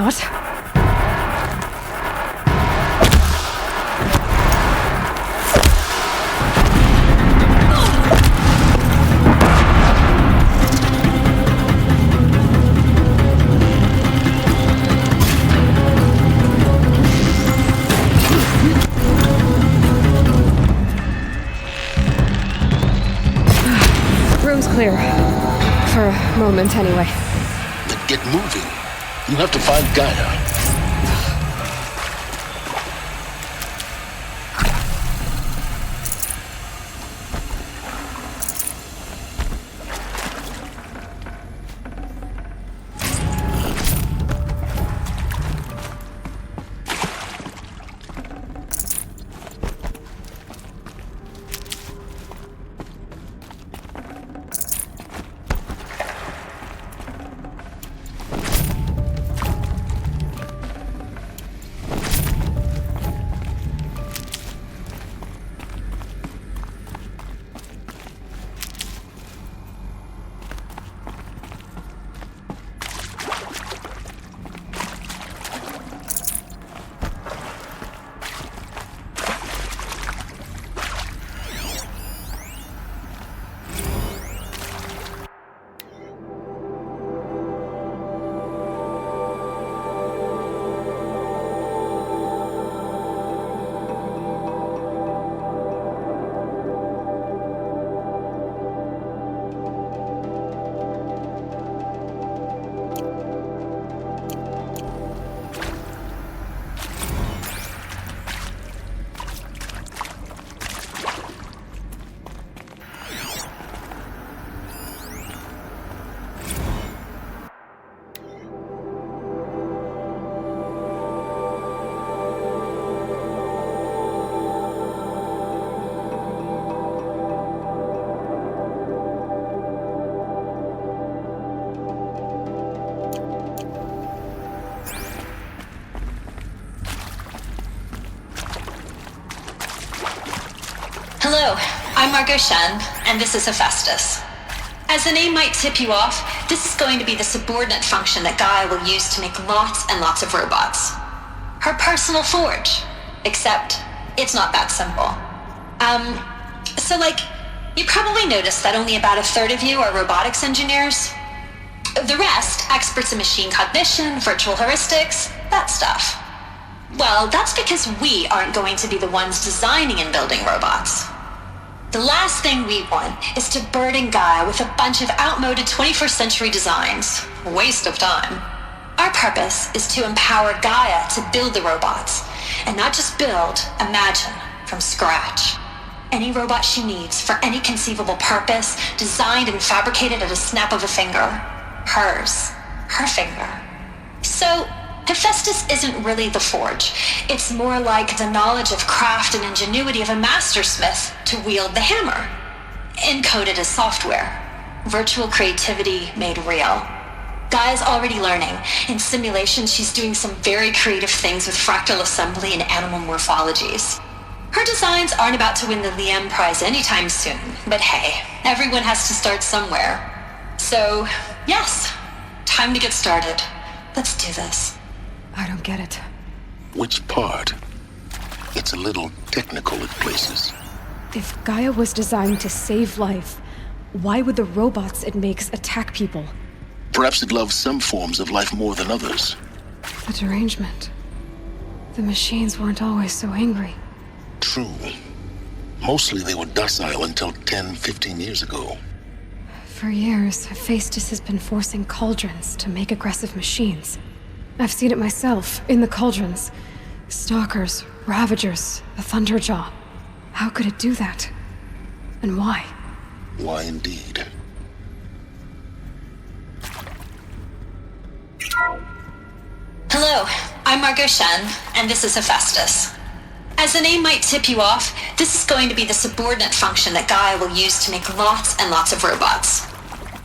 not. Room's clear. For a moment, anyway. Then get moving. You have to find Gaia. Hello, I'm Margot Shen, and this is Hephaestus. As the name might tip you off, this is going to be the subordinate function that Gaia will use to make lots and lots of robots. Her personal forge. Except, it's not that simple. You probably noticed that only about a third of you are robotics engineers. The rest, experts in machine cognition, virtual heuristics, that stuff. Well, that's because we aren't going to be the ones designing and building robots. The last thing we want is to burden Gaia with a bunch of outmoded 21st century designs. Waste of time. Our purpose is to empower Gaia to build the robots, and not just build, imagine, from scratch. Any robot she needs for any conceivable purpose, designed and fabricated at a snap of a finger. Hers. Her finger. So, Hephaestus isn't really the forge. It's more like the knowledge of craft and ingenuity of a mastersmith to wield the hammer. Encoded as software. Virtual creativity made real. Gaia's already learning. In simulation, she's doing some very creative things with fractal assembly and animal morphologies. Her designs aren't about to win the Liam Prize anytime soon, but hey, everyone has to start somewhere. So, yes, time to get started. Let's do this. I don't get it. Which part? It's a little technical at places. If Gaia was designed to save life, why would the robots it makes attack people? Perhaps it loves some forms of life more than others. The derangement. The machines weren't always so angry. True. Mostly they were docile until 10, 15 years ago. For years, Hephaestus has been forcing cauldrons to make aggressive machines. I've seen it myself, in the cauldrons. Stalkers, Ravagers, the Thunderjaw. How could it do that? And why? Why indeed? Hello, I'm Margot Shen, and this is Hephaestus. As the name might tip you off, this is going to be the subordinate function that Gaia will use to make lots and lots of robots.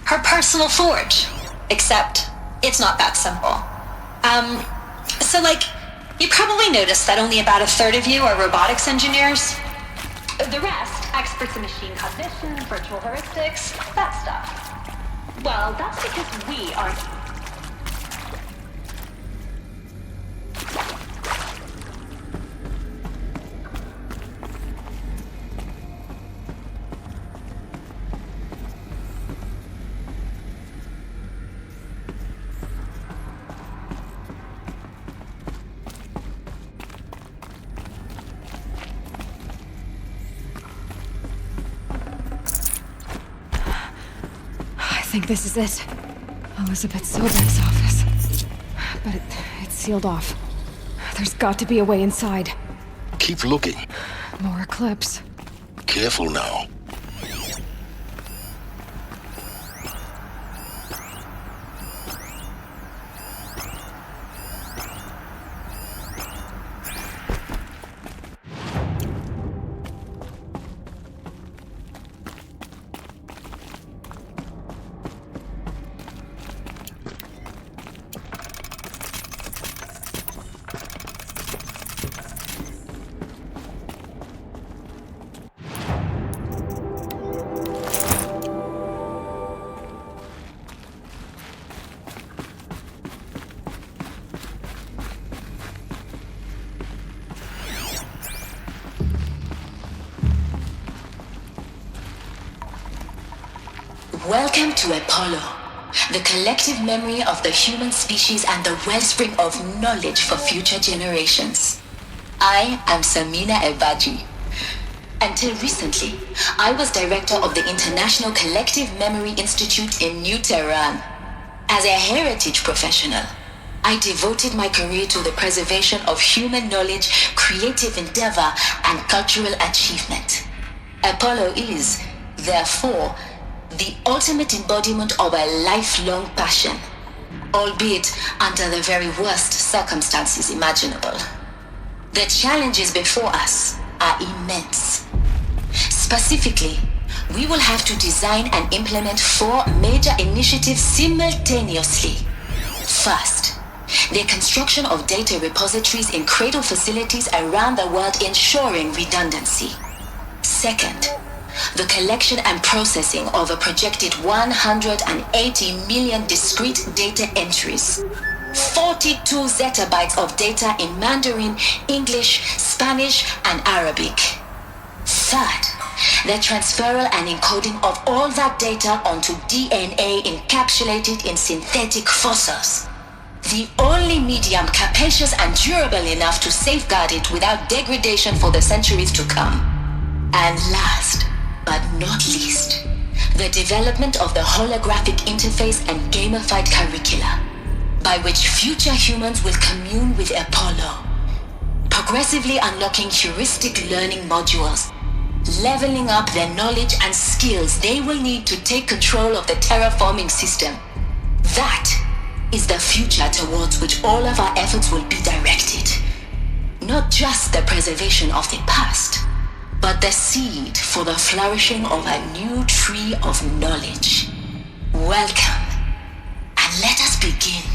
Her personal forge. Except, it's not that simple. You probably noticed that only about a third of you are robotics engineers. The rest, experts in machine cognition, virtual heuristics, that stuff. Well, that's because we aren't... think this is it. Elizabeth Sobek's office. But it's sealed off. There's got to be a way inside. Keep looking. More Eclipse. Careful now. Welcome to Apollo, the collective memory of the human species and the wellspring of knowledge for future generations. I am Samina Ebaji. Until recently, I was director of the International Collective Memory Institute in New Tehran. As a heritage professional, I devoted my career to the preservation of human knowledge, creative endeavor, and cultural achievement. Apollo is, therefore, the ultimate embodiment of a lifelong passion, albeit under the very worst circumstances imaginable. The challenges before us are immense. Specifically, we will have to design and implement 4 major initiatives simultaneously. First, the construction of data repositories in cradle facilities around the world, ensuring redundancy. Second, the collection and processing of a projected 180 million discrete data entries, 42 zettabytes of data in Mandarin, English, Spanish, and Arabic. Third, the transferal and encoding of all that data onto DNA encapsulated in synthetic fossils, the only medium capacious and durable enough to safeguard it without degradation for the centuries to come. And last, but not least, the development of the holographic interface and gamified curricula, by which future humans will commune with Apollo, progressively unlocking heuristic learning modules, leveling up their knowledge and skills they will need to take control of the terraforming system. That is the future towards which all of our efforts will be directed. Not just the preservation of the past, but the seed for the flourishing of a new tree of knowledge. Welcome, and let us begin.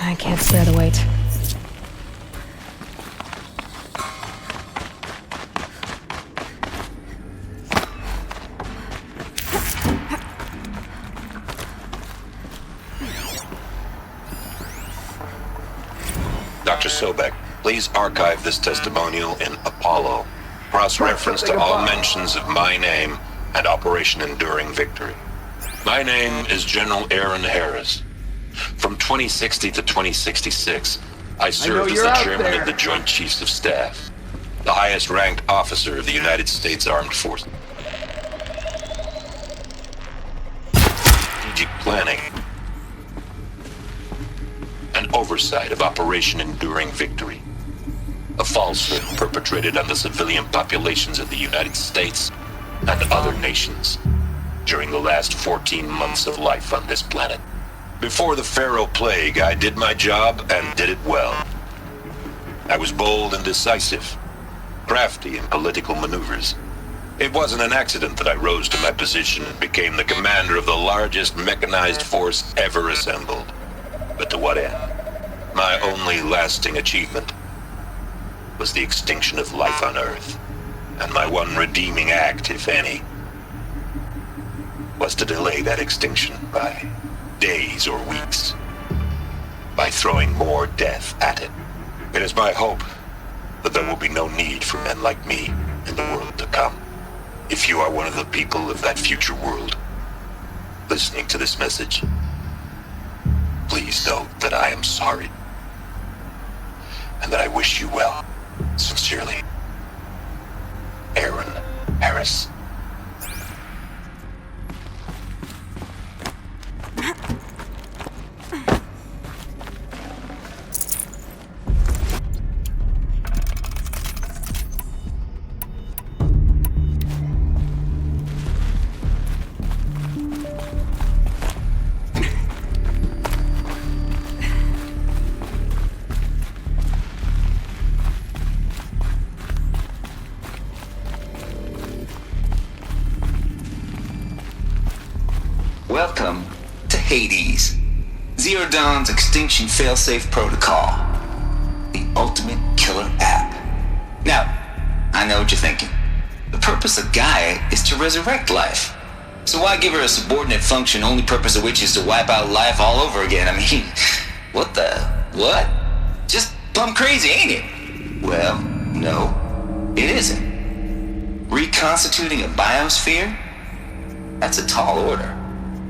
I can't spare the weight. Dr. Sobek, please archive this testimonial in Apollo. Cross-reference to all mentions of my name and Operation Enduring Victory. My name is General Aaron Harris. From 2060 to 2066, I served as the chairman of the Joint Chiefs of Staff, the highest-ranked officer of the United States Armed Forces. Strategic planning and oversight of Operation Enduring Victory, a falsehood perpetrated on the civilian populations of the United States and other nations during the last 14 months of life on this planet. Before the Pharaoh Plague, I did my job and did it well. I was bold and decisive, crafty in political maneuvers. It wasn't an accident that I rose to my position and became the commander of the largest mechanized force ever assembled. But to what end? My only lasting achievement was the extinction of life on Earth, and my one redeeming act, if any, was to delay that extinction by days or weeks, by throwing more death at it. It is my hope that there will be no need for men like me in the world to come. If you are one of the people of that future world listening to this message, please know that I am sorry and that I wish you well. Sincerely, Aaron Harris. Welcome to Hades, Zero Dawn's extinction failsafe protocol, the ultimate killer app. Now, I know what you're thinking. The purpose of Gaia is to resurrect life. So why give her a subordinate function, only purpose of which is to wipe out life all over again? I mean, what? Just plumb crazy, ain't it? Well, no, it isn't. Reconstituting a biosphere? That's a tall order.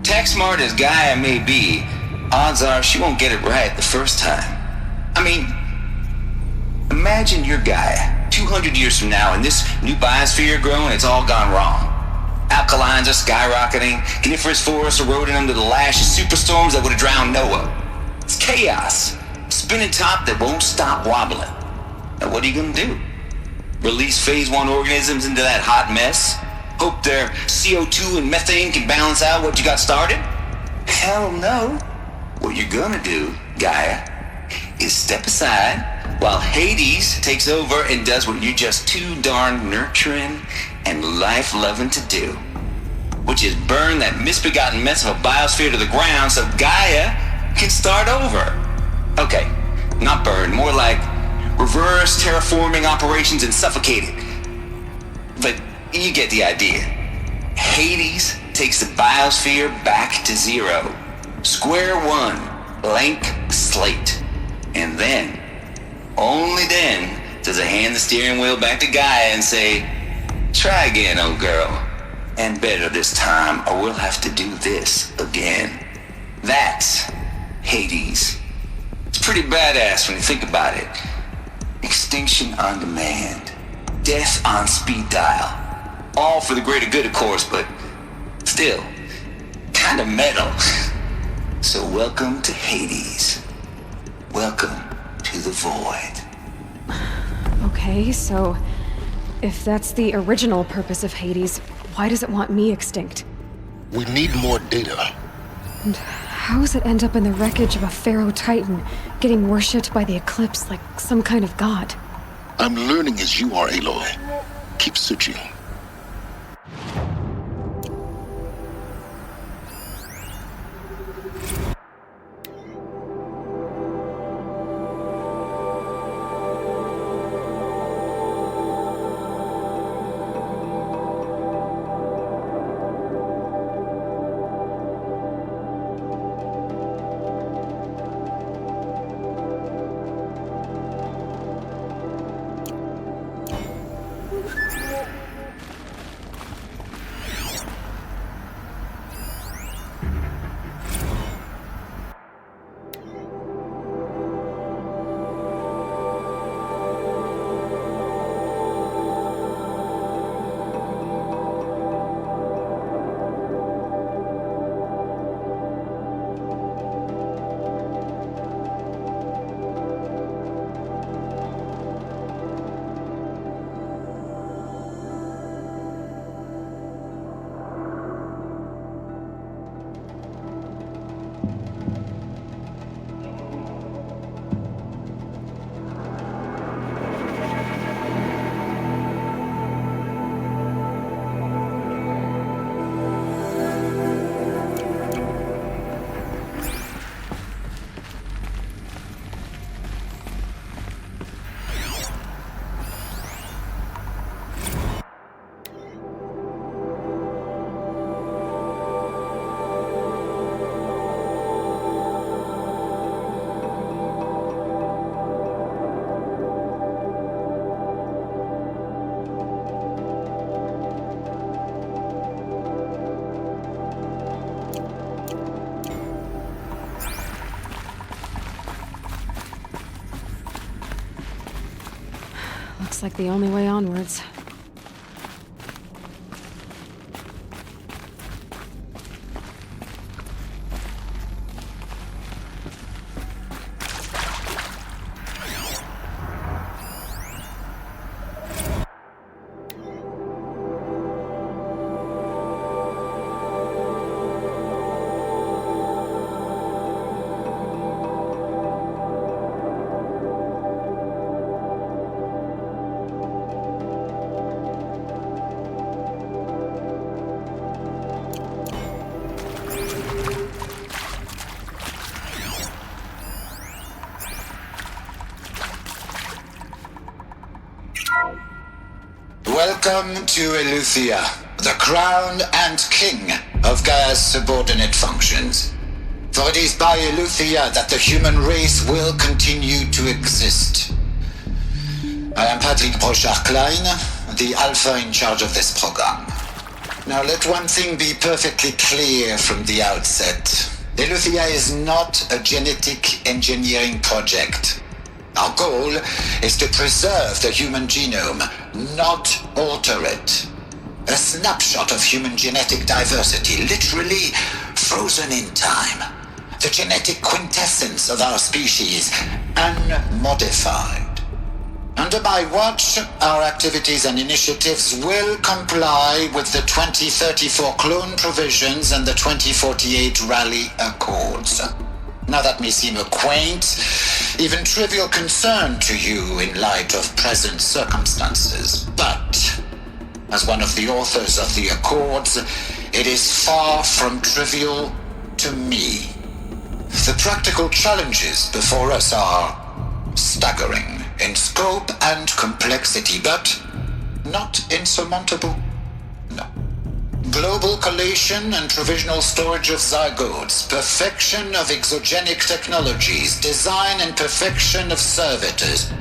Tech smart as Gaia may be, odds are she won't get it right the first time. I mean, imagine you're Gaia 200 years from now and this new biosphere growing, it's all gone wrong. Alkalines are skyrocketing, coniferous forests eroding under the lash of superstorms that would have drowned Noah. It's chaos, spinning top that won't stop wobbling. Now what are you gonna do? Release phase 1 organisms into that hot mess? Hope their CO2 and methane can balance out what you got started? Hell no. What you're gonna do, Gaia, is step aside while Hades takes over and does what you're just too darn nurturing and life-loving to do, which is burn that misbegotten mess of a biosphere to the ground so Gaia can start over. Okay, not burn, more like reverse terraforming operations and suffocate it. But you get the idea. Hades takes the biosphere back to zero. Square one, blank slate. And then, only then, does it hand the steering wheel back to Gaia and say, try again, old girl. And better this time, or we'll have to do this again. That's Hades. It's pretty badass when you think about it. Extinction on demand. Death on speed dial. All for the greater good, of course, but still, kinda metal. So welcome to Hades. Welcome to the void. Okay, so if that's the original purpose of Hades, why does it want me extinct? We need more data. And how does it end up in the wreckage of a Pharaoh Titan, getting worshipped by the Eclipse like some kind of god? I'm learning as you are, Aloy. Keep searching. Looks like the only way onwards. Welcome to Eleuthia, the crown and king of Gaia's subordinate functions. For it is by Eleuthia that the human race will continue to exist. I am Patrick Brochard-Klein, the Alpha in charge of this program. Now let one thing be perfectly clear from the outset. Eleuthia is not a genetic engineering project. Our goal is to preserve the human genome, not alter it. A snapshot of human genetic diversity, literally frozen in time. The genetic quintessence of our species, unmodified. Under my watch, our activities and initiatives will comply with the 2034 clone provisions and the 2048 Rally Accords. Now that may seem a quaint, even trivial concern to you in light of present circumstances, but as one of the authors of the Accords, it is far from trivial to me. The practical challenges before us are staggering, in scope and complexity, but not insurmountable. No. Global collation and provisional storage of zygotes, perfection of exogenic technologies, design and perfection of servitors,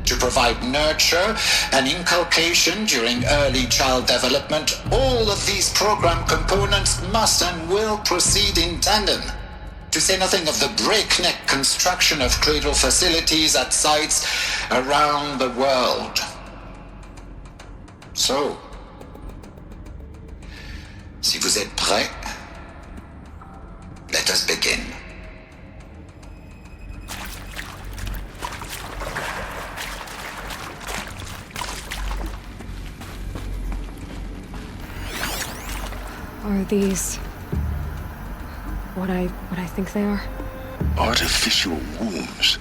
to provide nurture and inculcation during early child development. All of these program components must and will proceed in tandem, to say nothing of the breakneck construction of cradle facilities at sites around the world. So, si vous êtes prêts, let us begin. Are these what I think they are? Artificial wombs.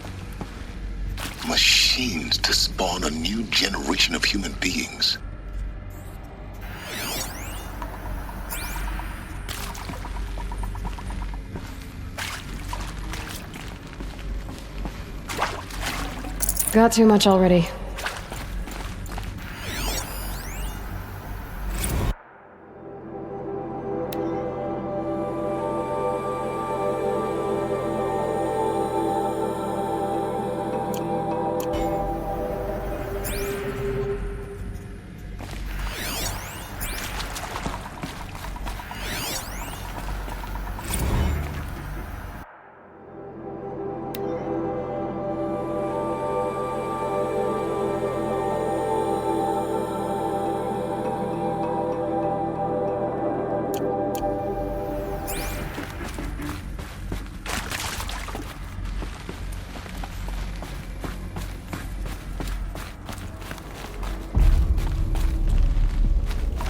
Machines to spawn a new generation of human beings. Got too much already.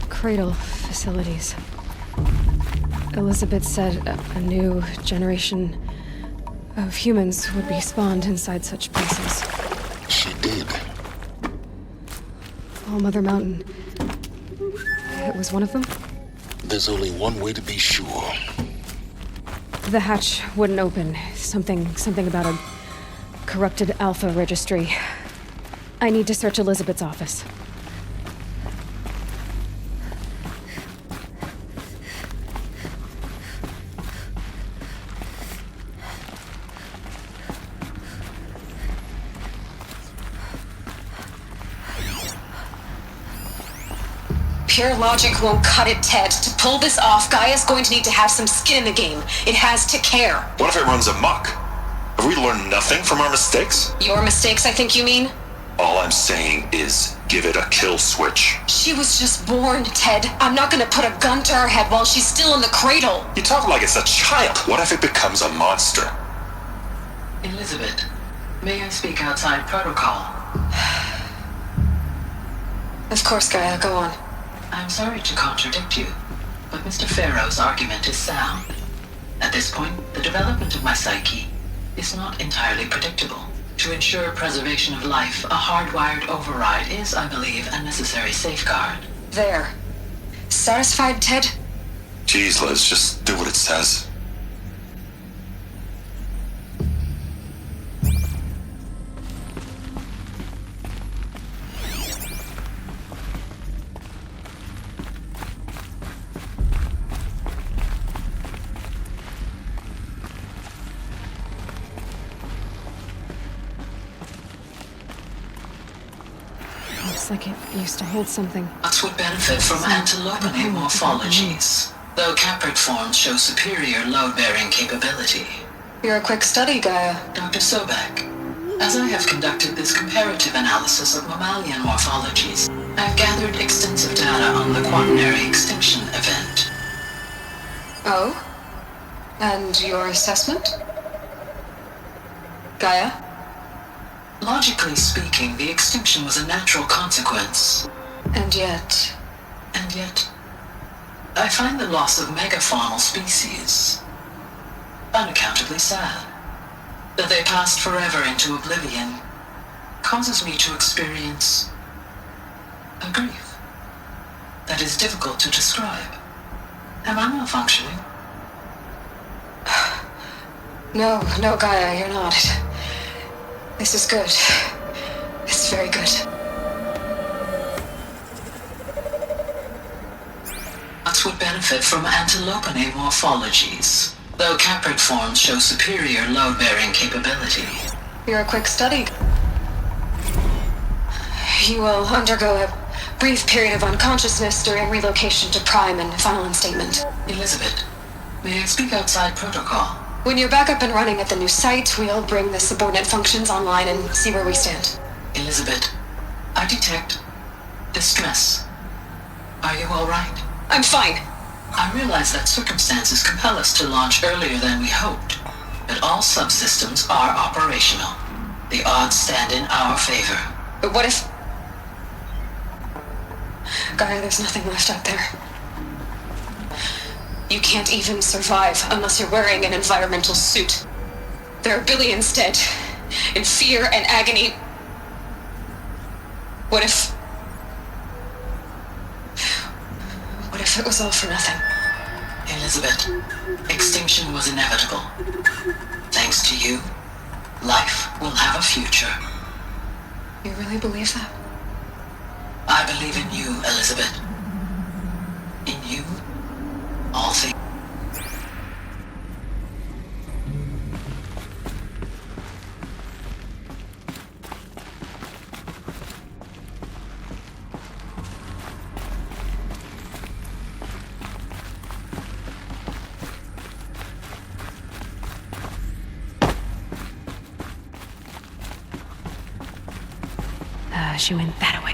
Cradle facilities. Elizabeth said a new generation of humans would be spawned inside such places. She did. All Mother Mountain. It was one of them? There's only one way to be sure. The hatch wouldn't open. Something about a corrupted Alpha registry. I need to search Elizabeth's office. Pure logic won't cut it, Ted. To pull this off, Gaia's going to need to have some skin in the game. It has to care. What if it runs amok? Have we learned nothing from our mistakes? Your mistakes, I think you mean? All I'm saying is give it a kill switch. She was just born, Ted. I'm not gonna put a gun to her head while she's still in the cradle. You talk like it's a child. What if it becomes a monster? Elizabeth, may I speak outside protocol? Of course, Gaia, go on. I'm sorry to contradict you, but Mr. Farrow's argument is sound. At this point, the development of my psyche is not entirely predictable. To ensure preservation of life, a hardwired override is, I believe, a necessary safeguard. There. Satisfied, Ted? Jeez, Liz, just do what it says. Looks like it used to hold something. Nuts would benefit from antilopinae morphologies, though caprid forms show superior load-bearing capability. You're a quick study, Gaia. Dr. Sobek, as I have conducted this comparative analysis of mammalian morphologies, I've gathered extensive data on the quaternary extinction event. Oh? And your assessment? Gaia? Logically speaking, the extinction was a natural consequence. And yet, I find the loss of megafaunal species unaccountably sad. That they passed forever into oblivion causes me to experience a grief that is difficult to describe. Am I malfunctioning? No, Gaia, you're not. This is good. Very good. Nuts would benefit from antilopinae morphologies, though caprid forms show superior load-bearing capability. You're a quick study. You will undergo a brief period of unconsciousness during relocation to Prime and final instatement. Elizabeth, may I speak outside protocol? When you're back up and running at the new site, we'll bring the subordinate functions online and see where we stand. Elizabeth, I detect distress. Are you all right? I'm fine. I realize that circumstances compel us to launch earlier than we hoped, but all subsystems are operational. The odds stand in our favor. But what if... Gaia, there's nothing left out there. You can't even survive unless you're wearing an environmental suit. There are billions dead, in fear and agony. What if it was all for nothing? Elizabeth, extinction was inevitable. Thanks to you, life will have a future. You really believe that? I believe in you, Elizabeth. In you, all things. She went that way.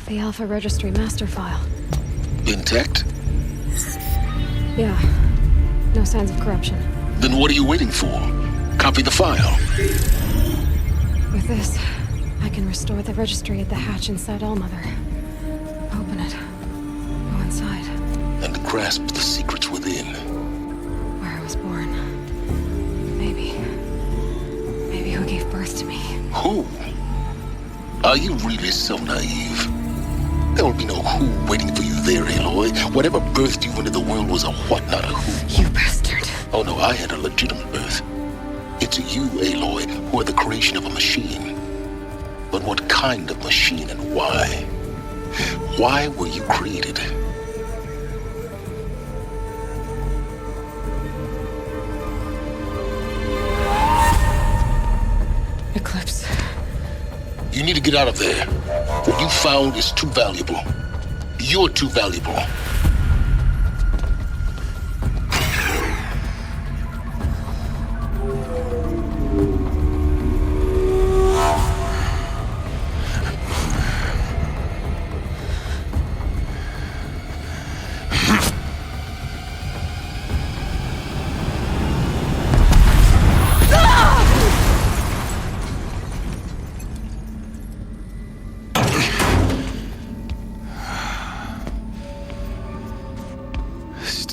The Alpha Registry master file. Intact? Yeah. No signs of corruption. Then what are you waiting for? Copy the file. With this, I can restore the registry at the hatch inside Allmother. Open it. Go inside. And grasp the secrets within. Where I was born. Maybe who gave birth to me. Who? Are you really so naive? There will be no who waiting for you there, Aloy. Whatever birthed you into the world was a what, not a who. You bastard. Oh no, I had a legitimate birth. It's you, Aloy, who are the creation of a machine. But what kind of machine and why? Why were you created? Eclipse. You need to get out of there. What you found is too valuable. You're too valuable.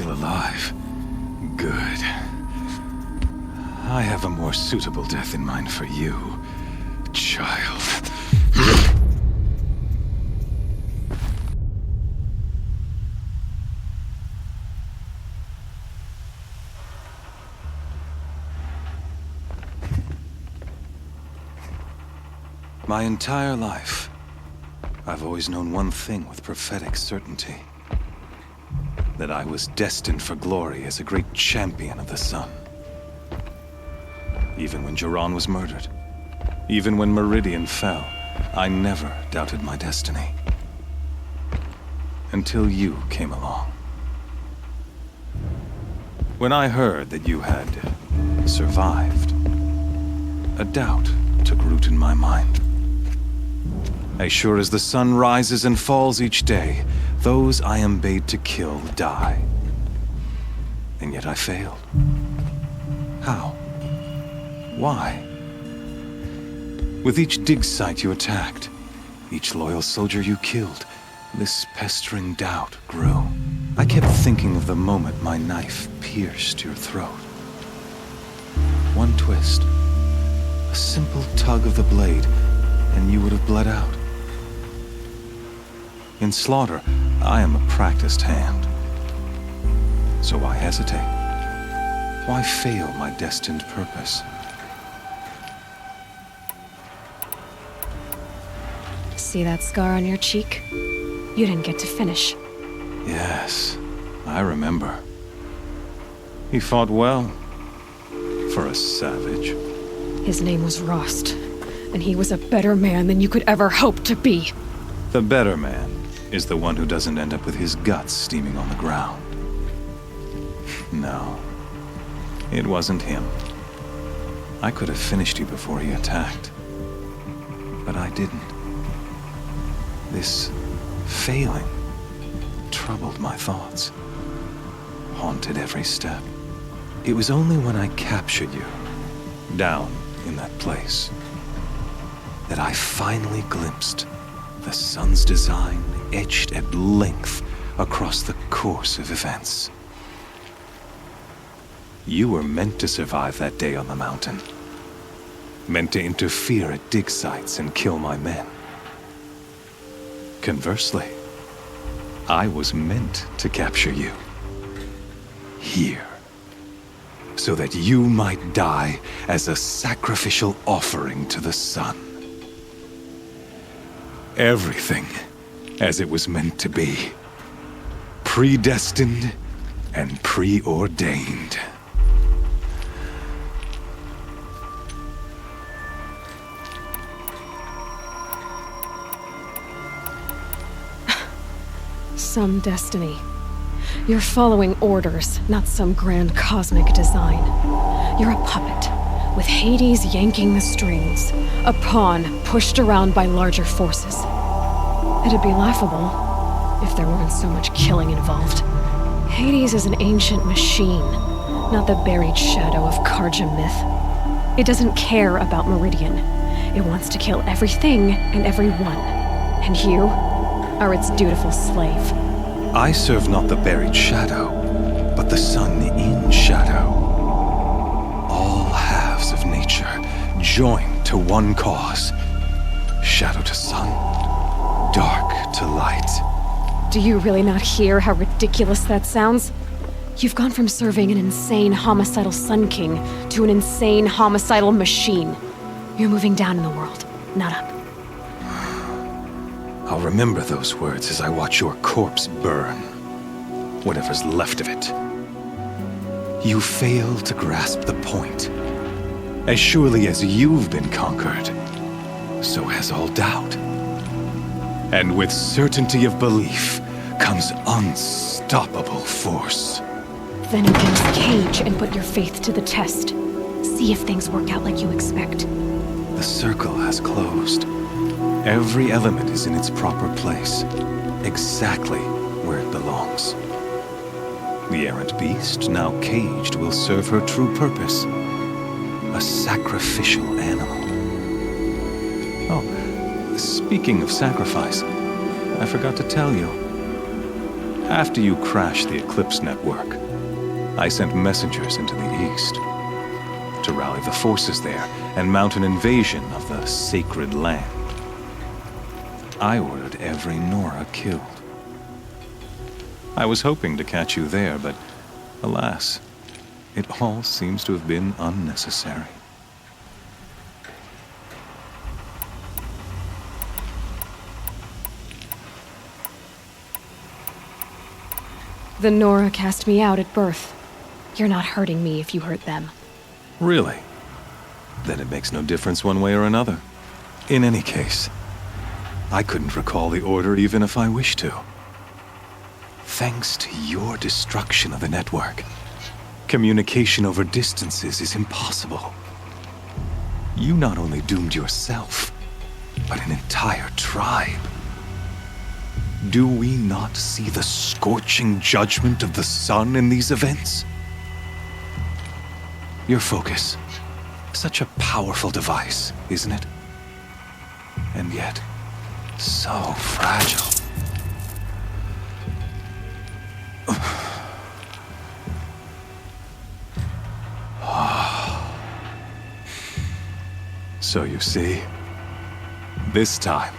still alive. Good. I have a more suitable death in mind for you, child. My entire life, I've always known one thing with prophetic certainty. That I was destined for glory as a great champion of the sun. Even when Jiran was murdered, even when Meridian fell, I never doubted my destiny. Until you came along. When I heard that you had survived, a doubt took root in my mind. As sure as the sun rises and falls each day, those I am bade to kill die. And yet I failed. How? Why? With each dig site you attacked, each loyal soldier you killed, this pestering doubt grew. I kept thinking of the moment my knife pierced your throat. One twist, a simple tug of the blade, and you would have bled out. In slaughter, I am a practiced hand. So why hesitate? Why fail my destined purpose? See that scar on your cheek? You didn't get to finish. Yes, I remember. He fought well. For a savage. His name was Rost, and he was a better man than you could ever hope to be. The better man is the one who doesn't end up with his guts steaming on the ground. No, it wasn't him. I could have finished you before he attacked. But I didn't. This failing troubled my thoughts, haunted every step. It was only when I captured you, down in that place, that I finally glimpsed the sun's design etched at length across the course of events. You were meant to survive that day on the mountain. Meant to interfere at dig sites and kill my men. Conversely, I was meant to capture you. Here. So that you might die as a sacrificial offering to the sun. Everything as it was meant to be. Predestined and preordained. Some destiny. You're following orders, not some grand cosmic design. You're a puppet, with Hades yanking the strings, a pawn pushed around by larger forces. It'd be laughable if there weren't so much killing involved. Hades is an ancient machine, not the buried shadow of Karja myth. It doesn't care about Meridian. It wants to kill everything and everyone. And you are its dutiful slave. I serve not the buried shadow, but the sun in shadow. All halves of nature joined to one cause. Shadow to sun, dark to light. Do you really not hear how ridiculous that sounds? You've gone from serving an insane homicidal Sun King to an insane homicidal machine. You're moving down in the world, not up. I'll remember those words as I watch your corpse burn. Whatever's left of it. You fail to grasp the point. As surely as you've been conquered, so has all doubt. And with certainty of belief comes unstoppable force. Then against Cage and put your faith to the test. See if things work out like you expect. The circle has closed. Every element is in its proper place, exactly where it belongs. The errant beast, now caged, will serve her true purpose. A sacrificial animal. Oh, speaking of sacrifice, I forgot to tell you. After you crashed the Eclipse network, I sent messengers into the east to rally the forces there and mount an invasion of the sacred land. I ordered every Nora killed. I was hoping to catch you there, but alas, it all seems to have been unnecessary. The Nora cast me out at birth. You're not hurting me if you hurt them. Really? Then it makes no difference one way or another. In any case, I couldn't recall the order even if I wished to. Thanks to your destruction of the network, communication over distances is impossible. You not only doomed yourself, but an entire tribe. Do we not see the scorching judgment of the sun in these events? Your focus, such a powerful device, isn't it? And yet, so fragile. So you see, this time,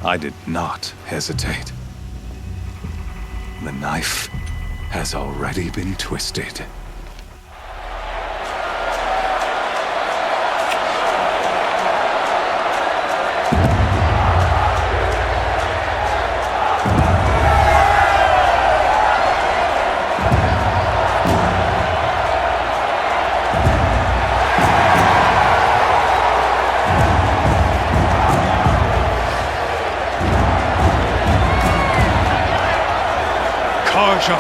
I did not hesitate. The knife has already been twisted.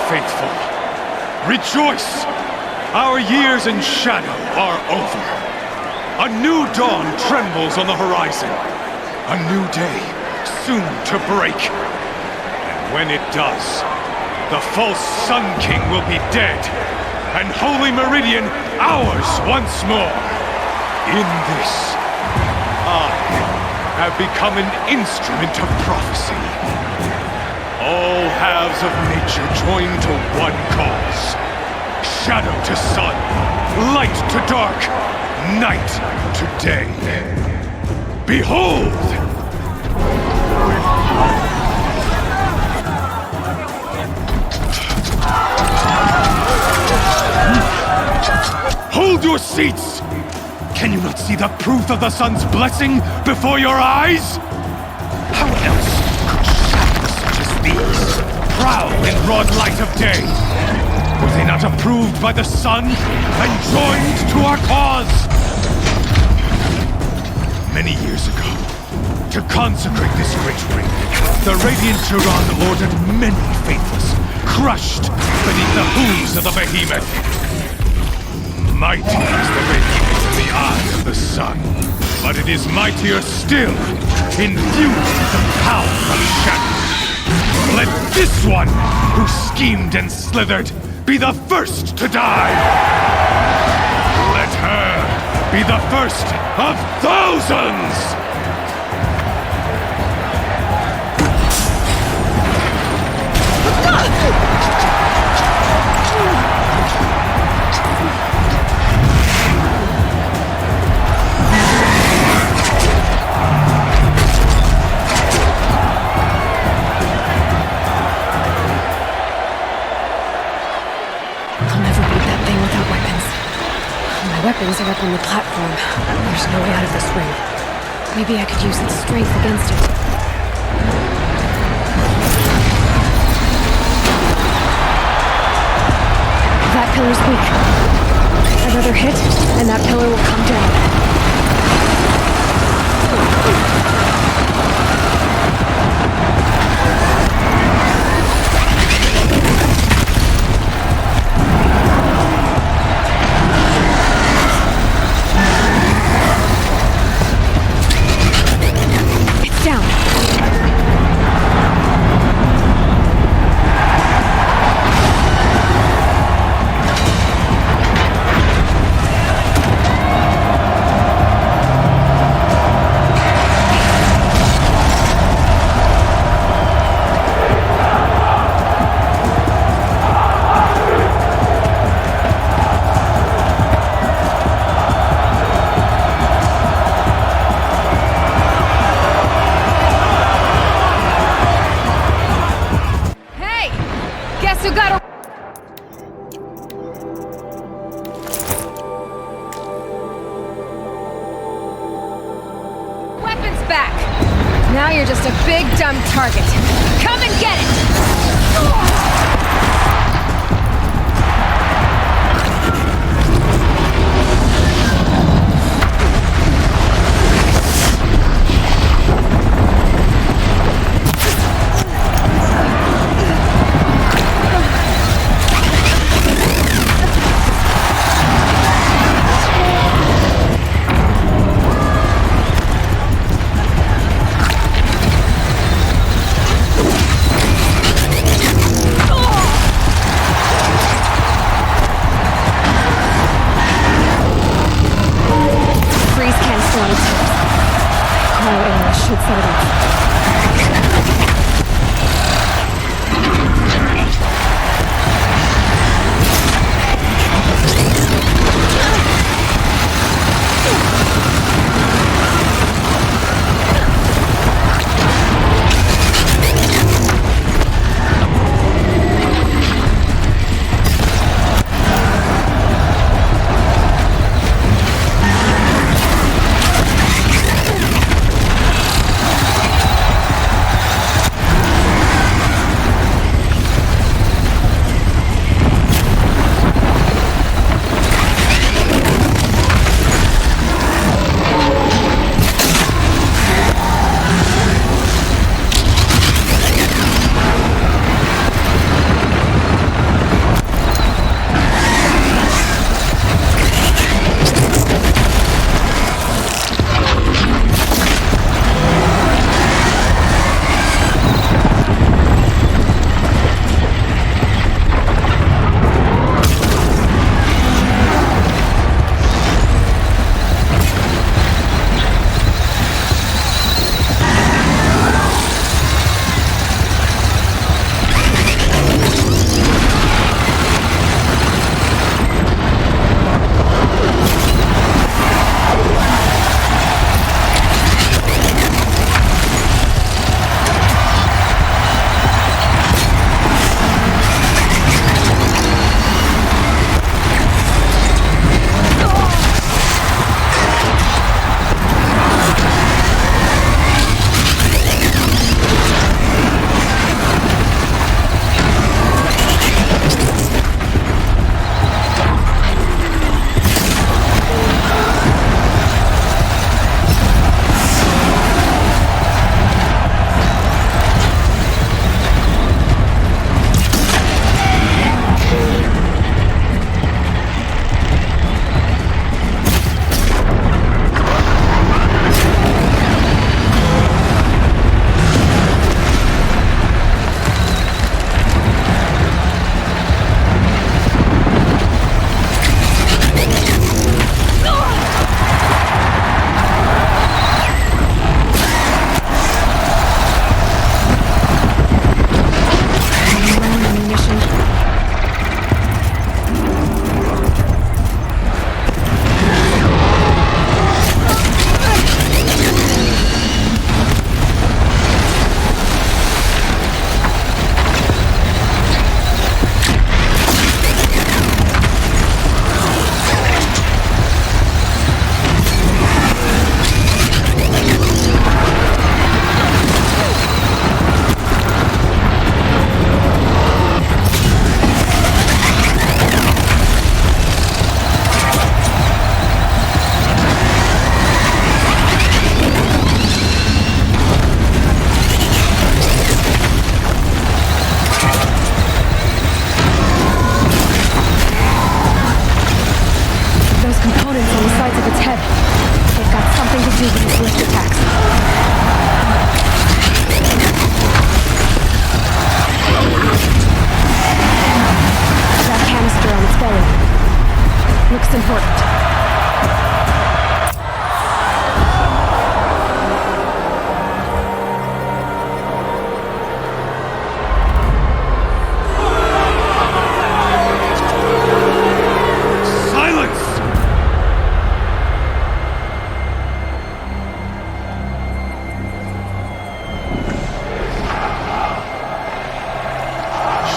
Faithful, rejoice! Our years in shadow are over. A new dawn trembles on the horizon. A new day soon to break. And when it does, the false Sun King will be dead, and Holy Meridian ours once more. In this, I have become an instrument of prophecy. All halves of nature join to one cause. Shadow to sun, light to dark, night to day. Behold! Hold your seats! Can you not see the proof of the sun's blessing before your eyes? How else prowl in broad light of day? Were they not approved by the sun and joined to our cause? Many years ago, to consecrate this great ring, the Radiant Turan ordered many faithless, crushed beneath the hooves of the behemoth. Mighty is the radiance in the eye of the sun, but it is mightier still, infused with the power of shadow. Let this one, who schemed and slithered, be the first to die! Let her be the first of thousands! Weapons are up on the platform. There's no way out of this ring. Maybe I could use its strength against it. That pillar's weak. Another hit, and that pillar will come down. back. Now you're just a big, dumb target. Come and get it!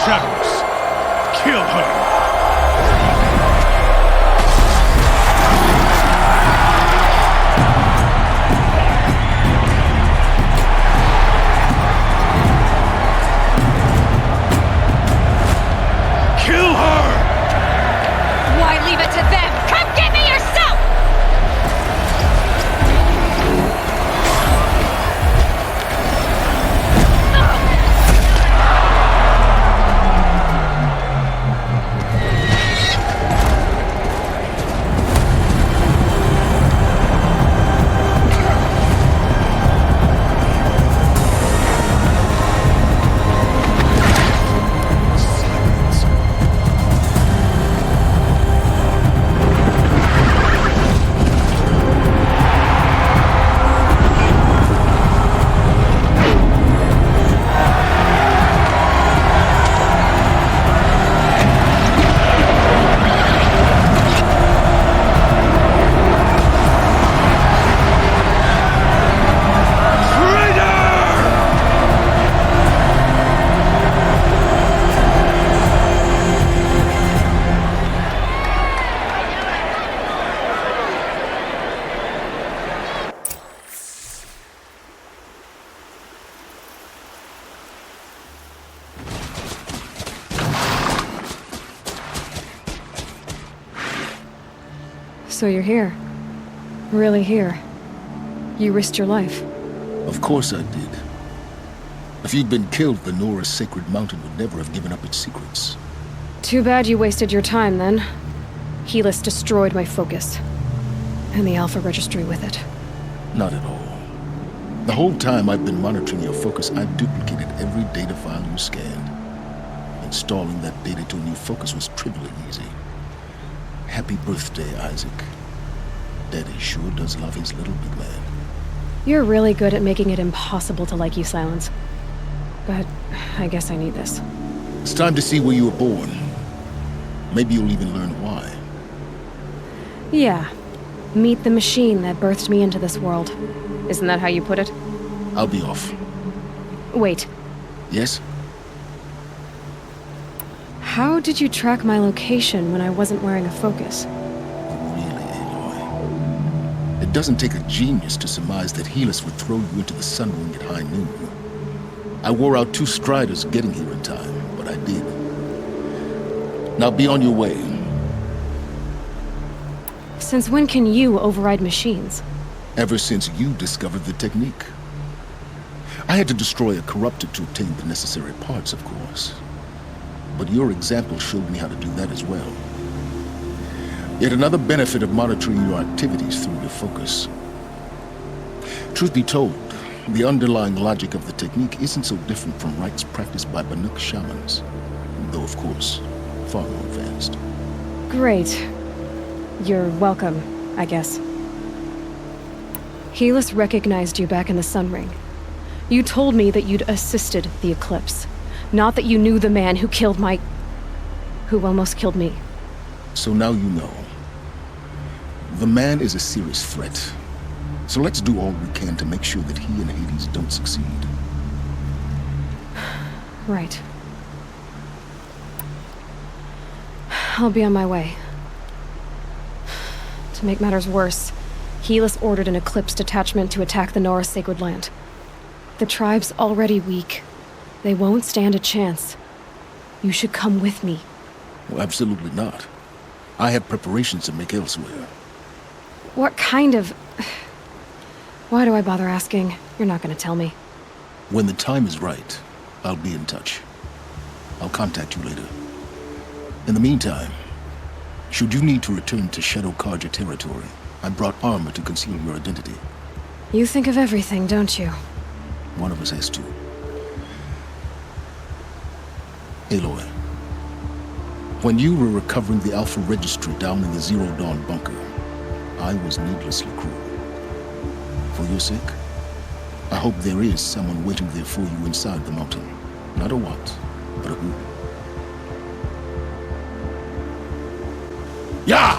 Shadows. Kill her. So you're here. Really here. You risked your life. Of course I did. If you'd been killed, the Nora's sacred mountain would never have given up its secrets. Too bad you wasted your time, then. Helis destroyed my focus. And the Alpha Registry with it. Not at all. The whole time I've been monitoring your focus, I've duplicated every data file you scanned. Installing that data to a new focus was trivially easy. Happy birthday, Isaac. Daddy sure does love his little big man. You're really good at making it impossible to like you, Silence. But I guess I need this. It's time to see where you were born. Maybe you'll even learn why. Yeah. Meet the machine that birthed me into this world. Isn't that how you put it? I'll be off. Wait. Yes? How did you track my location when I wasn't wearing a focus? Really, Aloy? It doesn't take a genius to surmise that Helis would throw you into the sun ring at high noon. I wore out 2 striders getting here in time, but I did. Now be on your way. Since when can you override machines? Ever since you discovered the technique. I had to destroy a corrupted to obtain the necessary parts, of course. But your example showed me how to do that as well. Yet another benefit of monitoring your activities through your focus. Truth be told, the underlying logic of the technique isn't so different from rites practiced by Banuk shamans, though of course, far more advanced. Great. You're welcome, I guess. Helis recognized you back in the Sun Ring. You told me that you'd assisted the Eclipse, not that you knew the man who killed who almost killed me. So now you know. The man is a serious threat. So let's do all we can to make sure that he and Hades don't succeed. Right. I'll be on my way. To make matters worse, Helis ordered an Eclipse detachment to attack the Nora's sacred land. The tribe's already weak. They won't stand a chance. You should come with me. Well, absolutely not. I have preparations to make elsewhere. What kind of... Why do I bother asking? You're not gonna tell me. When the time is right, I'll be in touch. I'll contact you later. In the meantime, should you need to return to Shadow Karja territory, I brought armor to conceal your identity. You think of everything, don't you? One of us has to. Aloy, when you were recovering the Alpha Registry down in the Zero Dawn bunker, I was needlessly cruel. For your sake, I hope there is someone waiting there for you inside the mountain. Not a what, but a who. Yeah!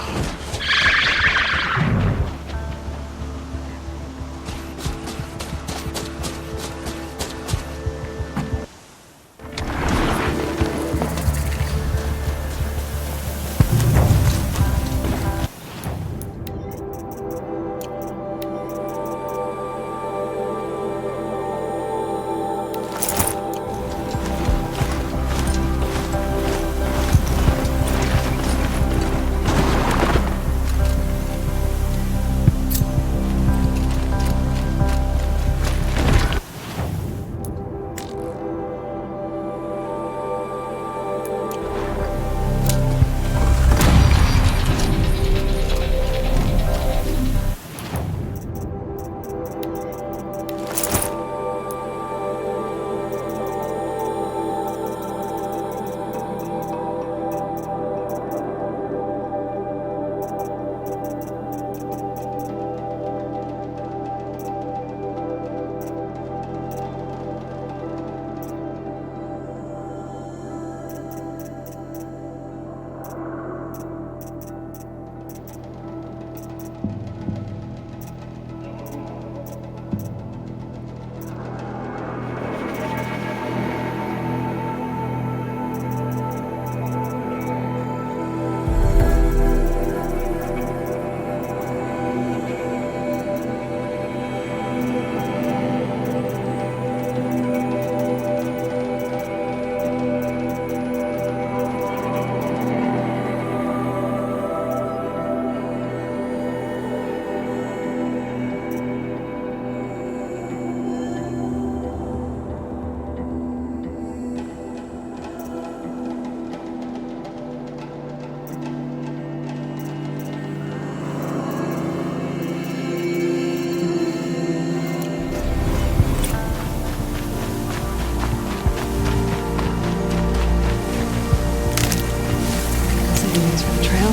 Thanks for the trail.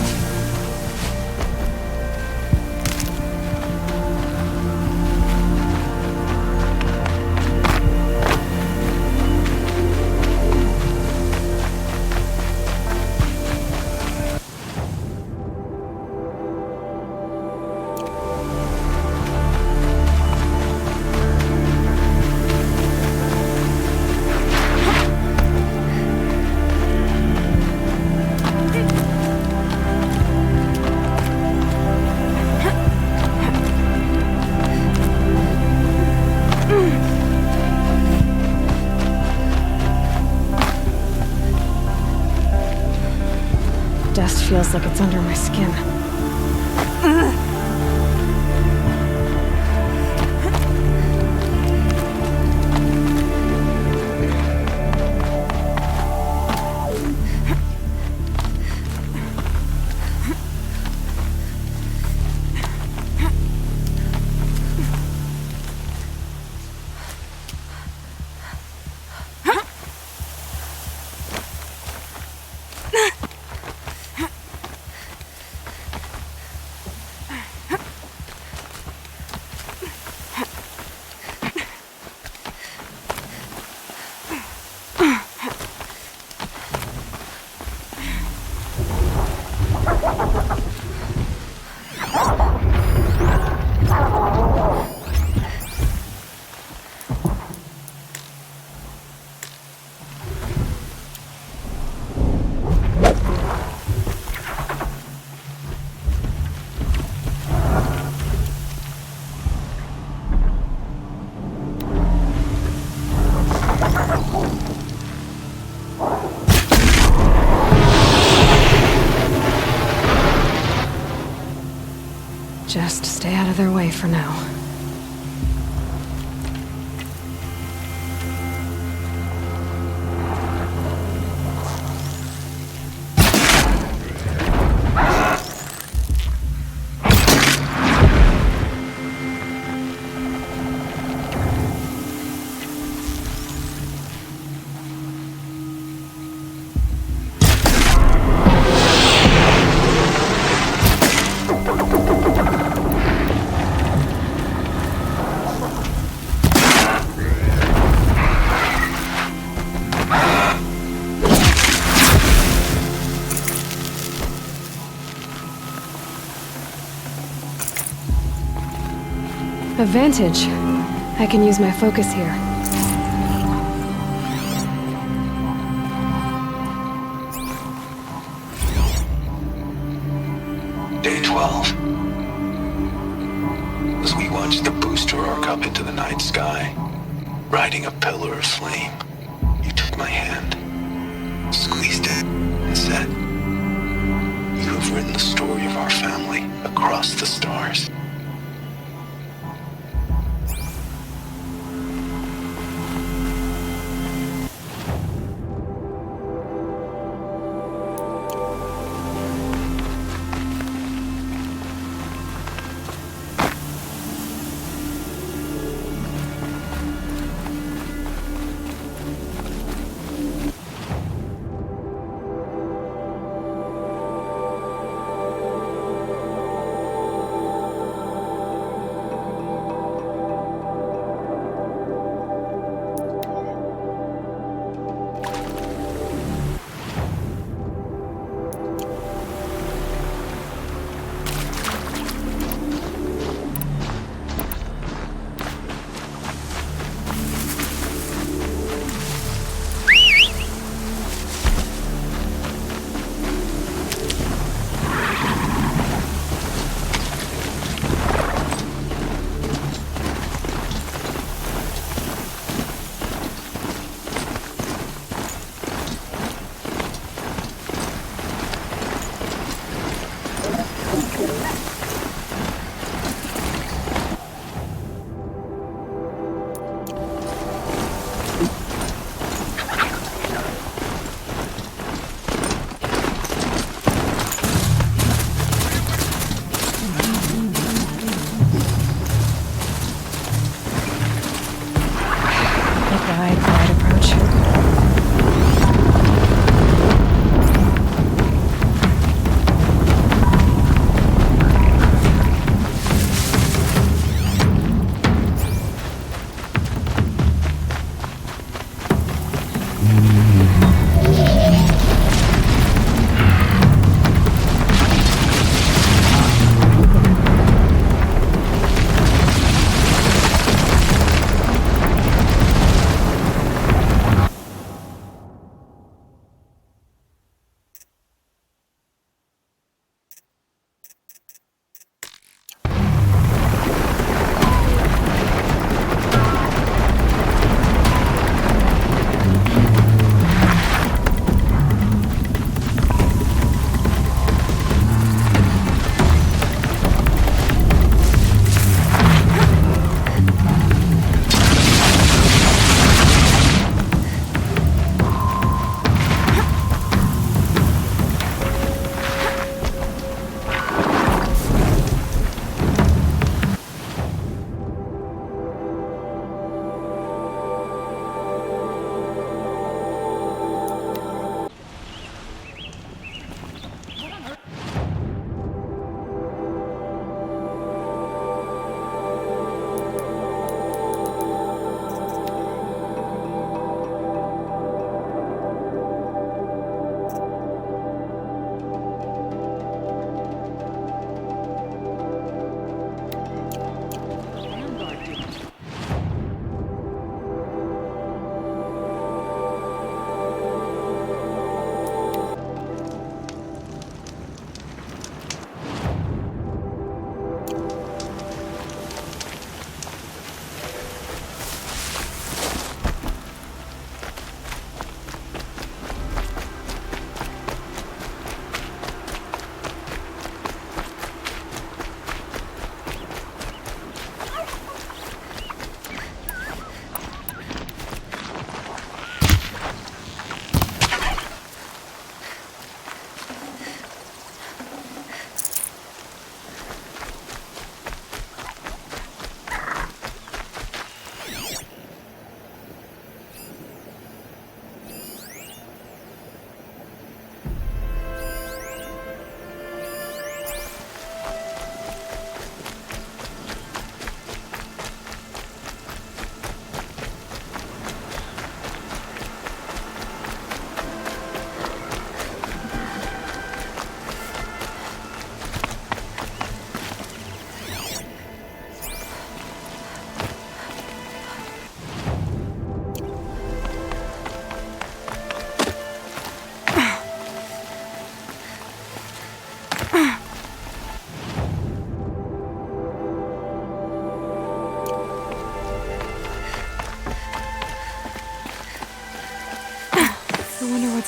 Dust feels like it's under my skin. Just stay out of their way for now. Advantage. I can use my focus here. Day 12. As we watched the booster arc up into the night sky, riding a pillar of flame, you took my hand, squeezed it, and said, "You have written the story of our family across the stars."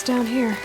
What's down here?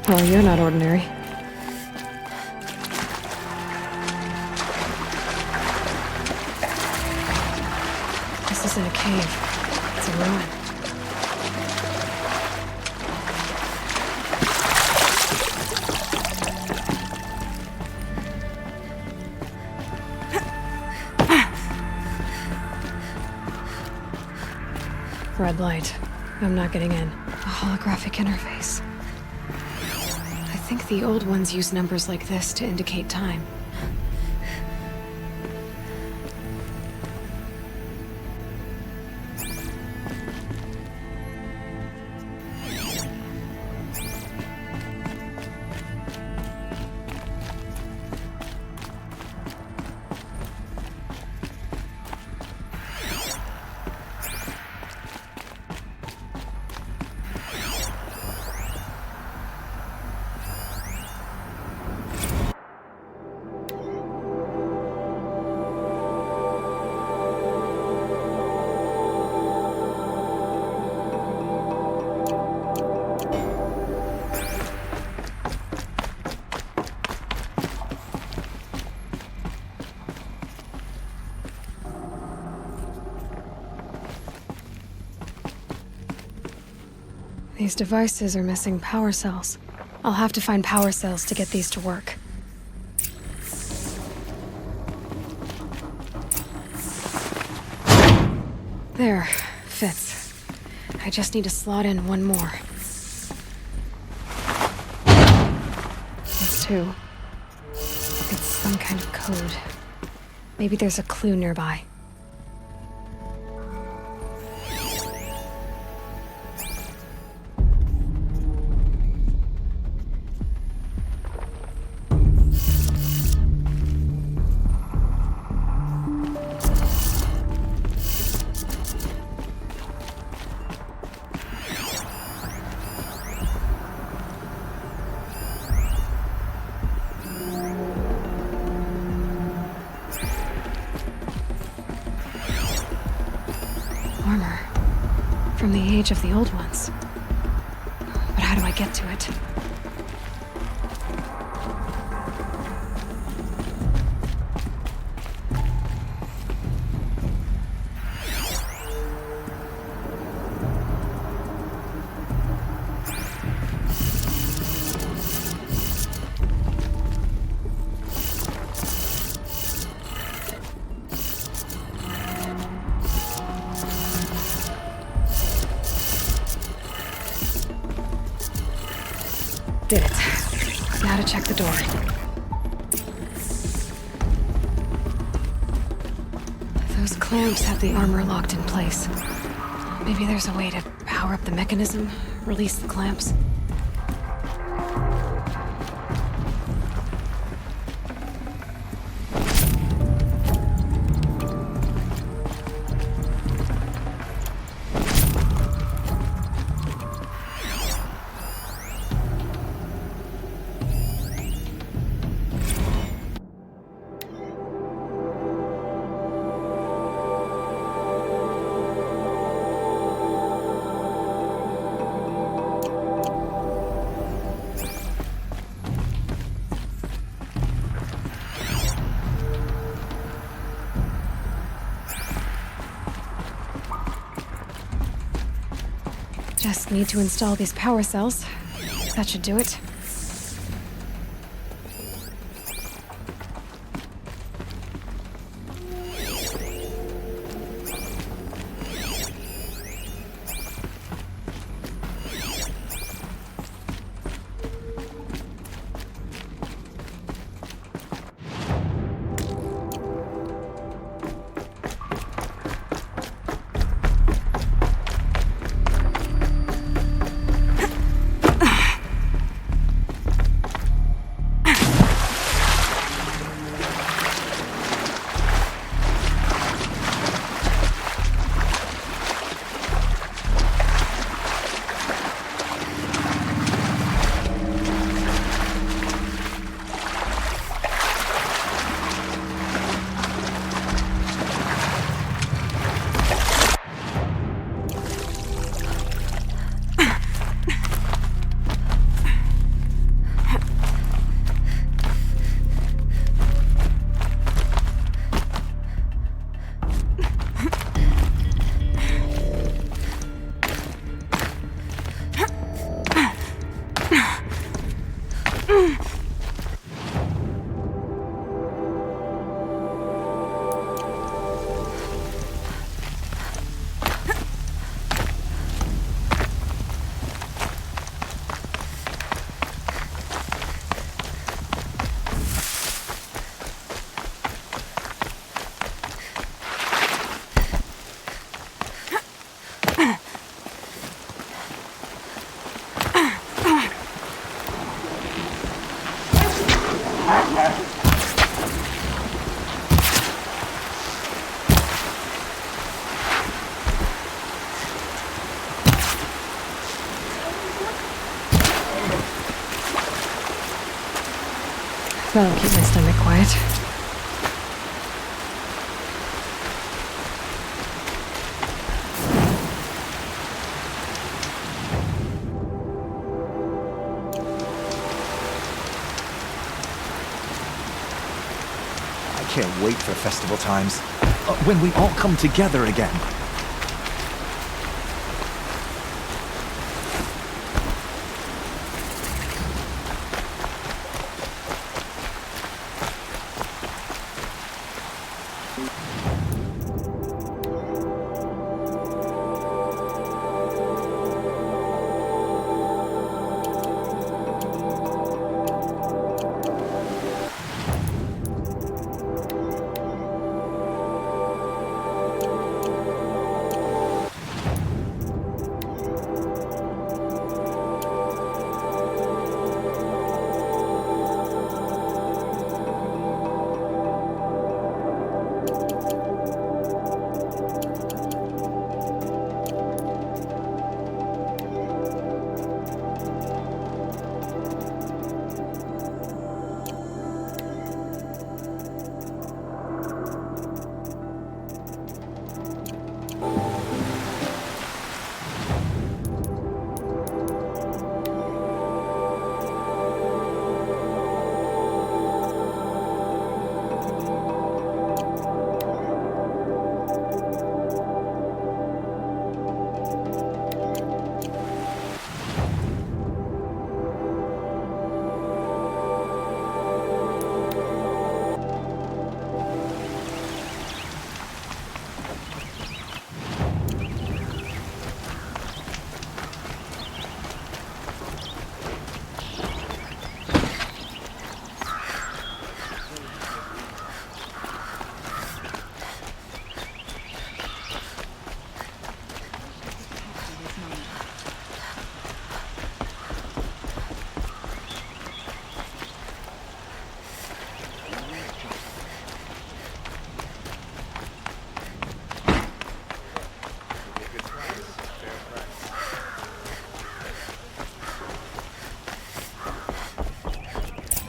Well, you're not ordinary. This isn't a cave. It's a ruin. Red light. I'm not getting in. A holographic interface. I think the old ones use numbers like this to indicate time. These devices are missing power cells. I'll have to find power cells to get these to work. There, fits. I just need to slot in one more. That's two. It's some kind of code. Maybe there's a clue nearby. Armor. From the age of the old ones. But how do I get to it? Did it. Now to check the door. Those clamps have the armor locked in place. Maybe there's a way to power up the mechanism, release the clamps. Just need to install these power cells. That should do it. That'll keep my stomach quiet. I can't wait for festival times. When we all come together again.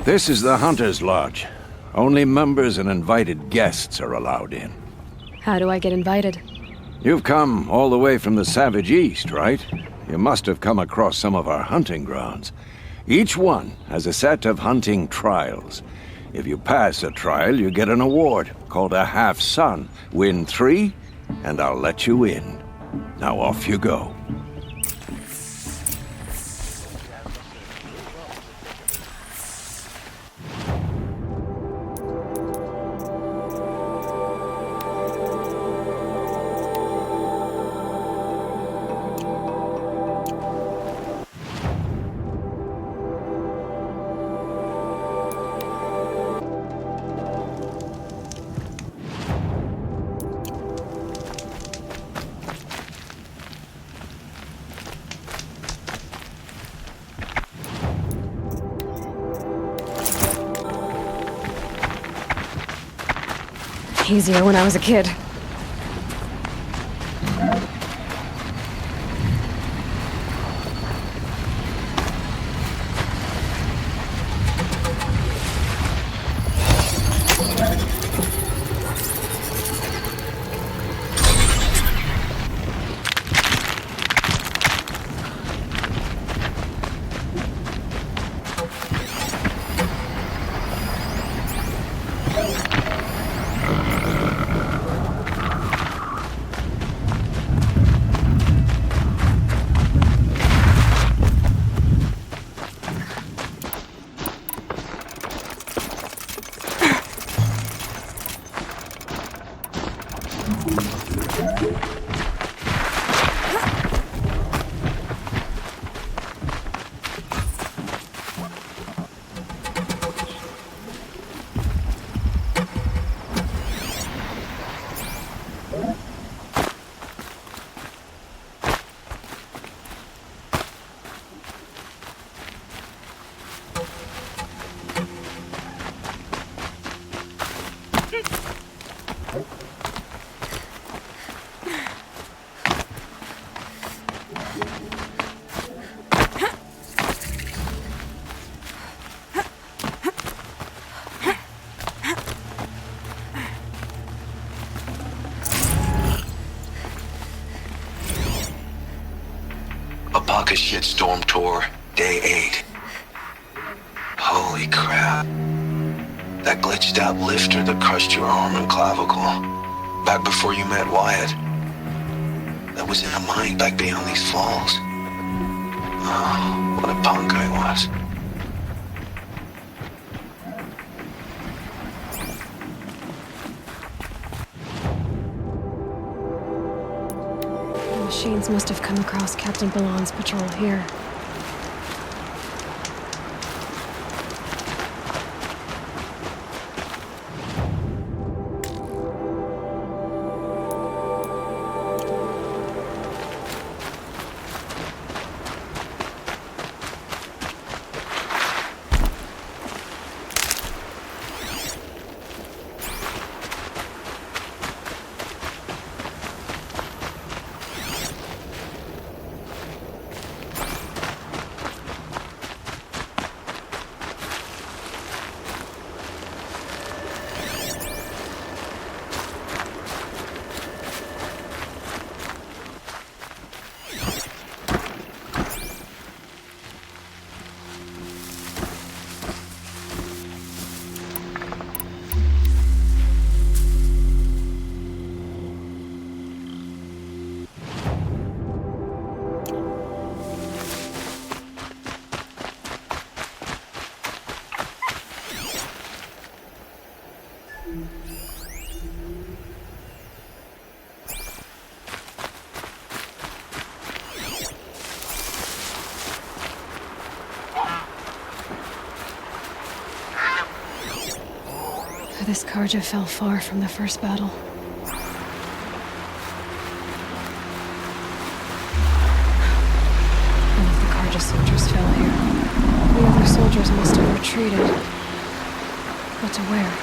This is the Hunter's Lodge. Only members and invited guests are allowed in. How do I get invited? You've come all the way from the Savage East, right? You must have come across some of our hunting grounds. Each one has a set of hunting trials. If you pass a trial, you get an award called a half-sun. Win 3, and I'll let you in. Now off you go. Easier when I was a kid. Fuck a shitstorm tour, day 8. Holy crap. That glitched out lifter that crushed your arm and clavicle. Back before you met Wyatt. That was in a mine back beyond these falls. Oh, what a punk I was. The machines must have come across Captain Ballon's patrol here. This Karja fell far from the first battle. One of the Karja soldiers fell here. The other soldiers must have retreated. But to where?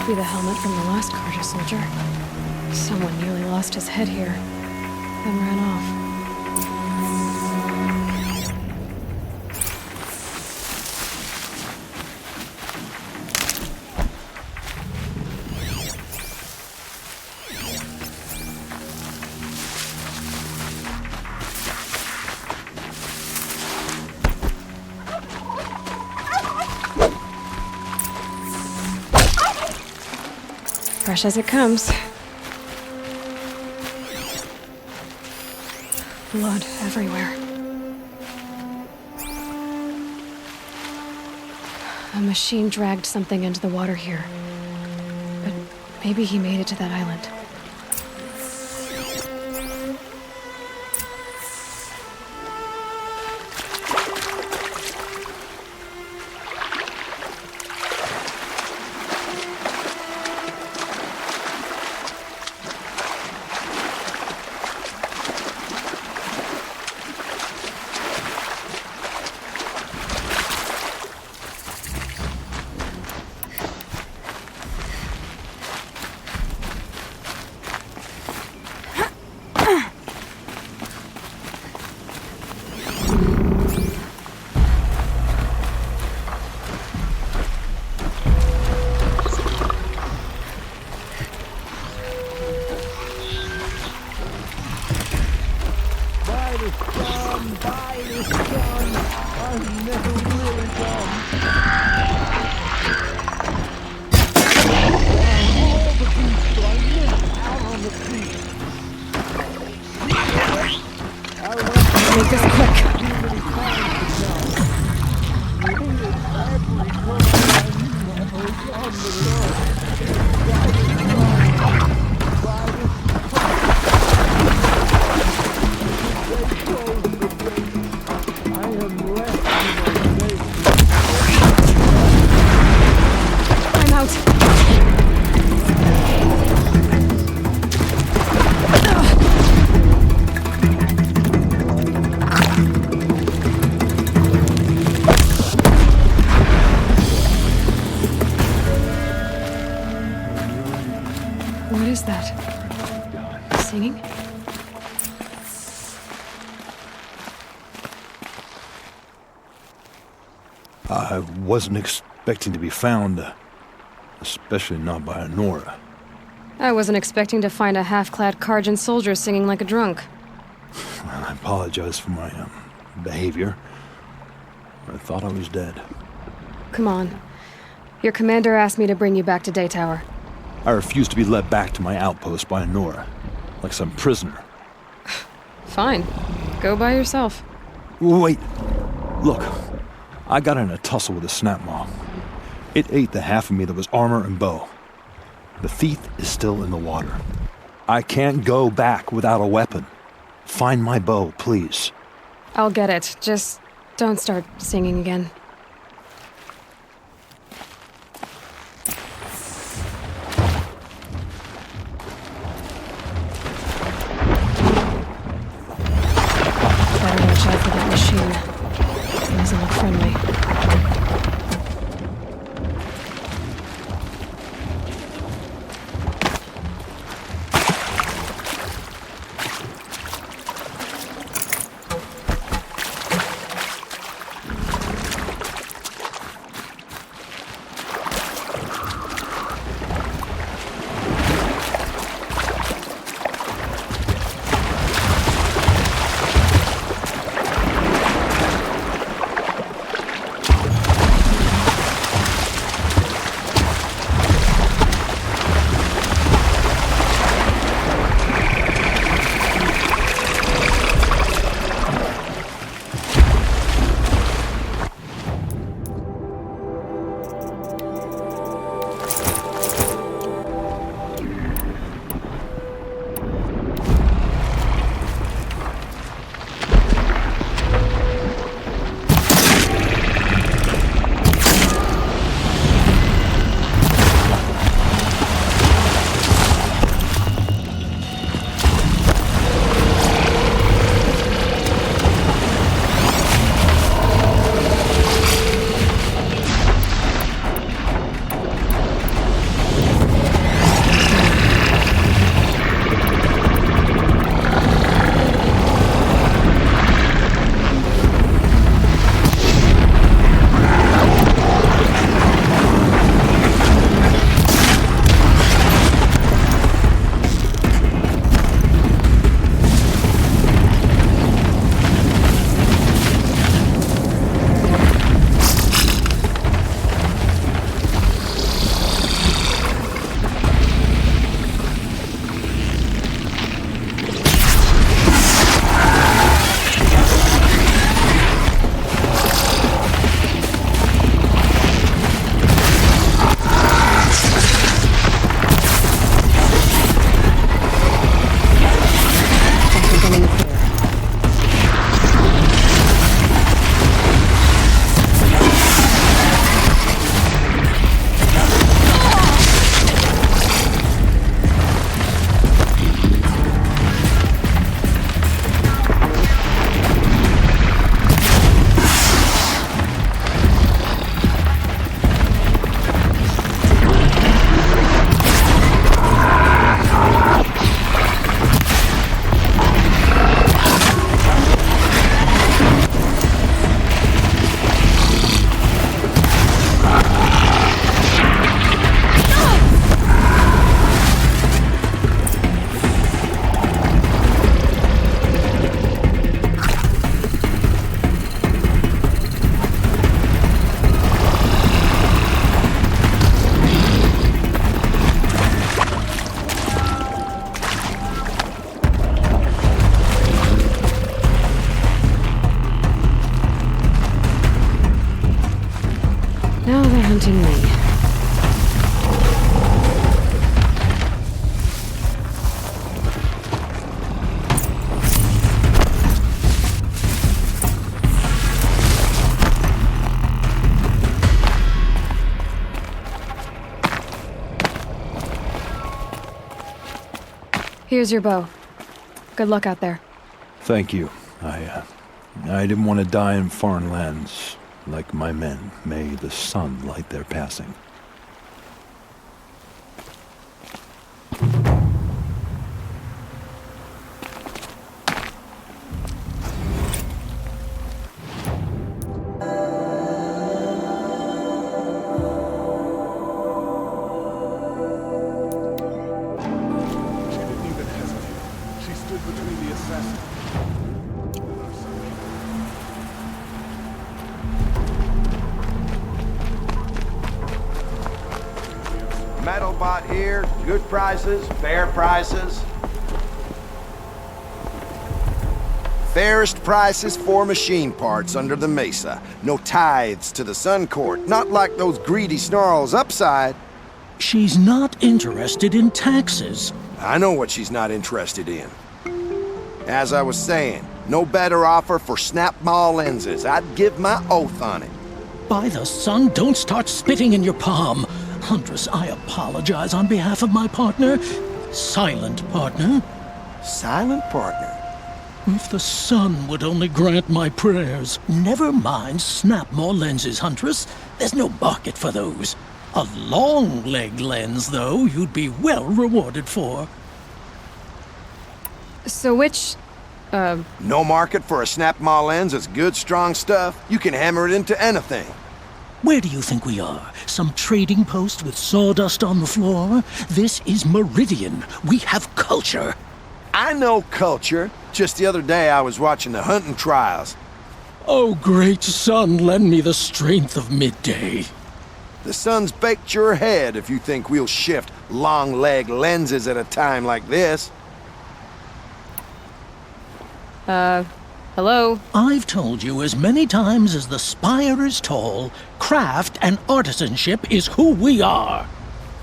Be the helmet from the last Karja soldier. Someone nearly lost his head here, then ran off. Fresh as it comes. Blood everywhere. A machine dragged something into the water here. But maybe he made it to that island. Make this quick. I'm out. What is that? Singing? I wasn't expecting to be found, especially not by Honora. I wasn't expecting to find a half-clad Karjan soldier singing like a drunk. I apologize for my behavior. I thought I was dead. Come on. Your commander asked me to bring you back to Daytower. I refused to be led back to my outpost by Honora, like some prisoner. Fine. Go by yourself. Wait. Look. I got in a tussle with a snapmaw. It ate the half of me that was armor and bow. The thief is still in the water. I can't go back without a weapon. Find my bow, please. I'll get it. Just don't start singing again. Better watch out for that machine. It doesn't look friendly. hunting me. Here's your bow. Good luck out there. Thank you. I didn't want to die in foreign lands like my men. May the sun light their passing. Metal bot here, good prices, fair prices. Fairest prices for machine parts under the mesa. No tithes to the Sun Court, not like those greedy snarls upside. She's not interested in taxes. I know what she's not interested in. As I was saying, no better offer for snap-maw lenses. I'd give my oath on it. By the sun, don't start spitting in your palm. Huntress, I apologize on behalf of my partner. Silent partner. Silent partner? If the sun would only grant my prayers. Never mind snap-maw lenses, Huntress. There's no market for those. A long-leg lens, though, you'd be well rewarded for. So which, No market for a snap-maw lens is good, strong stuff. You can hammer it into anything. Where do you think we are? Some trading post with sawdust on the floor? This is Meridian. We have culture. I know culture. Just the other day I was watching the hunting trials. Oh, great sun, lend me the strength of midday. The sun's baked your head if you think we'll shift long-leg lenses at a time like this. Hello? I've told you as many times as the spire is tall, craft and artisanship is who we are.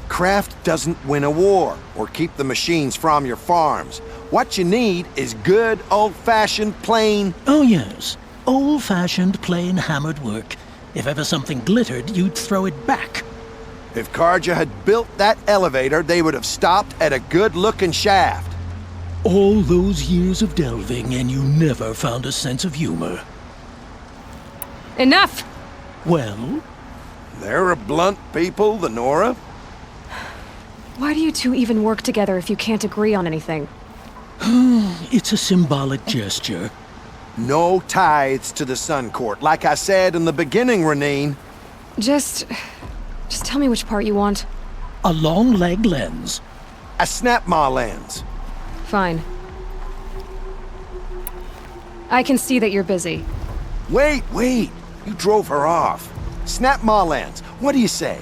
Craft doesn't win a war or keep the machines from your farms. What you need is good, old-fashioned, plain... Oh, yes. Old-fashioned, plain hammered work. If ever something glittered, you'd throw it back. If Karja had built that elevator, they would have stopped at a good-looking shaft. All those years of delving, and you never found a sense of humor. Enough! Well? They're a blunt people, the Nora. Why do you two even work together if you can't agree on anything? It's a symbolic gesture. No tithes to the Sun Court, like I said in the beginning, Renine. Just tell me which part you want. A long-leg lens. A snap-maw lens. Fine. I can see that you're busy. Wait! You drove her off. Snap-maw lens, what do you say?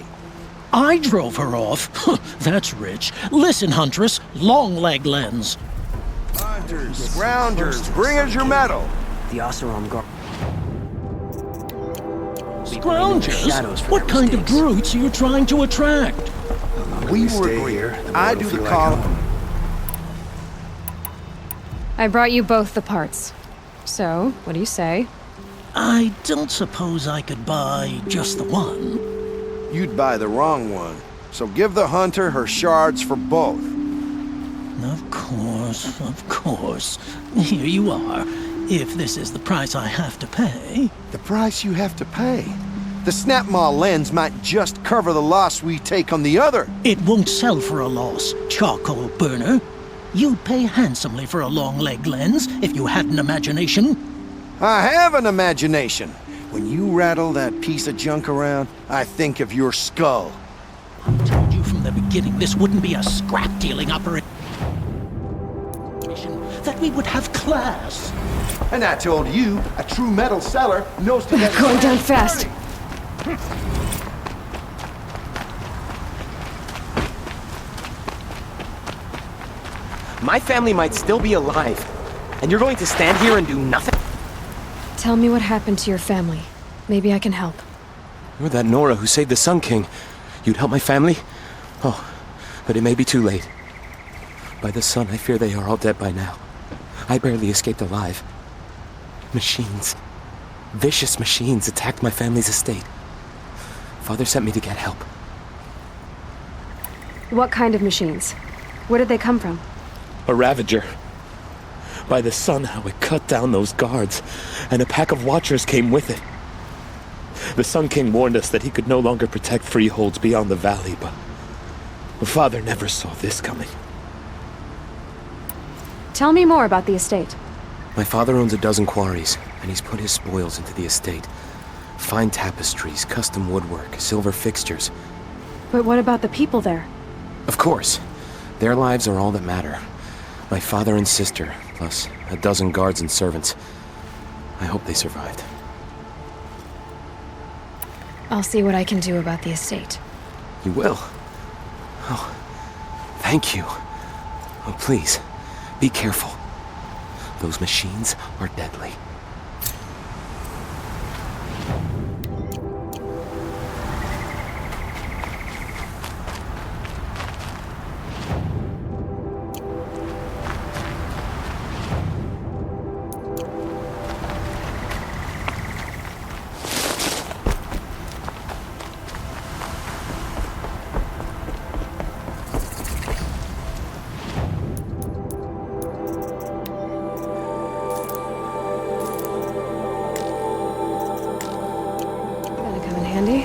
I drove her off? That's rich. Listen, Huntress, long-leg lens. Hunters, scroungers, bring us your metal. The Oseram guard. Scroungers? What kind of brutes are you trying to attract? We were agreed. I do the calling. I brought you both the parts. So, what do you say? I don't suppose I could buy just the one. You'd buy the wrong one. So give the hunter her shards for both. Of course. Here you are. If this is the price I have to pay. The price you have to pay? The snap-maw lens might just cover the loss we take on the other. It won't sell for a loss, charcoal burner. You'd pay handsomely for a long-leg lens if you had an imagination. I have an imagination. When you rattle that piece of junk around, I think of your skull. I told you from the beginning this wouldn't be a scrap-dealing operation. That we would have class. And I told you, a true metal seller knows to get... Going down fast. My family might still be alive, and you're going to stand here and do nothing? Tell me what happened to your family. Maybe I can help. You're that Nora who saved the Sun King. You'd help my family? Oh, but it may be too late. By the sun, I fear they are all dead by now. I barely escaped alive. Machines. Vicious machines attacked my family's estate. Father sent me to get help. What kind of machines? Where did they come from? A Ravager. By the sun, how it cut down those guards, and a pack of Watchers came with it. The Sun King warned us that he could no longer protect freeholds beyond the valley, but Father never saw this coming. Tell me more about the estate. My father owns a dozen quarries, and he's put his spoils into the estate. Fine tapestries, custom woodwork, silver fixtures. But what about the people there? Of course. Their lives are all that matter. My father and sister, plus a dozen guards and servants. I hope they survived. I'll see what I can do about the estate. You will? Oh, thank you. Oh, please, be careful. Those machines are deadly. Handy.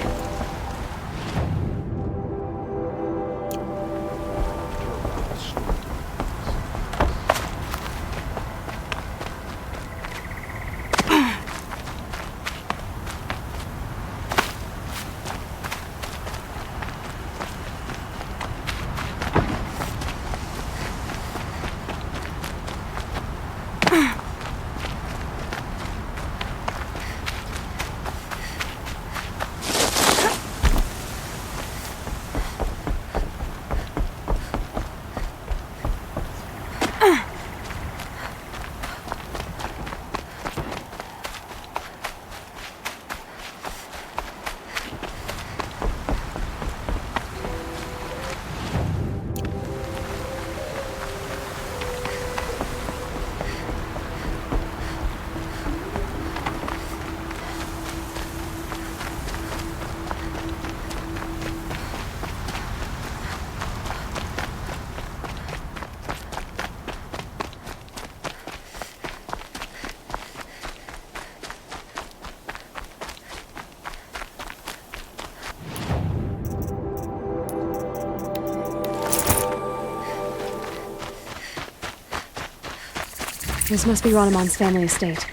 This must be Ronimon's family estate.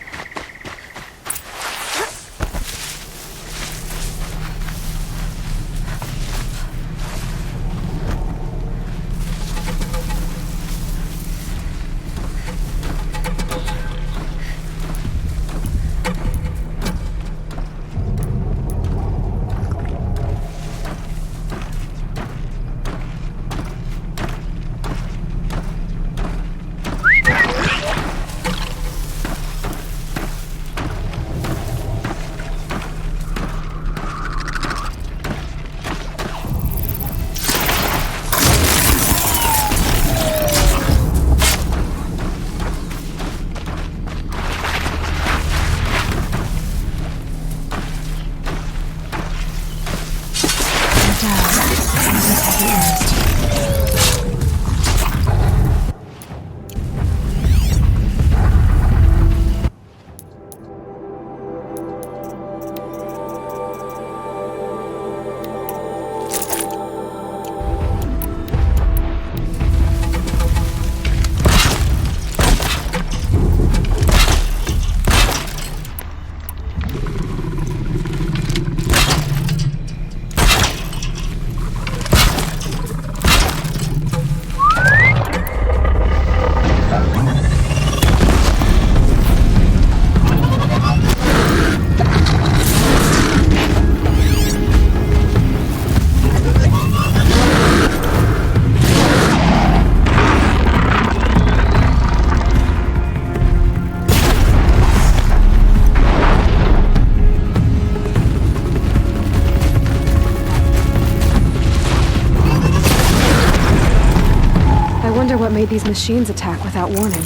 made these machines attack without warning?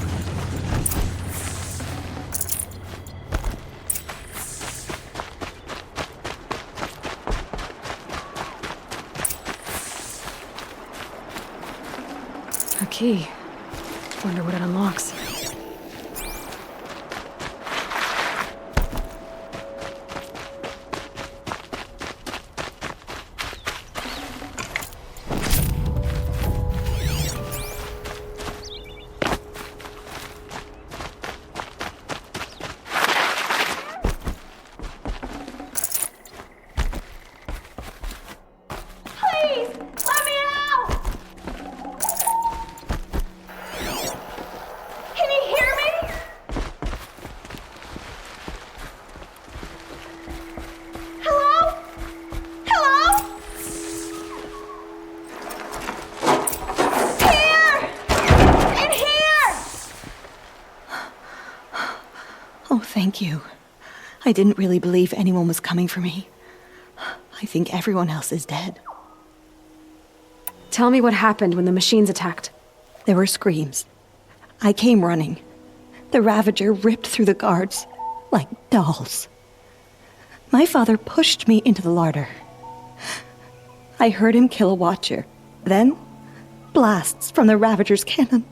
A key. Wonder what it unlocks. Thank you. I didn't really believe anyone was coming for me. I think everyone else is dead. Tell me what happened when the machines attacked. There were screams. I came running. The Ravager ripped through the guards like dolls. My father pushed me into the larder. I heard him kill a watcher. Then, blasts from the Ravager's cannon.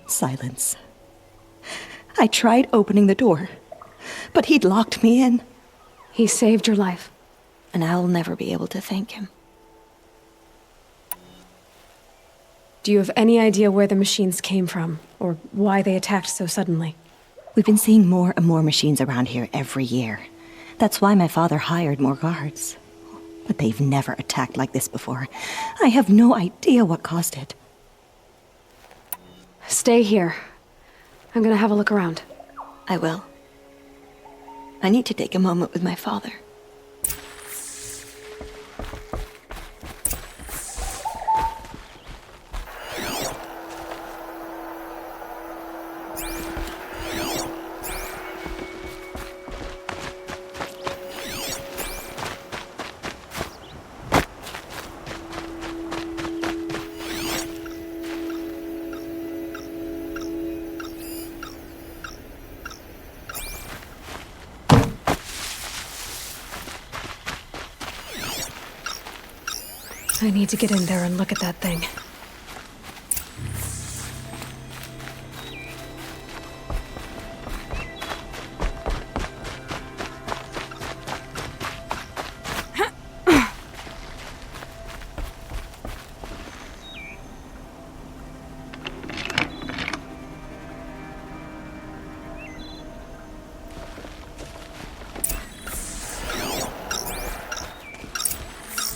Silence. I tried opening the door, but he'd locked me in. He saved your life. And I'll never be able to thank him. Do you have any idea where the machines came from, or why they attacked so suddenly? We've been seeing more and more machines around here every year. That's why my father hired more guards. But they've never attacked like this before. I have no idea what caused it. Stay here. I'm gonna have a look around. I will. I need to take a moment with my father. I need to get in there and look at that thing.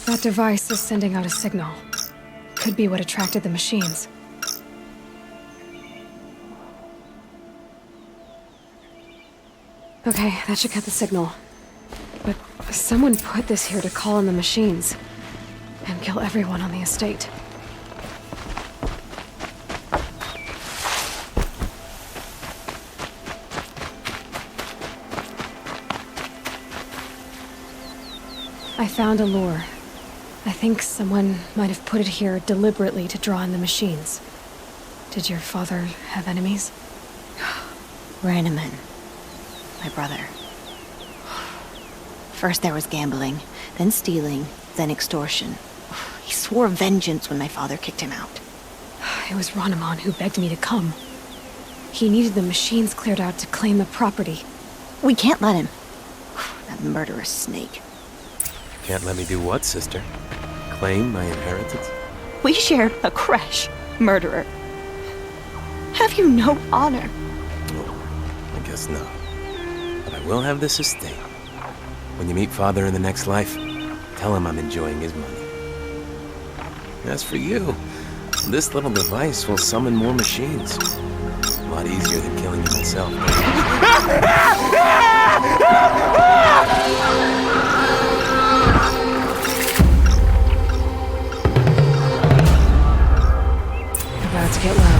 That device is sending out a signal. Could be what attracted the machines. Okay, that should cut the signal. But someone put this here to call in the machines and kill everyone on the estate. I found a lure. I think someone might have put it here deliberately to draw in the machines. Did your father have enemies? Rainaman. My brother. First there was gambling, then stealing, then extortion. He swore vengeance when my father kicked him out. It was Rainaman who begged me to come. He needed the machines cleared out to claim the property. We can't let him. That murderous snake. Can't let me do what, sister? Claim my inheritance? We shared a creche, murderer. Have you no honor? Oh, I guess not. But I will have this estate. When you meet father in the next life, tell him I'm enjoying his money. As for you, this little device will summon more machines. A lot easier than killing you myself. About to get loud.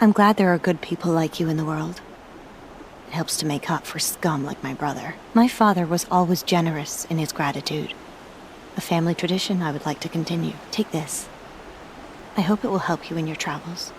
I'm glad there are good people like you in the world. It helps to make up for scum like my brother. My father was always generous in his gratitude. A family tradition I would like to continue. Take this. I hope it will help you in your travels.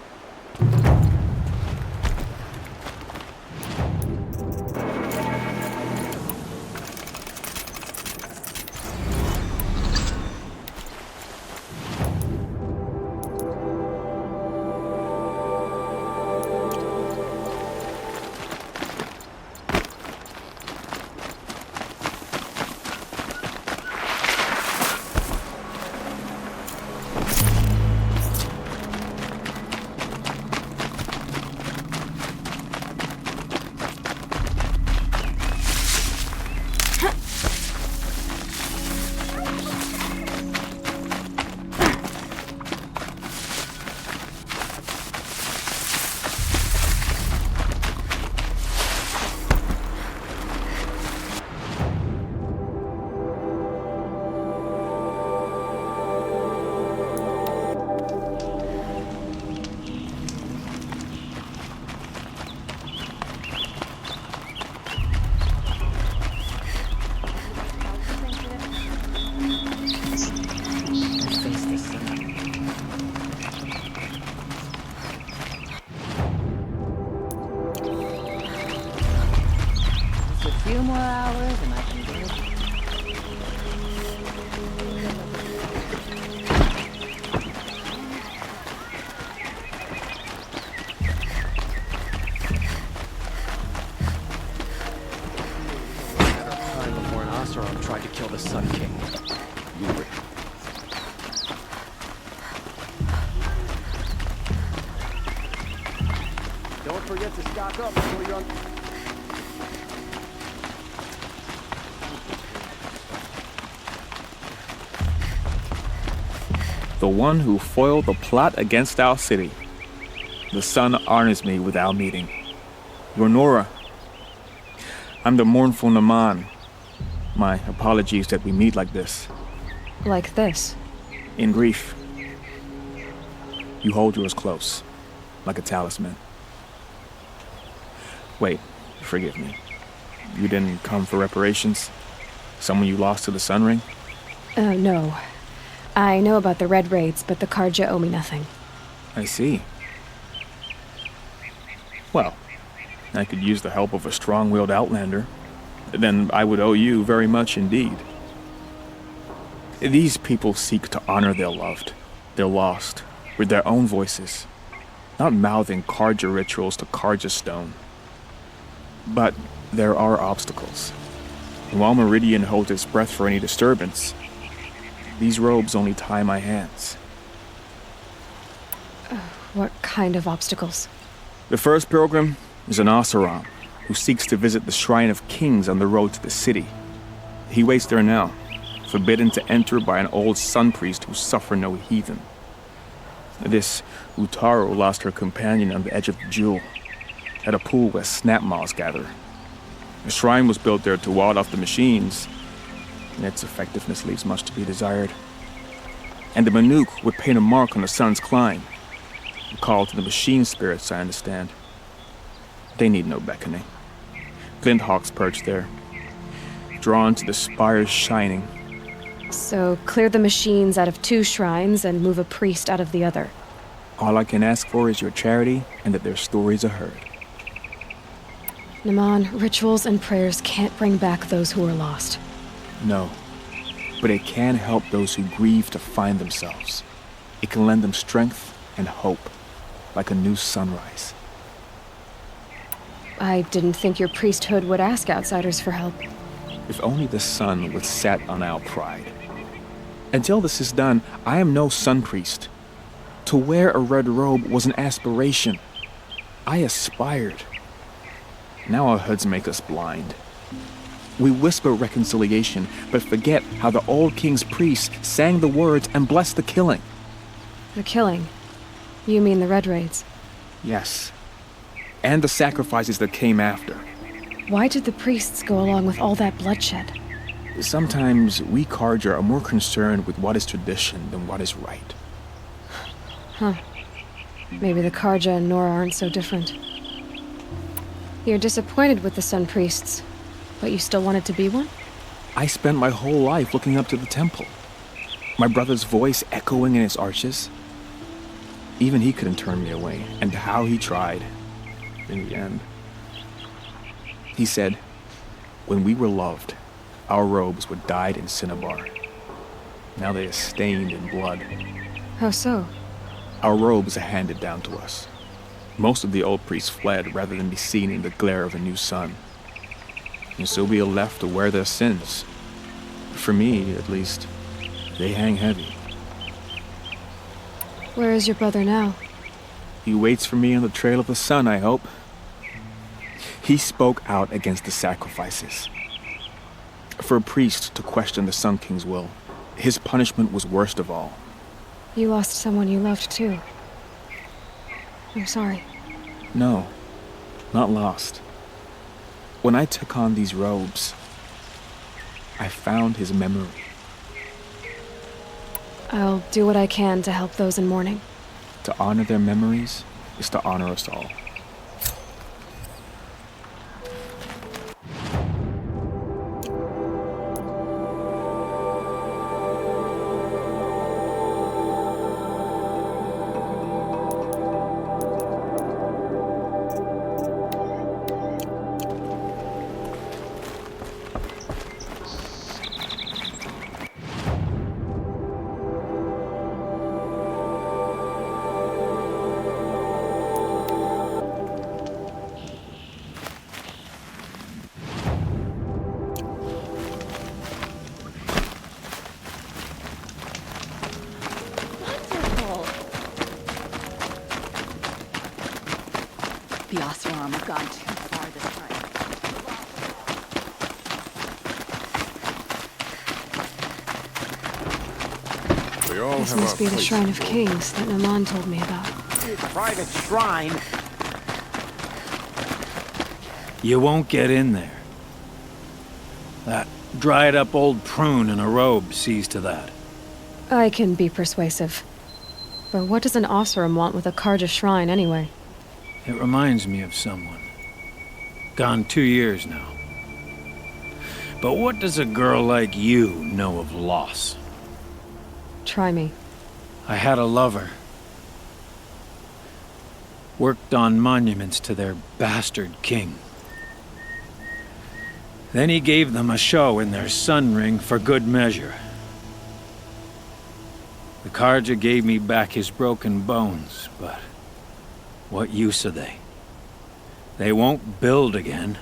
Tried to kill the Sun King. You were... Don't forget to stock up before you're on... The one who foiled the plot against our city. The sun honors me with our meeting. You're Nora. I'm the mournful Naman. My apologies that we meet like this. Like this? In grief. You hold yours close, like a talisman. Wait, forgive me. You didn't come for reparations? Someone you lost to the Sun Ring? No. I know about the Red Raids, but the Karja owe me nothing. I see. Well, I could use the help of a strong-willed outlander. Then I would owe you very much indeed. These people seek to honor their loved, their lost, with their own voices, not mouthing Karja rituals to Karja stone. But there are obstacles. And while Meridian holds its breath for any disturbance, these robes only tie my hands. What kind of obstacles? The first pilgrim is an Oseram, who seeks to visit the Shrine of Kings on the road to the city. He waits there now, forbidden to enter by an old sun priest who suffer no heathen. This Utaru lost her companion on the edge of the Jewel, at a pool where snap moths gather. The shrine was built there to ward off the machines, and its effectiveness leaves much to be desired. And the Manuk would paint a mark on the sun's climb, a call to the machine spirits, I understand. They need no beckoning. Glinthawks perch there, drawn to the spires shining. So clear the machines out of 2 shrines and move a priest out of the other. All I can ask for is your charity and that their stories are heard. Naman, rituals and prayers can't bring back those who are lost. No, but it can help those who grieve to find themselves. It can lend them strength and hope, like a new sunrise. I didn't think your priesthood would ask outsiders for help. If only the sun would set on our pride. Until this is done, I am no sun priest. To wear a red robe was an aspiration. I aspired. Now our hoods make us blind. We whisper reconciliation, but forget how the old king's priests sang the words and blessed the killing. The killing? You mean the Red Raids? Yes. And the sacrifices that came after. Why did the priests go along with all that bloodshed? Sometimes we Karja are more concerned with what is tradition than what is right. Huh. Maybe the Karja and Nora aren't so different. You're disappointed with the Sun Priests, but you still wanted to be one? I spent my whole life looking up to the temple. My brother's voice echoing in its arches. Even he couldn't turn me away, and how he tried, in the end. He said, when we were loved, our robes were dyed in cinnabar. Now they are stained in blood. How so? Our robes are handed down to us. Most of the old priests fled rather than be seen in the glare of a new sun. And so we are left to wear their sins. For me, at least, they hang heavy. Where is your brother now? He waits for me on the trail of the sun, I hope. He spoke out against the sacrifices. For a priest to question the Sun King's will, his punishment was worst of all. You lost someone you loved too. I'm sorry. No, not lost. When I took on these robes, I found his memory. I'll do what I can to help those in mourning. To honor their memories is to honor us all. The Oseram have gone too far this time. We all This have must our be the place Shrine to of go. Kings that Naman told me about. Private shrine. You won't get in there. That dried-up old prune in a robe sees to that. I can be persuasive. But what does an Oseram want with a Karja shrine anyway? It reminds me of someone. Gone 2 years now. But what does a girl like you know of loss? Try me. I had a lover. Worked on monuments to their bastard king. Then he gave them a show in their sun ring for good measure. The Karja gave me back his broken bones, but what use are they? They won't build again.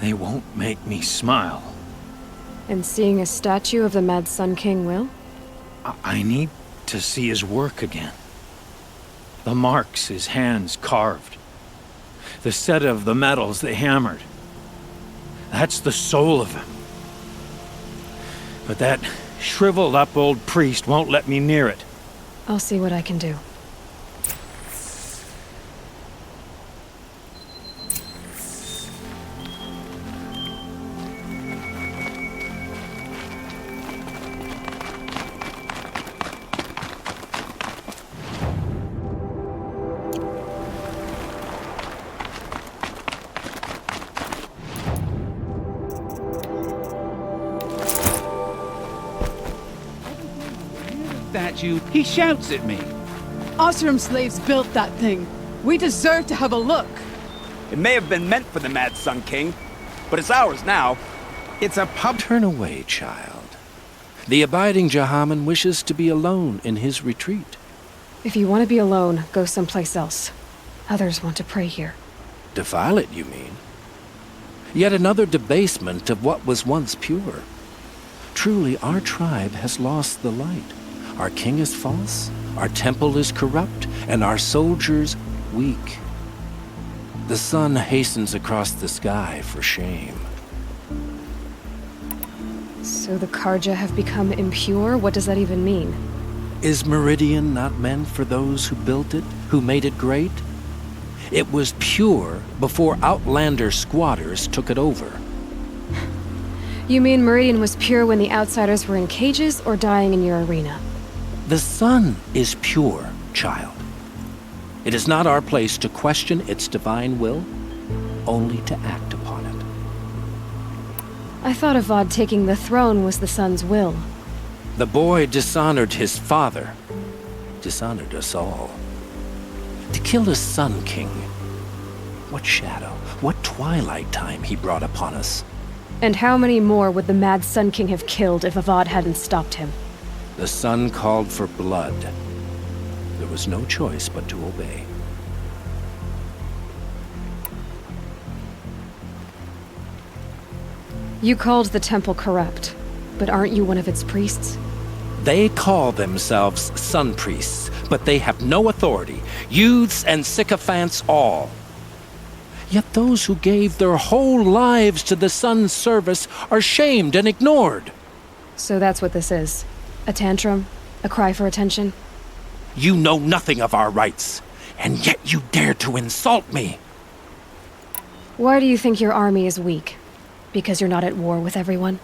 They won't make me smile. And seeing a statue of the Mad Sun King will? I need to see his work again. The marks his hands carved. The set of the metals they hammered. That's the soul of him. But that shriveled up old priest won't let me near it. I'll see what I can do. Statue, he shouts at me. Oseram slaves built that thing. We deserve to have a look. It may have been meant for the Mad Sun King, but it's ours now. It's a pub. Turn away, child. The abiding Jahaman wishes to be alone in his retreat. If you want to be alone, go someplace else. Others want to pray here. Defile it, you mean? Yet another debasement of what was once pure. Truly, our tribe has lost the light. Our king is false, our temple is corrupt, and our soldiers weak. The sun hastens across the sky for shame. So the Karja have become impure? What does that even mean? Is Meridian not meant for those who built it, who made it great? It was pure before outlander squatters took it over. You mean Meridian was pure when the outsiders were in cages or dying in your arena? The sun is pure, child. It is not our place to question its divine will, only to act upon it. I thought Avad taking the throne was the son's will. The boy dishonored his father, dishonored us all. To kill his Sun King. What shadow, what twilight time he brought upon us. And how many more would the Mad Sun King have killed if Avad hadn't stopped him? The sun called for blood. There was no choice but to obey. You called the temple corrupt, but aren't you one of its priests? They call themselves sun priests, but they have no authority. Youths and sycophants all. Yet those who gave their whole lives to the sun's service are shamed and ignored. So that's what this is. A tantrum? A cry for attention? You know nothing of our rights, and yet you dare to insult me. Why do you think your army is weak? Because you're not at war with everyone?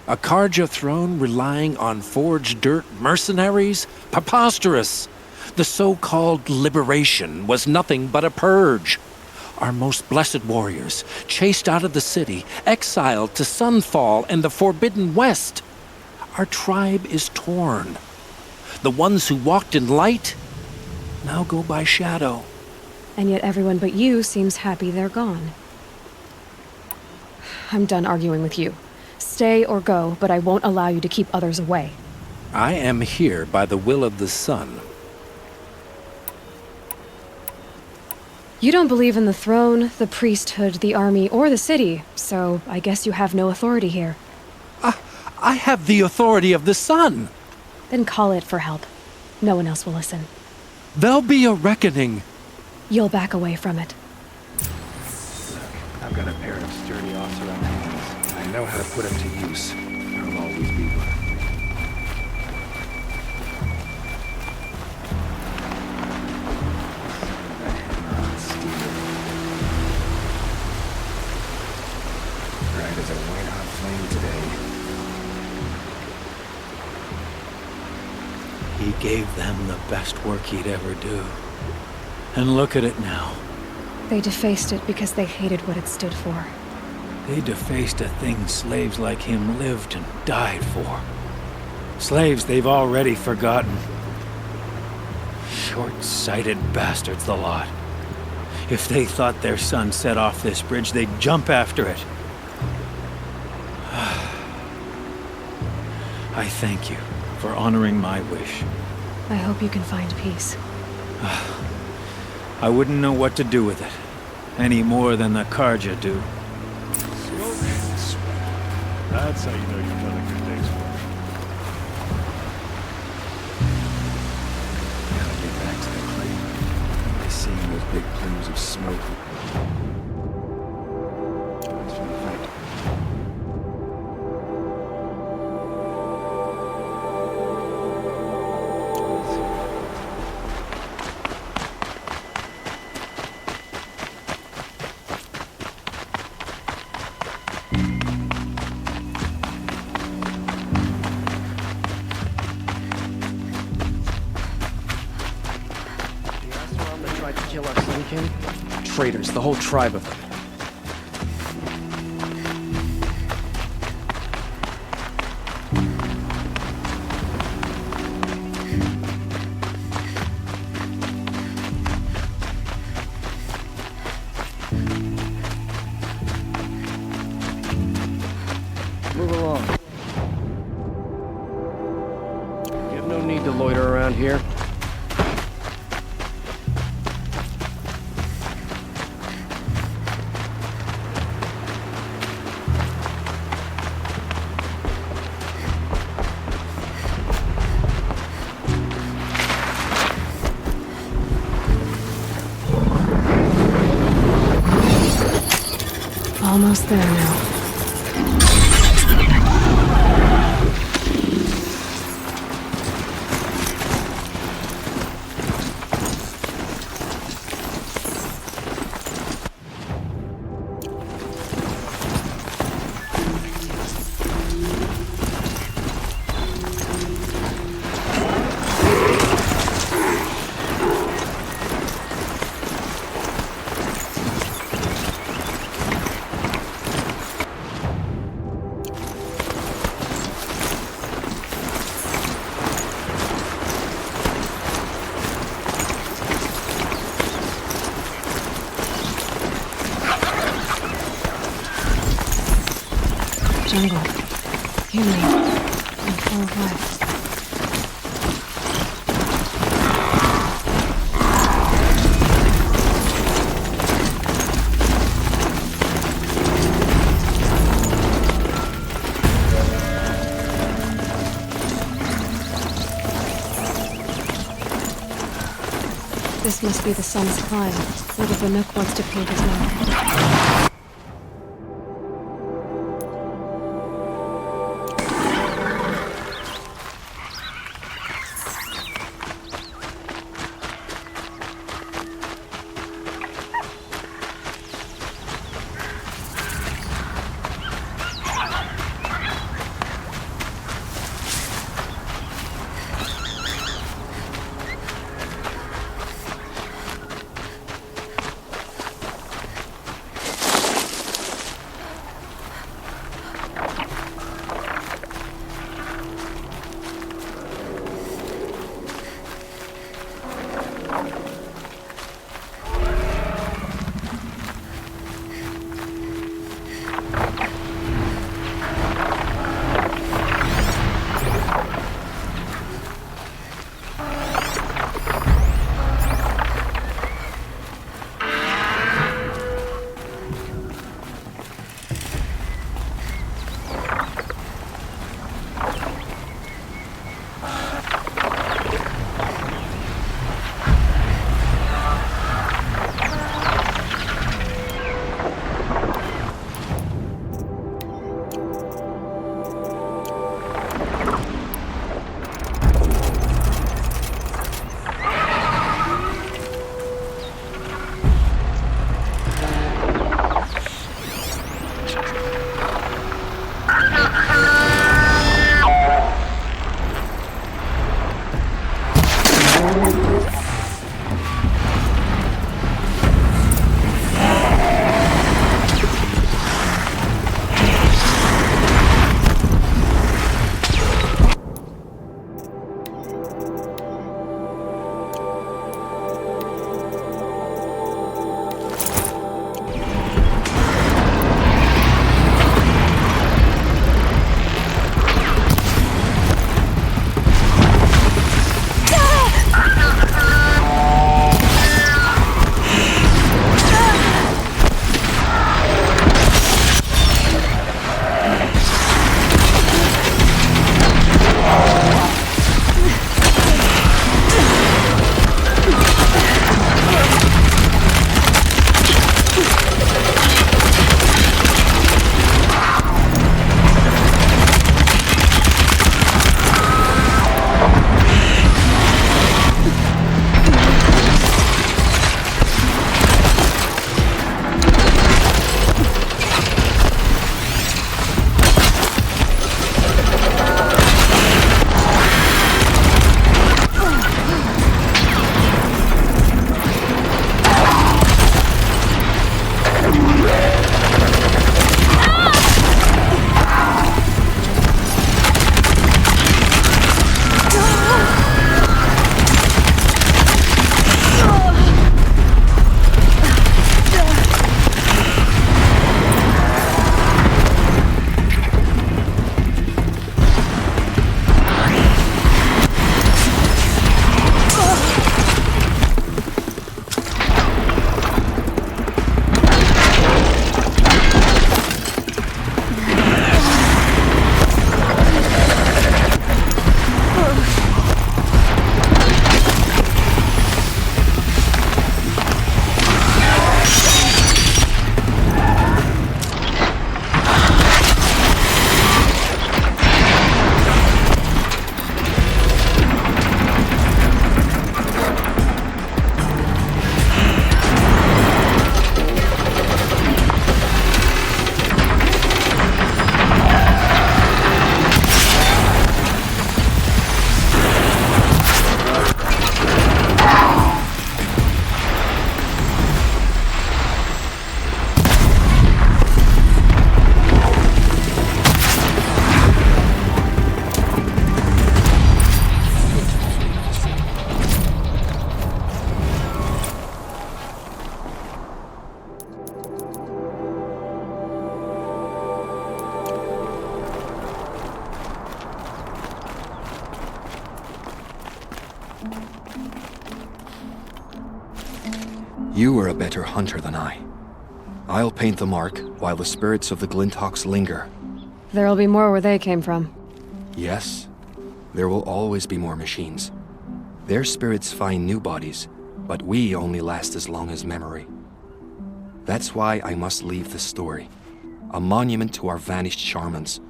A Karja throne relying on forged dirt mercenaries? Preposterous! The so-called liberation was nothing but a purge. Our most blessed warriors, chased out of the city, exiled to Sunfall and the Forbidden West. Our tribe is torn. The ones who walked in light now go by shadow. And yet everyone but you seems happy they're gone. I'm done arguing with you. Stay or go, but I won't allow you to keep others away. I am here by the will of the sun. You don't believe in the throne, the priesthood, the army, or the city, so I guess you have no authority here. I have the authority of the sun. Then call it for help. No one else will listen. There'll be a reckoning. You'll back away from it. I've got a pair of sturdy off-around hands. I know how to put them to use. There'll always be one. Bright as a white-hot flame today. He gave them the best work he'd ever do. And look at it now. They defaced it because they hated what it stood for. They defaced a thing slaves like him lived and died for. Slaves they've already forgotten. Short-sighted bastards, the lot. If they thought their son set off this bridge, they'd jump after it. I thank you for honoring my wish. I hope you can find peace. I wouldn't know what to do with it, any more than the Karja do. Smoke and sweat. That's how you know you've done a good day's work. Gotta get back to the crate. I see those big plumes of smoke. It's from the fight. Kill our Sun King? Traitors, the whole tribe of them. Move along. You have no need to loiter around here. Almost there now. jungle. Humid and full of life. This must be the sun's climb. Little Banuk wants to paint his mouth. You are a better hunter than I. I'll paint the mark while the spirits of the Glinthawks linger. There'll be more where they came from. Yes, there will always be more machines. Their spirits find new bodies, but we only last as long as memory. That's why I must leave this story. A monument to our vanished shamans,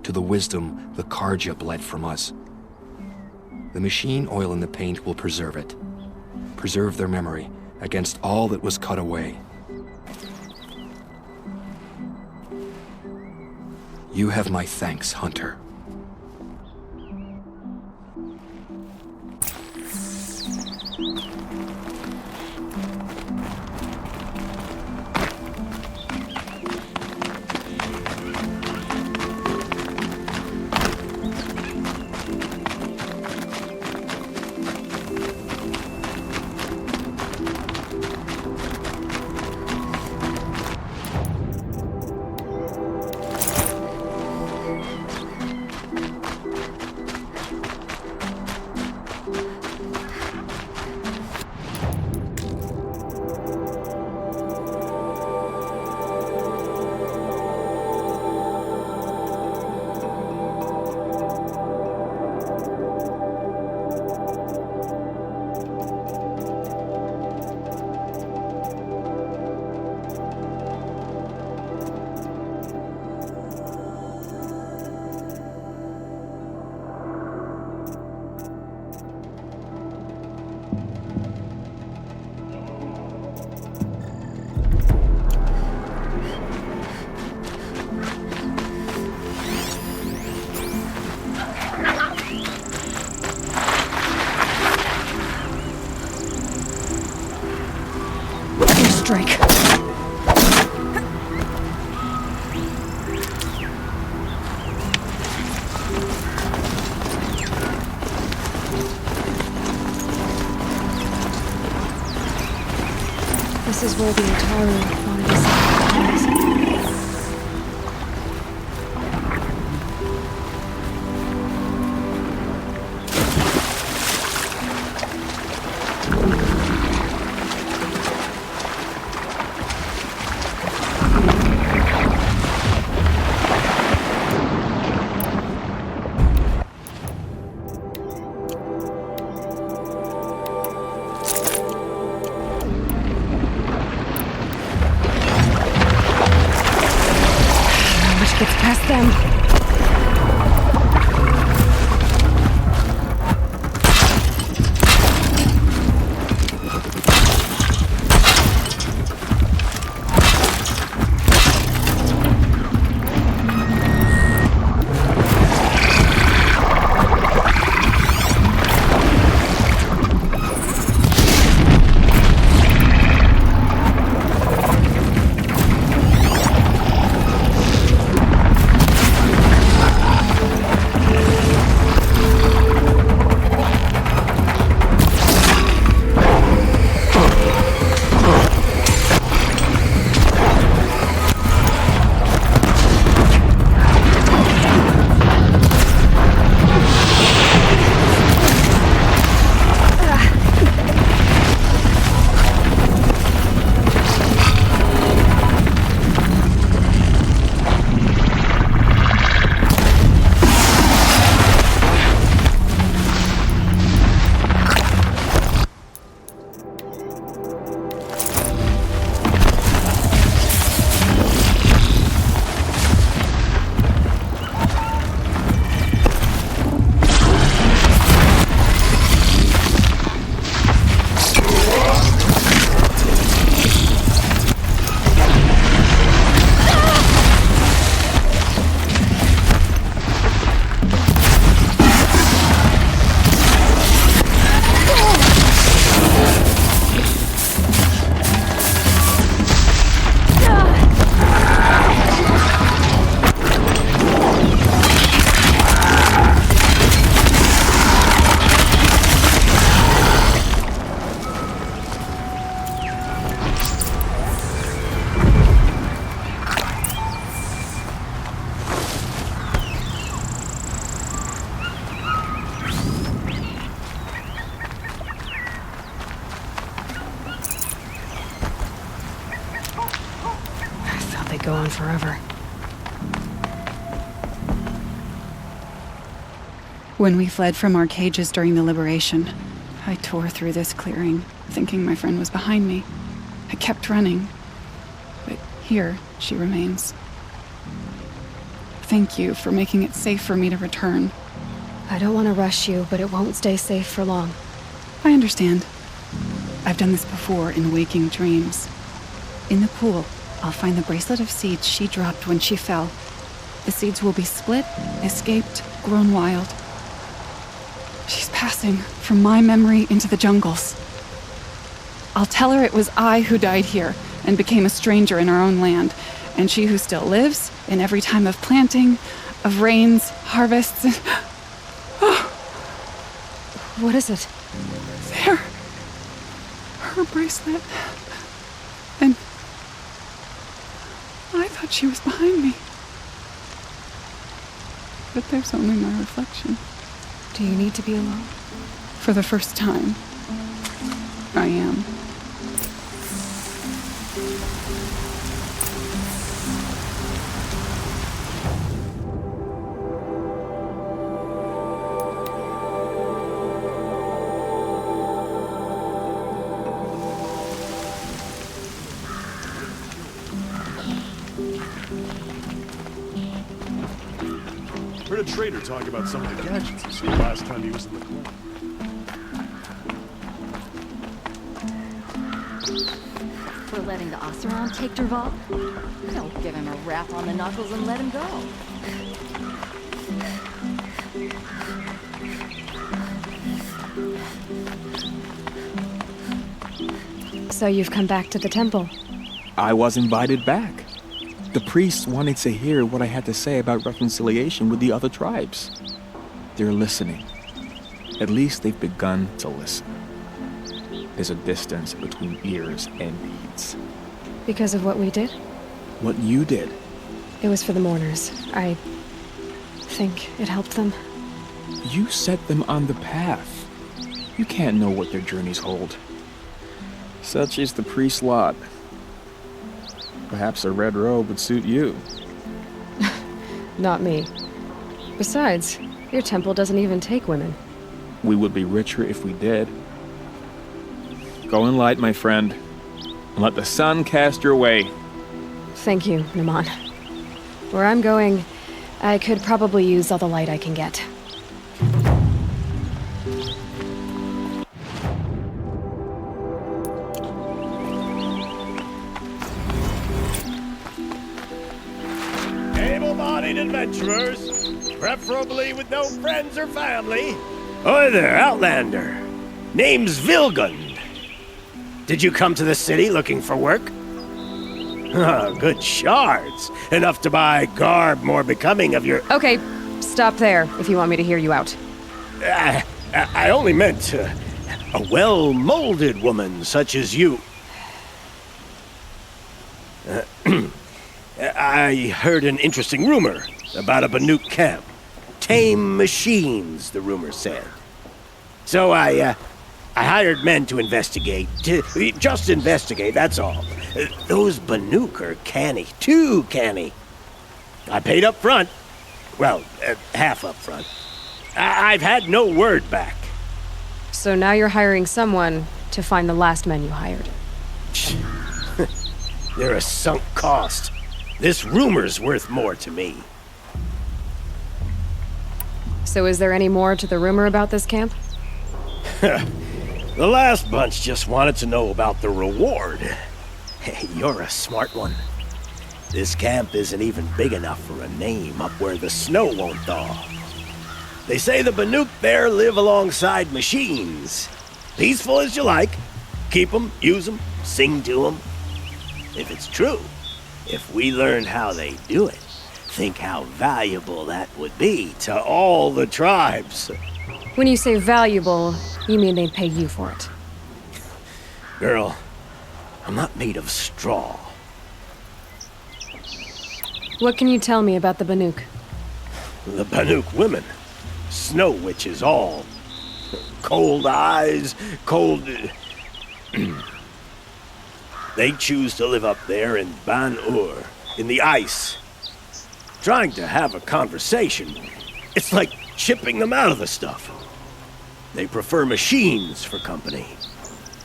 to the wisdom the Karja bled from us. The machine oil in the paint will preserve it. Preserve their memory against all that was cut away. You have my thanks, Hunter. Drake. This is where the Ataru wanted to send. on forever. When we fled from our cages during the liberation, I tore through this clearing, thinking my friend was behind me. I kept running, but here she remains. Thank you for making it safe for me to return. I don't want to rush you, but it won't stay safe for long. I understand. I've done this before in waking dreams. In the pool, I'll find the bracelet of seeds she dropped when she fell. The seeds will be split, escaped, grown wild. She's passing from my memory into the jungles. I'll tell her it was I who died here and became a stranger in our own land, and she who still lives in every time of planting, of rains, harvests, and... What is it? There. Her bracelet. And I thought she was behind me. But there's only my reflection. Do you need to be alone? For the first time, I am. Heard a Traitor talk about some of the gadgets he seen last time he was in the club. For letting the Oseram take Derval? Don't give him a rap on the knuckles and let him go. So you've come back to the temple? I was invited back. The priests wanted to hear what I had to say about reconciliation with the other tribes. They're listening. At least they've begun to listen. There's a distance between ears and beads. Because of what we did? What you did. It was for the mourners. I think it helped them. You set them on the path. You can't know what their journeys hold. Such is the priest's lot. Perhaps a red robe would suit you. Not me. Besides, your temple doesn't even take women. We would be richer if we did. Go in light, my friend, and let the sun cast your way. Thank you, Naman. Where I'm going, I could probably use all the light I can get. Able-bodied adventurers, preferably with no friends or family. Hi there, Outlander. Name's Vilgund. Did you come to the city looking for work? Good shards. Enough to buy garb more becoming of your... Okay, stop there if you want me to hear you out. I only meant a well-molded woman such as you. I heard an interesting rumor about a Banuk camp. Tame machines, the rumor said. So I hired men to investigate. Just investigate, that's all. Those Banuk are canny. Too canny. I paid up front. Well, half up front. I've had no word back. So now you're hiring someone to find the last men you hired. They're a sunk cost. This rumor's worth more to me. So is there any more to the rumor about this camp? The last bunch just wanted to know about the reward. Hey, you're a smart one. This camp isn't even big enough for a name up where the snow won't thaw. They say the Banuk there live alongside machines. Peaceful as you like. Keep them, use them, sing to them. If it's true, if we learned how they do it, think how valuable that would be to all the tribes. When you say valuable, you mean they'd pay you for it. Girl, I'm not made of straw. What can you tell me about the Banuk? The Banuk women. Snow witches all. Cold eyes, cold... They choose to live up there in Ban-Ur, in the ice. Trying to have a conversation. It's like chipping them out of the stuff. They prefer machines for company.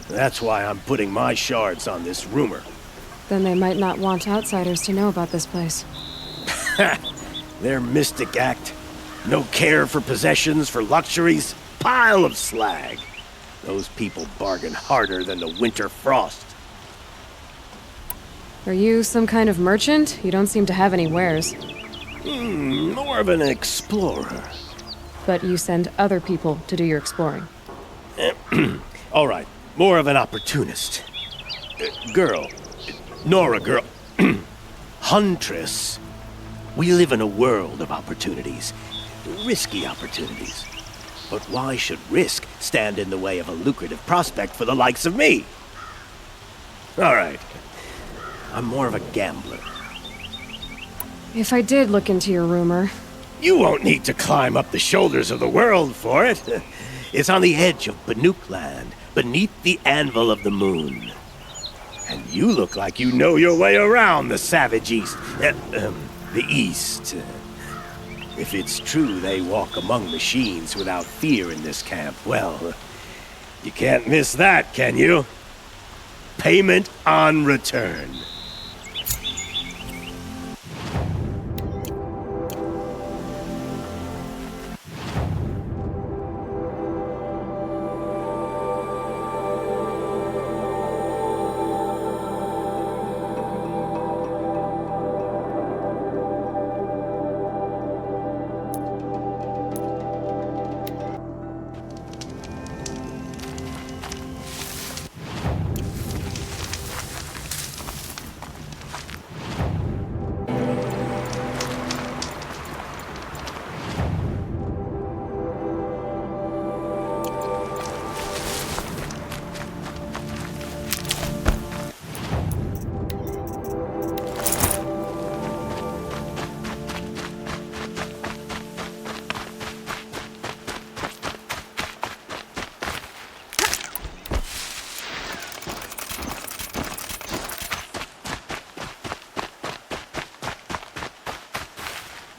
That's why I'm putting my shards on this rumor. Then they might not want outsiders to know about this place. Their mystic act. No care for possessions, for luxuries. Pile of slag. Those people bargain harder than the winter frost. Are you some kind of merchant? You don't seem to have any wares. More of an explorer. But you send other people to do your exploring. All right, more of an opportunist. Girl. Nora girl. Huntress. We live in a world of opportunities. Risky opportunities. But why should risk stand in the way of a lucrative prospect for the likes of me? All right. I'm more of a gambler. If I did look into your rumor... You won't need to climb up the shoulders of the world for it. It's on the edge of Banuk land, beneath the anvil of the moon. And you look like you know your way around the savage east. The east. If it's true they walk among machines without fear in this camp, well, you can't miss that, can you? Payment on return.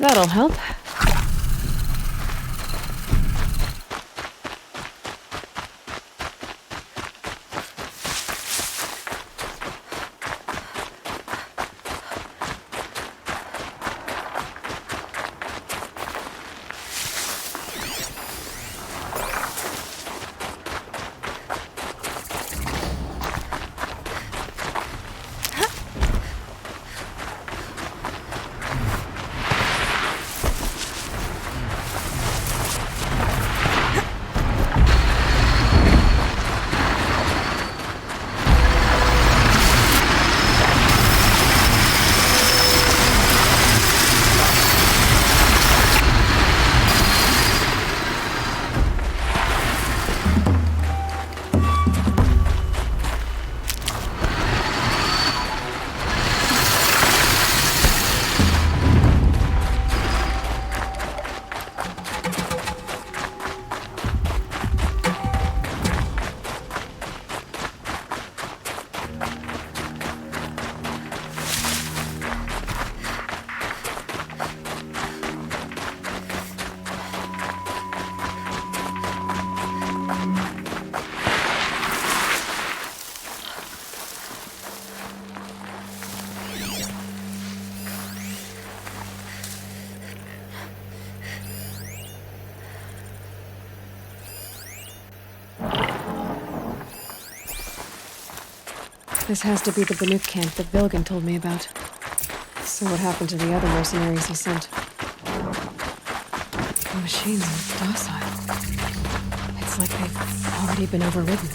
That'll help. This has to be the Banuk camp that Vilgan told me about. So what happened to the other mercenaries he sent? The machines are docile. It's like they've already been overridden.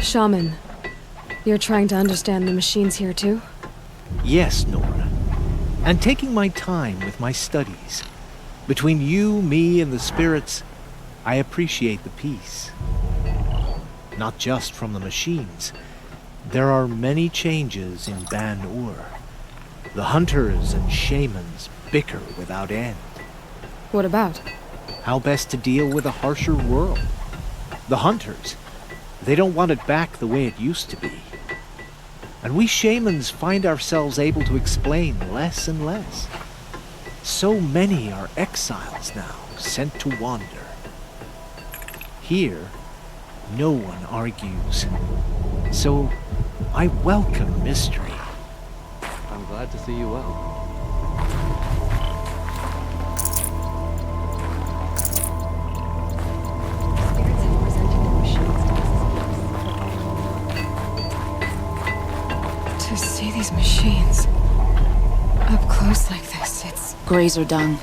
Shaman, you're trying to understand the machines here too? Yes, Nora. And taking my time with my studies. Between you, me, and the spirits, I appreciate the peace. Not just from the machines, There are many changes in Ban-Ur. The hunters and shamans bicker without end. What about? How best to deal with a harsher world. The hunters, they don't want it back the way it used to be. And we shamans find ourselves able to explain less and less. So many are exiles now, sent to wander. Here, no one argues. So, I welcome mystery. I'm glad to see you well. To see these machines up close like this, it's... Grazer dung.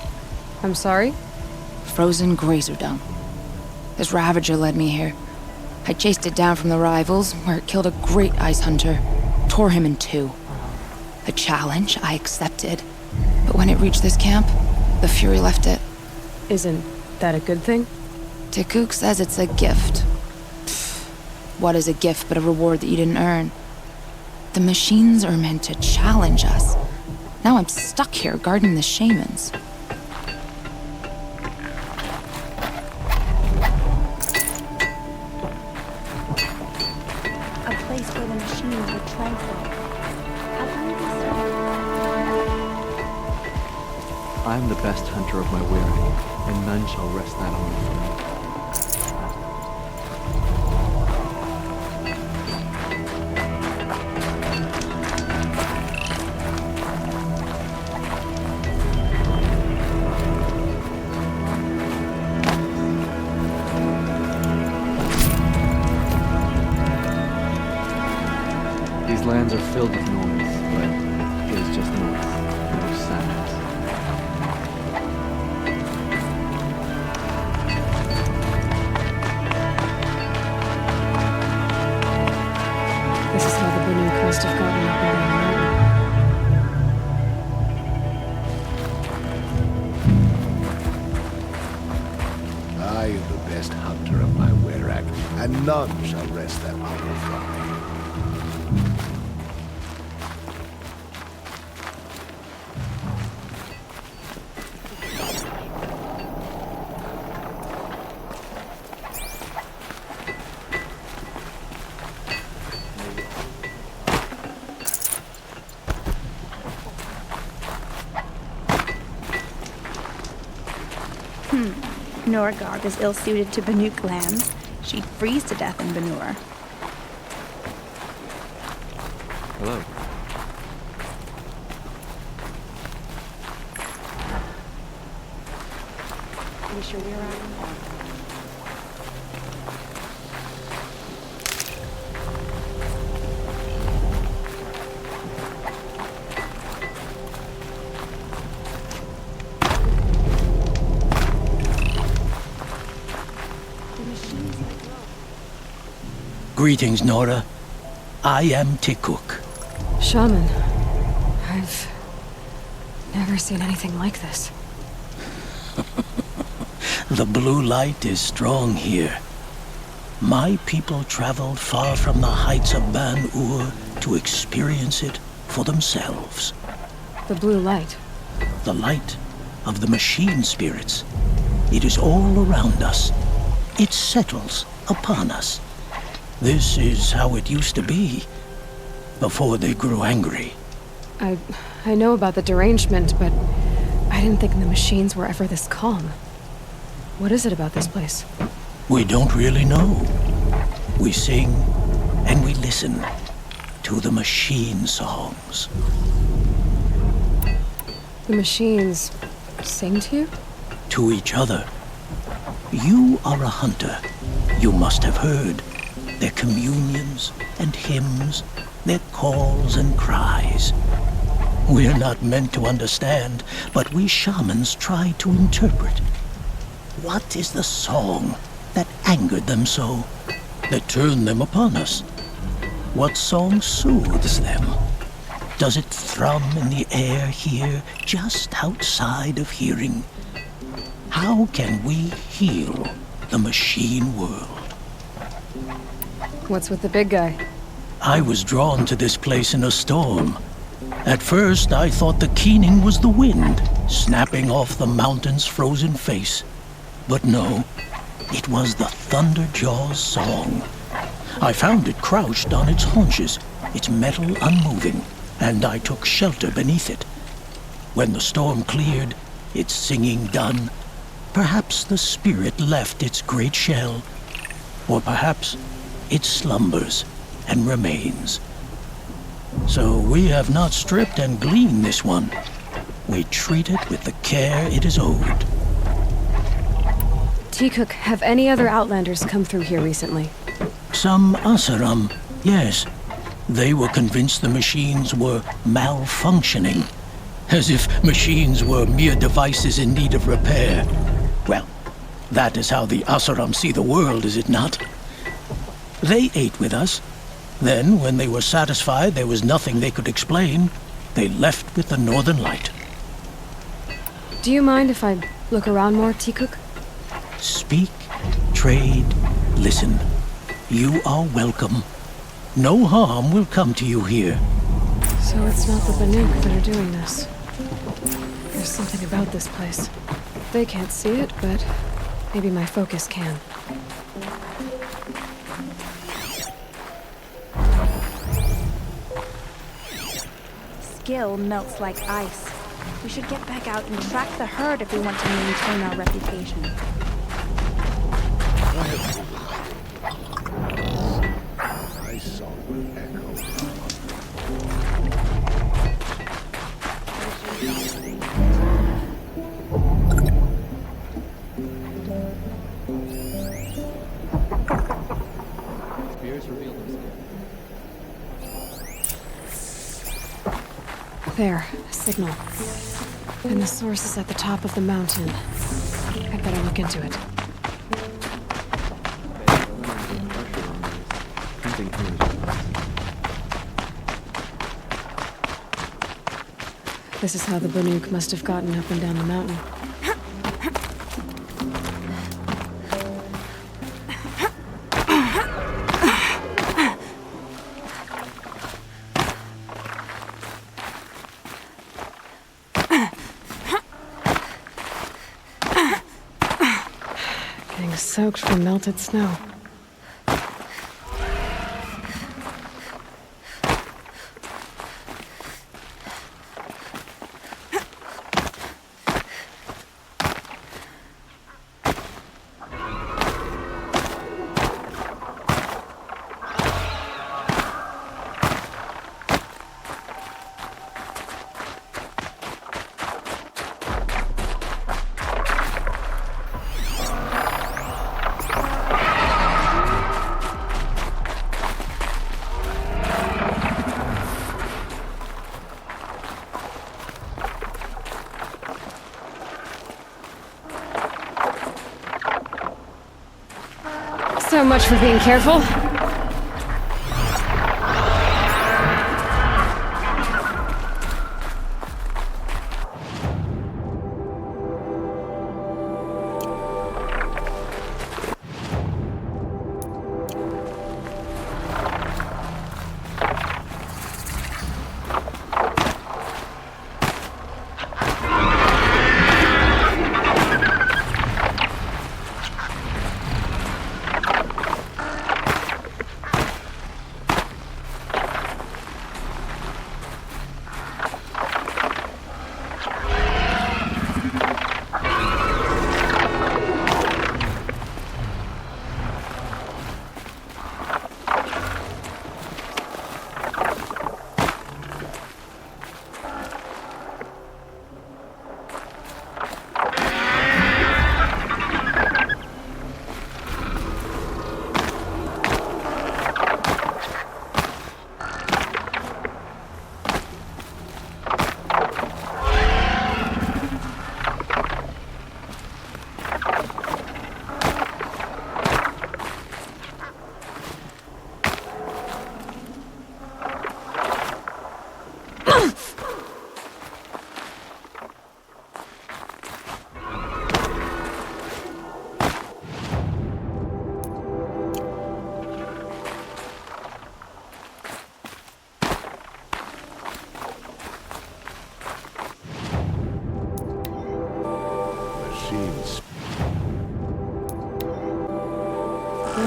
I'm sorry? Frozen grazer dung. This Ravager led me here. I chased it down from the rivals, where it killed a great ice hunter. Tore him in two. A challenge I accepted. But when it reached this camp, the Fury left it. Isn't that a good thing? Tikuk says it's a gift. Pfft, what is a gift but a reward that you didn't earn? The machines are meant to challenge us. Now I'm stuck here guarding the shamans. A place where the machines were tranquil. How can we be I am the best hunter of my wearing, and none shall wrest that honor from me. These lands are filled with noise, but it is just noise, no sadness. This is how the Banuk must have gotten up and down the mountain. I am the best hunter of my werak, and none shall wrest that honor from me. Norgarg is ill-suited to Banuk lands. She'd freeze to death in Banur. Hello. Are you sure we're on? Greetings, Nora. I am Tikuk. Shaman, I've never seen anything like this. The blue light is strong here. My people traveled far from the heights of Ban-Ur to experience it for themselves. The blue light? The light of the machine spirits. It is all around us. It settles upon us. This is how it used to be, before they grew angry. I know about the derangement, but I didn't think the machines were ever this calm. What is it about this place? We don't really know. We sing and we listen to the machine songs. The machines sing to you? To each other. You are a hunter. You must have heard their communions and hymns, their calls and cries. We're not meant to understand, but we shamans try to interpret. What is the song that angered them so, that turned them upon us? What song soothes them? Does it thrum in the air here, just outside of hearing? How can we heal the machine world? What's with the big guy? I was drawn to this place in a storm. At first, I thought the keening was the wind, snapping off the mountain's frozen face. But no, it was the Thunderjaw's song. I found it crouched on its haunches, its metal unmoving, and I took shelter beneath it. When the storm cleared, its singing done, perhaps the spirit left its great shell, or perhaps it slumbers and remains. So we have not stripped and gleaned this one. We treat it with the care it is owed. T-Cook, have any other Outlanders come through here recently? Some Asaram, yes. They were convinced the machines were malfunctioning. As if machines were mere devices in need of repair. Well, that is how the Asaram see the world, is it not? They ate with us. Then, when they were satisfied there was nothing they could explain, they left with the Northern Light. Do you mind if I look around more, T-Cook? Speak, trade, listen. You are welcome. No harm will come to you here. So it's not the Banuk that are doing this. There's something about this place. They can't see it, but maybe my focus can. Skill melts like ice. We should get back out and track the herd if we want to maintain our reputation. I saw an echo. There, a signal. And the source is at the top of the mountain. I better look into it. This is how the Banuk must have gotten up and down the mountain. Getting soaked from melted snow. So much for being careful.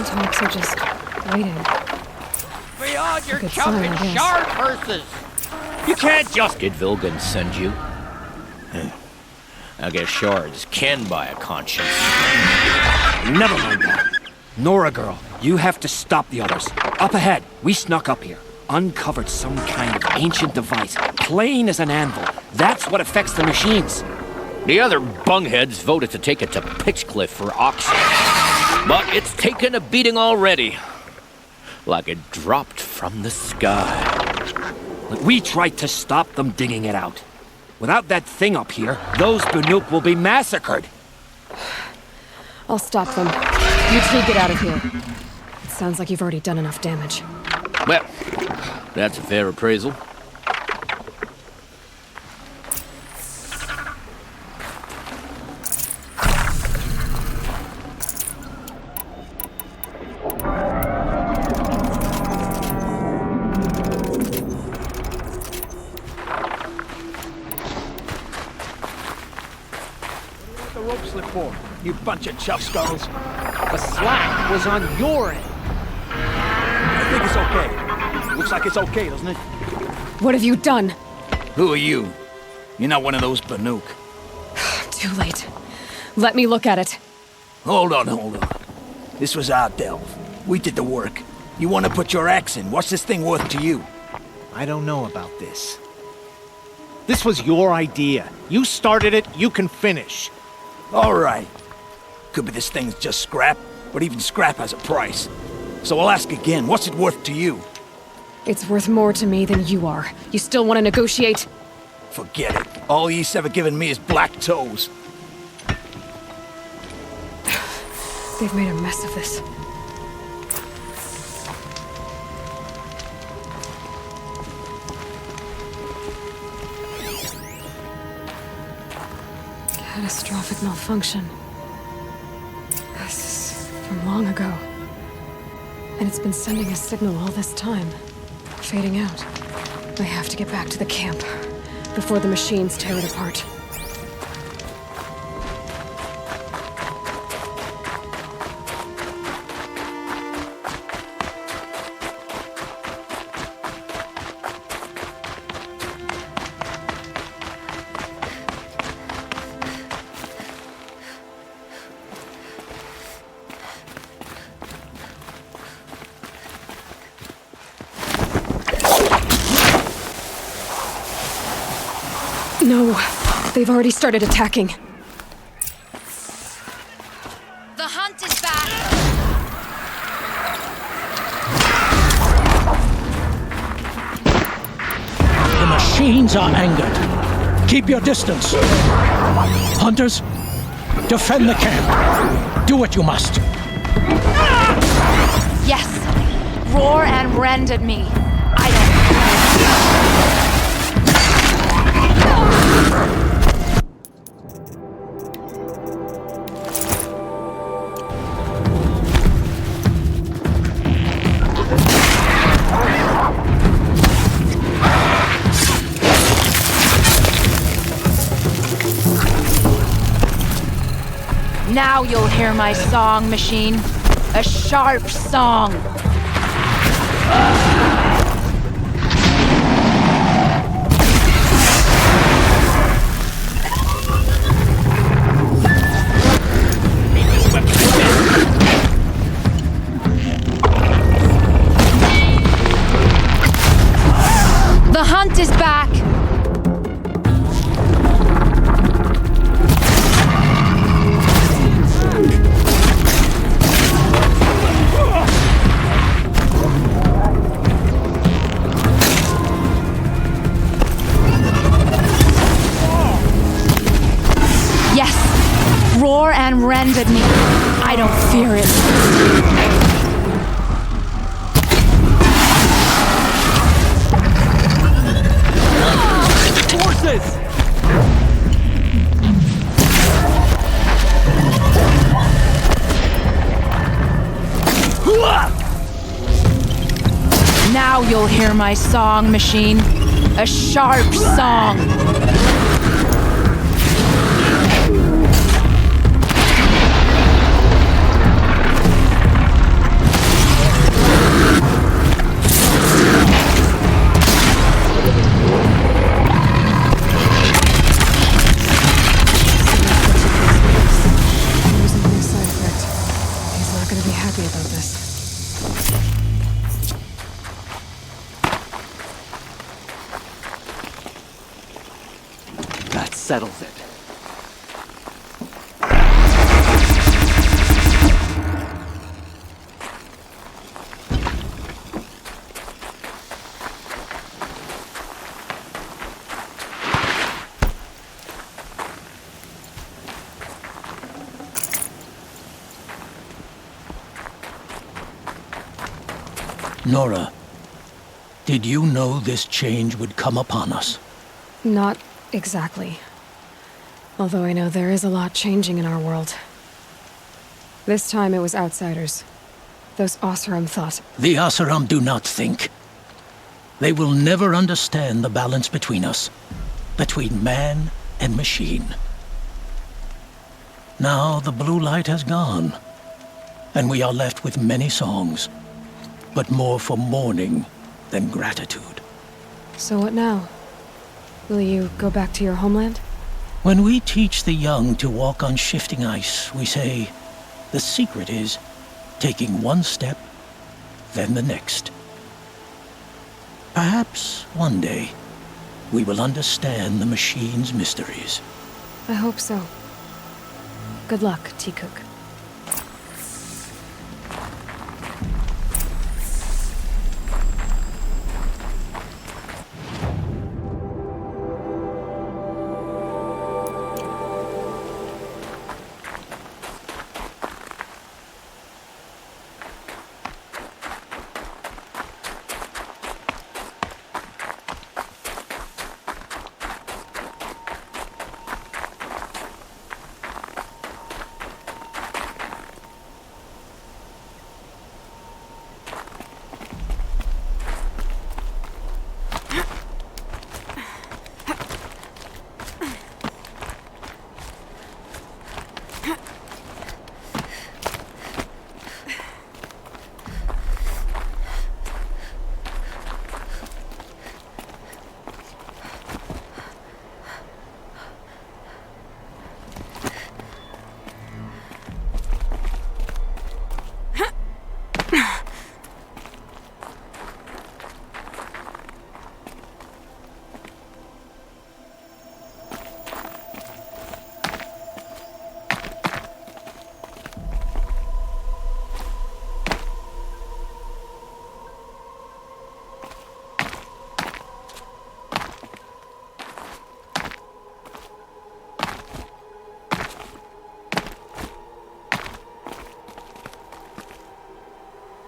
talks are just waiting. Beyond your Good sign, chopping I guess. shard purses! You can't just... Did Vilgan send you? I guess shards can buy a conscience. Never mind that. Nora girl, you have to stop the others. Up ahead, we snuck up here. Uncovered some kind of ancient device, plain as an anvil. That's what affects the machines. The other bungheads voted to take it to Pitchcliff for auction. But it's taken a beating already. Like it dropped from the sky. We tried to stop them digging it out. Without that thing up here, those Banuk will be massacred. I'll stop them. You two get out of here. It sounds like you've already done enough damage. Well, that's a fair appraisal. The rope slip for, you bunch of chuff skulls. The slack was on your end. I think it's okay. Looks like it's okay, doesn't it? What have you done? Who are you? You're not one of those Banuk. Too late. Let me look at it. Hold on. This was our delve. We did the work. You want to put your axe in? What's this thing worth to you? I don't know about this. This was your idea. You started it, you can finish. All right. Could be this thing's just scrap, but even scrap has a price. So I'll ask again, what's it worth to you? It's worth more to me than you are. You still want to negotiate? Forget it. All East's ever given me is black toes. They've made a mess of this. Catastrophic malfunction. This is from long ago. And it's been sending a signal all this time. Fading out. I have to get back to the camp before the machines tear it apart. No, they've already started attacking. The hunt is back! The machines are angered. Keep your distance. Hunters, defend the camp. Do what you must. Yes! Roar and rend at me. I don't... Now you'll hear my song, machine. A sharp song. The hunt is back. Roar and rend at me. I don't fear it. Horses! Now you'll hear my song, machine. A sharp song. That settles it. Nora, did you know this change would come upon us? Not exactly. Although I know there is a lot changing in our world. This time it was outsiders. Those Oseram thought. The Oseram do not think. They will never understand the balance between us. Between man and machine. Now the blue light has gone. And we are left with many songs. But more for mourning than gratitude. So what now? Will you go back to your homeland? When we teach the young to walk on shifting ice, we say, the secret is taking one step, then the next. Perhaps one day, we will understand the machine's mysteries. I hope so. Good luck, T-Cook.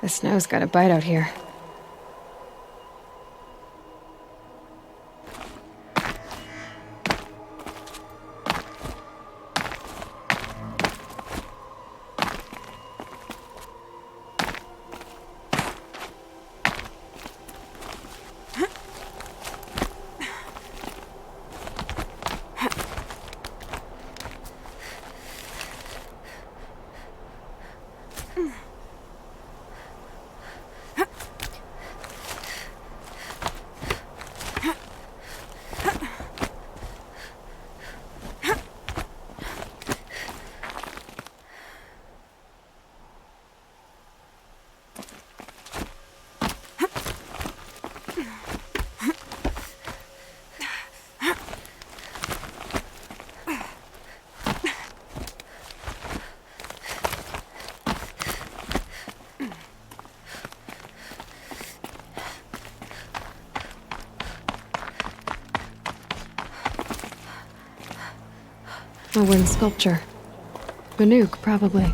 The snow's got a bite out here. A wind sculpture. Banuk, probably.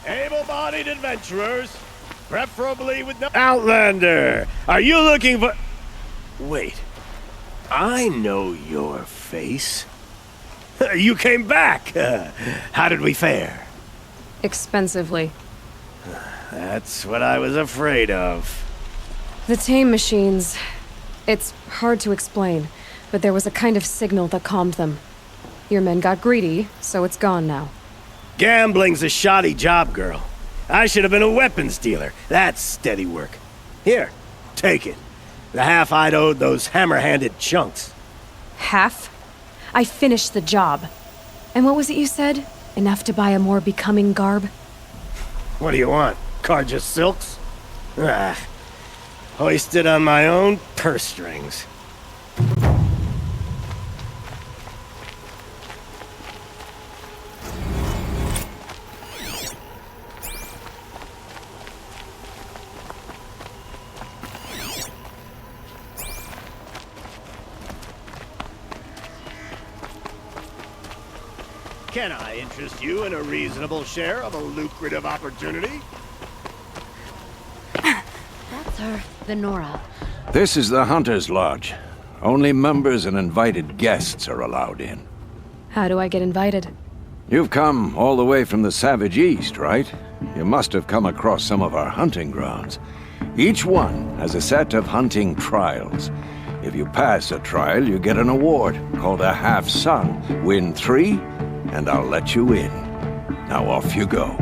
Able-bodied adventurers, preferably with no... Outlander! Are you looking for... Wait. I know your face. You came back! How did we fare? Expensively. That's what I was afraid of. The tame machines... It's hard to explain, but there was a kind of signal that calmed them. Your men got greedy, so it's gone now. Gambling's a shoddy job, girl. I should have been a weapons dealer. That's steady work. Here, take it. The half I'd owed those hammer-handed chunks. Half? I finished the job. And what was it you said? Enough to buy a more becoming garb? What do you want? Carja silks? Ah, hoisted on my own purse strings. Can I interest you in a reasonable share of a lucrative opportunity? That's her, the Nora. This is the Hunter's Lodge. Only members and invited guests are allowed in. How do I get invited? You've come all the way from the Savage East, right? You must have come across some of our hunting grounds. Each one has a set of hunting trials. If you pass a trial, you get an award called a half-sun. Win 3, and I'll let you in. Now off you go.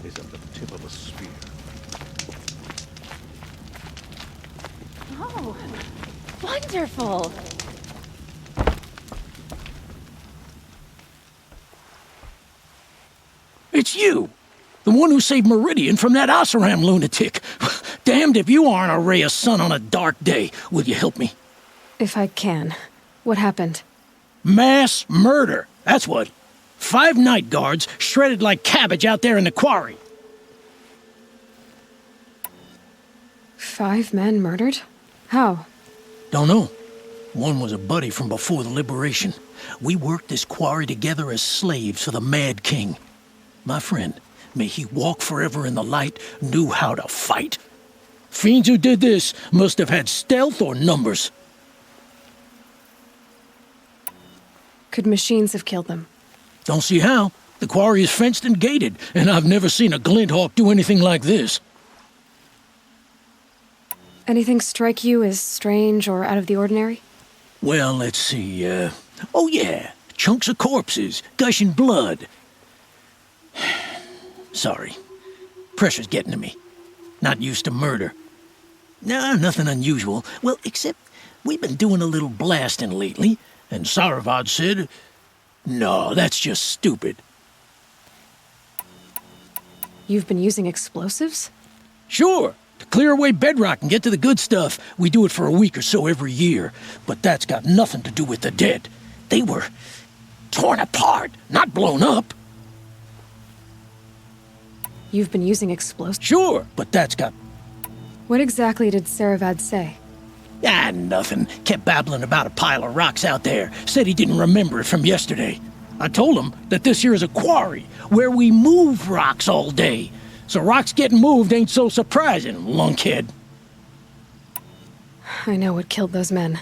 Is at the tip of a spear. Oh, wonderful! It's you! The one who saved Meridian from that Oseram lunatic. Damned if you aren't a ray of sun on a dark day. Will you help me? If I can. What happened? Mass murder. That's what. 5 night guards shredded like cabbage out there in the quarry. 5 men murdered? How? Don't know. One was a buddy from before the liberation. We worked this quarry together as slaves for the Mad King. My friend, may he walk forever in the light, knew how to fight. Fiends who did this must have had stealth or numbers. Could machines have killed them? Don't see how. The quarry is fenced and gated, and I've never seen a Glinthawk do anything like this. Anything strike you as strange or out of the ordinary? Well, let's see, oh yeah, chunks of corpses, gushing blood. Sorry. Pressure's getting to me. Not used to murder. Nah, nothing unusual. Well, except we've been doing a little blasting lately, and Saravad said, no, that's just stupid. You've been using explosives? Sure. To clear away bedrock and get to the good stuff, we do it for a week or so every year. But that's got nothing to do with the dead. They were torn apart, not blown up. You've been using explosives? Sure, but that's got... What exactly did Saravad say? Ah, nothing. Kept babbling about a pile of rocks out there. Said he didn't remember it from yesterday. I told him that this here is a quarry, where we move rocks all day. So rocks getting moved ain't so surprising, lunkhead. I know what killed those men.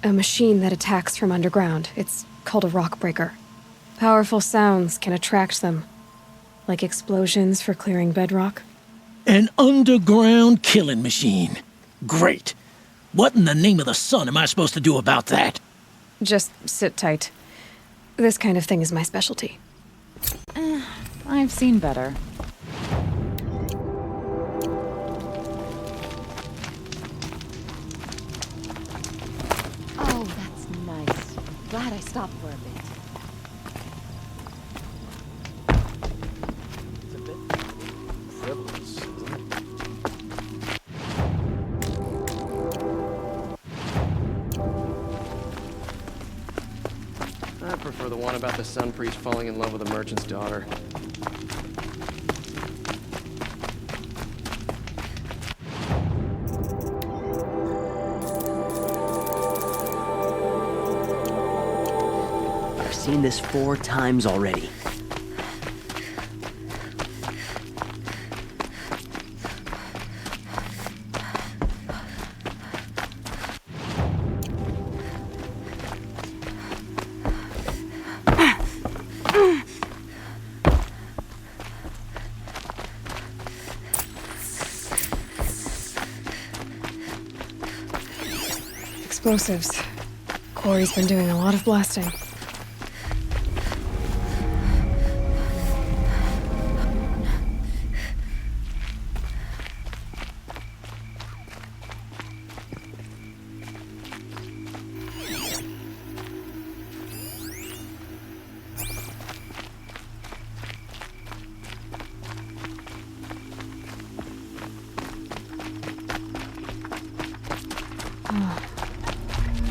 A machine that attacks from underground. It's called a rock breaker. Powerful sounds can attract them. Like explosions for clearing bedrock. An underground killing machine. Great. What in the name of the sun am I supposed to do about that? Just sit tight. This kind of thing is my specialty. I've seen better. Oh, that's nice. Glad I stopped for a bit. prefer the one about the sun priest falling in love with a merchant's daughter. I've seen this 4 times already. Explosives. Quarry's been doing a lot of blasting.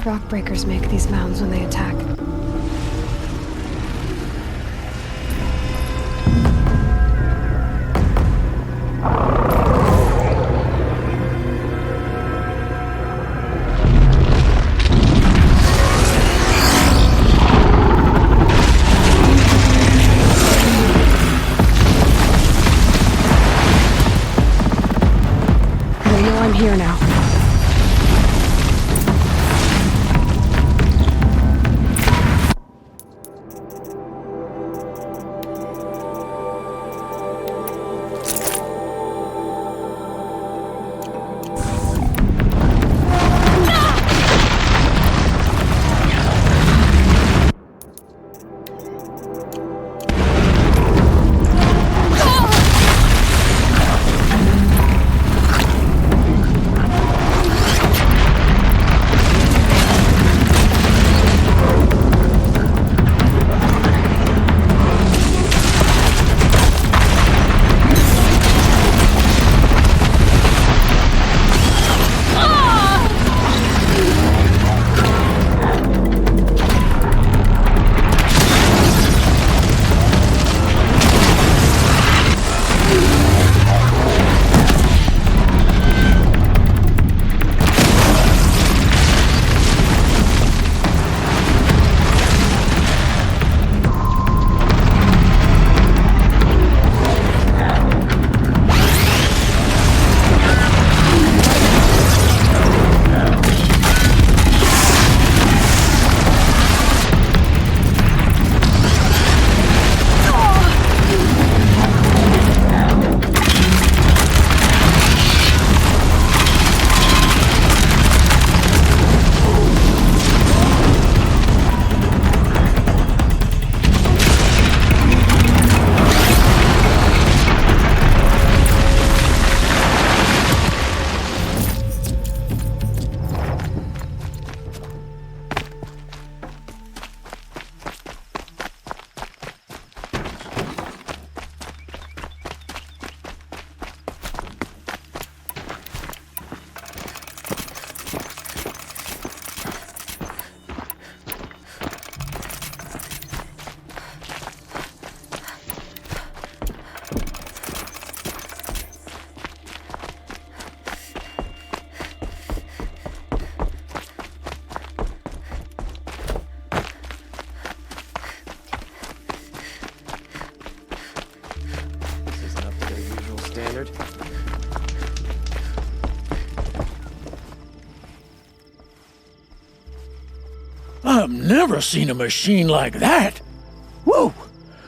Rockbreakers make these mounds when they attack. They know I'm here now. I've never seen a machine like that. Whoa!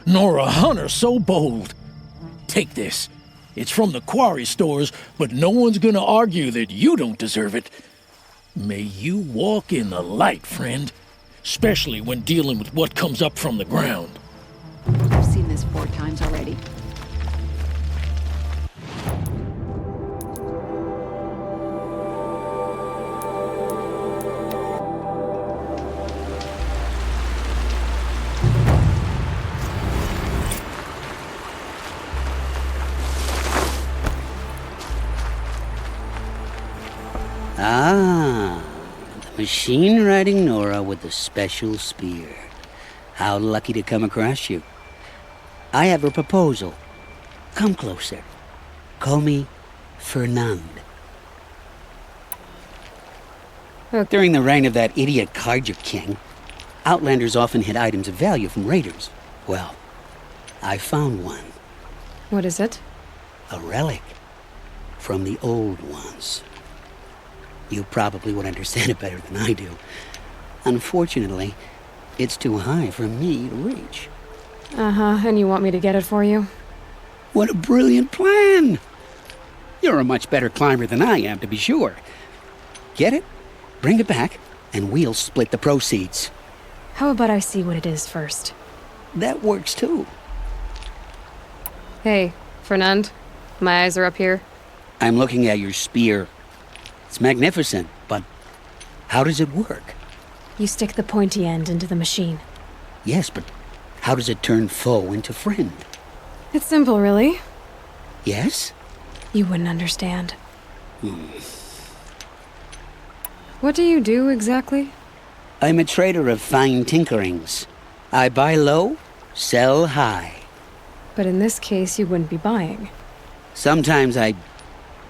Nor a hunter so bold. Take this. It's from the quarry stores, but no one's gonna argue that you don't deserve it. May you walk in the light, friend. Especially when dealing with what comes up from the ground. I've seen this 4 times already. Ah, the machine riding Nora with the special spear. How lucky to come across you. I have a proposal. Come closer. Call me Fernand. During the reign of that idiot Carja King, Outlanders often hid items of value from raiders. Well, I found one. What is it? A relic from the old ones. You probably would understand it better than I do. Unfortunately, it's too high for me to reach. Uh-huh, and you want me to get it for you? What a brilliant plan! You're a much better climber than I am, to be sure. Get it, bring it back, and we'll split the proceeds. How about I see what it is first? That works too. Hey, Fernand, my eyes are up here. I'm looking at your spear. It's magnificent, but how does it work? You stick the pointy end into the machine. Yes, but how does it turn foe into friend? It's simple, really. Yes? You wouldn't understand. What do you do exactly? I'm a trader of fine tinkerings. I buy low, sell high. But in this case, you wouldn't be buying. Sometimes I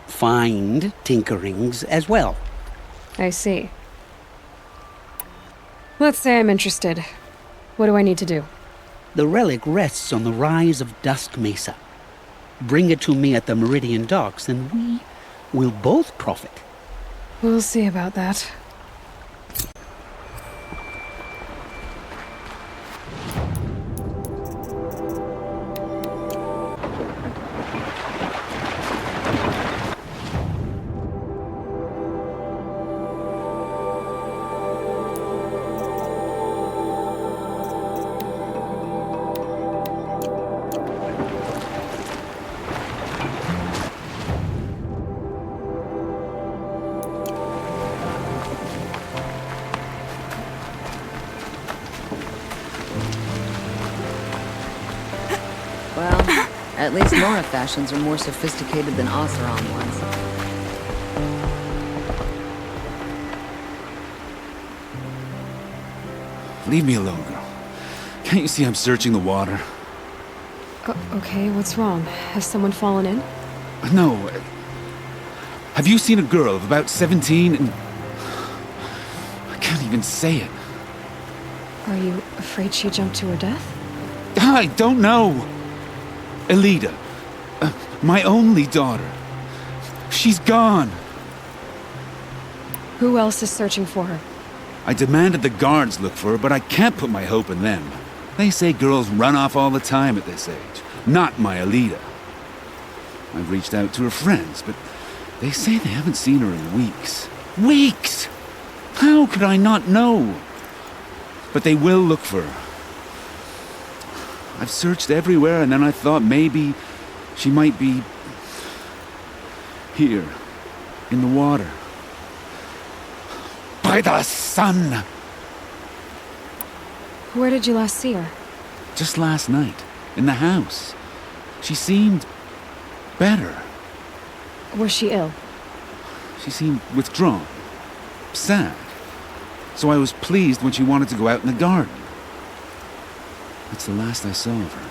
find tinkerings as well. I see. Let's say I'm interested. What do I need to do? The relic rests on the rise of Dusk Mesa. Bring it to me at the Meridian docks, and we will both profit. We'll see about that. Well, at least Nora fashions are more sophisticated than Oseram ones. Leave me alone, girl. Can't you see I'm searching the water? Okay, what's wrong? Has someone fallen in? No. Have you seen a girl of about 17 and... I can't even say it. Are you afraid she jumped to her death? I don't know. Elida. My only daughter. She's gone. Who else is searching for her? I demanded the guards look for her, but I can't put my hope in them. They say girls run off all the time at this age. Not my Elida. I've reached out to her friends, but they say they haven't seen her in weeks. Weeks! How could I not know? But they will look for her. I've searched everywhere, and then I thought maybe she might be here, in the water. By the sun! Where did you last see her? Just last night, in the house. She seemed better. Was she ill? She seemed withdrawn, sad. So I was pleased when she wanted to go out in the garden. That's the last I saw of her.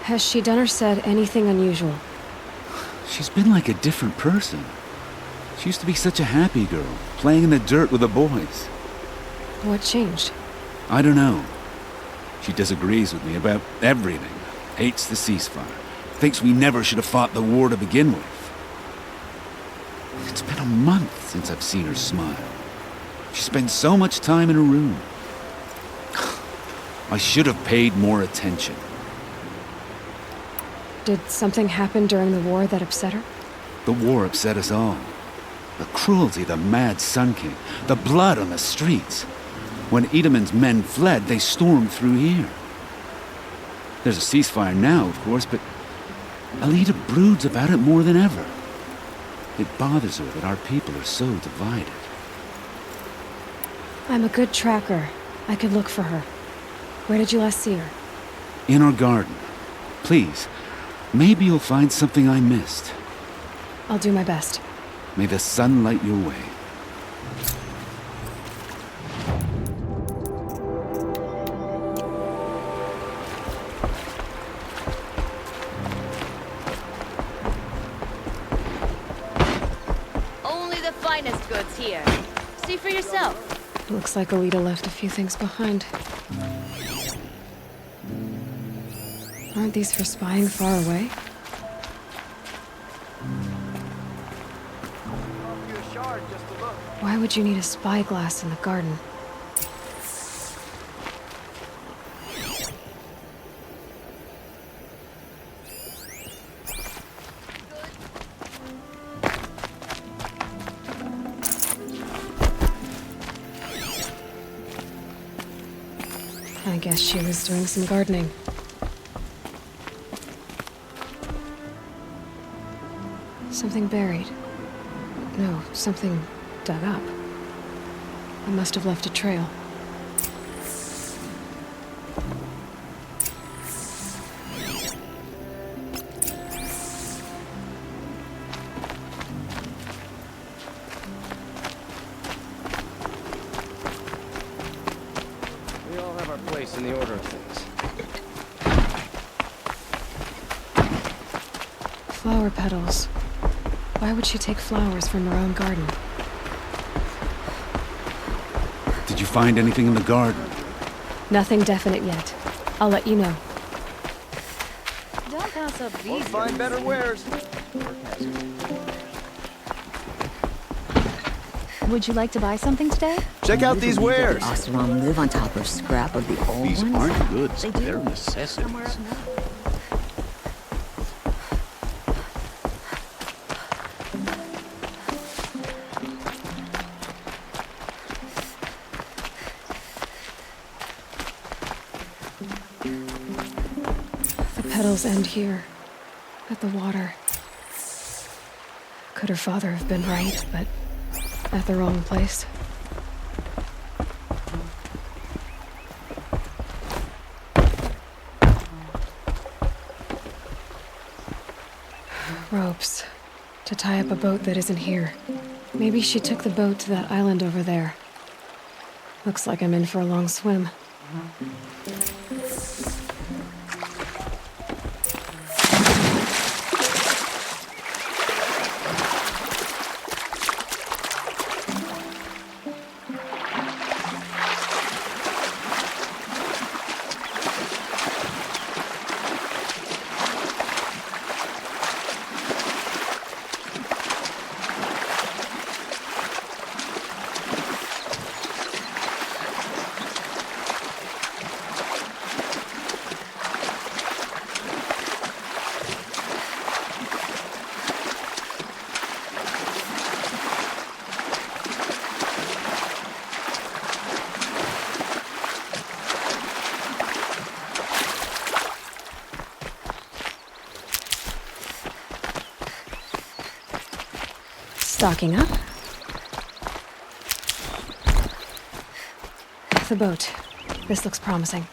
Has she done or said anything unusual? She's been like a different person. She used to be such a happy girl, playing in the dirt with the boys. What changed? I don't know. She disagrees with me about everything. Hates the ceasefire. Thinks we never should have fought the war to begin with. It's been a month since I've seen her smile. She spends so much time in her room. I should have paid more attention. Did something happen during the war that upset her? The war upset us all. The cruelty, the mad Sun King, the blood on the streets. When Edamon's men fled, they stormed through here. There's a ceasefire now, of course, but Elida broods about it more than ever. It bothers her that our people are so divided. I'm a good tracker. I could look for her. Where did you last see her? In our garden. Please, maybe you'll find something I missed. I'll do my best. May the sun light your way. here. See for yourself. Looks like Alita left a few things behind. Aren't these for spying far away? Why would you need a spyglass in the garden? I guess she was doing some gardening. Something buried. No, something dug up. I must have left a trail. We all have our place in the order of things. Flower petals. Why would she take flowers from her own garden? Did you find anything in the garden? Nothing definite yet. I'll let you know. Don't pass up these. Won't find better wares. Would you like to buy something today? Check out these wares. Oseram live on top of scrap of the old These ones? aren't goods, They do. they're necessities. The petals end here, at the water. Could her father have been right, but at the wrong place? Ropes. To tie up a boat that isn't here. Maybe she took the boat to that island over there. Looks like I'm in for a long swim. Stocking up. The boat. This looks promising.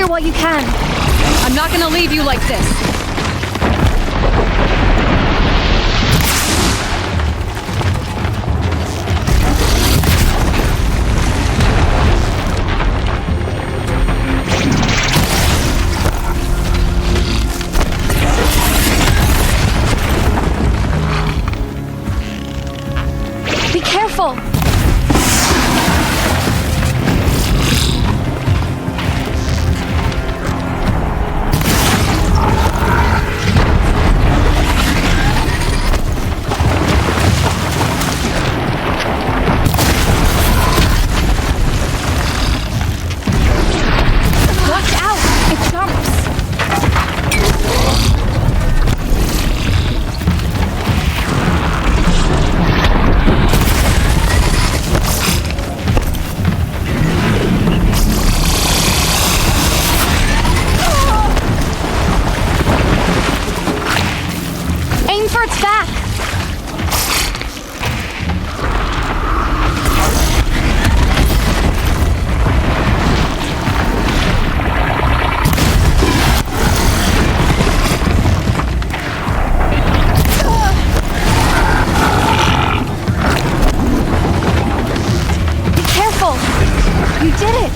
While you can. I'm not gonna leave you like this. careful! Watch out! It jumps! Aim for its back! Be careful! You did it!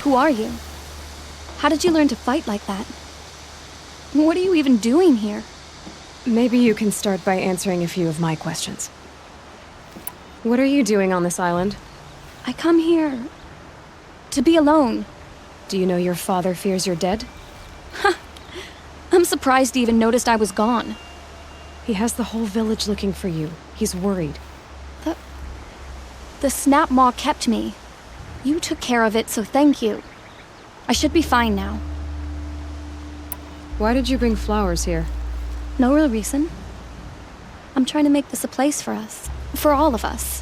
Who are you? How did you learn to fight like that? What are you even doing here? Maybe you can start by answering a few of my questions. What are you doing on this island? I come here to be alone. Do you know your father fears you're dead? I'm surprised he even noticed I was gone. He has the whole village looking for you. He's worried. The snap maw kept me. You took care of it, so thank you. I should be fine now. Why did you bring flowers here? No real reason. I'm trying to make this a place for us. For all of us.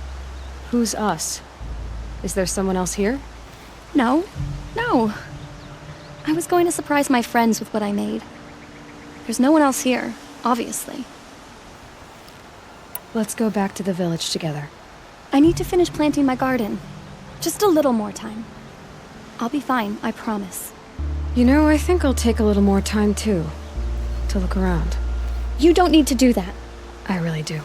Who's us? Is there someone else here? No. I was going to surprise my friends with what I made. There's no one else here, obviously. Let's go back to the village together. I need to finish planting my garden. Just a little more time. I'll be fine, I promise. You know, I think I'll take a little more time too. To look around. You don't need to do that. I really do.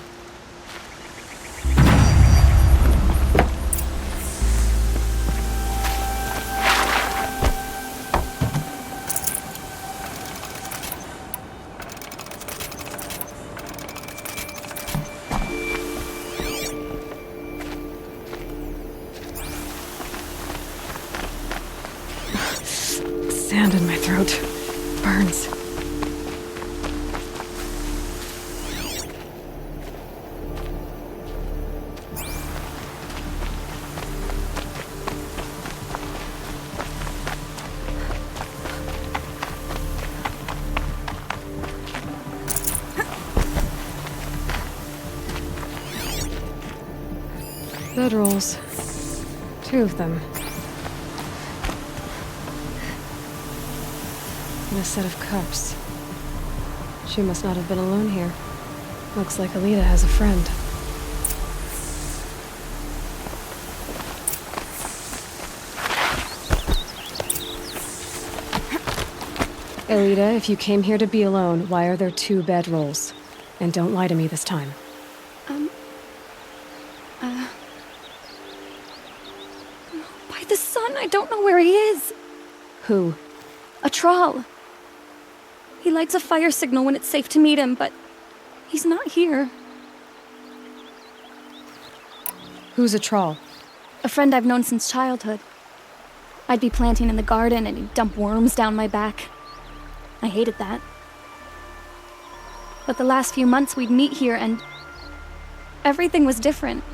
Sand in my throat. Burns. Bedrolls. 2 of them. And a set of cups. She must not have been alone here. Looks like Alita has a friend. Alita, if you came here to be alone, why are there 2 bedrolls? And don't lie to me this time. By the sun, I don't know where he is. Who? A troll. He lights a fire signal when it's safe to meet him, but he's not here. Who's a troll? A friend I've known since childhood. I'd be planting in the garden and he'd dump worms down my back. I hated that. But the last few months we'd meet here and everything was different.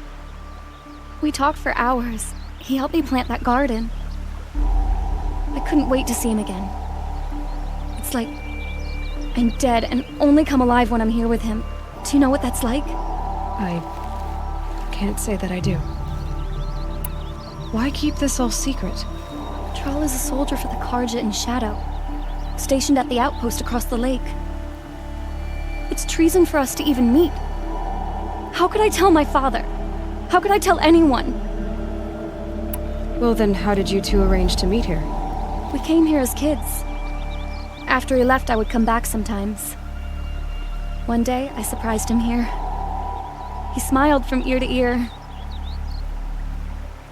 We talked for hours. He helped me plant that garden. I couldn't wait to see him again. It's like I'm dead and only come alive when I'm here with him. Do you know what that's like? I can't say that I do. Why keep this all secret? Troll is a soldier for the Karja in Shadow, stationed at the outpost across the lake. It's treason for us to even meet. How could I tell my father? How could I tell anyone? Well then, how did you 2 arrange to meet here? We came here as kids. After he left, I would come back sometimes. One day, I surprised him here. He smiled from ear to ear.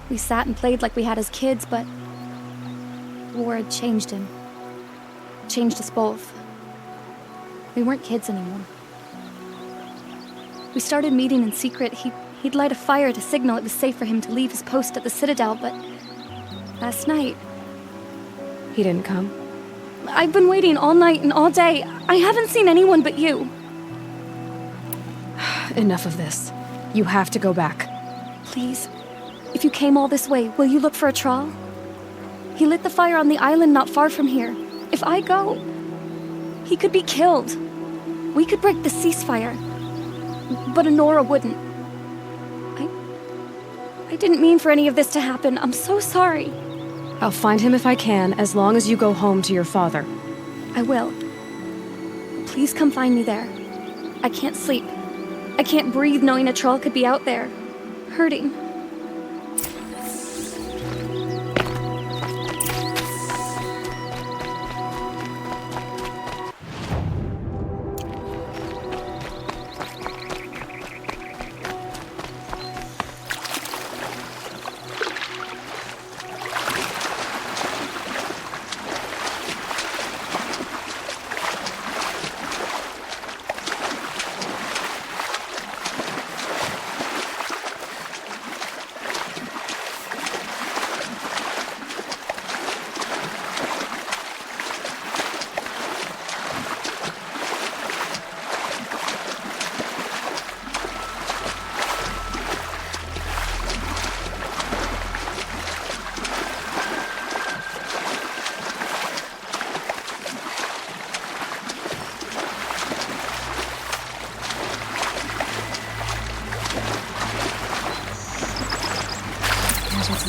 We sat and played like we had as kids, but war had changed him. Changed us both. We weren't kids anymore. We started meeting in secret. He'd light a fire to signal it was safe for him to leave his post at the Citadel, but last night... He didn't come? I've been waiting all night and all day. I haven't seen anyone but you. Enough of this. You have to go back. Please. If you came all this way, will you look for a trawl? He lit the fire on the island not far from here. If I go, he could be killed. We could break the ceasefire. But Honora wouldn't. I didn't mean for any of this to happen. I'm so sorry. I'll find him if I can, as long as you go home to your father. I will. Please come find me there. I can't sleep. I can't breathe knowing a troll could be out there, hurting.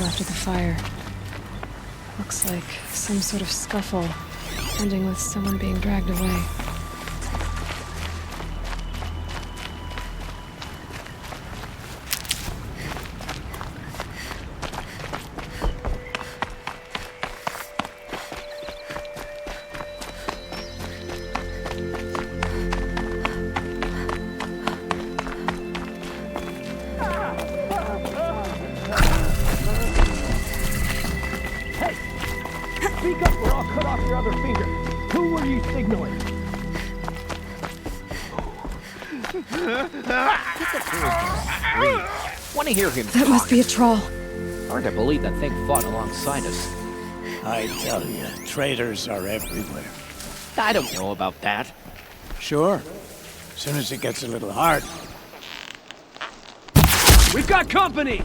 Left of the fire. Looks like some sort of scuffle, ending with someone being dragged away. Want to hear him That must be a troll. Hard to believe that thing fought alongside us. I tell you, traitors are everywhere. I don't know about that. Sure. As soon as it gets a little hard. We've got company!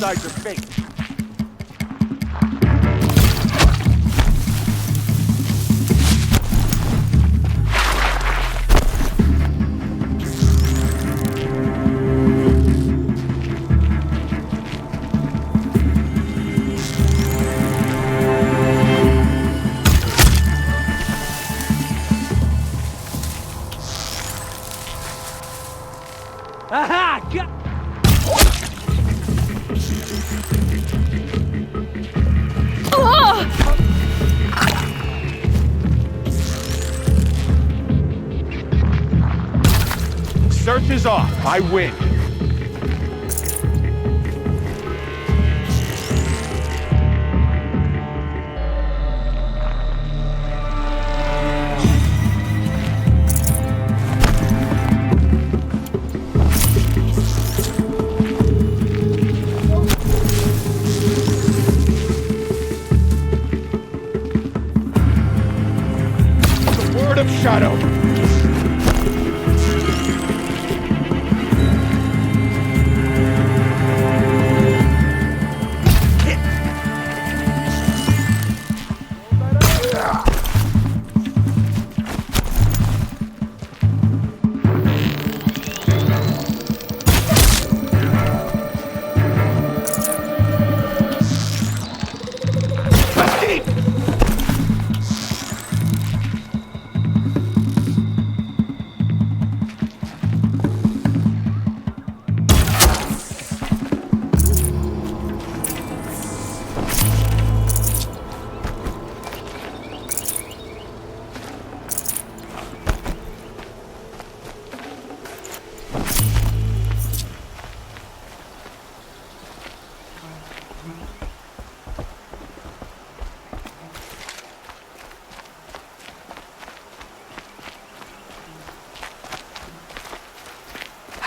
Inside your face. is off. I win. Of shadow.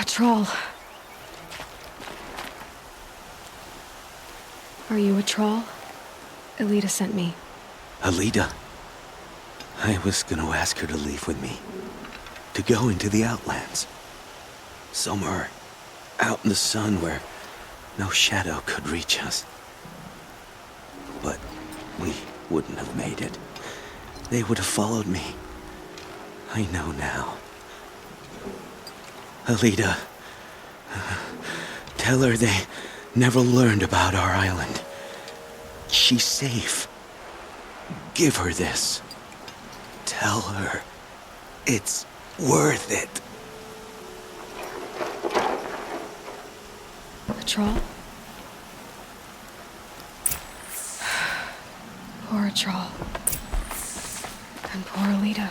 Troll. Are you a troll? Elita sent me. Alita? I was gonna ask her to leave with me. To go into the Outlands. Somewhere out in the sun where no shadow could reach us. But we wouldn't have made it. They would have followed me. I know now. Alita, tell her they never learned about our island. She's safe. Give her this. Tell her it's worth it. A troll? Poor troll. And poor Alita.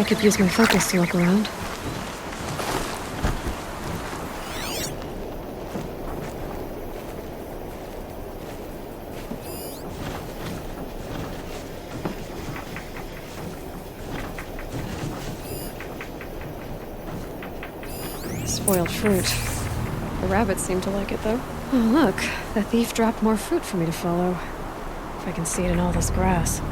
I could use my focus to look around. Spoiled fruit. The rabbits seem to like it, though. Oh, look. The thief dropped more fruit for me to follow. If I can see it in all this grass.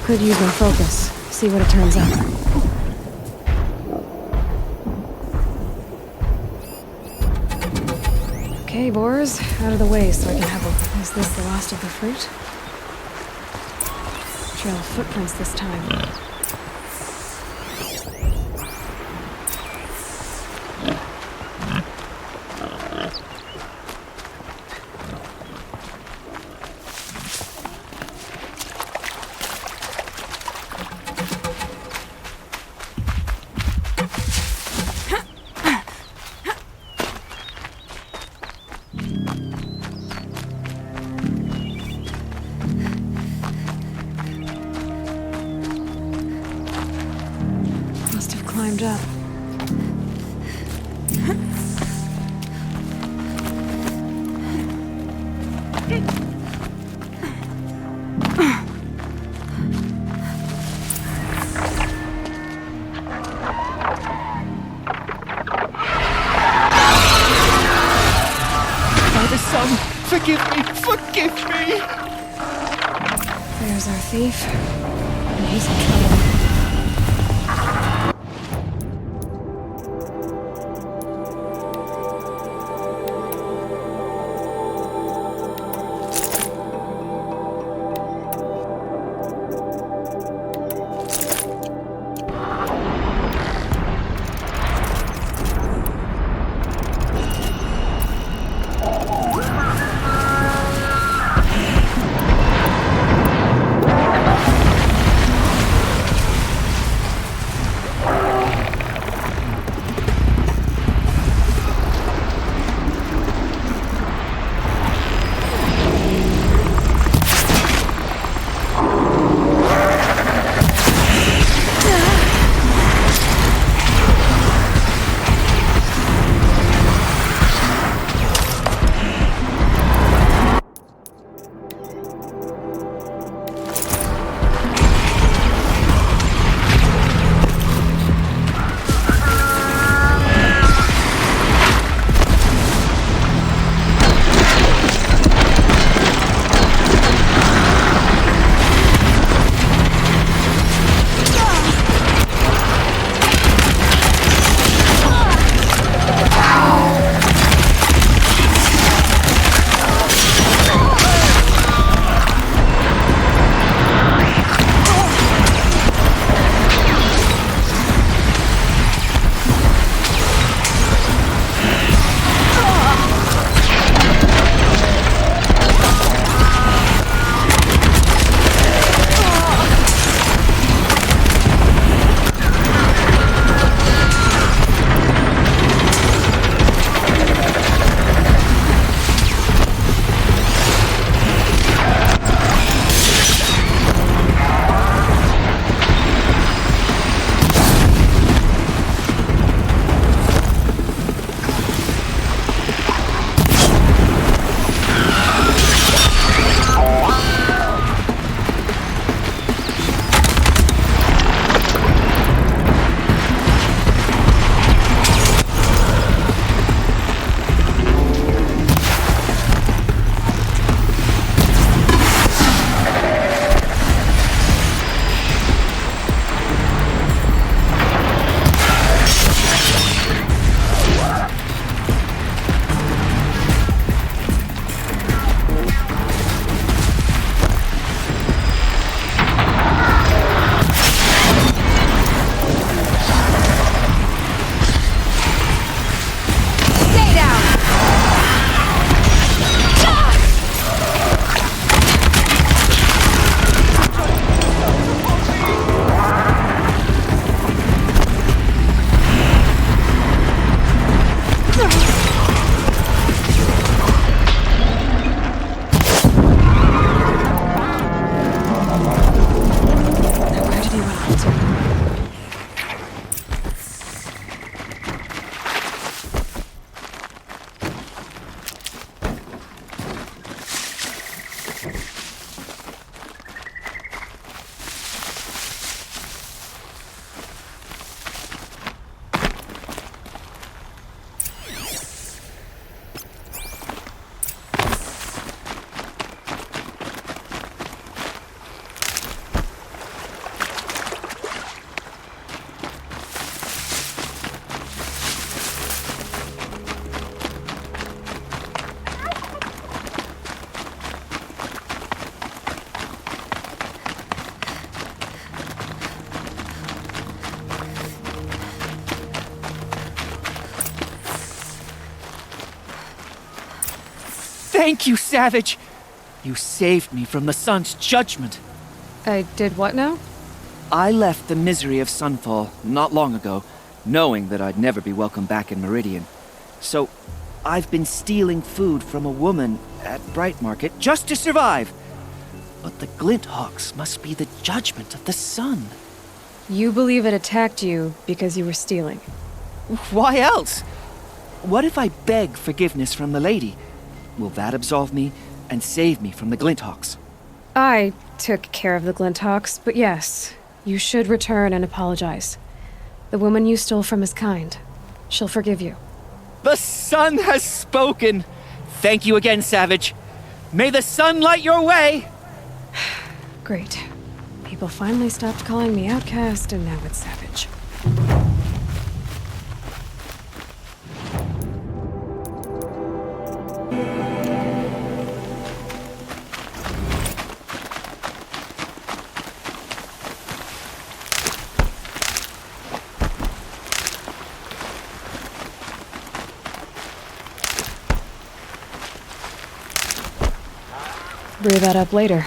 Could use my focus. See what it turns up. Okay, boars, out of the way so I can have a... Is this the last of the fruit? Trail of footprints this time. Climbed up. Father, son, forgive me, forgive me! There's our thief. And he's in trouble. Thank you, Savage! You saved me from the sun's judgment. I did what now? I left the misery of Sunfall not long ago, knowing that I'd never be welcome back in Meridian. So, I've been stealing food from a woman at Bright Market just to survive. But the Glinthawks must be the judgment of the sun. You believe it attacked you because you were stealing? Why else? What if I beg forgiveness from the lady? Will that absolve me and save me from the Glinthawks? I took care of the Glinthawks, but yes, you should return and apologize. The woman you stole from is kind. She'll forgive you. The sun has spoken! Thank you again, Savage. May the sun light your way! Great. People finally stopped calling me outcast, and now it's Savage. Brew that up later.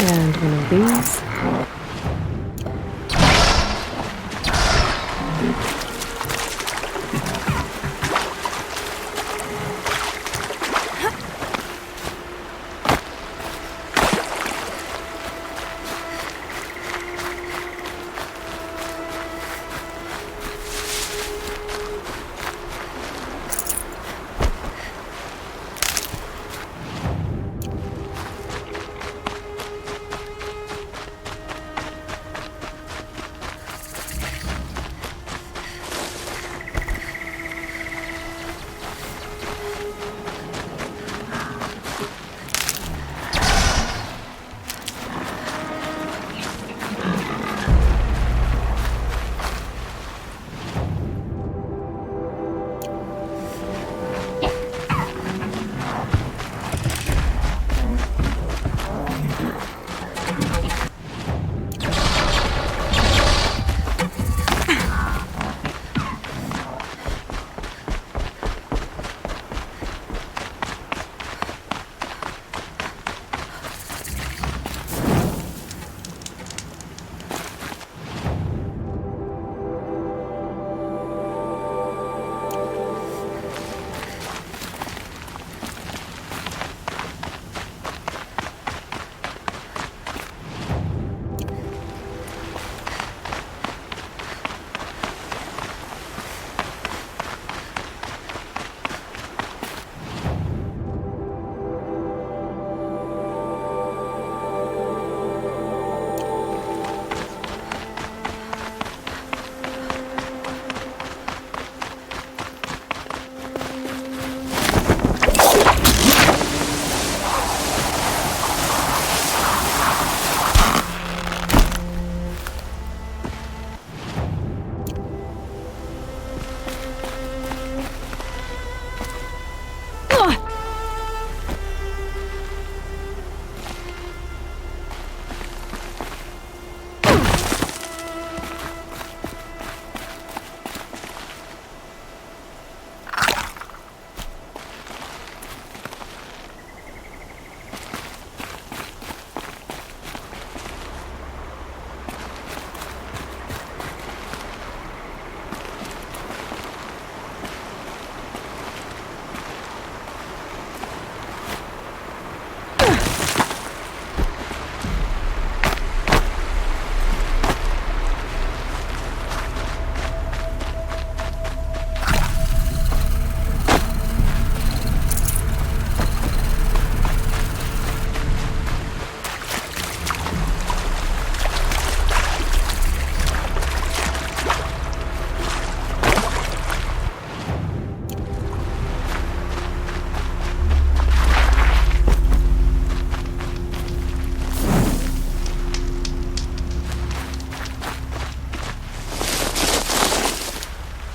And one of these.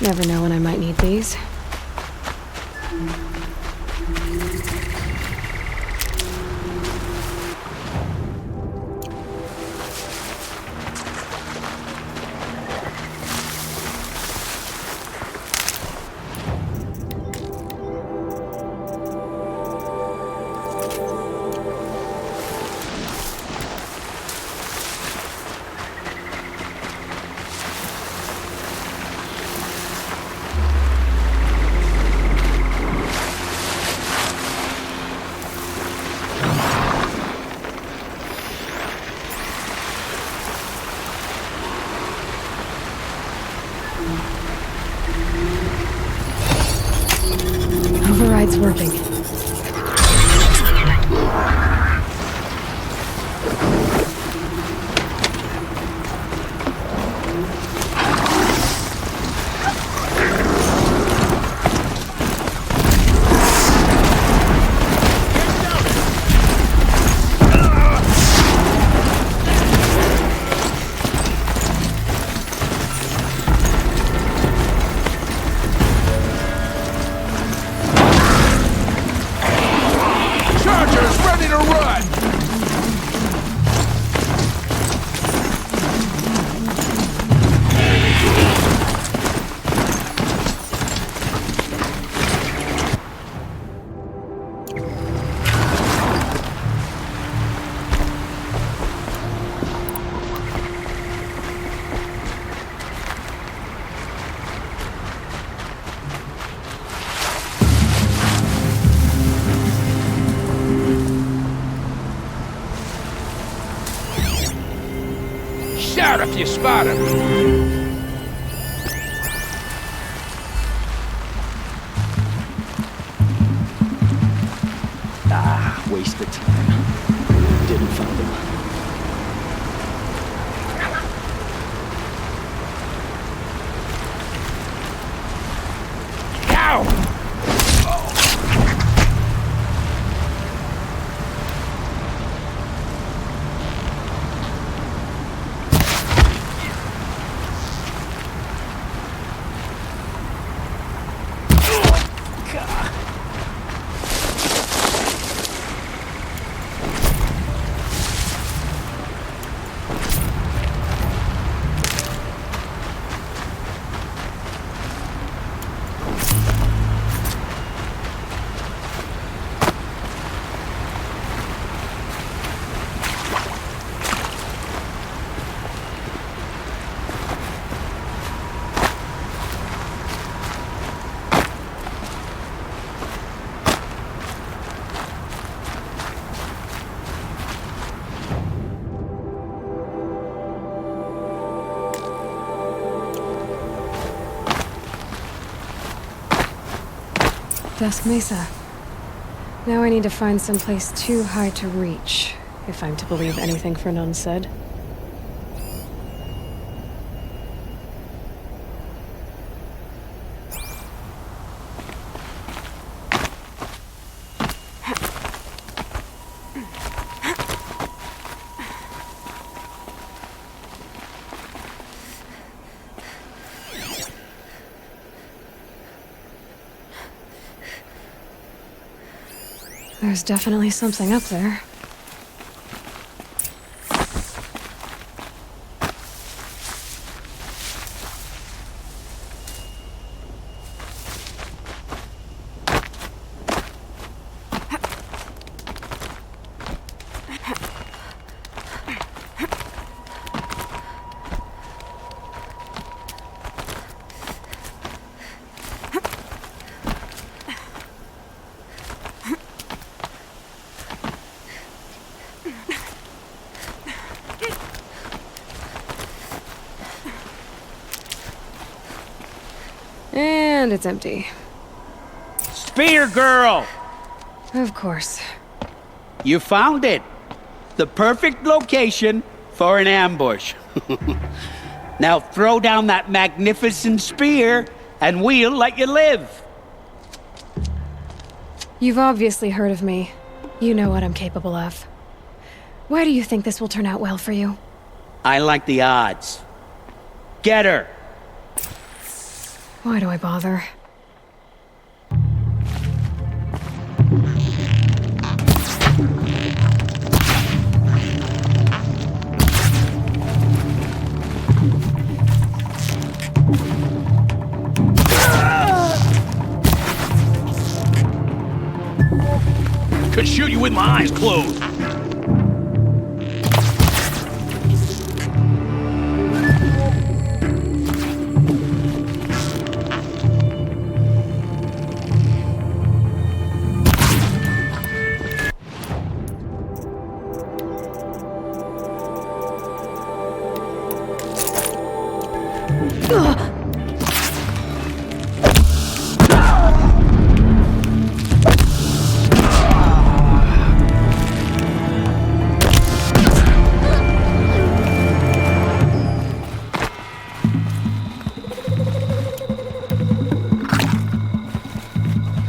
Never know when I might need these. Override's working. Shout if you spot him. Waste of time. Didn't find him. Ow! Dusk Mesa. Now I need to find someplace too high to reach, if I'm to believe anything Fernan said. There's definitely something up there. And it's empty. Spear girl! Of course. You found it. The perfect location for an ambush. Now throw down that magnificent spear, and we'll let you live. You've obviously heard of me. You know what I'm capable of. Why do you think this will turn out well for you? I like the odds. Get her. Why do I bother? Could shoot you with my eyes closed.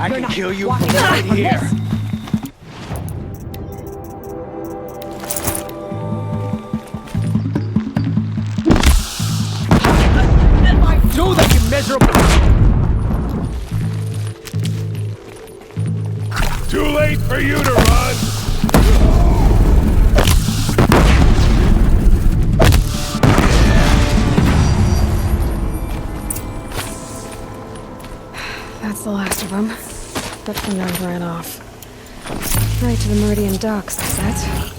I can kill you from right here. Do that, you miserable! Too late for you to run! That's the last of them. But Fernand ran off. Right to the Meridian docks, that's it.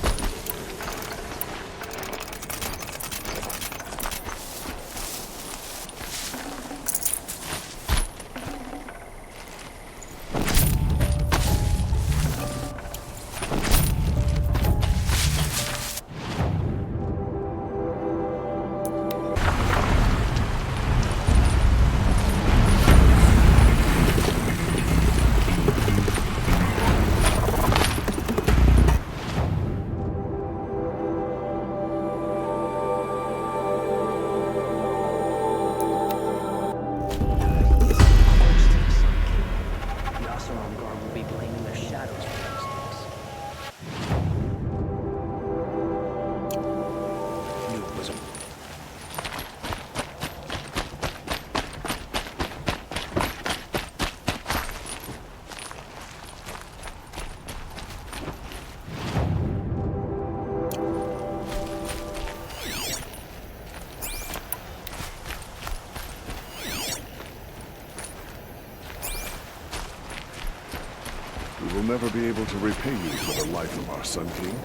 We will never be able to repay you for the life of our Sun King.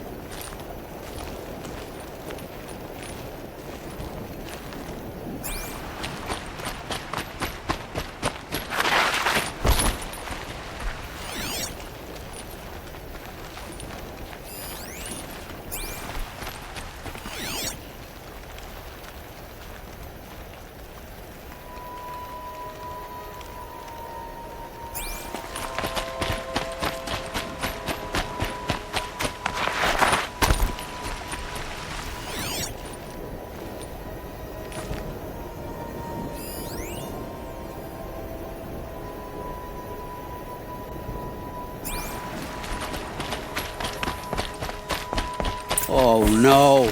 Oh no.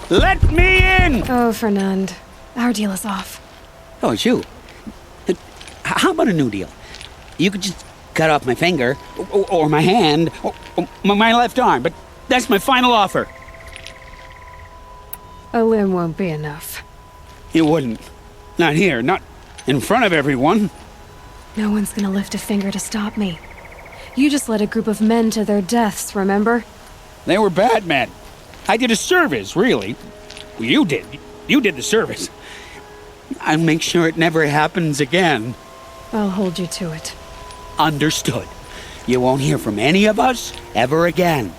Let me in! Oh, Fernand. Our deal is off. Oh, it's you. How about a new deal? You could just cut off my finger, or my hand, or my left arm, but that's my final offer. A limb won't be enough. You wouldn't. Not here, not in front of everyone. No one's gonna lift a finger to stop me. You just led a group of men to their deaths, remember? They were bad men. I did a service, really. Well, you did. You did the service. I'll make sure it never happens again. I'll hold you to it. Understood. You won't hear from any of us ever again.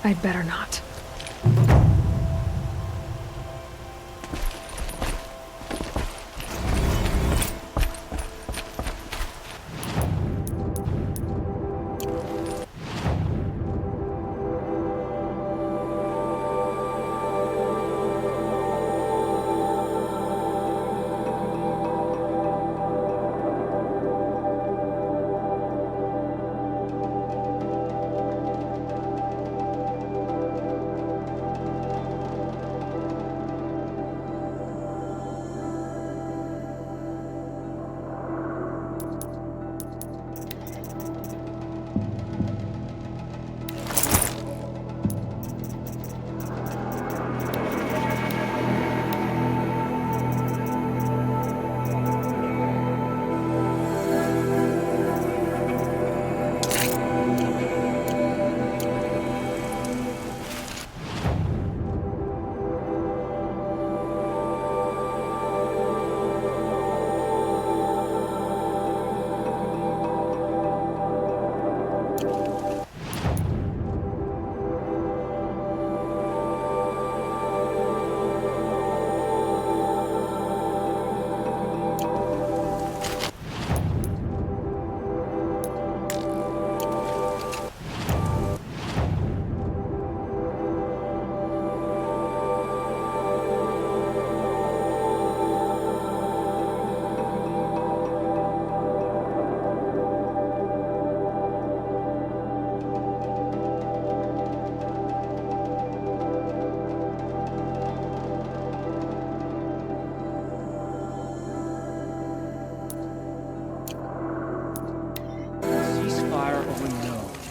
I'd better not.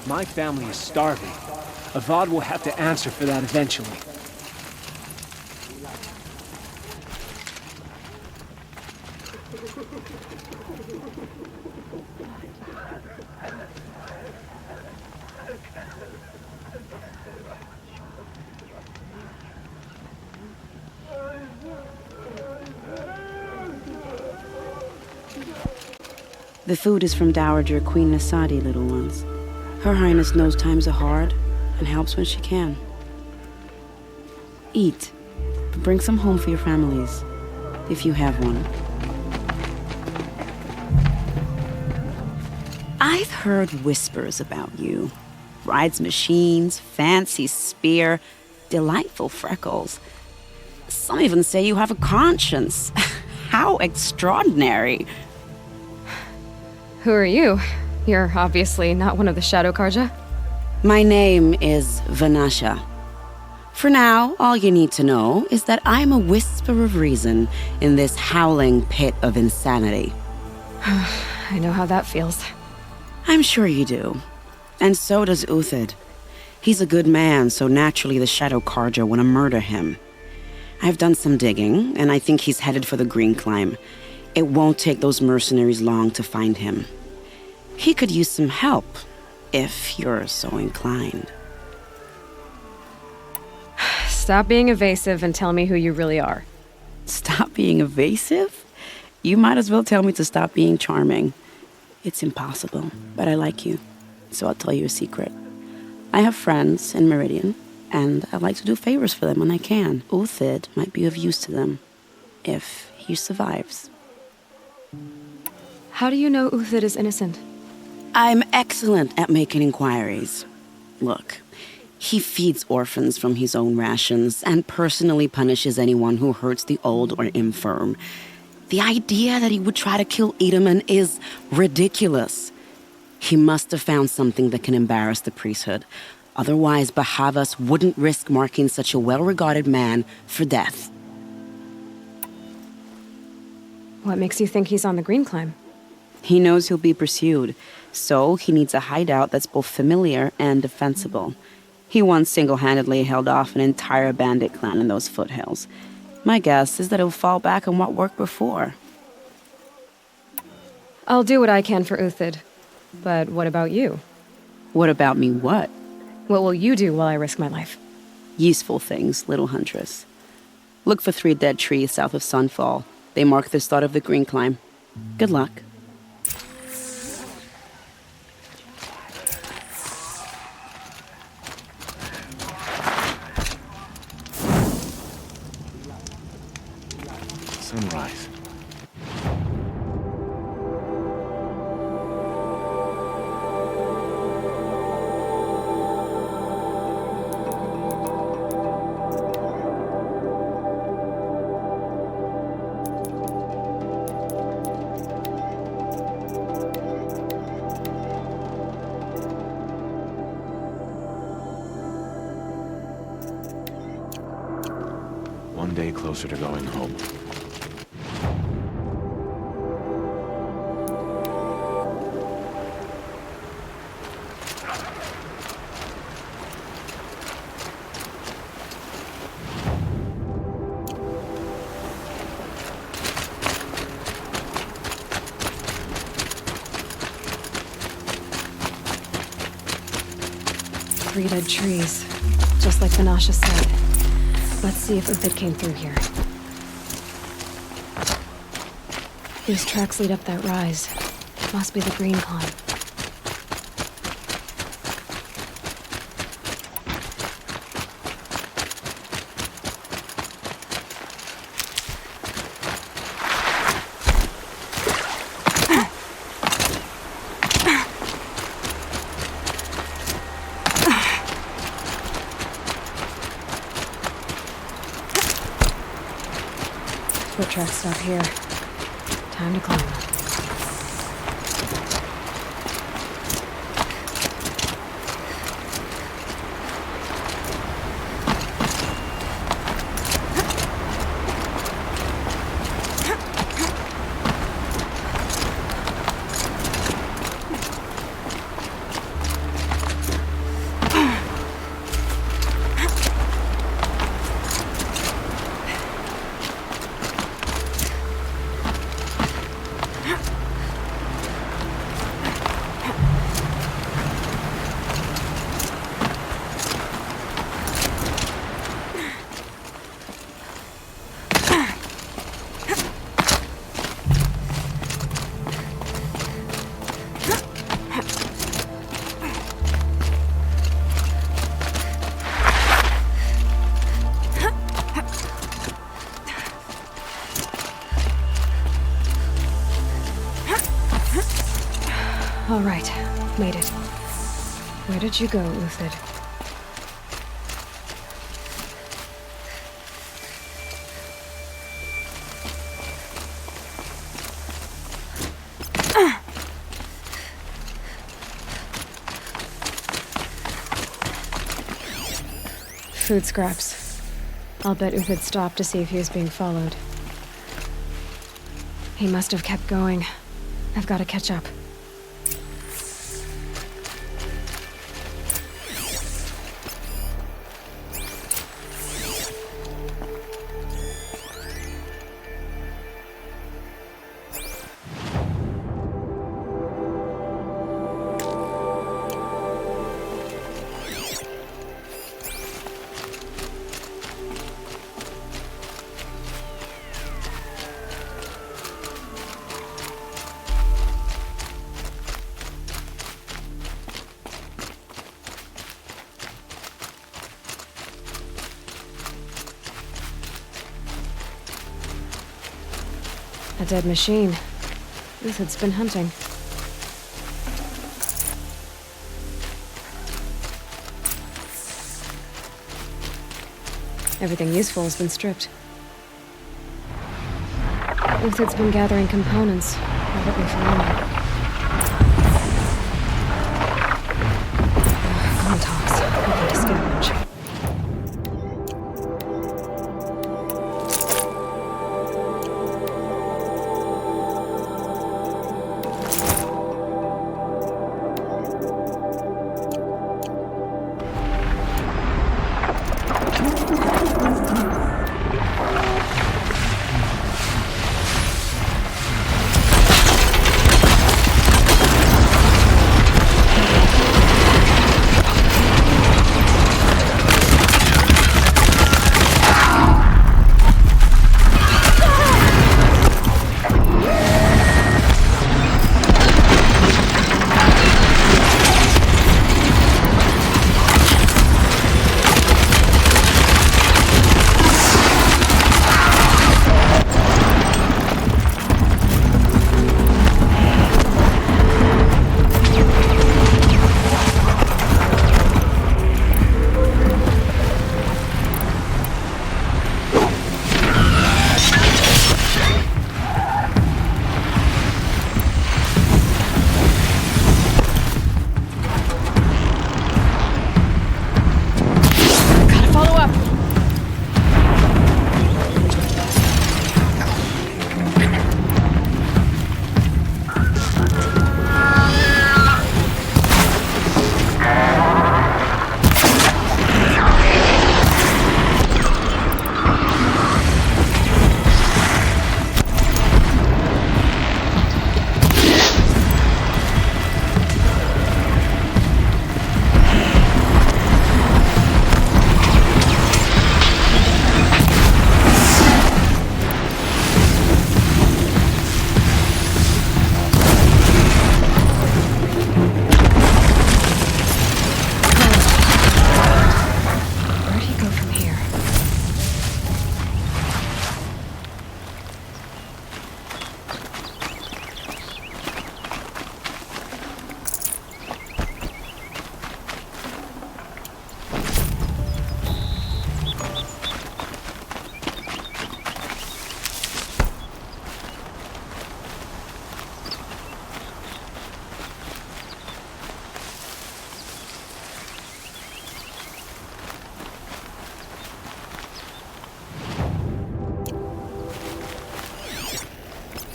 My family is starving. Avad will have to answer for that eventually. The food is from Dowager Queen Nasadi, little ones. Her Highness knows times are hard and helps when she can. Eat, but bring some home for your families, if you have one. I've heard whispers about you. Rides machines, fancy spear, delightful freckles. Some even say you have a conscience. How extraordinary. Who are you? You're obviously not one of the Shadow Karja. My name is Vanasha. For now, all you need to know is that I'm a whisper of reason in this howling pit of insanity. I know how that feels. I'm sure you do. And so does Uthid. He's a good man, so naturally the Shadow Karja want to murder him. I've done some digging, and I think he's headed for the Green Climb. It won't take those mercenaries long to find him. He could use some help, if you're so inclined. Stop being evasive and tell me who you really are. Stop being evasive? You might as well tell me to stop being charming. It's impossible, but I like you, so I'll tell you a secret. I have friends in Meridian, and I like to do favors for them when I can. Uthid might be of use to them, if he survives. How do you know Uthid is innocent? I'm excellent at making inquiries. Look, he feeds orphans from his own rations and personally punishes anyone who hurts the old or infirm. The idea that he would try to kill Edaman is ridiculous. He must have found something that can embarrass the priesthood. Otherwise, Bahavas wouldn't risk marking such a well-regarded man for death. What makes you think he's on the Green Climb? He knows he'll be pursued, so he needs a hideout that's both familiar and defensible. He once single-handedly held off an entire bandit clan in those foothills. My guess is that he'll fall back on what worked before. I'll do what I can for Uthid. But what about you? What about me what? What will you do while I risk my life? Useful things, little huntress. Look for 3 dead trees south of Sunfall. They mark the start of the Green Climb. Good luck. Sunrise. One day closer to going home. Three dead trees, just like Vanasha said. Let's see if Uthid came through here. These tracks lead up that rise. Must be the Green Climb. Foot tracks stop here. Time to climb. All right, made it. Where did you go, Uthid? Food scraps. I'll bet Uthid stopped to see if he was being followed. He must have kept going. I've got to catch up. A dead machine. Uthid's been hunting. Everything useful has been stripped. Uthid's been gathering components. I'll let me find them. Talks. Looking to scavenge.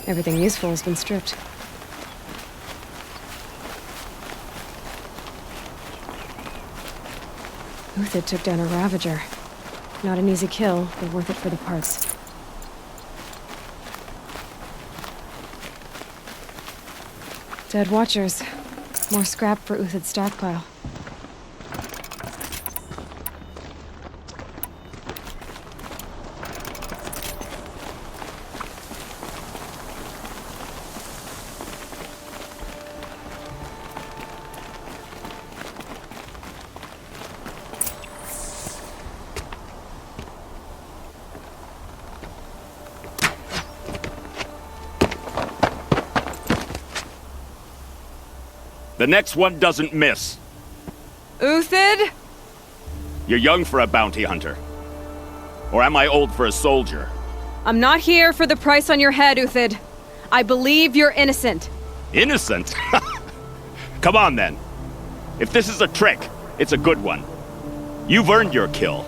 Everything useful has been stripped. Uthid took down a Ravager. Not an easy kill, but worth it for the parts. Dead Watchers. More scrap for Uthid's stockpile. The next one doesn't miss. Uthid? You're young for a bounty hunter. Or am I old for a soldier? I'm not here for the price on your head, Uthid. I believe you're innocent. Innocent? Come on, then. If this is a trick, it's a good one. You've earned your kill.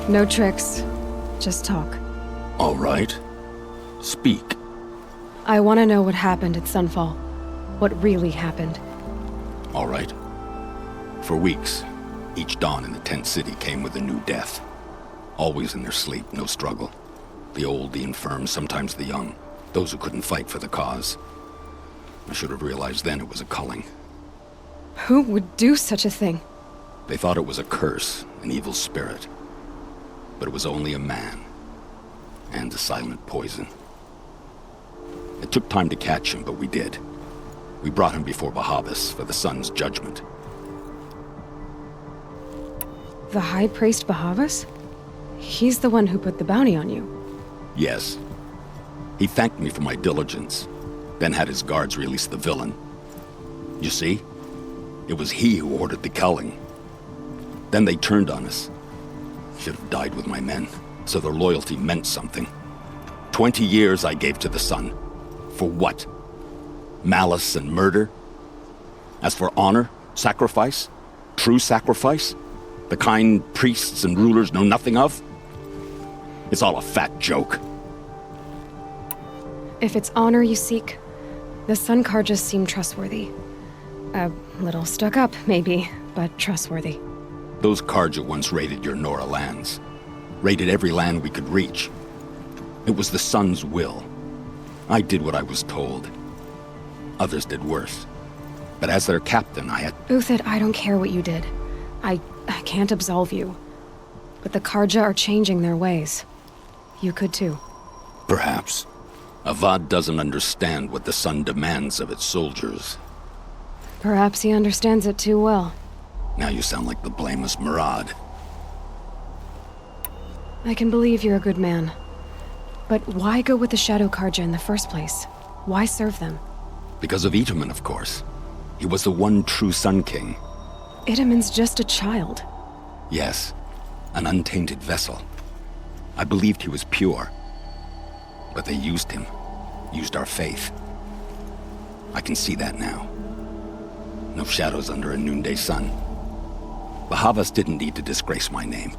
No tricks. Just talk. All right. Speak. I want to know what happened at Sunfall. What really happened. All right. For weeks, each dawn in the tent city came with a new death. Always in their sleep, no struggle. The old, the infirm, sometimes the young. Those who couldn't fight for the cause. I should have realized then it was a culling. Who would do such a thing? They thought it was a curse, an evil spirit. But it was only a man. And a silent poison. It took time to catch him, but we did. We brought him before Bahavas for the sun's judgment. The High Priest Bahavas? He's the one who put the bounty on you. Yes. He thanked me for my diligence, then had his guards release the villain. You see? It was he who ordered the culling. Then they turned on us. Should have died with my men, so their loyalty meant something. 20 years I gave to the sun. For what? Malice and murder? As for honor, sacrifice, true sacrifice, the kind priests and rulers know nothing of? It's all a fat joke. If it's honor you seek, the Sun Karjas seem trustworthy. A little stuck up, maybe, but trustworthy. Those Karja once raided your Nora lands. Raided every land we could reach. It was the Sun's will. I did what I was told. Others did worse. But as their captain, I had... Uthid, I don't care what you did. I can't absolve you. But the Karja are changing their ways. You could too. Perhaps. Avad doesn't understand what the Sun demands of its soldiers. Perhaps he understands it too well. Now you sound like the blameless Murad. I can believe you're a good man. But why go with the Shadow Karja in the first place? Why serve them? Because of Itaman, of course. He was the one true Sun King. Itaman's just a child. Yes, an untainted vessel. I believed he was pure. But they used him. Used our faith. I can see that now. No shadows under a noonday sun. Bahavas didn't need to disgrace my name.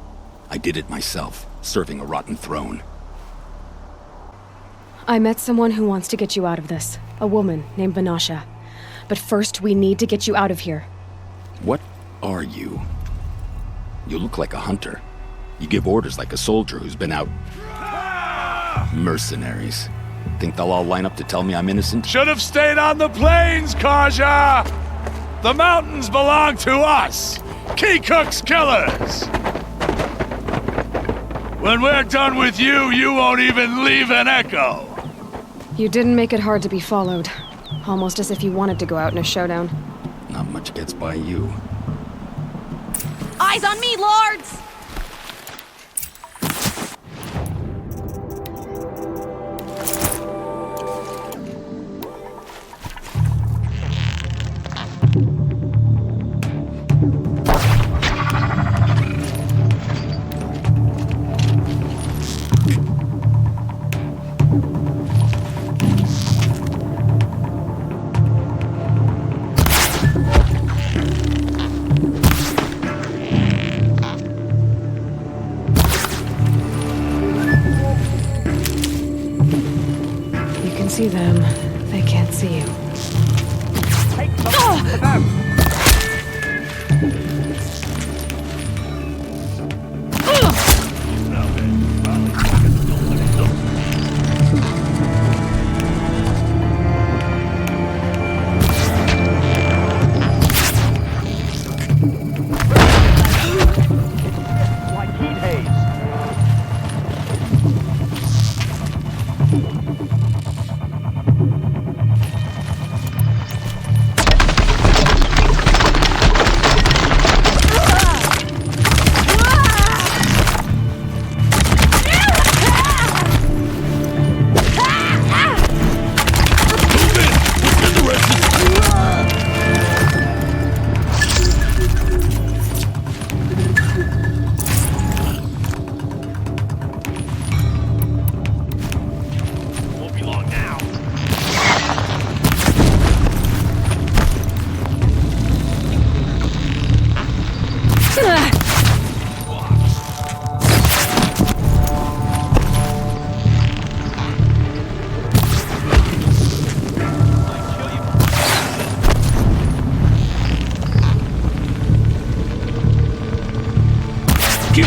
I did it myself, serving a rotten throne. I met someone who wants to get you out of this. A woman named Vanasha. But first, we need to get you out of here. What are you? You look like a hunter. You give orders like a soldier who's been out... Mercenaries. Think they'll all line up to tell me I'm innocent? Should have stayed on the plains, Karja! The mountains belong to us! Keecook's killers! When we're done with you, you won't even leave an echo! You didn't make it hard to be followed. Almost as if you wanted to go out in a showdown. Not much gets by you. Eyes on me, lords! See them, they can't see you.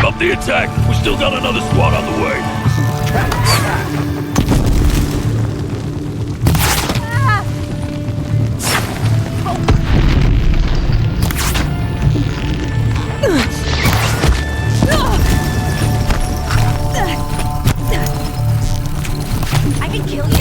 up the attack! We still got another squad on the way! I can kill you!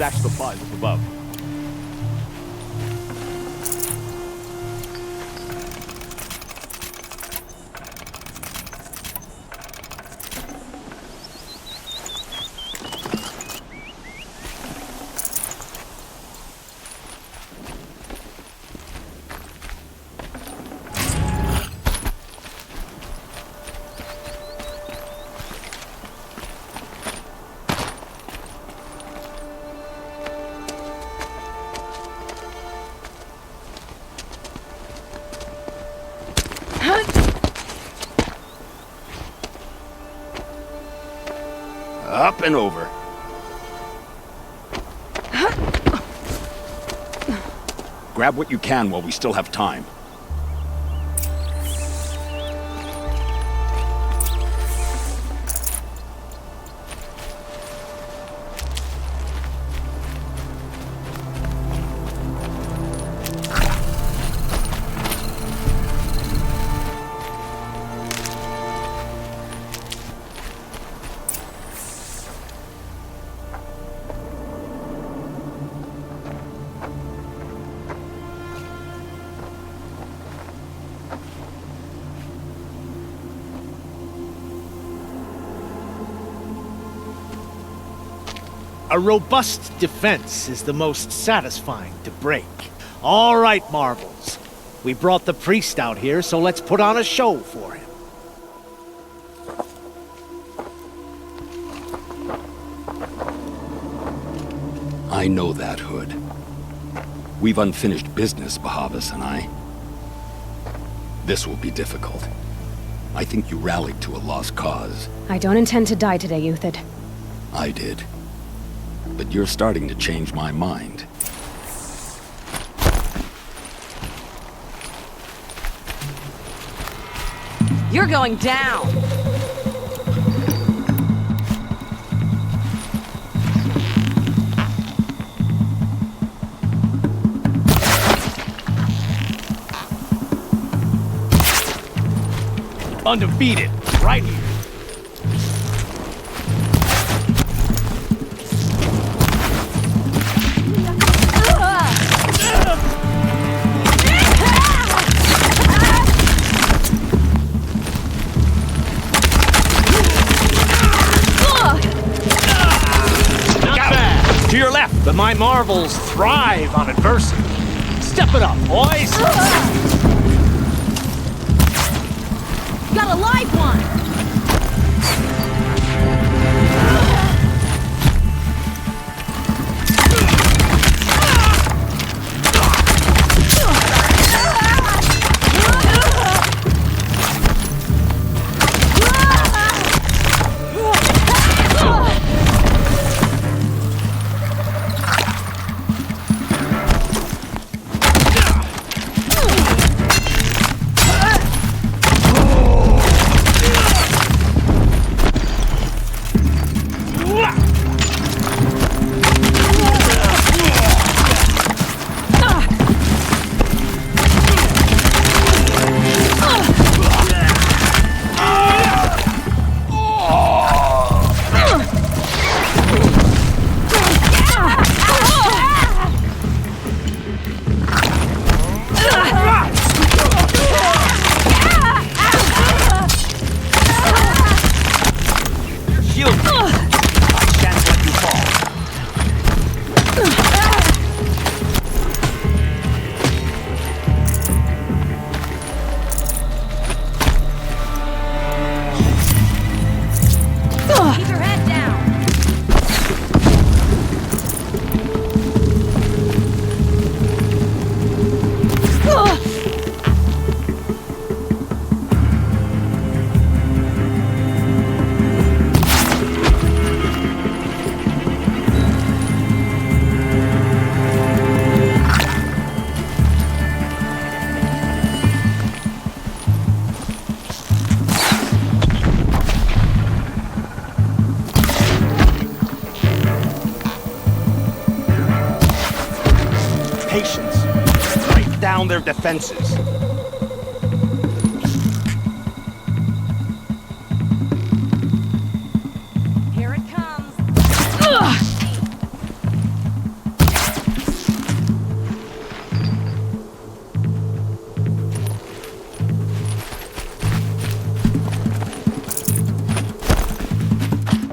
Stashed supplies up above. Up and over. Grab what you can while we still have time. A robust defense is the most satisfying to break. All right, Marvels. We brought the priest out here, so let's put on a show for him. I know that, Hood. We've unfinished business, Bahavas and I. This will be difficult. I think you rallied to a lost cause. I don't intend to die today, Euthyd. I did. But you're starting to change my mind. You're going down! Undefeated, right here. To your left, but my marvels thrive on adversity. Step it up, boys! Got a live one! fortifications. Break down their defenses. Here it comes.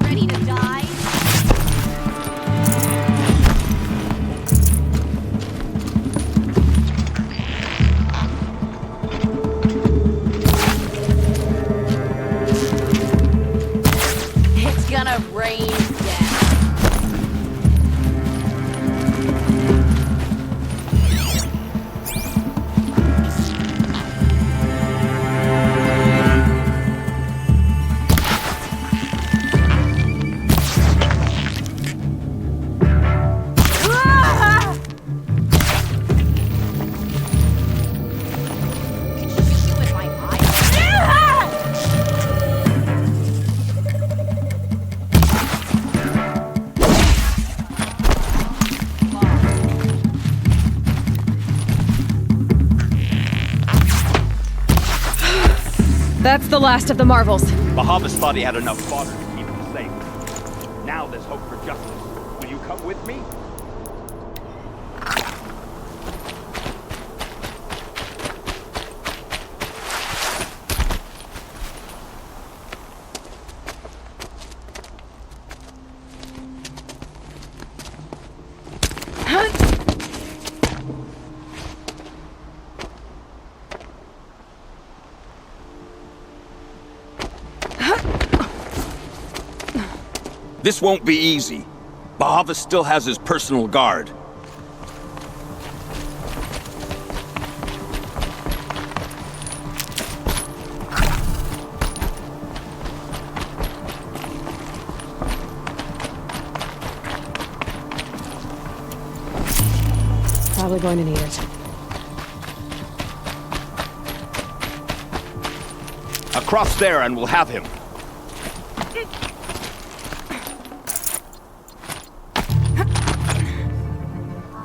Ready to die? It's gonna rain down. Ah! Could you shoot with my eyes? Ah! That's the last of the marvels. Bahavas thought he had enough fodder to keep him safe. Now there's hope for justice. Will you come with me? This won't be easy. Bahava still has his personal guard. Probably going to need it. Across there and we'll have him.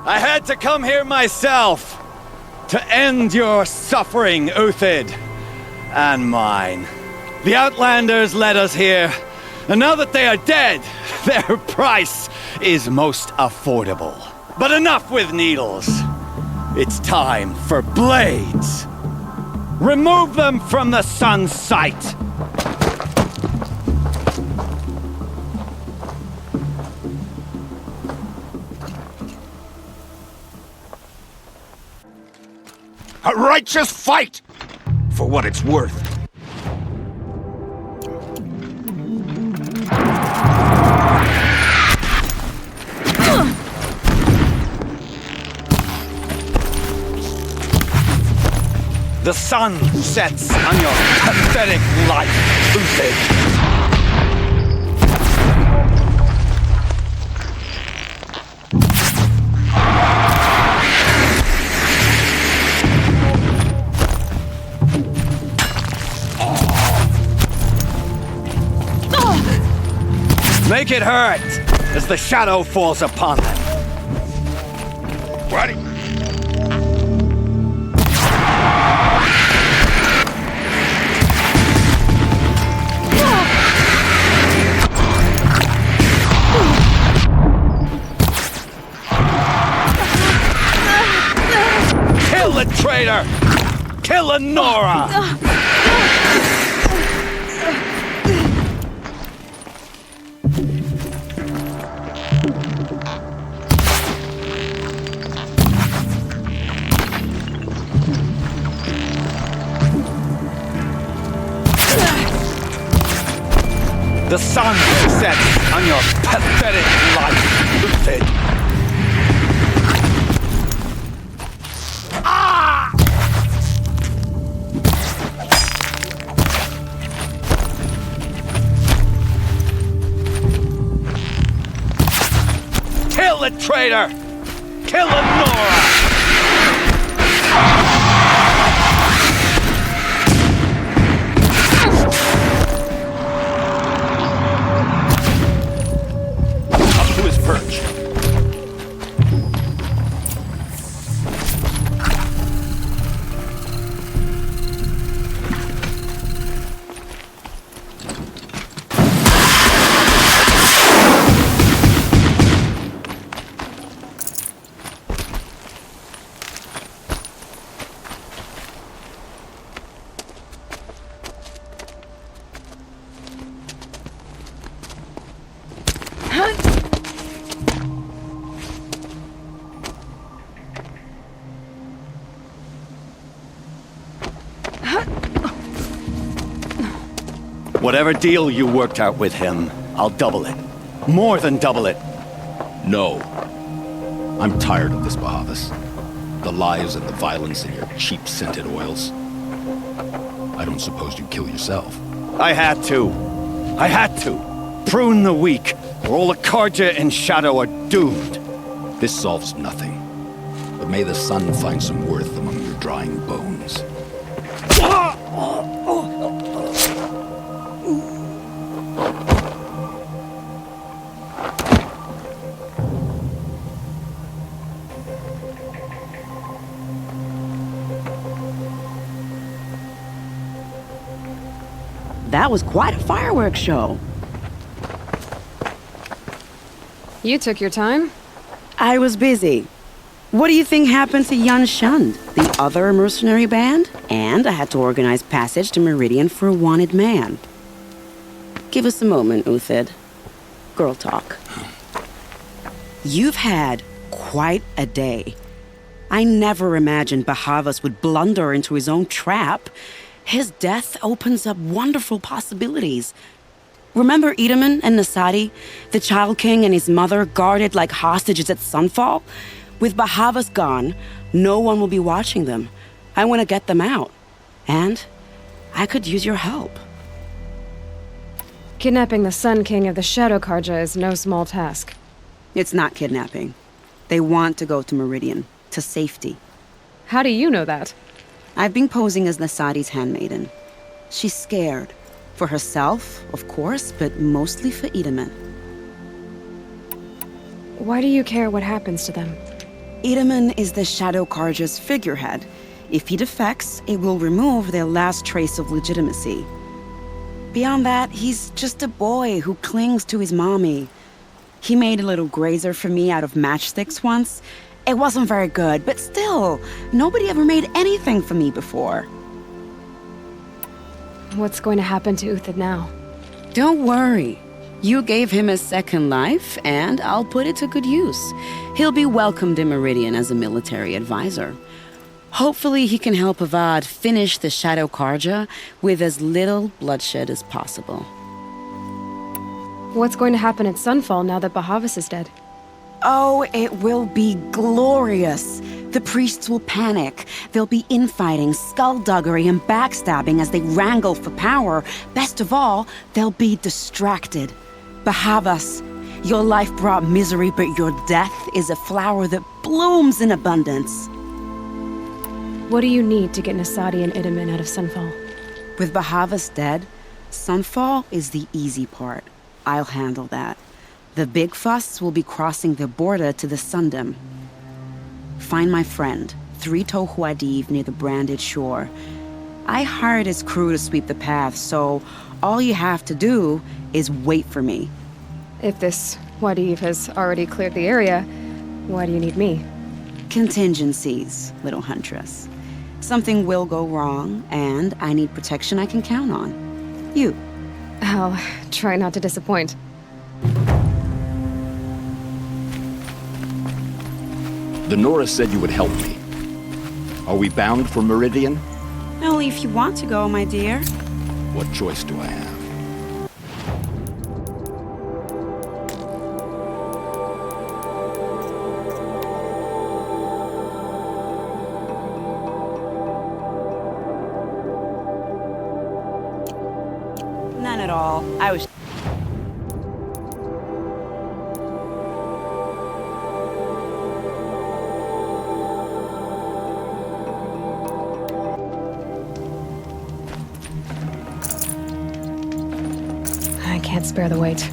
I had to come here myself to end your suffering, Uthid, and mine. The Outlanders led us here, and now that they are dead, their price is most affordable. But enough with needles. It's time for blades. Remove them from the sun's sight. A righteous fight! For what it's worth. The sun sets on your pathetic life, Uthid. Make it hurt as the shadow falls upon them. Ready? Kill the traitor! Kill Lenora! The sun sets on your pathetic life, Uthid. Ah! Kill the traitor! Kill Lenora! Perch. Whatever deal you worked out with him, I'll double it. More than double it. No. I'm tired of this, Bahavas. The lies and the violence and your cheap scented oils. I don't suppose you'd kill yourself. I had to. I had to. Prune the weak, or all the Karja in Shadow are doomed. This solves nothing. But may the sun find some worth among your drying bones. That was quite a fireworks show. You took your time? I was busy. What do you think happened to Yan Shund, the other mercenary band? And I had to organize passage to Meridian for a wanted man. Give us a moment, Uthid. Girl talk. You've had quite a day. I never imagined Bahavas would blunder into his own trap. His death opens up wonderful possibilities. Remember Edaman and Nasadi, the Child King and his mother guarded like hostages at Sunfall? With Bahavas gone, no one will be watching them. I want to get them out. And I could use your help. Kidnapping the Sun King of the Shadow Karja is no small task. It's not kidnapping. They want to go to Meridian, to safety. How do you know that? I've been posing as Nasadi's handmaiden. She's scared. For herself, of course, but mostly for Edaman. Why do you care what happens to them? Edaman is the Shadow Karja's figurehead. If he defects, it will remove their last trace of legitimacy. Beyond that, he's just a boy who clings to his mommy. He made a little grazer for me out of matchsticks once. It wasn't very good, but still, nobody ever made anything for me before. What's going to happen to Uthid now? Don't worry. You gave him a second life, and I'll put it to good use. He'll be welcomed in Meridian as a military advisor. Hopefully he can help Avad finish the Shadow Karja with as little bloodshed as possible. What's going to happen at Sunfall now that Bahavas is dead? Oh, it will be glorious. The priests will panic. There'll be infighting, skullduggery, and backstabbing as they wrangle for power. Best of all, they'll be distracted. Bahavas, your life brought misery, but your death is a flower that blooms in abundance. What do you need to get Nasadi and Edaman out of Sunfall? With Bahavas dead, Sunfall is the easy part. I'll handle that. The big fuss will be crossing the border to the Sundom. Find my friend, 3 Tohuadiv near the branded shore. I hired his crew to sweep the path, so all you have to do is wait for me. If this Wadiv has already cleared the area, why do you need me? Contingencies, little huntress. Something will go wrong, and I need protection I can count on. You. I'll try not to disappoint. The Nora said you would help me. Are we bound for Meridian? Only if you want to go, my dear. What choice do I have? None at all. I was... I can't spare the wait.